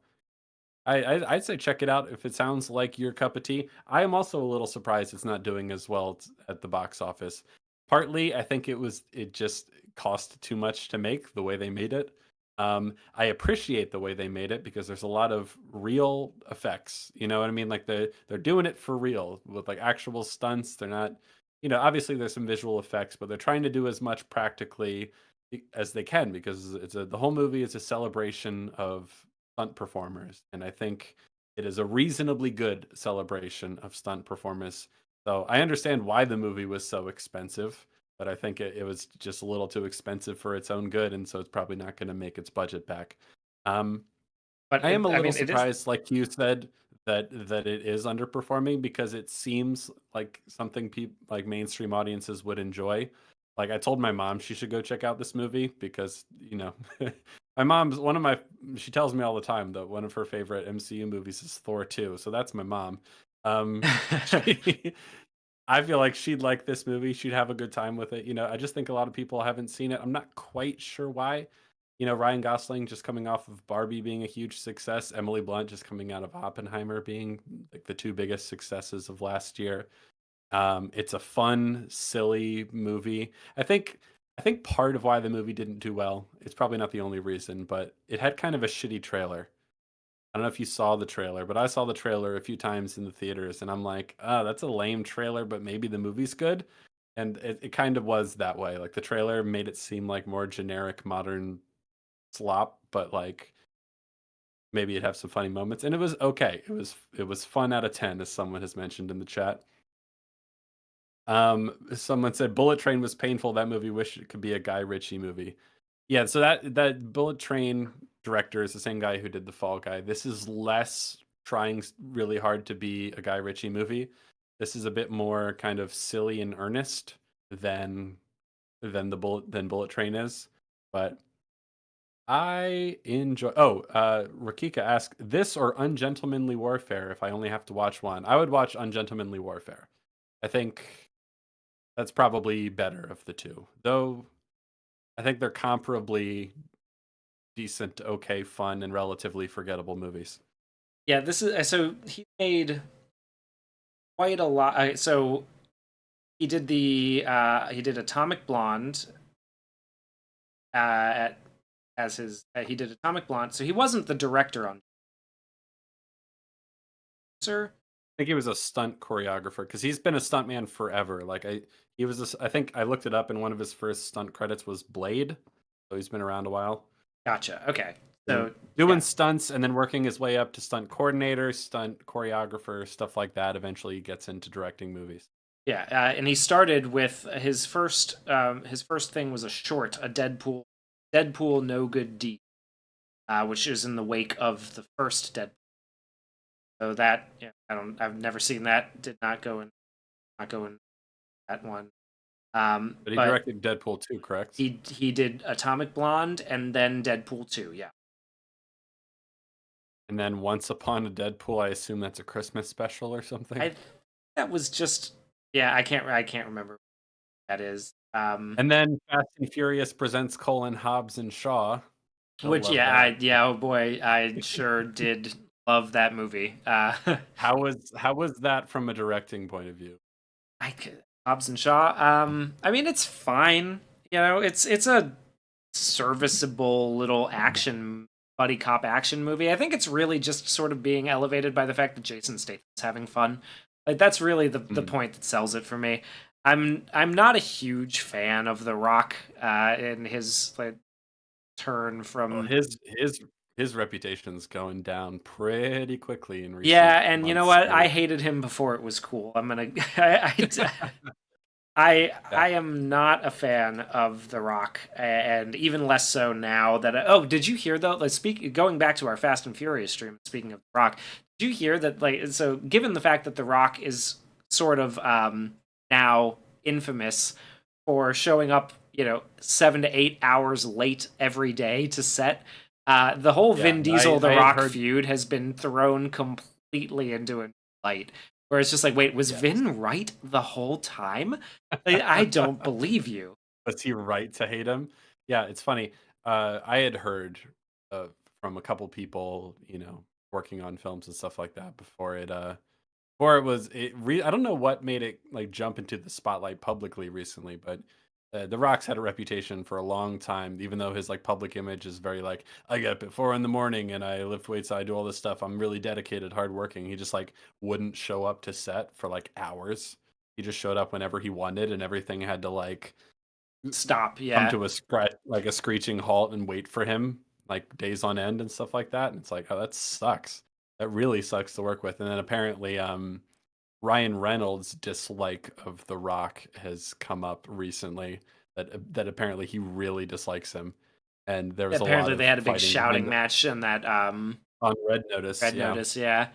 I'd say check it out if it sounds like your cup of tea. I am also a little surprised it's not doing as well at the box office. Partly, I think it just cost too much to make the way they made it. I appreciate the way they made it because there's a lot of real effects. You know what I mean? Like they're doing it for real with like actual stunts. They're not, obviously there's some visual effects, but they're trying to do as much practically as they can because the whole movie is a celebration of stunt performers, and I think it is a reasonably good celebration of stunt performers. So I understand why the movie was so expensive, but I think it was just a little too expensive for its own good, and so it's probably not going to make its budget back. Um, But I am a I little mean, it is. surprised, like you said, that it is underperforming because it seems like something like mainstream audiences would enjoy. Like I told my mom she should go check out this movie because, my mom's one of my she tells me all the time that one of her favorite MCU movies is Thor 2. So that's my mom. She, I feel like she'd like this movie. She'd have a good time with it. I just think a lot of people haven't seen it. I'm not quite sure why. Ryan Gosling just coming off of Barbie being a huge success, Emily Blunt just coming out of Oppenheimer being like the two biggest successes of last year. It's a fun, silly movie. I think part of why the movie didn't do well, it's probably not the only reason, but it had kind of a shitty trailer. I don't know if you saw the trailer, but I saw the trailer a few times in the theaters, and I'm like, oh, that's a lame trailer, but maybe the movie's good. And it kind of was that way. Like the trailer made it seem like more generic modern slop, but like maybe it'd have some funny moments. And it was okay. It was fun out of 10, as someone has mentioned in the chat. Someone said Bullet Train was painful. That movie wish it could be a Guy Ritchie movie. Yeah, so that Bullet Train director is the same guy who did The Fall Guy. This is less trying really hard to be a Guy Ritchie movie. This is a bit more kind of silly and earnest than Bullet Train is. But I enjoy. Oh, Rakika asked this or Ungentlemanly Warfare. If I only have to watch one, I would watch Ungentlemanly Warfare. I think that's probably better of the two, though. I think they're comparably decent, okay, fun, and relatively forgettable movies. Yeah, this is so he made quite a lot. So he did Atomic Blonde at as his he did Atomic Blonde. So he wasn't the director on Sir. I think he was a stunt choreographer because he's been a stuntman forever. Like he was. I think I looked it up, and one of his first stunt credits was Blade. So he's been around a while. Gotcha. Okay. Doing, So doing yeah. stunts and then working his way up to stunt coordinator, stunt choreographer, stuff like that. Eventually, he gets into directing movies. Yeah, and he started with his first thing was a short, a Deadpool No Good Deed, which is in the wake of the first Deadpool. So that, yeah, I've never seen that. Did not go in that one. But he But directed Deadpool 2, correct? he did Atomic Blonde and then Deadpool 2. Yeah. And then Once Upon a Deadpool, I assume that's a Christmas special or something. That was just, yeah. I can't remember what that is. And then Fast and Furious presents Colin Hobbs and Shaw. Which, Love yeah, that. oh boy, I sure did love that movie. How was that from a directing point of view? Hobbs and Shaw. I mean, it's fine. It's a serviceable little action buddy cop action movie. I think it's really just sort of being elevated by the fact that Jason Statham's having fun. Like that's really the point that sells it for me. I'm not a huge fan of The Rock in his like turn from His reputation's going down pretty quickly in recent yeah, and you know months. what? I hated him before it was cool. I'm gonna I am not a fan of The Rock, and even less so now that oh, did you hear though? Let's going back to our Fast and Furious stream. Speaking of The Rock, did you hear that? Like, so given the fact that The Rock is sort of now infamous for showing up, 7 to 8 hours late every day to set, the whole Vin Diesel The Rock feud has been thrown completely into a light. Where it's just like, wait, was Vin right the whole time? I don't believe you. Was he right to hate him? Yeah, it's funny. I had heard from a couple people, working on films and stuff like that before I don't know what made it like jump into the spotlight publicly recently, but The Rock's had a reputation for a long time, even though his like public image is very like I get up at 4 a.m. and I lift weights, I do all this stuff. I'm really dedicated, hardworking. He just like wouldn't show up to set for like hours. He just showed up whenever he wanted, and everything had to like stop. come Yeah, to a screeching halt and wait for him like days on end and stuff like that. And it's like, oh, that sucks. That really sucks to work with. And then apparently, Ryan Reynolds' dislike of The Rock has come up recently. That apparently he really dislikes him, and there was apparently a lot they of had a big fighting shouting behind match in that On Red Notice, Red yeah. Notice, yeah.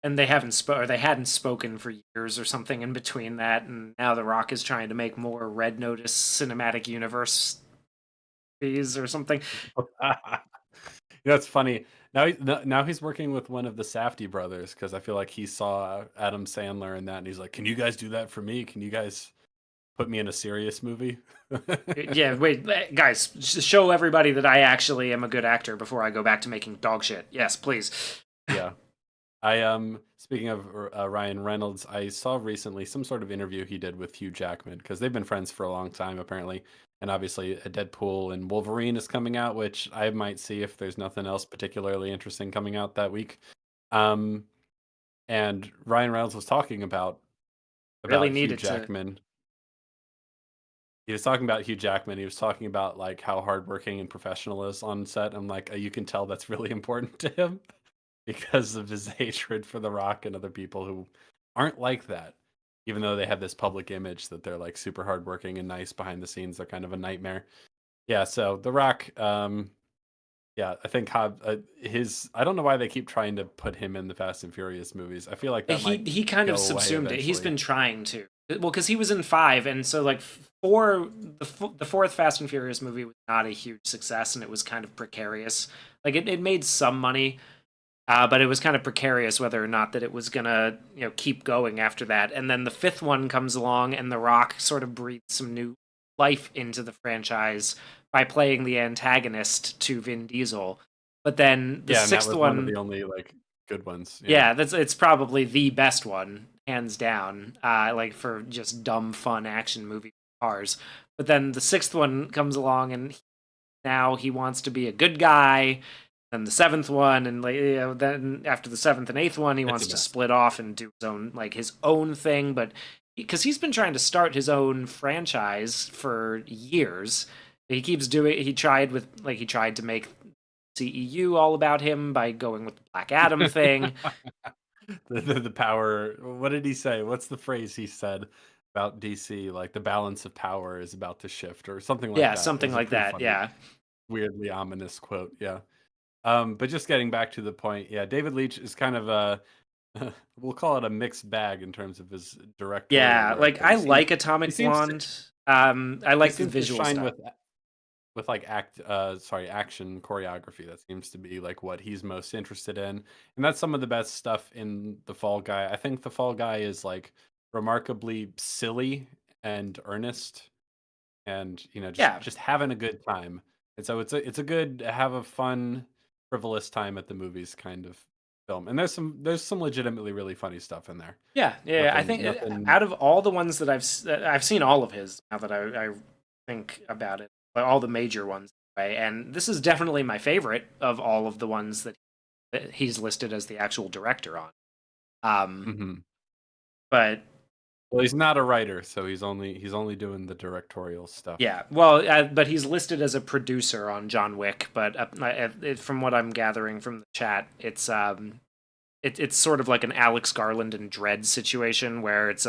And they haven't or they hadn't spoken for years or something in between that, and now The Rock is trying to make more Red Notice cinematic universe movies or something. That's funny. Now he's working with one of the Safdie brothers because I feel like he saw Adam Sandler in that, and he's like, "Can you guys do that for me? Can you guys put me in a serious movie?" Yeah, wait, guys, show everybody that I actually am a good actor before I go back to making dog shit. Yes, please. Yeah. I speaking of Ryan Reynolds, I saw recently some sort of interview he did with Hugh Jackman because they've been friends for a long time apparently, and obviously a Deadpool and Wolverine is coming out, which I might see if there's nothing else particularly interesting coming out that week. Um, and Ryan Reynolds was talking Really about Hugh needed to. Jackman. He was talking about Hugh Jackman. He was talking about like how hardworking and professional is on set. I'm like, you can tell that's really important to him because of his hatred for The Rock and other people who aren't like that. Even though they have this public image that they're like super hardworking and nice behind the scenes, they're kind of a nightmare. Yeah, so The Rock, yeah, I think his. I don't know why they keep trying to put him in the Fast and Furious movies. I feel like that might He kind of go away subsumed it. He's eventually. been trying to. Well, because he was in 5, and so like the fourth Fast and Furious movie was not a huge success, and it was kind of precarious. Like it made some money, but it was kind of precarious whether or not that it was gonna keep going after that. And then the fifth one comes along, and The Rock sort of breathed some new life into the franchise by playing the antagonist to Vin Diesel. But then the Yeah, and that sixth was one of one, the only like good ones. Yeah. yeah, it's probably the best one, hands down. Like for just dumb fun action movie cars. But then the sixth one comes along, and now he wants to be a good guy. And the seventh one, and like then after the seventh and eighth one, he It's wants a to mess. split off and do his own thing. But because he's been trying to start his own franchise for years, he keeps doing. He tried to make CEU all about him by going with the Black Adam thing. The power. What did he say? What's the phrase he said about DC? Like the balance of power is about to shift, or something like Yeah, that. It something was a like pretty that. funny, Yeah. weirdly ominous quote. Yeah. But just getting back to the point, yeah, David Leitch is kind of a we'll call it a mixed bag in terms of his directorial Yeah, work like because I like he Atomic seems to Blonde. I he like the seems to visual shine stuff. with like action choreography. That seems to be like what he's most interested in, and that's some of the best stuff in The Fall Guy. I think The Fall Guy is like remarkably silly and earnest, and Yeah. just having a good time. And so it's a good have a fun, frivolous time at the movies kind of film. And there's some legitimately really funny stuff in there. Yeah, yeah. I think Nothing. out of all the ones that I've seen all of his now that I think about it, but all the major ones anyway, and this is definitely my favorite of all of the ones that he's listed as the actual director on. Um, Mhm. but Well, he's not a writer, so he's only doing the directorial stuff. yeah, well, but he's listed as a producer on John Wick. But from what I'm gathering from the chat, it's sort of like an Alex Garland and Dredd situation where it's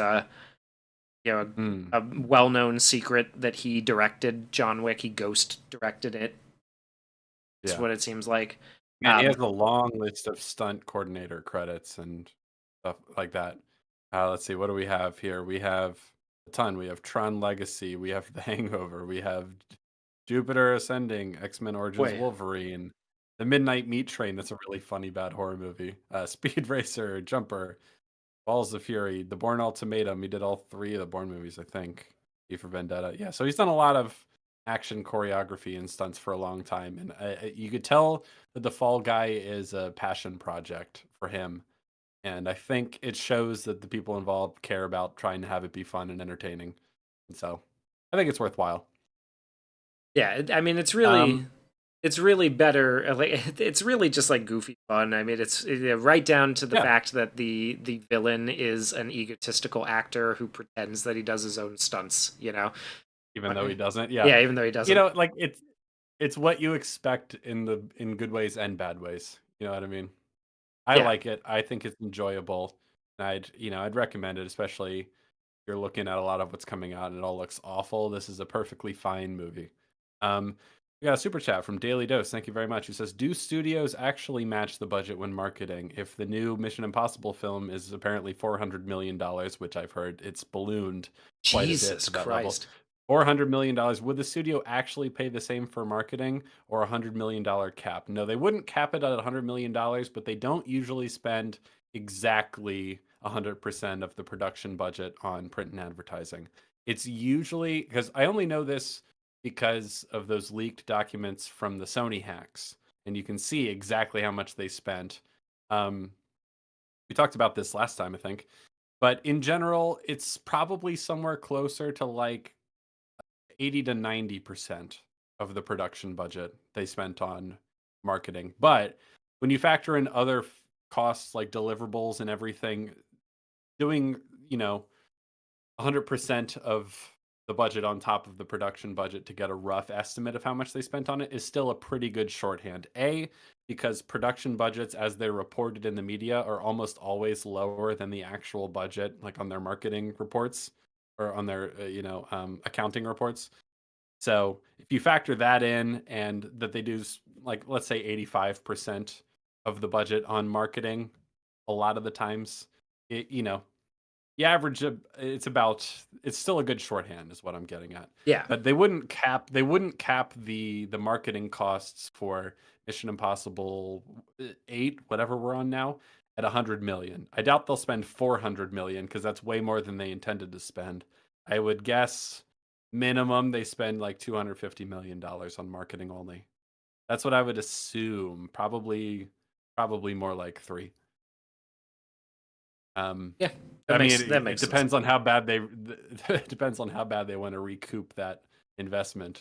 Mm, a well-known secret that he directed John Wick. He ghost directed it. That's yeah. what it seems like. Man, he has Um, a long list of stunt coordinator credits and stuff like that. Let's see, what do we have here? We have a ton. We have Tron Legacy. We have The Hangover. We have Jupiter Ascending, X-Men Origins boy, Wolverine, The Midnight Meat Train. That's a really funny bad horror movie. Speed Racer, Jumper, Balls of Fury, The Bourne Ultimatum. He did all three of the Bourne movies, I think. E for Vendetta. Yeah, so he's done a lot of action choreography and stunts for a long time, and you could tell that The Fall Guy is a passion project for him. And I think it shows that the people involved care about trying to have it be fun and entertaining. And so I think it's worthwhile. yeah. I mean, Um, it's really better. Like it's really just like goofy fun. I mean, it's right down to the yeah, fact that the villain is an egotistical actor who pretends that he does his own stunts. even though he doesn't. Yeah. Yeah, even though he doesn't. Like it's what you expect in good ways and bad ways. You know what I mean? I Yeah, like it. I think it's enjoyable. And I'd recommend it, especially if you're looking at a lot of what's coming out and it all looks awful. This is a perfectly fine movie. Um, We got a super chat from Daily Dose. Thank you very much. He says, "Do studios actually match the budget when marketing? If the new Mission Impossible film is apparently $400 million, which I've heard it's ballooned quite a bit Jesus to that level, Christ. $400 million, would the studio actually pay the same for marketing or $100 million cap? No, they wouldn't cap it at $100 million, but they don't usually spend exactly 100% of the production budget on print and advertising. It's usually, because I only know this because of those leaked documents from the Sony hacks, and you can see exactly how much they spent. Um, we talked about this last time, I think, but in general, it's probably somewhere closer to like 80 to 90% of the production budget they spent on marketing. But when you factor in other costs like deliverables and everything, doing, 100% of the budget on top of the production budget to get a rough estimate of how much they spent on it is still a pretty good shorthand. Because production budgets, as they're reported in the media, are almost always lower than the actual budget, like on their marketing reports or on their, accounting reports. So if you factor that in and that they do, like, let's say 85% of the budget on marketing, a lot of the times, it, the average it's still a good shorthand is what I'm getting at. Yeah. But they wouldn't cap the marketing costs for Mission Impossible 8, whatever we're on now, at 100 million. I doubt they'll spend 400 million because that's way more than they intended to spend. I would guess minimum they spend like $250 million on marketing only. That's what I would assume. Probably more like 3. Yeah. I mean, That it makes depends on how bad they it depends on how bad they want to recoup that investment.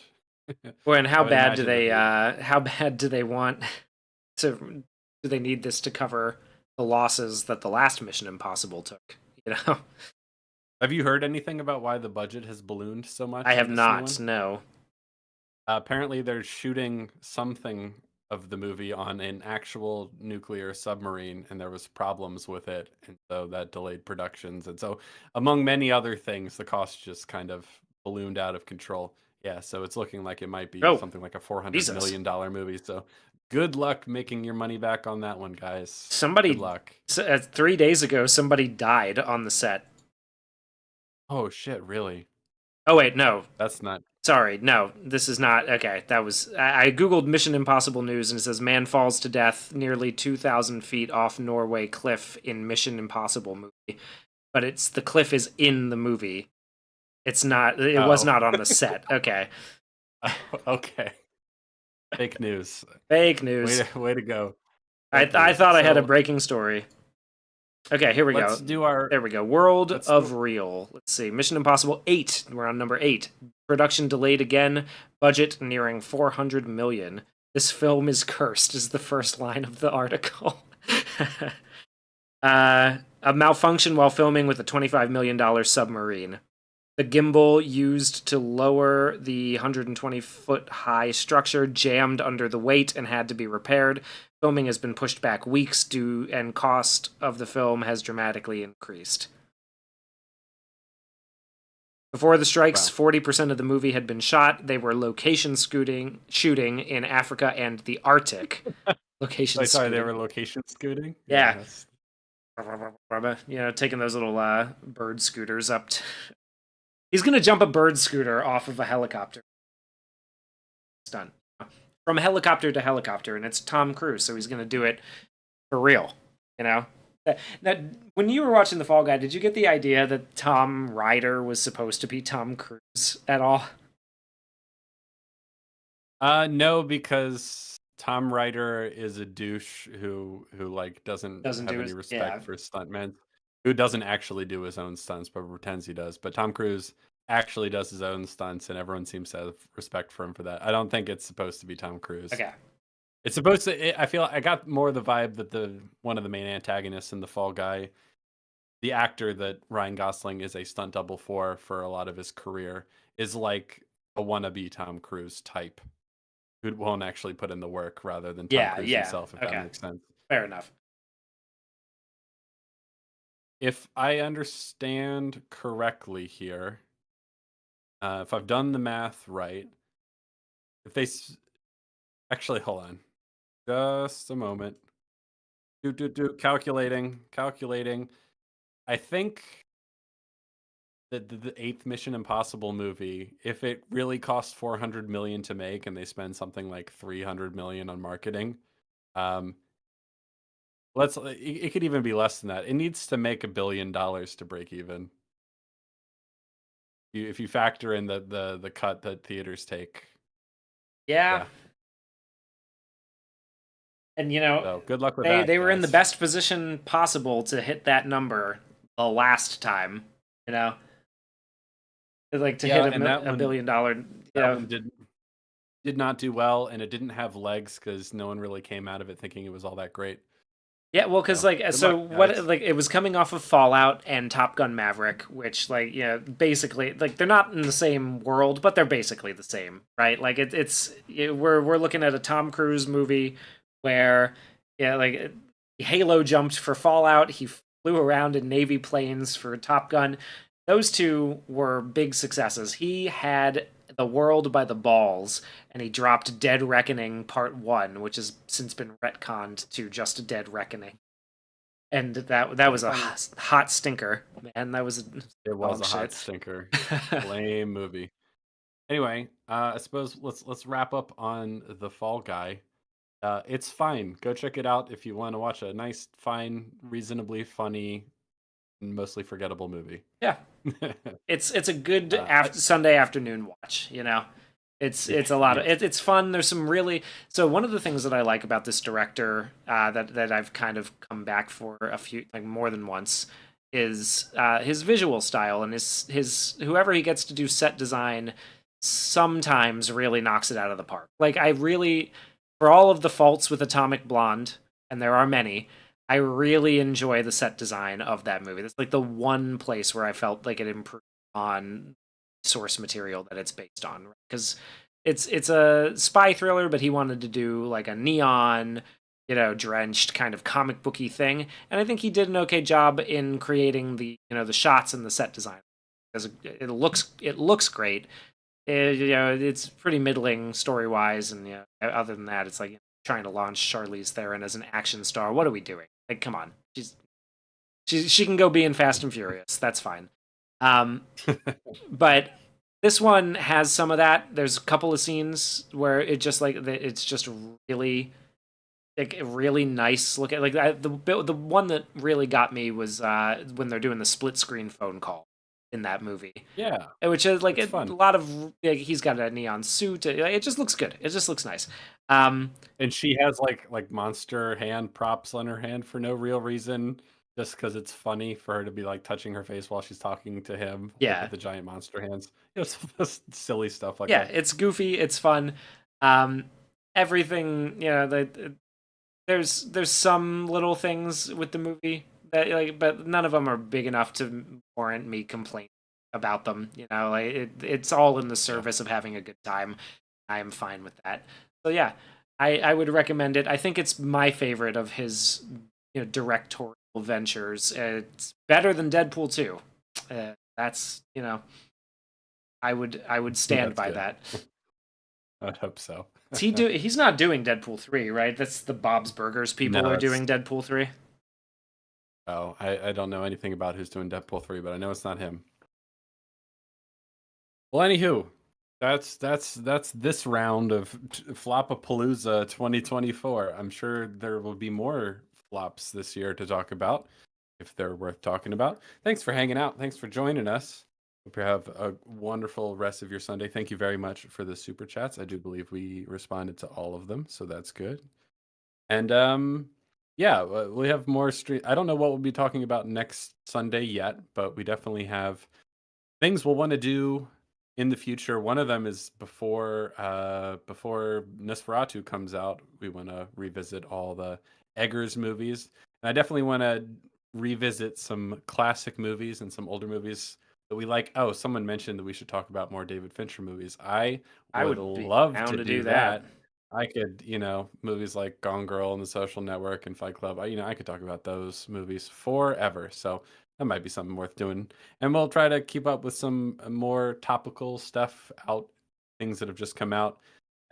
Well, and I would imagine that how bad do they want to do they need this to cover the losses that the last Mission Impossible took, you know? have you heard anything about why the budget has ballooned so I much have in this new not, one? no. Apparently, they're shooting something of the movie on an actual nuclear submarine, and there was problems with it, and so that delayed productions. And so, among many other things, the cost just kind of ballooned out of control. Yeah, so it's looking like it might be Oh, something like a $400 Jesus. million movie. So, good luck making your money back on that one, guys. Good Somebody luck. 3 days ago somebody died on the set. Oh shit, really? Oh wait, no. That's not. Sorry, no. This is not okay. That was I googled Mission Impossible news and it says man falls to death nearly 2,000 feet off Norway cliff in Mission Impossible movie. But it's the cliff is in the movie. It's not. It was Oh, not on the set. Okay. okay. Fake news. Fake news. Way to go. I Fake I news. thought I had a So breaking story. Okay, here we go. let's do our. There we go. World Let's of do. Real. Let's see. Mission Impossible 8. We're on number 8. Production delayed again. Budget nearing 400 million. This film is cursed is the first line of the article. A malfunction while filming with a $25 million submarine. The gimbal used to lower the 120-foot high structure jammed under the weight and had to be repaired. Filming has been pushed back weeks and cost of the film has dramatically increased. Before the strikes, Wow. 40% of the movie had been shot. They were location shooting in Africa and the Arctic. Location Sorry, they scooting. were location scooting. Yeah. That's- Taking those little bird scooters up. He's gonna jump a bird scooter off of a helicopter. Stunt. From helicopter to helicopter, and it's Tom Cruise, so he's gonna do it for real. You know. Now, when you were watching The Fall Guy, did you get the idea that Tom Ryder was supposed to be Tom Cruise at all? No, because Tom Ryder is a douche who like doesn't Doesn't have do any his respect for stuntmen, who doesn't actually do his own stunts but pretends he does. But Tom Cruise actually does his own stunts, and everyone seems to have respect for him for that. I don't think it's supposed to be Tom Cruise. Okay. It's supposed to. I feel I got more the vibe that the one of the main antagonists in The Fall Guy, the actor that Ryan Gosling is a stunt double for a lot of his career, is like a wannabe Tom Cruise type who won't actually put in the work rather than Tom Cruise himself, if that makes sense. Fair enough. If I understand correctly here, if I've done the math right, if they Actually, hold on. Just a moment. Calculating. I think the eighth Mission Impossible movie, if it really cost 400 million to make and they spend something like 300 million on marketing, um, it could even be less than that. It needs to make $1 billion to break even. If you factor in the cut that theaters take, Yeah. yeah. And So good luck with they that, were in the guys. best position possible to hit that number the last time, you know. Like to hit Yeah, and a billion dollar, that one did not do well, and it didn't have legs because no one really came out of it thinking it was all that great. Yeah, well, because So like, good so luck, what? guys. Like, it was coming off of Fallout and Top Gun Maverick, which, like, basically, like, they're not in the same world, but they're basically the same, right? Like, we're looking at a Tom Cruise movie where, yeah, like, Halo jumped for Fallout, he flew around in Navy planes for Top Gun. Those two were big successes. He had the world by the balls, and he dropped Dead Reckoning Part 1, which has since been retconned to just Dead Reckoning. And that Yeah, was a hot stinker, man. That was it was dog a hot shit. stinker. Lame movie. Anyway, I suppose let's wrap up on The Fall Guy. It's fine. Go check it out if you want to watch a nice, fine, reasonably funny, mostly forgettable movie. Yeah, it's a good I, Sunday afternoon watch. It's a lot of yes. it's fun. There's some really so one of the things that I like about this director that I've kind of come back for a few like more than once is his visual style and his whoever he gets to do set design sometimes really knocks it out of the park. Like I really for all of the faults with Atomic Blonde, and there are many, I really enjoy the set design of that movie. That's like the one place where I felt like it improved on source material that it's based on, because it's a spy thriller, but he wanted to do like a neon, drenched kind of comic booky thing, and I think he did an okay job in creating the shots and the set design because it looks great. It's pretty middling story wise, and other than that, it's like trying to launch Charlize Theron as an action star. What are we doing? Like, come on, she can go be in Fast and Furious. That's fine. Um, but this one has some of that. There's a couple of scenes where it's just really like a really nice look at the one that really got me was when they're doing the split screen phone call in that movie, Yeah, which is like it's a fun. lot of he's got a neon suit. It just looks good. It just looks nice. Um, And she has like monster hand props on her hand for no real reason, just because it's funny for her to be like touching her face while she's talking to him, like yeah, with the giant monster hands. Just silly stuff like yeah, that. it's goofy. It's fun. Um, everything there's some little things with the movie that but none of them are big enough to warrant me complaining about them. Like it's all in the Yeah. service of having a good time. I am fine with that. So yeah, I would recommend it. I think it's my favorite of his directorial ventures. It's better than Deadpool 2. That's I would stand That's by good. that. I'd hope so. He's not doing Deadpool 3, right? That's the Bob's Burgers people No, are it's doing Deadpool 3. oh, I don't know anything about who's doing Deadpool 3, but I know it's not him. Well, anywho, that's this round of Flop-apalooza 2024. I'm sure there will be more flops this year to talk about if they're worth talking about. Thanks for hanging out. Thanks for joining us. Hope you have a wonderful rest of your Sunday. Thank you very much for the super chats. I do believe we responded to all of them, so that's good. And yeah, we have more stream. I don't know what we'll be talking about next Sunday yet, but we definitely have things we'll want to do in the future. One of them is before Nosferatu comes out, we want to revisit all the Eggers movies. And I definitely want to revisit some classic movies and some older movies that we like. Oh, someone mentioned that we should talk about more David Fincher movies. I I would would be love down to to do do that. that. I could, movies like Gone Girl and The Social Network and Fight Club. I could talk about those movies forever. So that might be something worth doing. And we'll try to keep up with some more topical stuff out, things that have just come out.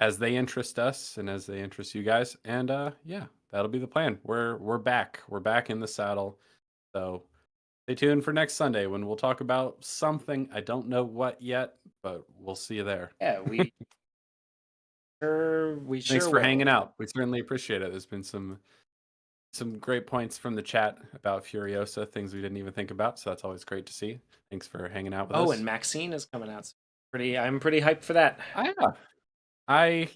as they interest us and as they interest you guys. And yeah, that'll be the plan. We're back. We're back in the saddle. So stay tuned for next Sunday when we'll talk about something. I don't know what yet, but we'll see you there. Yeah, we Thanks sure for will. hanging out. We certainly appreciate it. There's been some great points from the chat about Furiosa, things we didn't even think about. So that's always great to see. Thanks for hanging out with us. Oh, and Maxine is coming out. I'm pretty hyped for that.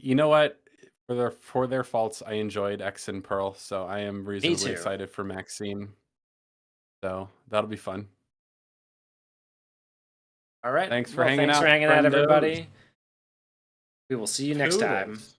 You know what? For their faults, I enjoyed X and Pearl, so I am reasonably too. excited for Maxine. So that'll be fun. All right. Thanks for hanging Thanks out. for hanging out, everybody. We will see you next time. Toodles.